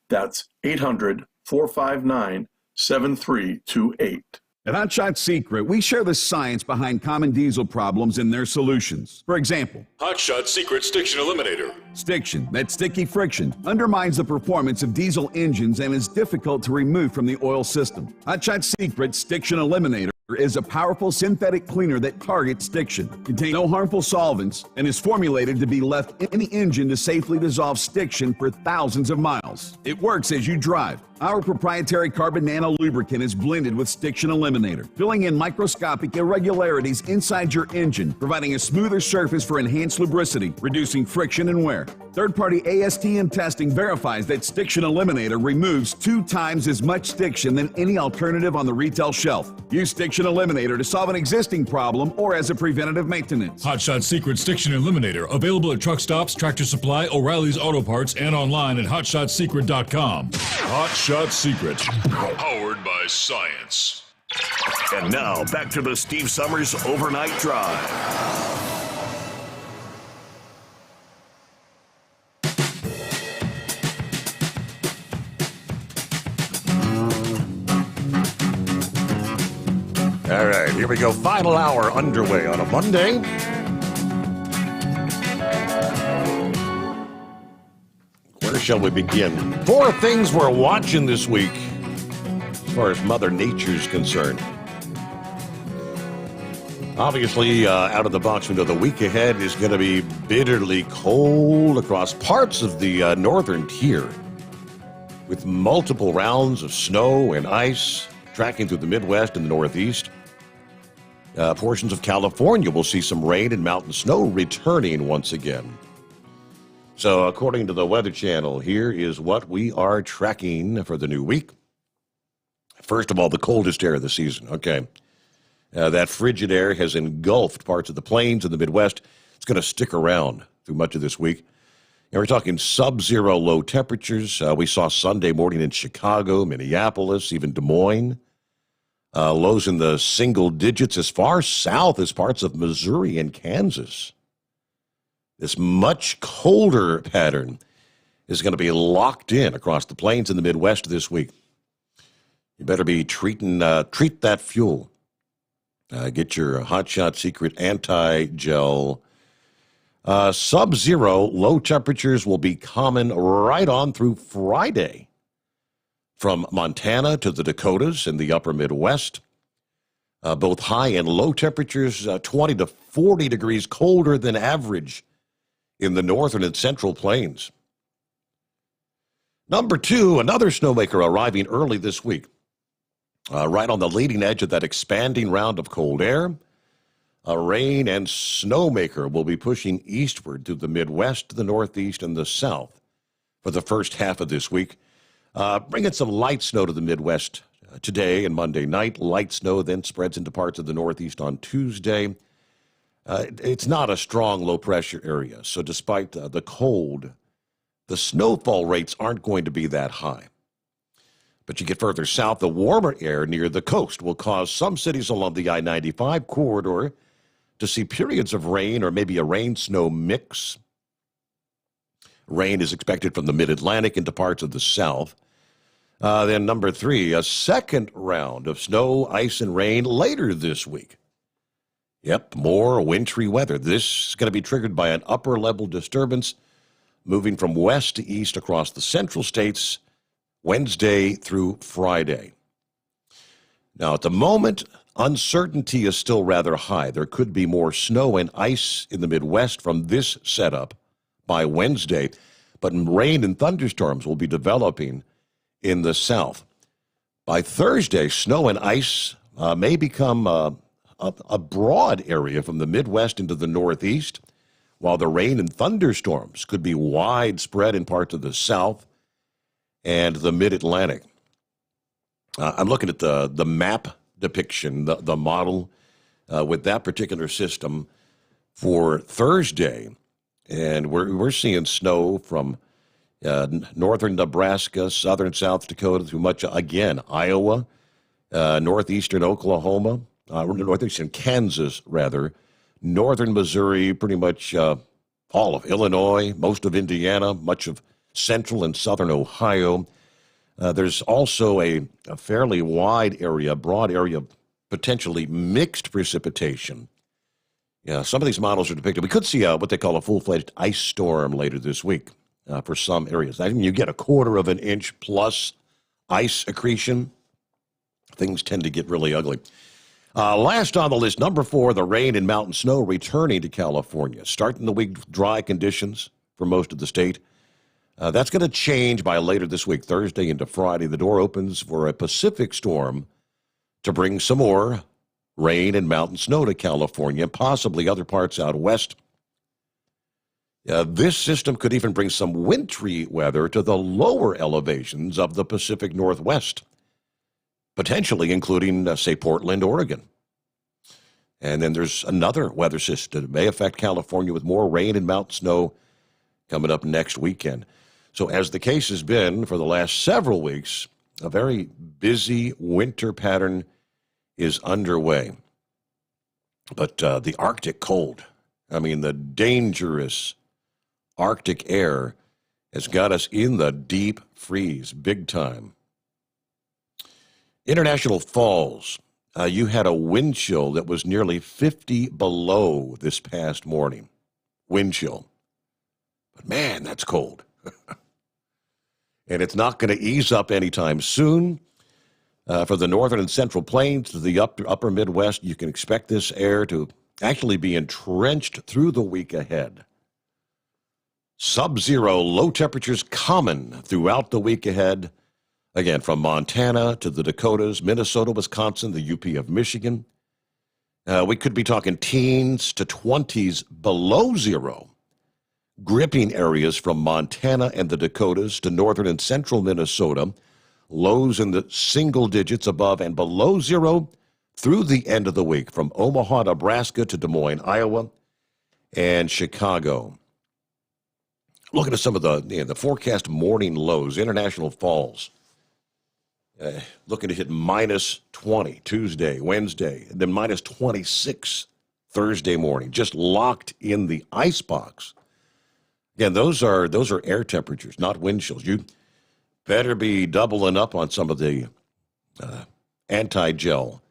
That's 800-459-7328. At Hot Shot Secret, we share the science behind common diesel problems and their solutions. For example, Hot Shot Secret Stiction Eliminator. stiction, that sticky friction, undermines the performance of diesel engines and is difficult to remove from the oil system. Hot Shot Secret Stiction Eliminator is a powerful synthetic cleaner that targets stiction, contains no harmful solvents, and is formulated to be left in the engine to safely dissolve stiction for thousands of miles. It works as you drive. Our proprietary carbon nano lubricant is blended with Stiction Eliminator, filling in microscopic irregularities inside your engine, providing a smoother surface for enhanced lubricity, reducing friction and wear. Third-party ASTM testing verifies that Stiction Eliminator removes 2 times as much stiction than any alternative on the retail shelf. Use Stiction Eliminator to solve an existing problem or as a preventative maintenance. Hot Shot Secret Stiction Eliminator. Available at truck stops, Tractor Supply, O'Reilly's Auto Parts, and online at HotShotSecret.com. Hot Shot Secret. Powered by science. And now, back to the Steve Summers Overnight Drive. All right, here we go. Final hour underway on a Monday. Where shall we begin? 4 things we're watching this week as far as Mother Nature's concerned. Obviously, out of the box, we know the week ahead is going to be bitterly cold across parts of the northern tier, with multiple rounds of snow and ice tracking through the Midwest and the Northeast. Portions of California will see some rain and mountain snow returning once again. So according to the Weather Channel, here is what we are tracking for the new week. First of all, the coldest air of the season. Okay. That frigid air has engulfed parts of the plains and the Midwest. It's going to stick around through much of this week. And we're talking sub-zero low temperatures. We saw Sunday morning in Chicago, Minneapolis, even Des Moines. Lows in the single digits as far south as parts of Missouri and Kansas. This much colder pattern is going to be locked in across the plains in the Midwest this week. You better be treat that fuel. Get your Hot Shot Secret anti-gel. Sub-zero low temperatures will be common right on through Friday. From Montana to the Dakotas and the upper Midwest, both high and low temperatures 20 to 40 degrees colder than average in the northern and central plains. Number 2, another snowmaker arriving early this week. Right on the leading edge of that expanding round of cold air, a rain and snowmaker will be pushing eastward through the Midwest, the Northeast, and the South for the first half of this week. Bringing some light snow to the Midwest today and Monday night. Light snow then spreads into parts of the Northeast on Tuesday. It's not a strong low-pressure area, so despite the cold, the snowfall rates aren't going to be that high. But you get further south, the warmer air near the coast will cause some cities along the I-95 corridor to see periods of rain or maybe a rain-snow mix. Rain is expected from the mid-Atlantic into parts of the south. Then number 3, a second round of snow, ice, and rain later this week. Yep, more wintry weather. This is going to be triggered by an upper-level disturbance moving from west to east across the central states Wednesday through Friday. Now, at the moment, uncertainty is still rather high. There could be more snow and ice in the Midwest from this setup by Wednesday, but rain and thunderstorms will be developing in the south. By Thursday, snow and ice may become a a broad area from the Midwest into the Northeast, while the rain and thunderstorms could be widespread in parts of the South and the Mid-Atlantic. I'm looking at the map depiction, the model with that particular system for Thursday, and we're seeing snow from northern Nebraska, southern South Dakota, through much, again, Iowa, northeastern Oklahoma, northeastern Kansas, rather, northern Missouri, pretty much all of Illinois, most of Indiana, much of central and southern Ohio. There's also a fairly wide area, broad area of potentially mixed precipitation. Yeah, some of these models are depicted. We could see what they call a full-fledged ice storm later this week for some areas. I mean, you get a 1/4 of an inch plus ice accretion. Things tend to get really ugly. Last on the list, number 4, the rain and mountain snow returning to California. Starting the week with dry conditions for most of the state. That's going to change by later this week, Thursday into Friday. The door opens for a Pacific storm to bring some more rain and mountain snow to California, possibly other parts out west. This system could even bring some wintry weather to the lower elevations of the Pacific Northwest, potentially including, say, Portland, Oregon. And then there's another weather system that may affect California with more rain and mountain snow coming up next weekend. So as the case has been for the last several weeks, a very busy winter pattern is underway. But the Arctic cold, I mean, the dangerous Arctic air has got us in the deep freeze, big time. International Falls, you had a wind chill that was nearly 50 below this past morning. Wind chill. But man, that's cold. And it's not going to ease up anytime soon. For the northern and central plains to the upper Midwest, you can expect this air to actually be entrenched through the week ahead. Sub-zero low temperatures common throughout the week ahead. Again, from Montana to the Dakotas, Minnesota, Wisconsin, the UP of Michigan. We could be talking teens to 20s below zero. Gripping areas from Montana and the Dakotas to northern and central Minnesota. Lows in the single digits above and below zero through the end of the week from Omaha, Nebraska to Des Moines, Iowa, and Chicago. Looking at some of the forecast morning lows, International Falls. Looking to hit minus 20 Tuesday, Wednesday, and then minus 26 Thursday morning. Just locked in the icebox. Again, those are air temperatures, not wind chills. You better be doubling up on some of the anti-gel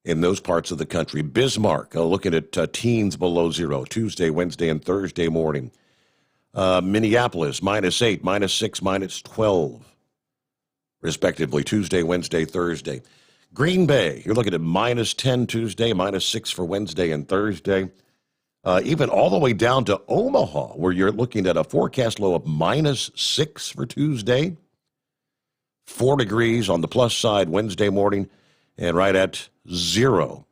in those parts of the country. Bismarck, looking at teens below zero, Tuesday, Wednesday, and Thursday morning. Minneapolis, minus 8, minus 6, minus 12, respectively, Tuesday, Wednesday, Thursday. Green Bay, you're looking at minus 10 Tuesday, minus 6 for Wednesday and Thursday. Even all the way down to Omaha, where you're looking at a forecast low of minus 6 for Tuesday. 4 degrees on the plus side Wednesday morning, and right at 0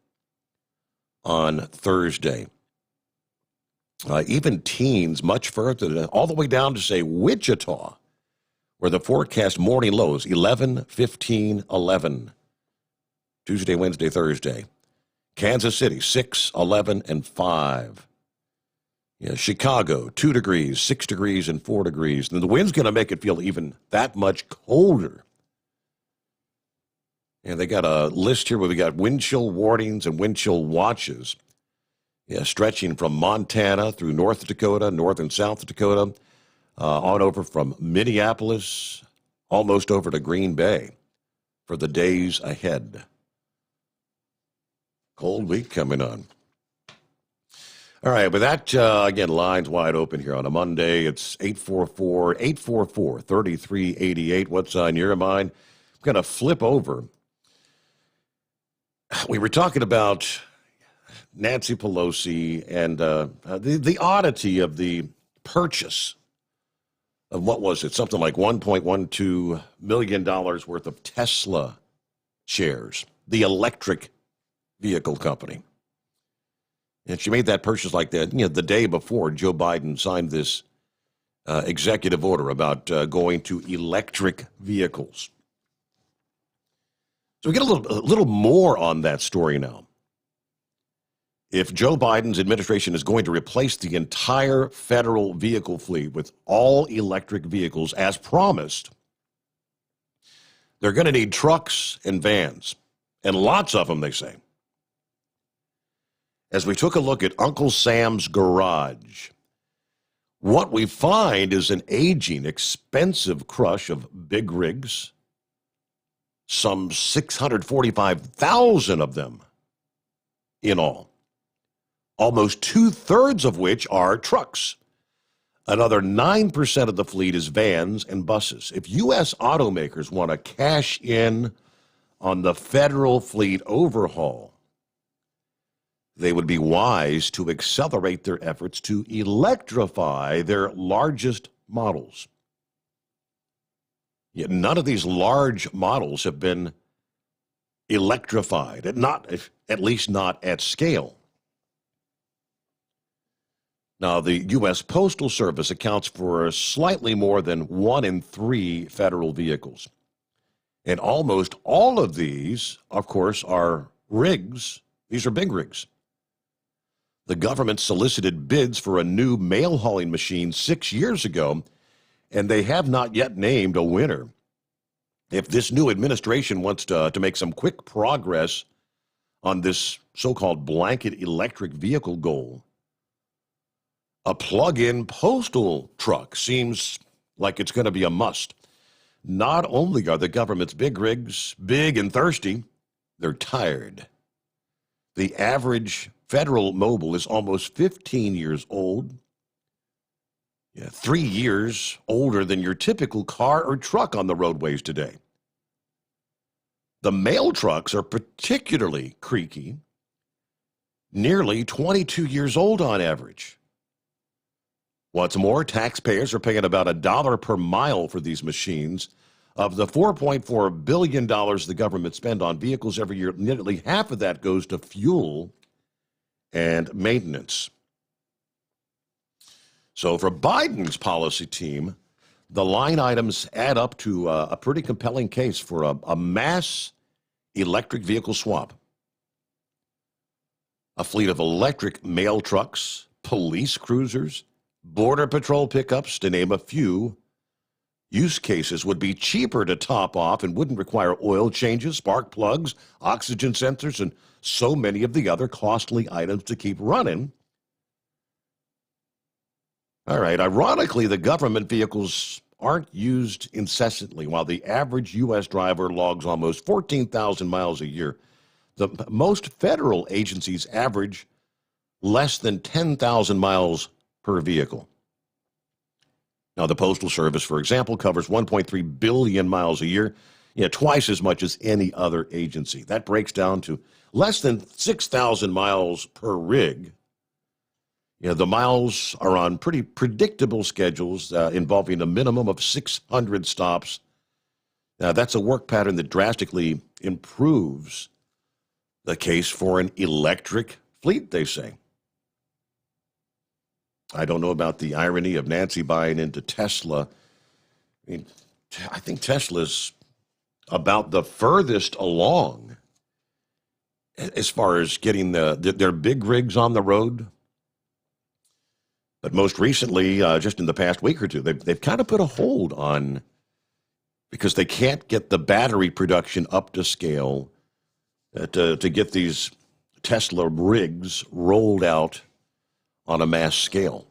on Thursday. Even teens much further, all the way down to, say, Wichita, where the forecast morning lows 11, 15, 11. Tuesday, Wednesday, Thursday. Kansas City, 6, 11, and 5. Yeah, Chicago, 2 degrees, 6 degrees, and 4 degrees. And the wind's going to make it feel even that much colder. And they got a list here where we got wind chill warnings and wind chill watches. Yeah, stretching from Montana through North Dakota, North and South Dakota, on over from Minneapolis, almost over to Green Bay for the days ahead. Cold week coming on. All right, with that, again, lines wide open here on a Monday. It's 844-3388. What's on your mind? I'm going to flip over. We were talking about Nancy Pelosi and the oddity of the purchase of, what was it, something like $1.12 million worth of Tesla shares, the electric vehicle company. And she made that purchase like that, the day before Joe Biden signed this executive order about going to electric vehicles. So we get a little more on that story now. If Joe Biden's administration is going to replace the entire federal vehicle fleet with all electric vehicles as promised, they're going to need trucks and vans, and lots of them, they say. As we took a look at Uncle Sam's garage, what we find is an aging, expensive crush of big rigs, some 645,000 of them in all, almost 2/3 of which are trucks. Another 9% of the fleet is vans and buses. If U.S. automakers want to cash in on the federal fleet overhaul, they would be wise to accelerate their efforts to electrify their largest models. Yet none of these large models have been electrified, at least not at scale. Now, the U.S. Postal Service accounts for slightly more than 1 in 3 federal vehicles. And almost all of these, of course, are rigs. These are big rigs. The government solicited bids for a new mail hauling machine 6 years ago, and they have not yet named a winner. If this new administration wants to make some quick progress on this so-called blanket electric vehicle goal, a plug-in postal truck seems like it's going to be a must. Not only are the government's big rigs big and thirsty, they're tired. The average federal mobile is almost 15 years old. 3 years older than your typical car or truck on the roadways today. The mail trucks are particularly creaky, nearly 22 years old on average. What's more, taxpayers are paying about $1 per mile for these machines. Of the $4.4 billion the government spends on vehicles every year, nearly half of that goes to fuel and maintenance. So for Biden's policy team, the line items add up to a pretty compelling case for a mass electric vehicle swap. A fleet of electric mail trucks, police cruisers, Border Patrol pickups, to name a few, use cases would be cheaper to top off and wouldn't require oil changes, spark plugs, oxygen sensors, and so many of the other costly items to keep running. All right, ironically, the government vehicles aren't used incessantly. While the average U.S. driver logs almost 14,000 miles a year, the most federal agencies average less than 10,000 miles per vehicle. Now, the Postal Service, for example, covers 1.3 billion miles a year, twice as much as any other agency. That breaks down to less than 6,000 miles per rig. The miles are on pretty predictable schedules involving a minimum of 600 stops. Now, that's a work pattern that drastically improves the case for an electric fleet, they say. I don't know about the irony of Nancy buying into Tesla. I think Tesla's about the furthest along as far as getting their big rigs on the road. But most recently, just in the past week or two, they've kind of put a hold on, because they can't get the battery production up to scale to get these Tesla rigs rolled out on a mass scale.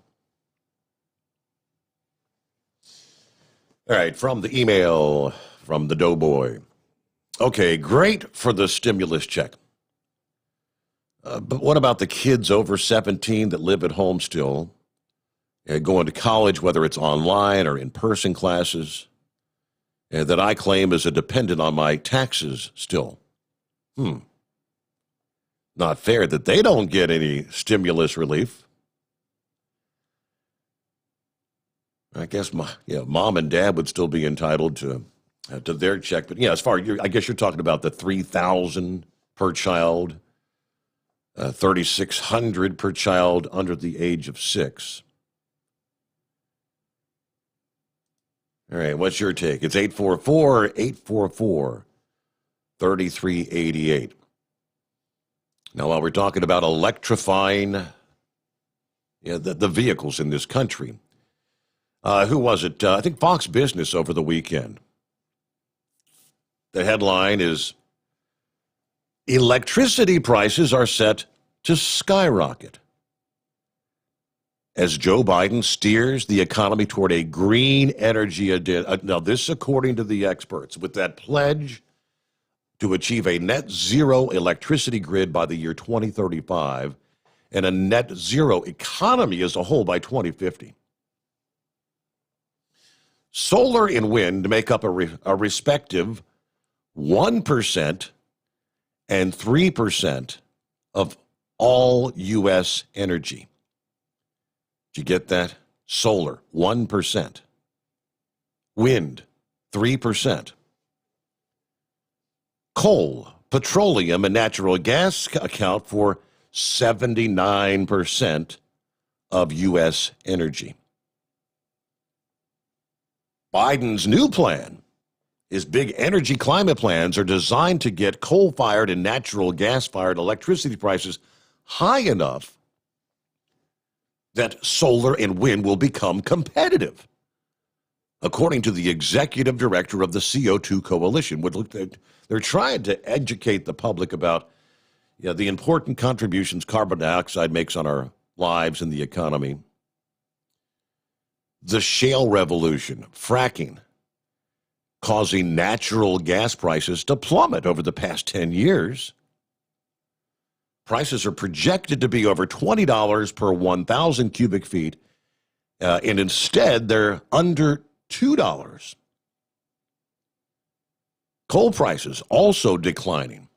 All right, from the email from the Doughboy. Okay, great for the stimulus check. But what about the kids over 17 that live at home still, going to college, whether it's online or in-person classes, that I claim as a dependent on my taxes still? Not fair that they don't get any stimulus relief. I guess mom and dad would still be entitled to their check. But as far as I guess you're talking about the $3,000 per child $3,600 per child under the age of 6. All right, what's your take? It's 844-844-3388. Now, while we're talking about electrifying the vehicles in this country, who was it? I think Fox Business over the weekend. The headline is, electricity prices are set to skyrocket as Joe Biden steers the economy toward a green energy agenda. Now, this according to the experts, with that pledge to achieve a net zero electricity grid by the year 2035 and a net zero economy as a whole by 2050. Solar and wind make up a respective 1% and 3% of all U.S. energy. Did you get that? Solar, 1%. Wind, 3%. Coal, petroleum, and natural gas account for 79% of U.S. energy. Biden's new plan, his big energy climate plans, are designed to get coal-fired and natural gas-fired electricity prices high enough that solar and wind will become competitive, according to the executive director of the CO2 Coalition. They're trying to educate the public about the important contributions carbon dioxide makes on our lives and the economy. The shale revolution, fracking, causing natural gas prices to plummet over the past 10 years. Prices are projected to be over $20 per 1,000 cubic feet, and instead they're under $2. Coal prices also declining.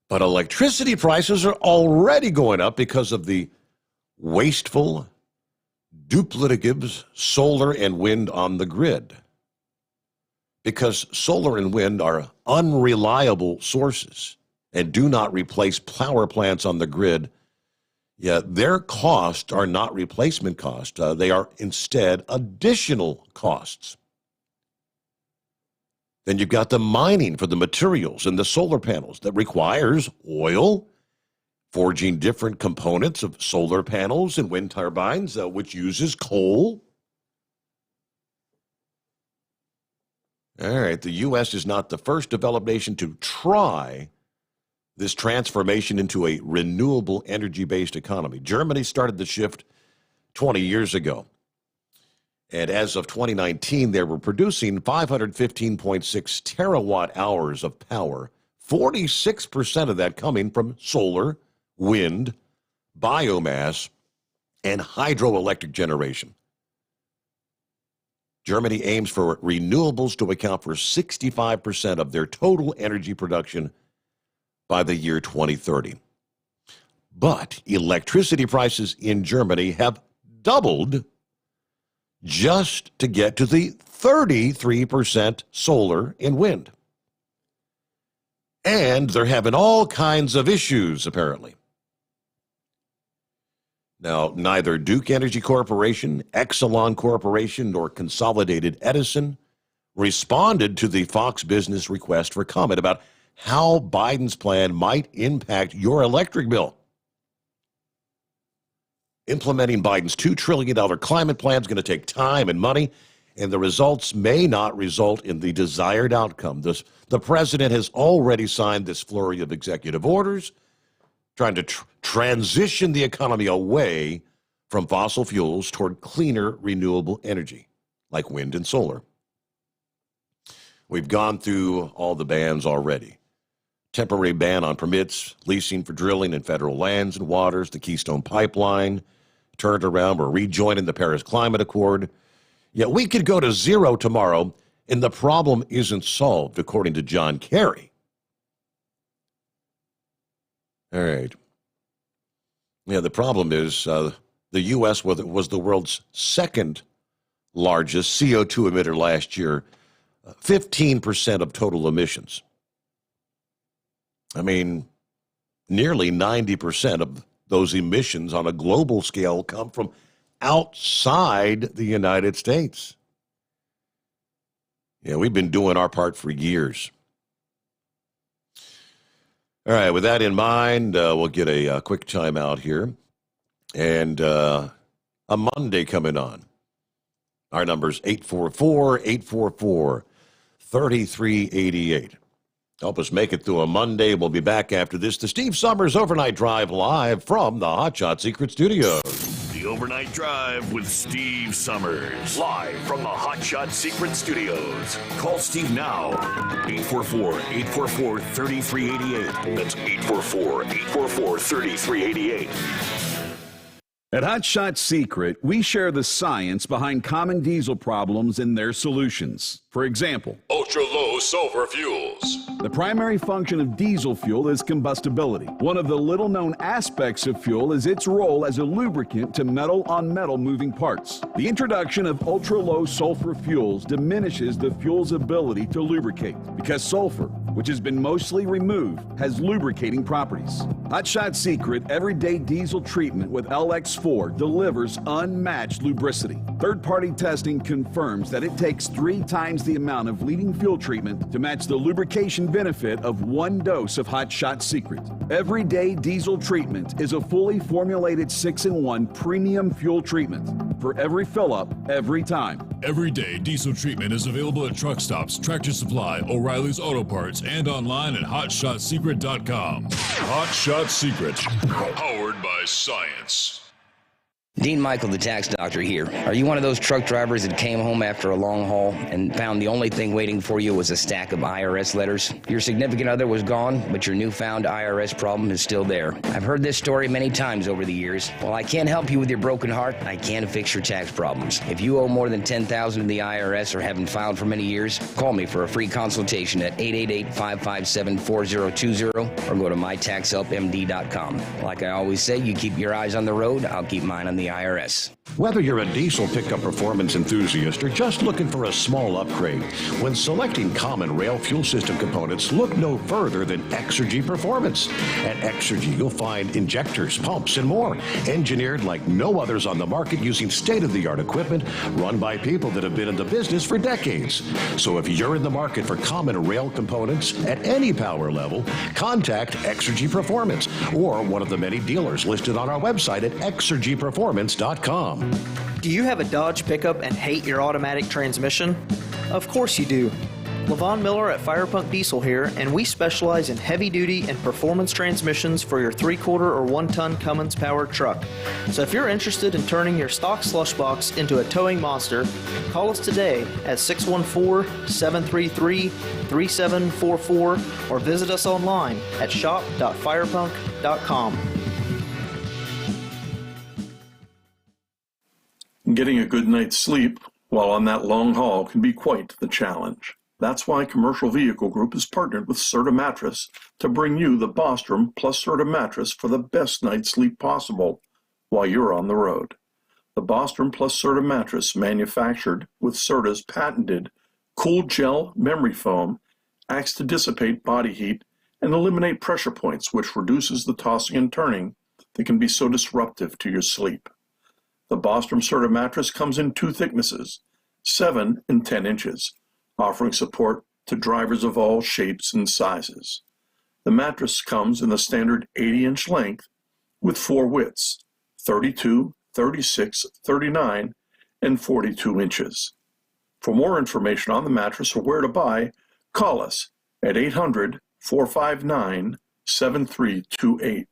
But electricity prices are already going up because of the wasteful, duplicative solar and wind on the grid. Because solar and wind are unreliable sources and do not replace power plants on the grid, their costs are not replacement costs. They are instead additional costs. Then you've got the mining for the materials and the solar panels that requires oil, forging different components of solar panels and wind turbines, which uses coal. All right, the U.S. is not the first developed nation to try this transformation into a renewable energy-based economy. Germany started the shift 20 years ago. And as of 2019, they were producing 515.6 terawatt hours of power, 46% of that coming from solar, wind, biomass, and hydroelectric generation. Germany aims for renewables to account for 65% of their total energy production by the year 2030. But electricity prices in Germany have doubled just to get to the 33% solar and wind. And they're having all kinds of issues, apparently. Now, neither Duke Energy Corporation, Exelon Corporation, nor Consolidated Edison responded to the Fox Business request for comment about how Biden's plan might impact your electric bill. Implementing Biden's $2 trillion climate plan is going to take time and money, and the results may not result in the desired outcome. The president has already signed this flurry of executive orders, trying to transition the economy away from fossil fuels toward cleaner, renewable energy, like wind and solar. We've gone through all the bans already. Temporary ban on permits, leasing for drilling in federal lands and waters, the Keystone Pipeline, turned around. We're rejoining the Paris Climate Accord. Yet we could go to zero tomorrow, and the problem isn't solved, according to John Kerry. All right. Yeah, the problem is the U.S. was the world's second largest CO2 emitter last year, 15% of total emissions. I mean, nearly 90% of those emissions on a global scale come from outside the United States. Yeah, we've been doing our part for years. All right, with that in mind, we'll get a quick time out here. And a Monday coming on. Our number's 844-844-3388. Help us make it through a Monday. We'll be back after this. The Steve Sommers Overnight Drive live from the Hot Shot Secret Studios. The Overnight Drive with Steve Sommers. Live from the Hot Shot Secret Studios. Call Steve now. 844-844-3388. That's 844-844-3388. At Hot Shot Secret, we share the science behind common diesel problems and their solutions. For example, ultra-low sulfur fuels. The primary function of diesel fuel is combustibility. One of the little-known aspects of fuel is its role as a lubricant to metal-on-metal moving parts. The introduction of ultra-low sulfur fuels diminishes the fuel's ability to lubricate because sulfur, which has been mostly removed, has lubricating properties. Hot Shot Secret Everyday Diesel Treatment with LX4 delivers unmatched lubricity. Third-party testing confirms that it takes 3 times the amount of leading fuel treatment to match the lubrication benefit of 1 dose of Hot Shot Secret. Everyday Diesel Treatment is a fully formulated 6-in-1 premium fuel treatment for every fill-up, every time. Everyday Diesel Treatment is available at truck stops, Tractor Supply, O'Reilly's Auto Parts, and online at HotShotSecret.com. Hot Shot Secret, powered by science. Dean Michael, the tax doctor here. Are you one of those truck drivers that came home after a long haul and found the only thing waiting for you was a stack of IRS letters? Your significant other was gone, but your newfound IRS problem is still there. I've heard this story many times over the years. While I can't help you with your broken heart, I can fix your tax problems. If you owe more than $10,000 to the IRS or haven't filed for many years, call me for a free consultation at 888-557-4020 or go to mytaxhelpmd.com. Like I always say, you keep your eyes on the road, I'll keep mine on the IRS. Whether you're a diesel pickup performance enthusiast or just looking for a small upgrade, when selecting common rail fuel system components, look no further than Exergy Performance. At Exergy, you'll find injectors, pumps, and more, engineered like no others on the market using state-of-the-art equipment run by people that have been in the business for decades. So if you're in the market for common rail components at any power level, contact Exergy Performance or one of the many dealers listed on our website at exergyperformance.com. Do you have a Dodge pickup and hate your automatic transmission? Of course you do. Levon Miller at Firepunk Diesel here, and we specialize in heavy-duty and performance transmissions for your 3-quarter or 1-ton Cummins powered truck. So if you're interested in turning your stock slush box into a towing monster, call us today at 614-733-3744 or visit us online at shop.firepunk.com. Getting a good night's sleep while on that long haul can be quite the challenge. That's why Commercial Vehicle Group has partnered with Serta Mattress to bring you the Bostrom plus Serta mattress for the best night's sleep possible while you're on the road. The Bostrom plus Serta mattress, manufactured with Serta's patented Cool Gel memory foam, acts to dissipate body heat and eliminate pressure points, which reduces the tossing and turning that can be so disruptive to your sleep. The Bostrom Serta mattress comes in 2 thicknesses, 7 and 10 inches, offering support to drivers of all shapes and sizes. The mattress comes in the standard 80-inch length with 4 widths, 32, 36, 39, and 42 inches. For more information on the mattress or where to buy, call us at 800-459-7328.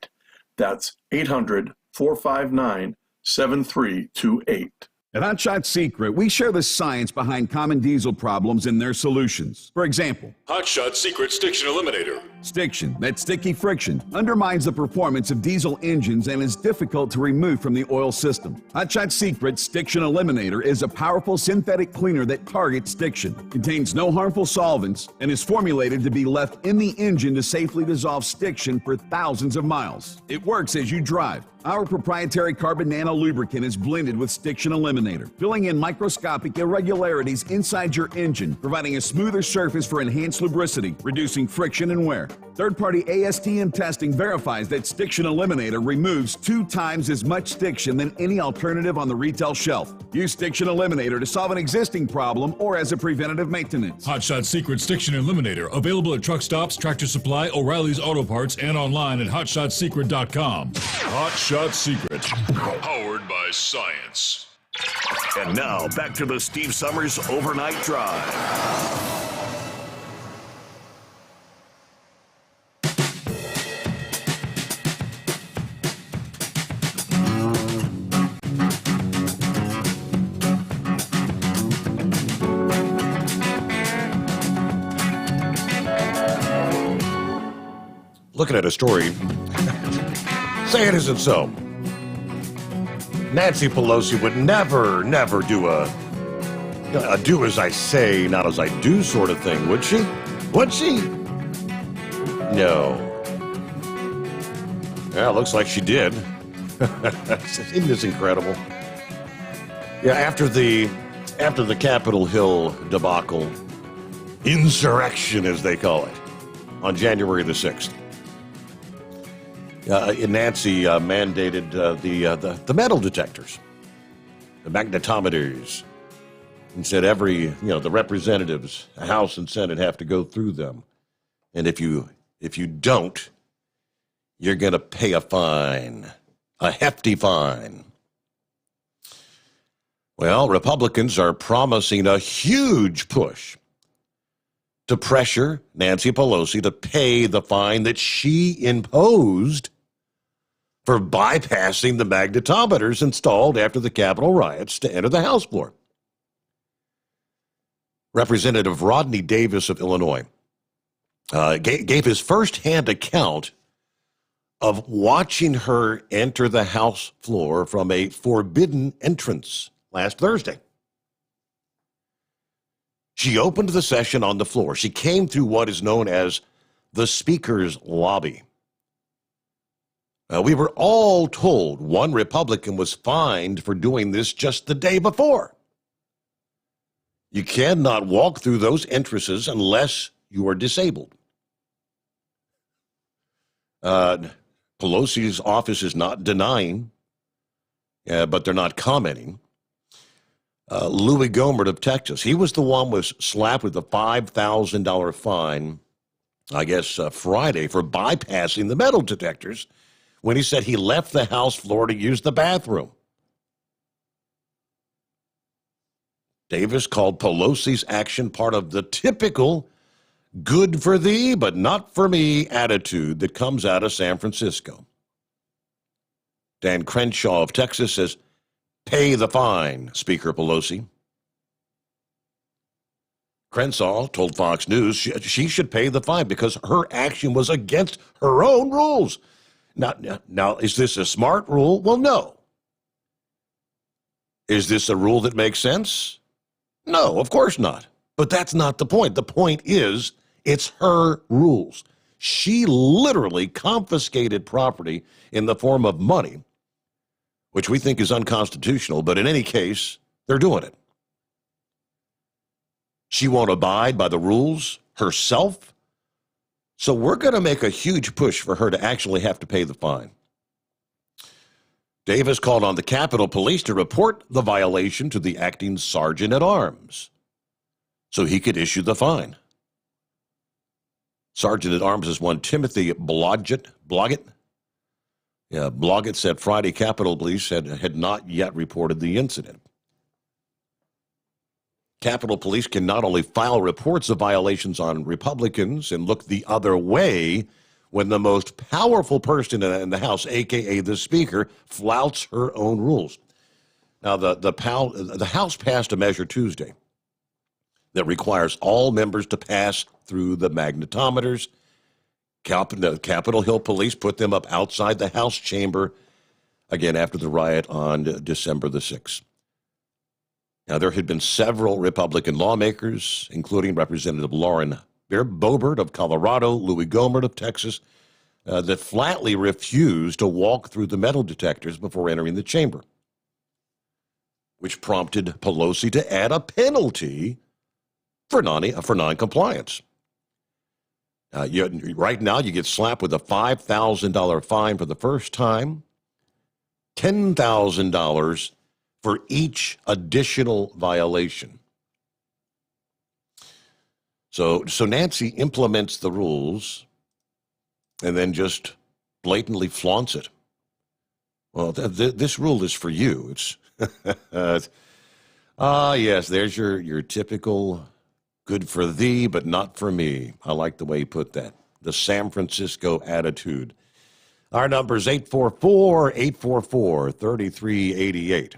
That's 800-459-7328. 7328. At Hot Shot Secret, we share the science behind common diesel problems and their solutions. For example, Hot Shot Secret Stiction Eliminator. Stiction, that sticky friction, undermines the performance of diesel engines and is difficult to remove from the oil system. Hot Shot Secret Stiction Eliminator is a powerful synthetic cleaner that targets stiction, contains no harmful solvents, and is formulated to be left in the engine to safely dissolve stiction for thousands of miles. It works as you drive. Our proprietary carbon nano lubricant is blended with Stiction Eliminator, filling in microscopic irregularities inside your engine, providing a smoother surface for enhanced lubricity, reducing friction and wear. Third-party ASTM testing verifies that Stiction Eliminator removes 2 times as much stiction than any alternative on the retail shelf. Use Stiction Eliminator to solve an existing problem or as a preventative maintenance. Hot Shot Secret Stiction Eliminator, available at truck stops, Tractor Supply, O'Reilly's Auto Parts, and online at hotshotsecret.com. Hot Shot Secret, powered by science. And now, back to the Steve Summers Overnight Drive. Looking at a story, say it isn't so. Nancy Pelosi would never do a do as I say, not as I do sort of thing, would she? Would she? No. Yeah, looks like she did. Isn't this incredible? Yeah, after the Capitol Hill debacle, insurrection as they call it, on January the 6th. Nancy mandated the metal detectors, the magnetometers, and said the representatives, the House and Senate, have to go through them, and if you don't, you're going to pay a fine, a hefty fine. Well, Republicans are promising a huge push to pressure Nancy Pelosi to pay the fine that she imposed for bypassing the magnetometers installed after the Capitol riots to enter the House floor. Representative Rodney Davis of Illinois gave his firsthand account of watching her enter the House floor from a forbidden entrance last Thursday. She opened the session on the floor. She came through what is known as the Speaker's lobby. We were all told one Republican was fined for doing this just the day before. You cannot walk through those entrances unless you are disabled. Pelosi's office is not denying, but they're not commenting. Louis Gohmert of Texas, he was the one was slapped with a $5,000 fine, I guess Friday, for bypassing the metal detectors when he said he left the House floor to use the bathroom. Davis called Pelosi's action part of the typical good for thee, but not for me attitude that comes out of San Francisco. Dan Crenshaw of Texas says, pay the fine, Speaker Pelosi. Crenshaw told Fox News she should pay the fine because her action was against her own rules. Now, is this a smart rule? Well, no. Is this a rule that makes sense? No, of course not. But that's not the point. The point is, it's her rules. She literally confiscated property in the form of money, which we think is unconstitutional, but in any case, they're doing it. She won't abide by the rules herself, so we're going to make a huge push for her to actually have to pay the fine. Davis called on the Capitol Police to report the violation to the acting sergeant at arms so he could issue the fine. Sergeant at arms is one Timothy Blodgett. Blodgett said Friday Capitol Police had not yet reported the incident. Capitol Police can not only file reports of violations on Republicans and look the other way when the most powerful person in the House, a.k.a. the Speaker, flouts her own rules. Now, the House passed a measure Tuesday that requires all members to pass through the magnetometers. Capitol Hill Police put them up outside the House chamber, again, after the riot on December the 6th. Now, there had been several Republican lawmakers, including Representative Lauren Boebert of Colorado, Louis Gohmert of Texas, that flatly refused to walk through the metal detectors before entering the chamber, which prompted Pelosi to add a penalty for non-compliance. Right now, you get slapped with a $5,000 fine for the first time, $10,000 for each additional violation. So Nancy implements the rules and then just blatantly flaunts it. Well, this rule is for you. It's yes, there's your typical good for thee, but not for me. I like the way he put that. The San Francisco attitude. Our number is 844-844-3388.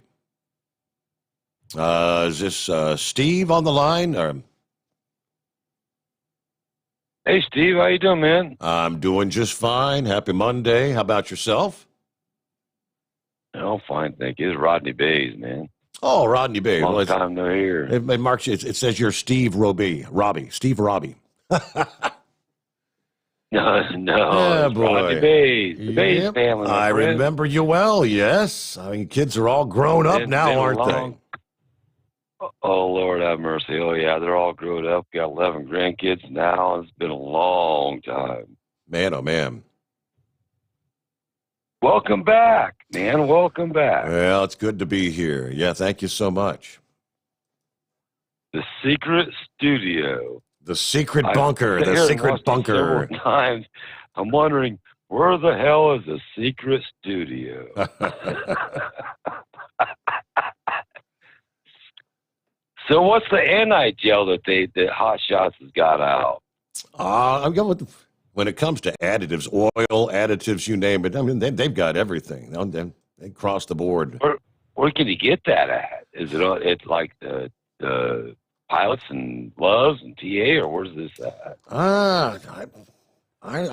Is this Steve on the line? Hey, Steve, how you doing, man? I'm doing just fine. Happy Monday. How about yourself? Oh, fine, thank you. This is Rodney Bays, man. Oh, Rodney Bays. Long time no hear. It marks. It says you're Steve Robbie. Steve Robbie. No, Oh, it's Rodney Bays. The Bays Yep. family, my I friend. remember you well, yes. I mean, kids are all grown up It's now, been a aren't long- Oh, Lord have mercy. Oh, yeah, they're all grown up. Got 11 grandkids now. It's been a long time. they? Man, oh, man. Welcome back, man. Welcome back. Well, it's good to be here. Yeah, thank you so much. The secret studio. The secret I've bunker. been The here and secret watched it bunker. several times. I'm wondering, where the hell is the secret studio? So what's the anti-gel that Hot Shots has got out? I'm going with when it comes to additives, oil additives, you name it. I mean, they've got everything. They cross the board. Where can you get that at? Is it it's like the Pilots and Loves and TA, or where's this at? I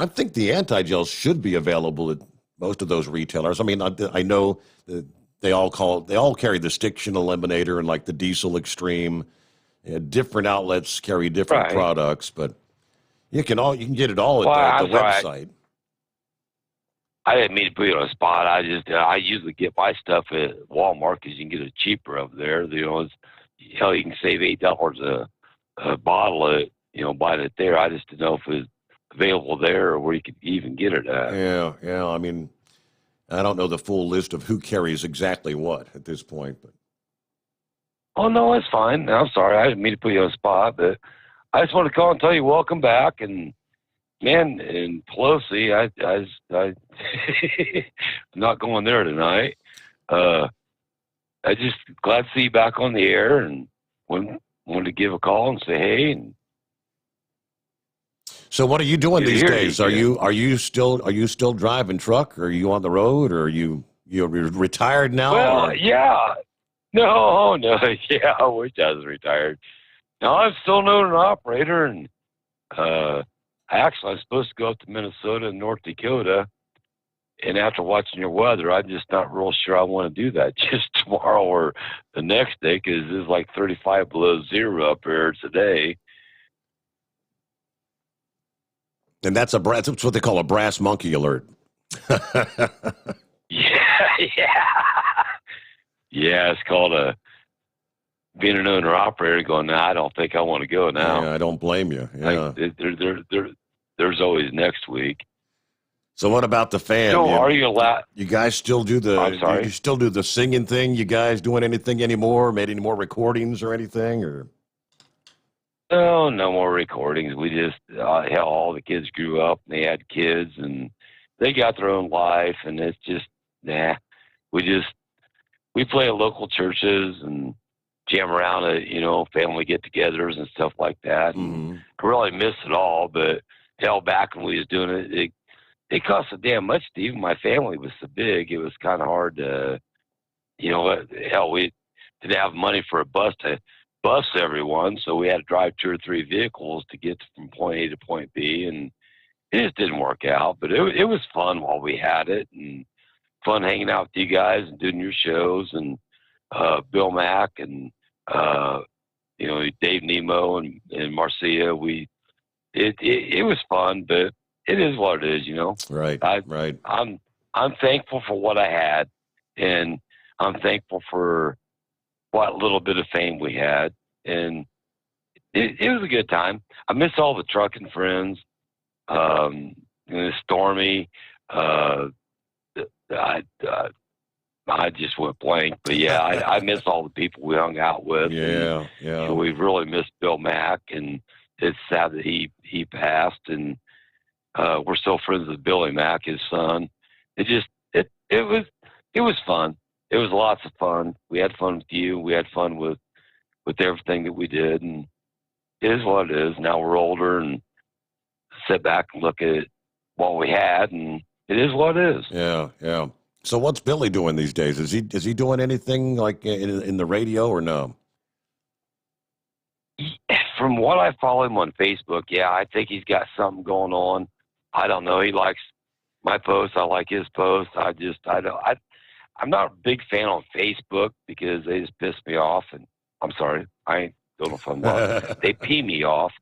think the anti-gel should be available at most of those retailers. I mean, I know that they all carry the Stiction Eliminator and like the Diesel Extreme. Different outlets carry different Right. products, but you can get it all Well, at the I'm website. I didn't mean to put you on a spot. I usually get my stuff at Walmart because you can get it cheaper up there. Hell, you can save $8 a bottle at buying it there. I just didn't know if it was available there or where you could even get it at. Yeah. I mean, I don't know the full list of who carries exactly what at this point, but Oh no, that's fine. I'm sorry. I didn't mean to put you on a spot, but I just want to call and tell you welcome back. And man, and Pelosi, I'm not going there tonight. I just glad to see you back on the air, and wanted to give a call and say hey. And so what are you doing Good to these hear days? you. Are you still driving truck? Or are you on the road? Or are you're retired now? Well, or- yeah. No, yeah, I wish I was retired. No, I'm still an owner and operator, and actually I'm supposed to go up to Minnesota and North Dakota, and after watching your weather, I'm just not real sure I want to do that just tomorrow or the next day, because it's like 35 below zero up here today. And that's what they call a brass monkey alert. Yeah, it's called being an owner operator. Going, nah, I don't think I want to go now. Yeah, I don't blame you. Yeah. There's always next week. So what about the fam? So are you allowed? You guys still do I'm sorry? You still do the singing thing? You guys doing anything anymore? Made any more recordings or anything? Or No more recordings. We just hell, all the kids grew up and they had kids and they got their own life, and it's just we play at local churches and jam around at family get-togethers and stuff like that. And I really miss it all, but hell, back when we was doing it, it cost so damn much, Steve. My family was so big, it was kind of hard to, hell, we didn't have money for a bus to bus everyone, so we had to drive 2 or 3 vehicles to get from point A to point B, and it just didn't work out. But it was fun while we had it, and fun hanging out with you guys and doing your shows, and Bill Mack and Dave Nemo and Marcia. It was fun, but it is what it is, you know. Right, right. I'm thankful for what I had, and I'm thankful for what little bit of fame we had, and it was a good time. I miss all the trucking friends. Stormy. I just went blank, but yeah, I miss all the people we hung out with. Yeah, and, yeah. You know, we really missed Bill Mack, and it's sad that he passed. And we're still friends with Billy Mack, his son. It was fun. It was lots of fun. We had fun with you. We had fun with everything that we did, and it is what it is. Now we're older and sit back and look at what we had, and it is what it is. Yeah, yeah. So what's Billy doing these days? Is he doing anything like in the radio or no? From what I follow him on Facebook, yeah, I think he's got something going on. I don't know. He likes my posts. I like his posts. I'm not a big fan on Facebook because they just piss me off. And I'm sorry, I don't know if I'm wrong. They pee me off,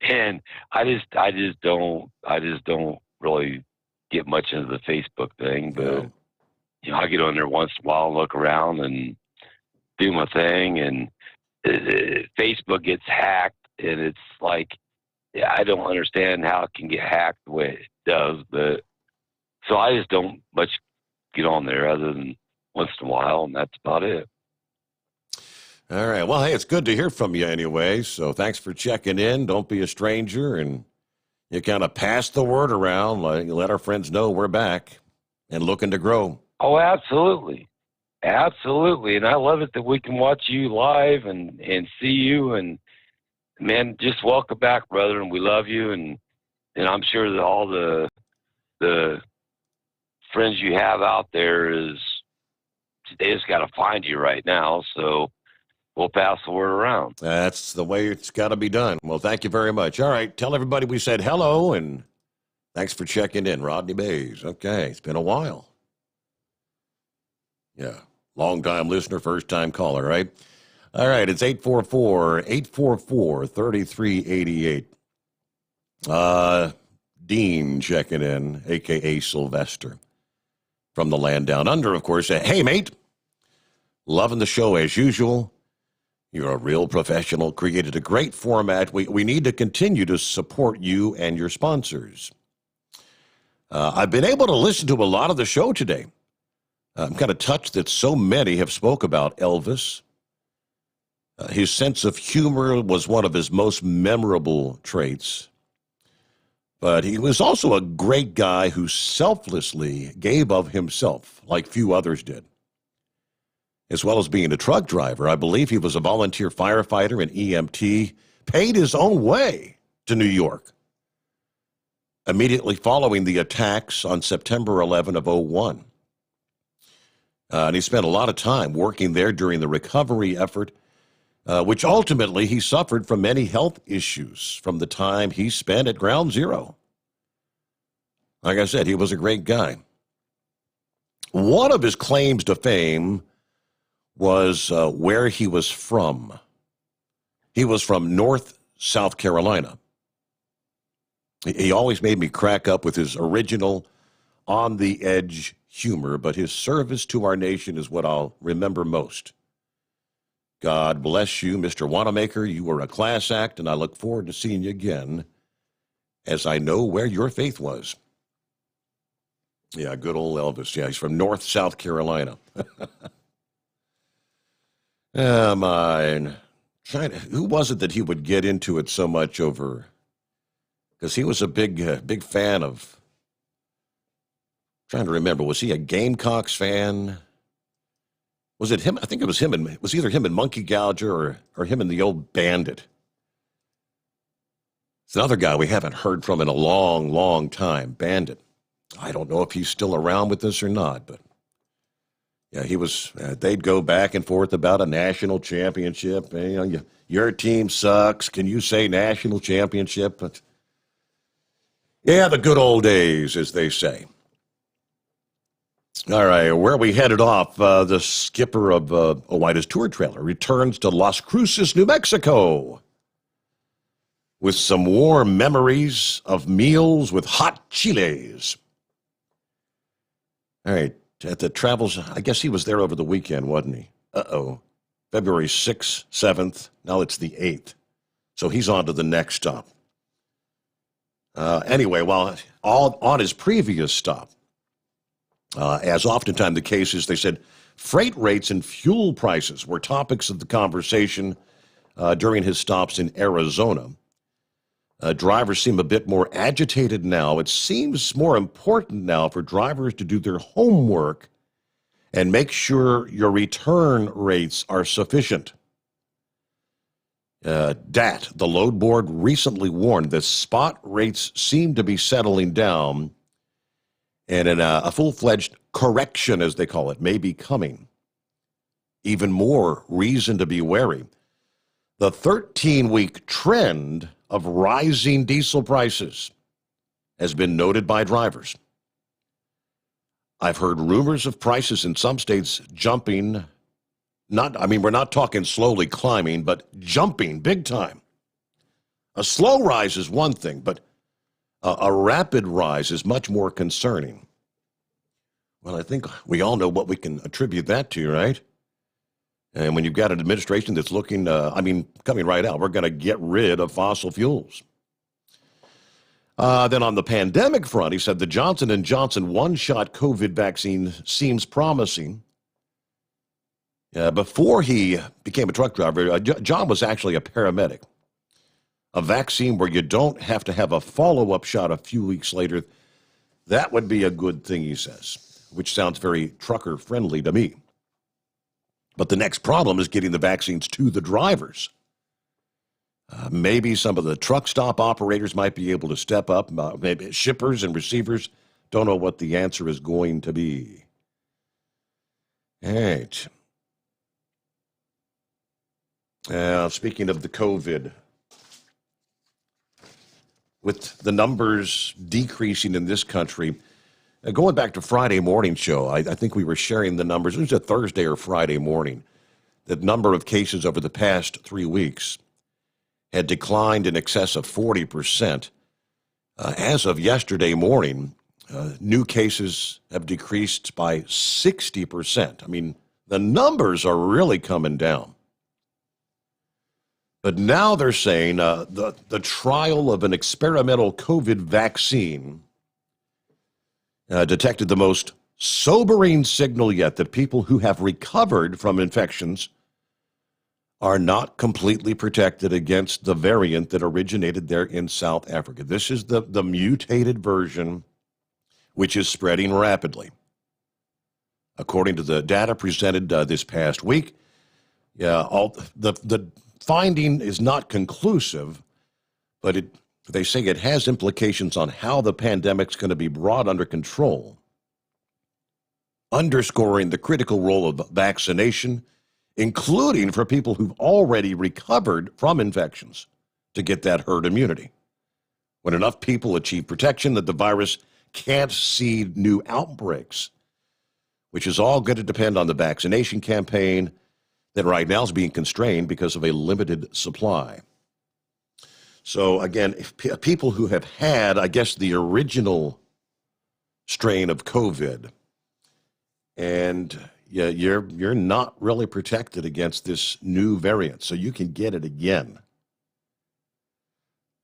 and I just don't really get much into the Facebook thing. But you know, I get on there once in a while, look around, and do my thing. And Facebook gets hacked, and it's like, yeah, I don't understand how it can get hacked the way it does. But so I just don't much get on there other than once in a while, and that's about it. All right. Well, hey, it's good to hear from you anyway. So thanks for checking in. Don't be a stranger, and you kind of pass the word around. Like, let our friends know we're back and looking to grow. Oh, absolutely. Absolutely. And I love it that we can watch you live and see you. And, man, just welcome back, brother, and we love you. And I'm sure that all the friends you have out there they just got to find you right now. So we'll pass the word around. That's the way it's got to be done. Well, thank you very much. All right. Tell everybody we said hello, and thanks for checking in, Rodney Bays. Okay. It's been a while. Yeah. Long-time listener, first-time caller, right? All right. It's 844-844-3388. Dean checking in, a.k.a. Sylvester, from the land down under, of course. Hey, mate. Loving the show as usual. You're a real professional, created a great format. We need to continue to support you and your sponsors. I've been able to listen to a lot of the show today. I'm kind of touched that so many have spoke about Elvis. His sense of humor was one of his most memorable traits. But he was also a great guy who selflessly gave of himself, like few others did. As well as being a truck driver, I believe he was a volunteer firefighter and EMT, paid his own way to New York. Immediately following the attacks on September 11 of 2001. And he spent a lot of time working there during the recovery effort, which ultimately he suffered from many health issues from the time he spent at Ground Zero. Like I said, he was a great guy. One of his claims to fame was where he was from. He was from North South Carolina. He always made me crack up with his original, on-the-edge humor, but his service to our nation is what I'll remember most. God bless you, Mr. Wanamaker. You were a class act, and I look forward to seeing you again, as I know where your faith was. Yeah, good old Elvis. Yeah, he's from North South Carolina. Mine. Who was it that he would get into it so much over? Because he was a big fan of. Trying to remember, was he a Gamecocks fan? Was it him? I think it was him. It was either him and Monkey Gouger or him and the old Bandit. It's another guy we haven't heard from in a long, long time. Bandit. I don't know if he's still around with us or not, but yeah, he was. They'd go back and forth about a national championship. And, you know, your team sucks. Can you say national championship? But yeah, the good old days, as they say. All right, where we headed off, the skipper of Oida's tour trailer returns to Las Cruces, New Mexico. with some warm memories of meals with hot chiles. All right, at the travels, I guess he was there over the weekend, wasn't he? Uh-oh. February 6th, 7th, now it's the 8th. So he's on to the next stop. Anyway, while on his previous stop, as oftentimes the case is, they said freight rates and fuel prices were topics of the conversation during his stops in Arizona. Drivers seem a bit more agitated now. It seems more important now for drivers to do their homework and make sure your return rates are sufficient. DAT, the load board, recently warned that spot rates seem to be settling down, and a full-fledged correction, as they call it, may be coming. Even more reason to be wary. The 13-week trend of rising diesel prices has been noted by drivers. I've heard rumors of prices in some states jumping. We're not talking slowly climbing, but jumping big time. A slow rise is one thing, but a rapid rise is much more concerning. Well, I think we all know what we can attribute that to, right? And when you've got an administration that's looking, coming right out, we're going to get rid of fossil fuels. Then on the pandemic front, he said the Johnson & Johnson one-shot COVID vaccine seems promising. Before he became a truck driver, John was actually a paramedic. A vaccine where you don't have to have a follow-up shot a few weeks later, that would be a good thing, he says, which sounds very trucker-friendly to me. But the next problem is getting the vaccines to the drivers. Maybe some of the truck stop operators might be able to step up. Maybe shippers and receivers. Don't know what the answer is going to be. All right. Speaking of the COVID, with the numbers decreasing in this country, going back to Friday morning show, I think we were sharing the numbers. It was a Thursday or Friday morning. The number of cases over the past 3 weeks had declined in excess of 40%. As of yesterday morning, new cases have decreased by 60%. I mean, the numbers are really coming down. But now they're saying the trial of an experimental COVID vaccine detected the most sobering signal yet that people who have recovered from infections are not completely protected against the variant that originated there in South Africa. This is the mutated version, which is spreading rapidly. According to the data presented this past week, the finding is not conclusive, but they say it has implications on how the pandemic's going to be brought under control, underscoring the critical role of vaccination, including for people who've already recovered from infections, to get that herd immunity. When enough people achieve protection, that the virus can't seed new outbreaks, which is all going to depend on the vaccination campaign that right now is being constrained because of a limited supply. So again, if people who have had, I guess, the original strain of COVID, and you're not really protected against this new variant, so you can get it again.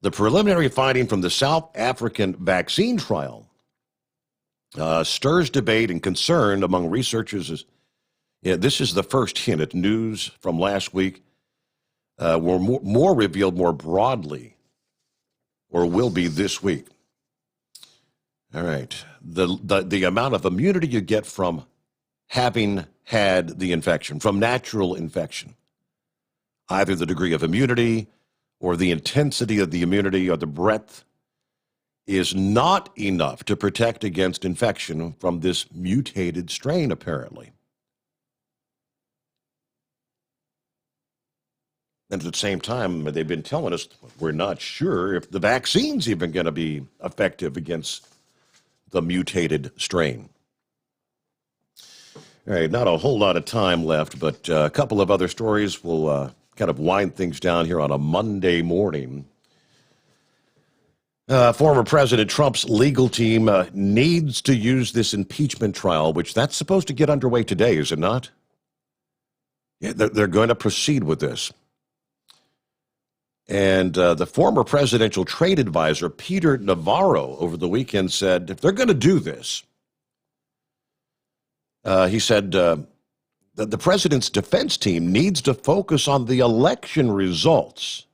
The preliminary finding from the South African vaccine trial stirs debate and concern among researchers. This is the first hint at news from last week, were more revealed more broadly, or will be this week. All right. The amount of immunity you get from having had the infection, from natural infection, either the degree of immunity or the intensity of the immunity or the breadth, is not enough to protect against infection from this mutated strain, apparently. And at the same time, they've been telling us we're not sure if the vaccine's even going to be effective against the mutated strain. All right, not a whole lot of time left, but a couple of other stories will kind of wind things down here on a Monday morning. Former President Trump's legal team needs to use this impeachment trial, which that's supposed to get underway today, is it not? Yeah, they're going to proceed with this. And the former presidential trade advisor, Peter Navarro, over the weekend said, if they're going to do this, he said that the president's defense team needs to focus on the election results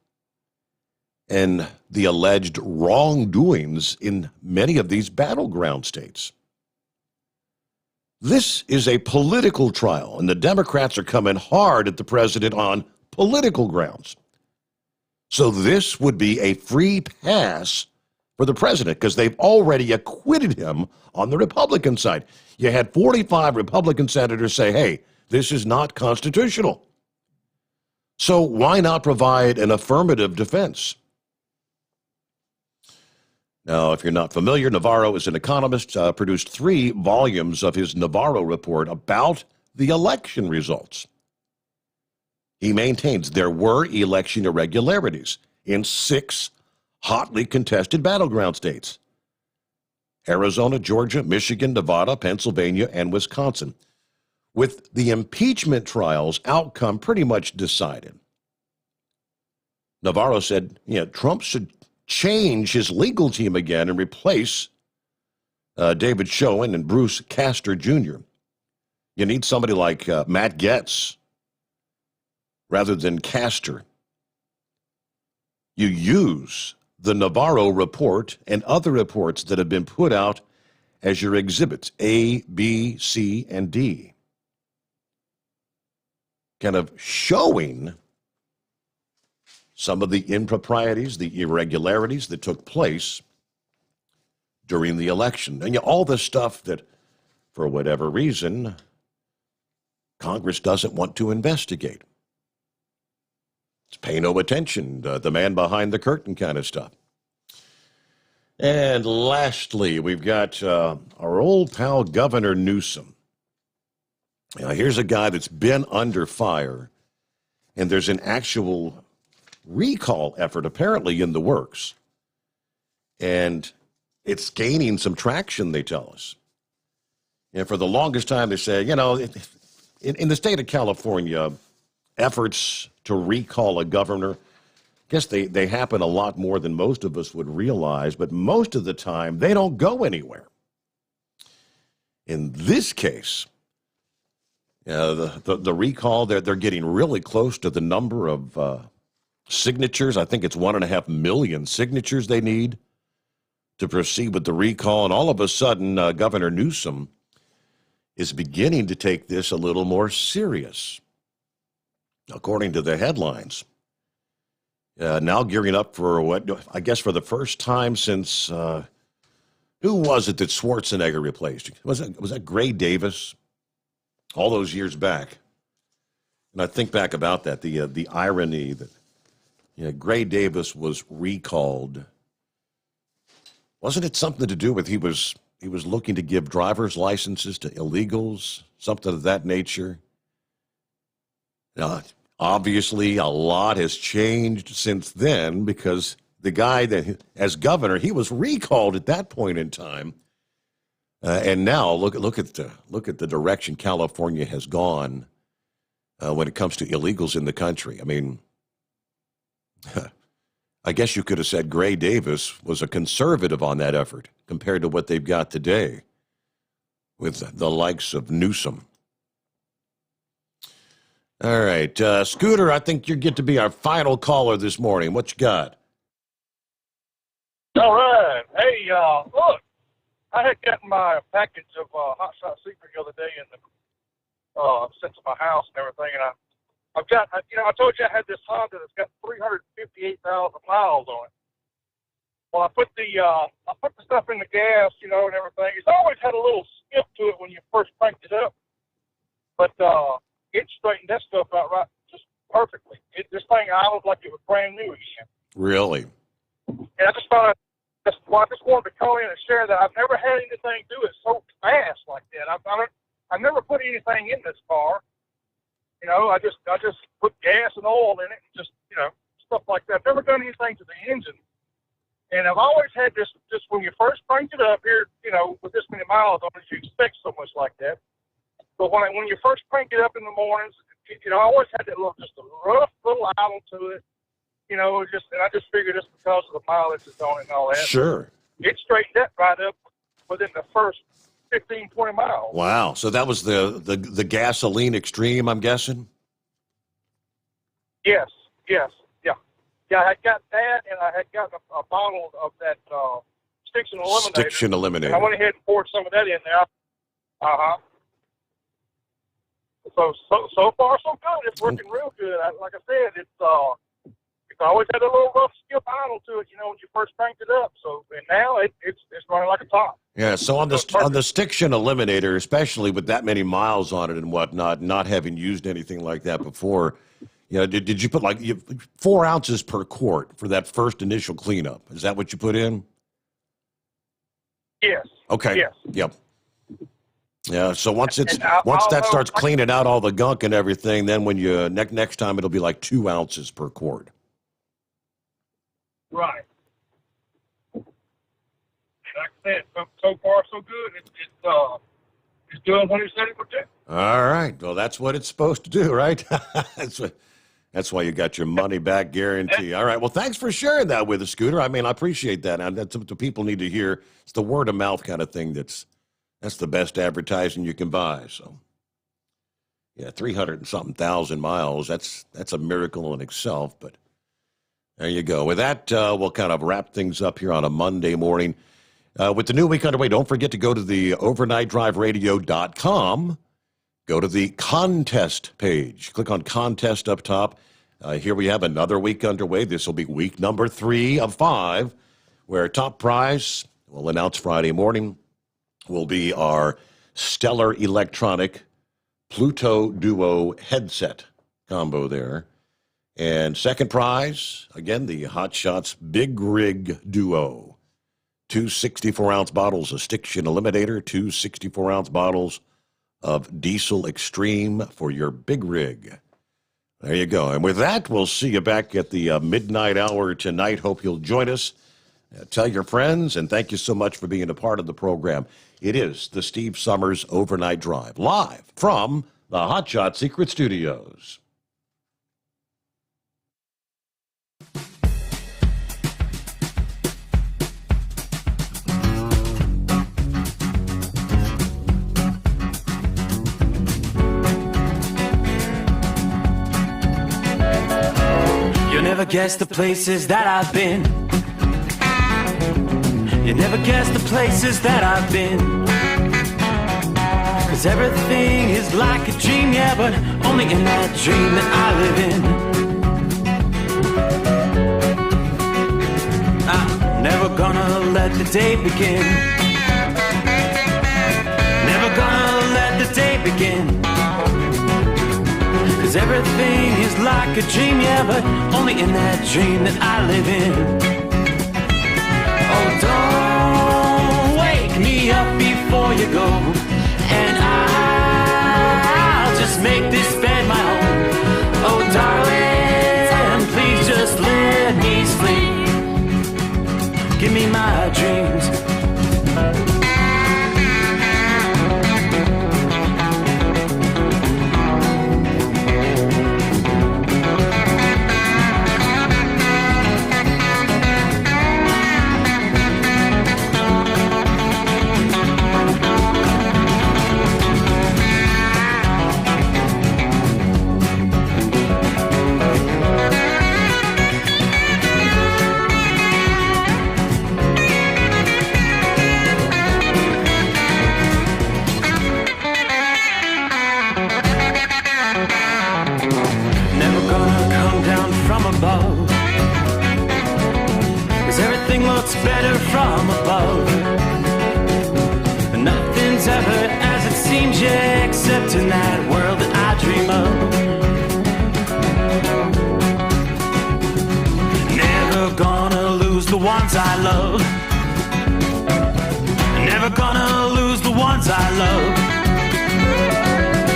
and the alleged wrongdoings in many of these battleground states. This is a political trial, and the Democrats are coming hard at the president on political grounds. So this would be a free pass for the president because they've already acquitted him on the Republican side. You had 45 Republican senators say, hey, this is not constitutional. So why not provide an affirmative defense? Now, if you're not familiar, Navarro is an economist, produced 3 volumes of his Navarro report about the election results. He maintains there were election irregularities in 6 hotly contested battleground states: Arizona, Georgia, Michigan, Nevada, Pennsylvania, and Wisconsin, with the impeachment trial's outcome pretty much decided. Navarro said, Trump should change his legal team again and replace David Schoen and Bruce Castor Jr. You need somebody like Matt Gaetz rather than Castor. You use the Navarro report and other reports that have been put out as your exhibits A, B, C, and D, kind of showing some of the improprieties, the irregularities that took place during the election. And all the stuff that, for whatever reason, Congress doesn't want to investigate. It's pay no attention, the man behind the curtain kind of stuff. And lastly, we've got our old pal, Governor Newsom. Now, here's a guy that's been under fire, and there's an actual recall effort apparently in the works. And it's gaining some traction, they tell us. And for the longest time, they say, in the state of California, efforts to recall a governor, I guess they happen a lot more than most of us would realize, but most of the time, they don't go anywhere. In this case, the recall, they're getting really close to the number of signatures. I think it's 1.5 million signatures they need to proceed with the recall. And all of a sudden, Governor Newsom is beginning to take this a little more serious, according to the headlines. Now gearing up for what, I guess for the first time since, who was it that Schwarzenegger replaced? Was that Gray Davis? All those years back. And I think back about that, the irony that Gray Davis was recalled. Wasn't it something to do with he was looking to give driver's licenses to illegals, something of that nature? Obviously, a lot has changed since then because the guy that, as governor, he was recalled at that point in time. And now look at the direction California has gone when it comes to illegals in the country. I mean, I guess you could have said Gray Davis was a conservative on that effort compared to what they've got today with the likes of Newsom. All right, Scooter, I think you get to be our final caller this morning. What you got? All right. Hey, look, I had gotten my package of Hot Shot Secret the other day in the sent to my house and everything, and I've got, I told you I had this Honda that's got 358,000 miles on it. Well, I put the stuff in the gas, and everything. It's always had a little skip to it when you first cranked it up, but it straightened that stuff out right just perfectly. This thing idled like it was brand new again. Really? And I just thought, I just wanted to call in and share that I've never had anything do it so fast like that. I've never put anything in this car. I just put gas and oil in it, and just stuff like that. I've never done anything to the engine, And I've always had this, just when you first cranked it up here, with this many miles on it, you expect so much like that. But when you first crank it up in the mornings, I always had that just a rough little idle to it. And I just figured it's because of the mileage that's on it and all that. Sure. It straightened that right up within the first 15, 20 miles. Wow. So that was the gasoline extreme, I'm guessing? Yes. Yeah, I had got that, and I had gotten a bottle of that Stiction Eliminator. Stiction Eliminator. And I went ahead and poured some of that in there. Uh-huh. So far, so good. It's working real good. Like I said, it's always had a little rough skip idle to it, when you first cranked it up. And now it's running like a top. Yeah, so on the Stiction Eliminator, especially with that many miles on it and whatnot, not having used anything like that before, did you put 4 ounces per quart for that first initial cleanup? Is that what you put in? Yes. Okay. Yes. Yep. Yeah. So once that starts cleaning out all the gunk and everything, then when you next time it'll be like 2 ounces per quart. Right. Like I said, so far so good. It's doing what it said it would do. All right. Well, that's what it's supposed to do, right? That's why you got your money back guarantee. All right. Well, thanks for sharing that with us, Scooter. I mean, I appreciate that. And that's what the people need to hear. It's the word of mouth kind of thing that's the best advertising you can buy. So, yeah, 300 and something thousand miles. That's a miracle in itself. But there you go. With that, we'll kind of wrap things up here on a Monday morning. With the new week underway, don't forget to go to the overnightdriveradio.com. Go to the contest page. Click on contest up top. Here we have another week underway. This will be week number 3 of 5, where top prize, we'll announce Friday morning, will be our Stellar Electronic Pluto Duo headset combo there. And second prize, again, the Hot Shots Big Rig Duo. 2 64-ounce bottles of Stiction Eliminator, 2 64-ounce bottles of Diesel Extreme for your big rig. There you go. And with that, we'll see you back at the midnight hour tonight. Hope you'll join us. Tell your friends, and thank you so much for being a part of the program. It is the Steve Sommers Overnight Drive, live from the Hot Shot Secret Studios. Never guess the places that I've been. You never guess the places that I've been. 'Cause everything is like a dream, yeah, but only in that dream that I live in. I'm never gonna let the day begin. Never gonna let the day begin. 'Cause everything is like a dream, yeah, but only in that dream that I live in. Oh, don't wake me up before you go, and I'll just make this bed my home. Oh, darling, please just let me sleep. Give me my dreams. Better from above. Nothing's ever as it seems, yeah, except in that world that I dream of. Never gonna lose the ones I love. Never gonna lose the ones I love.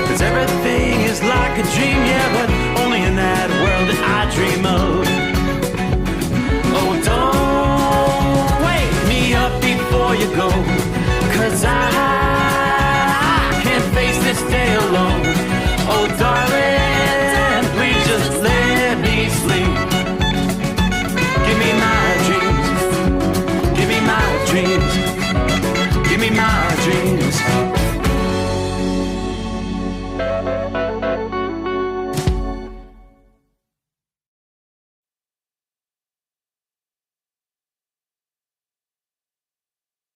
'Cause everything is like a dream, yeah, but only in that world that I dream of.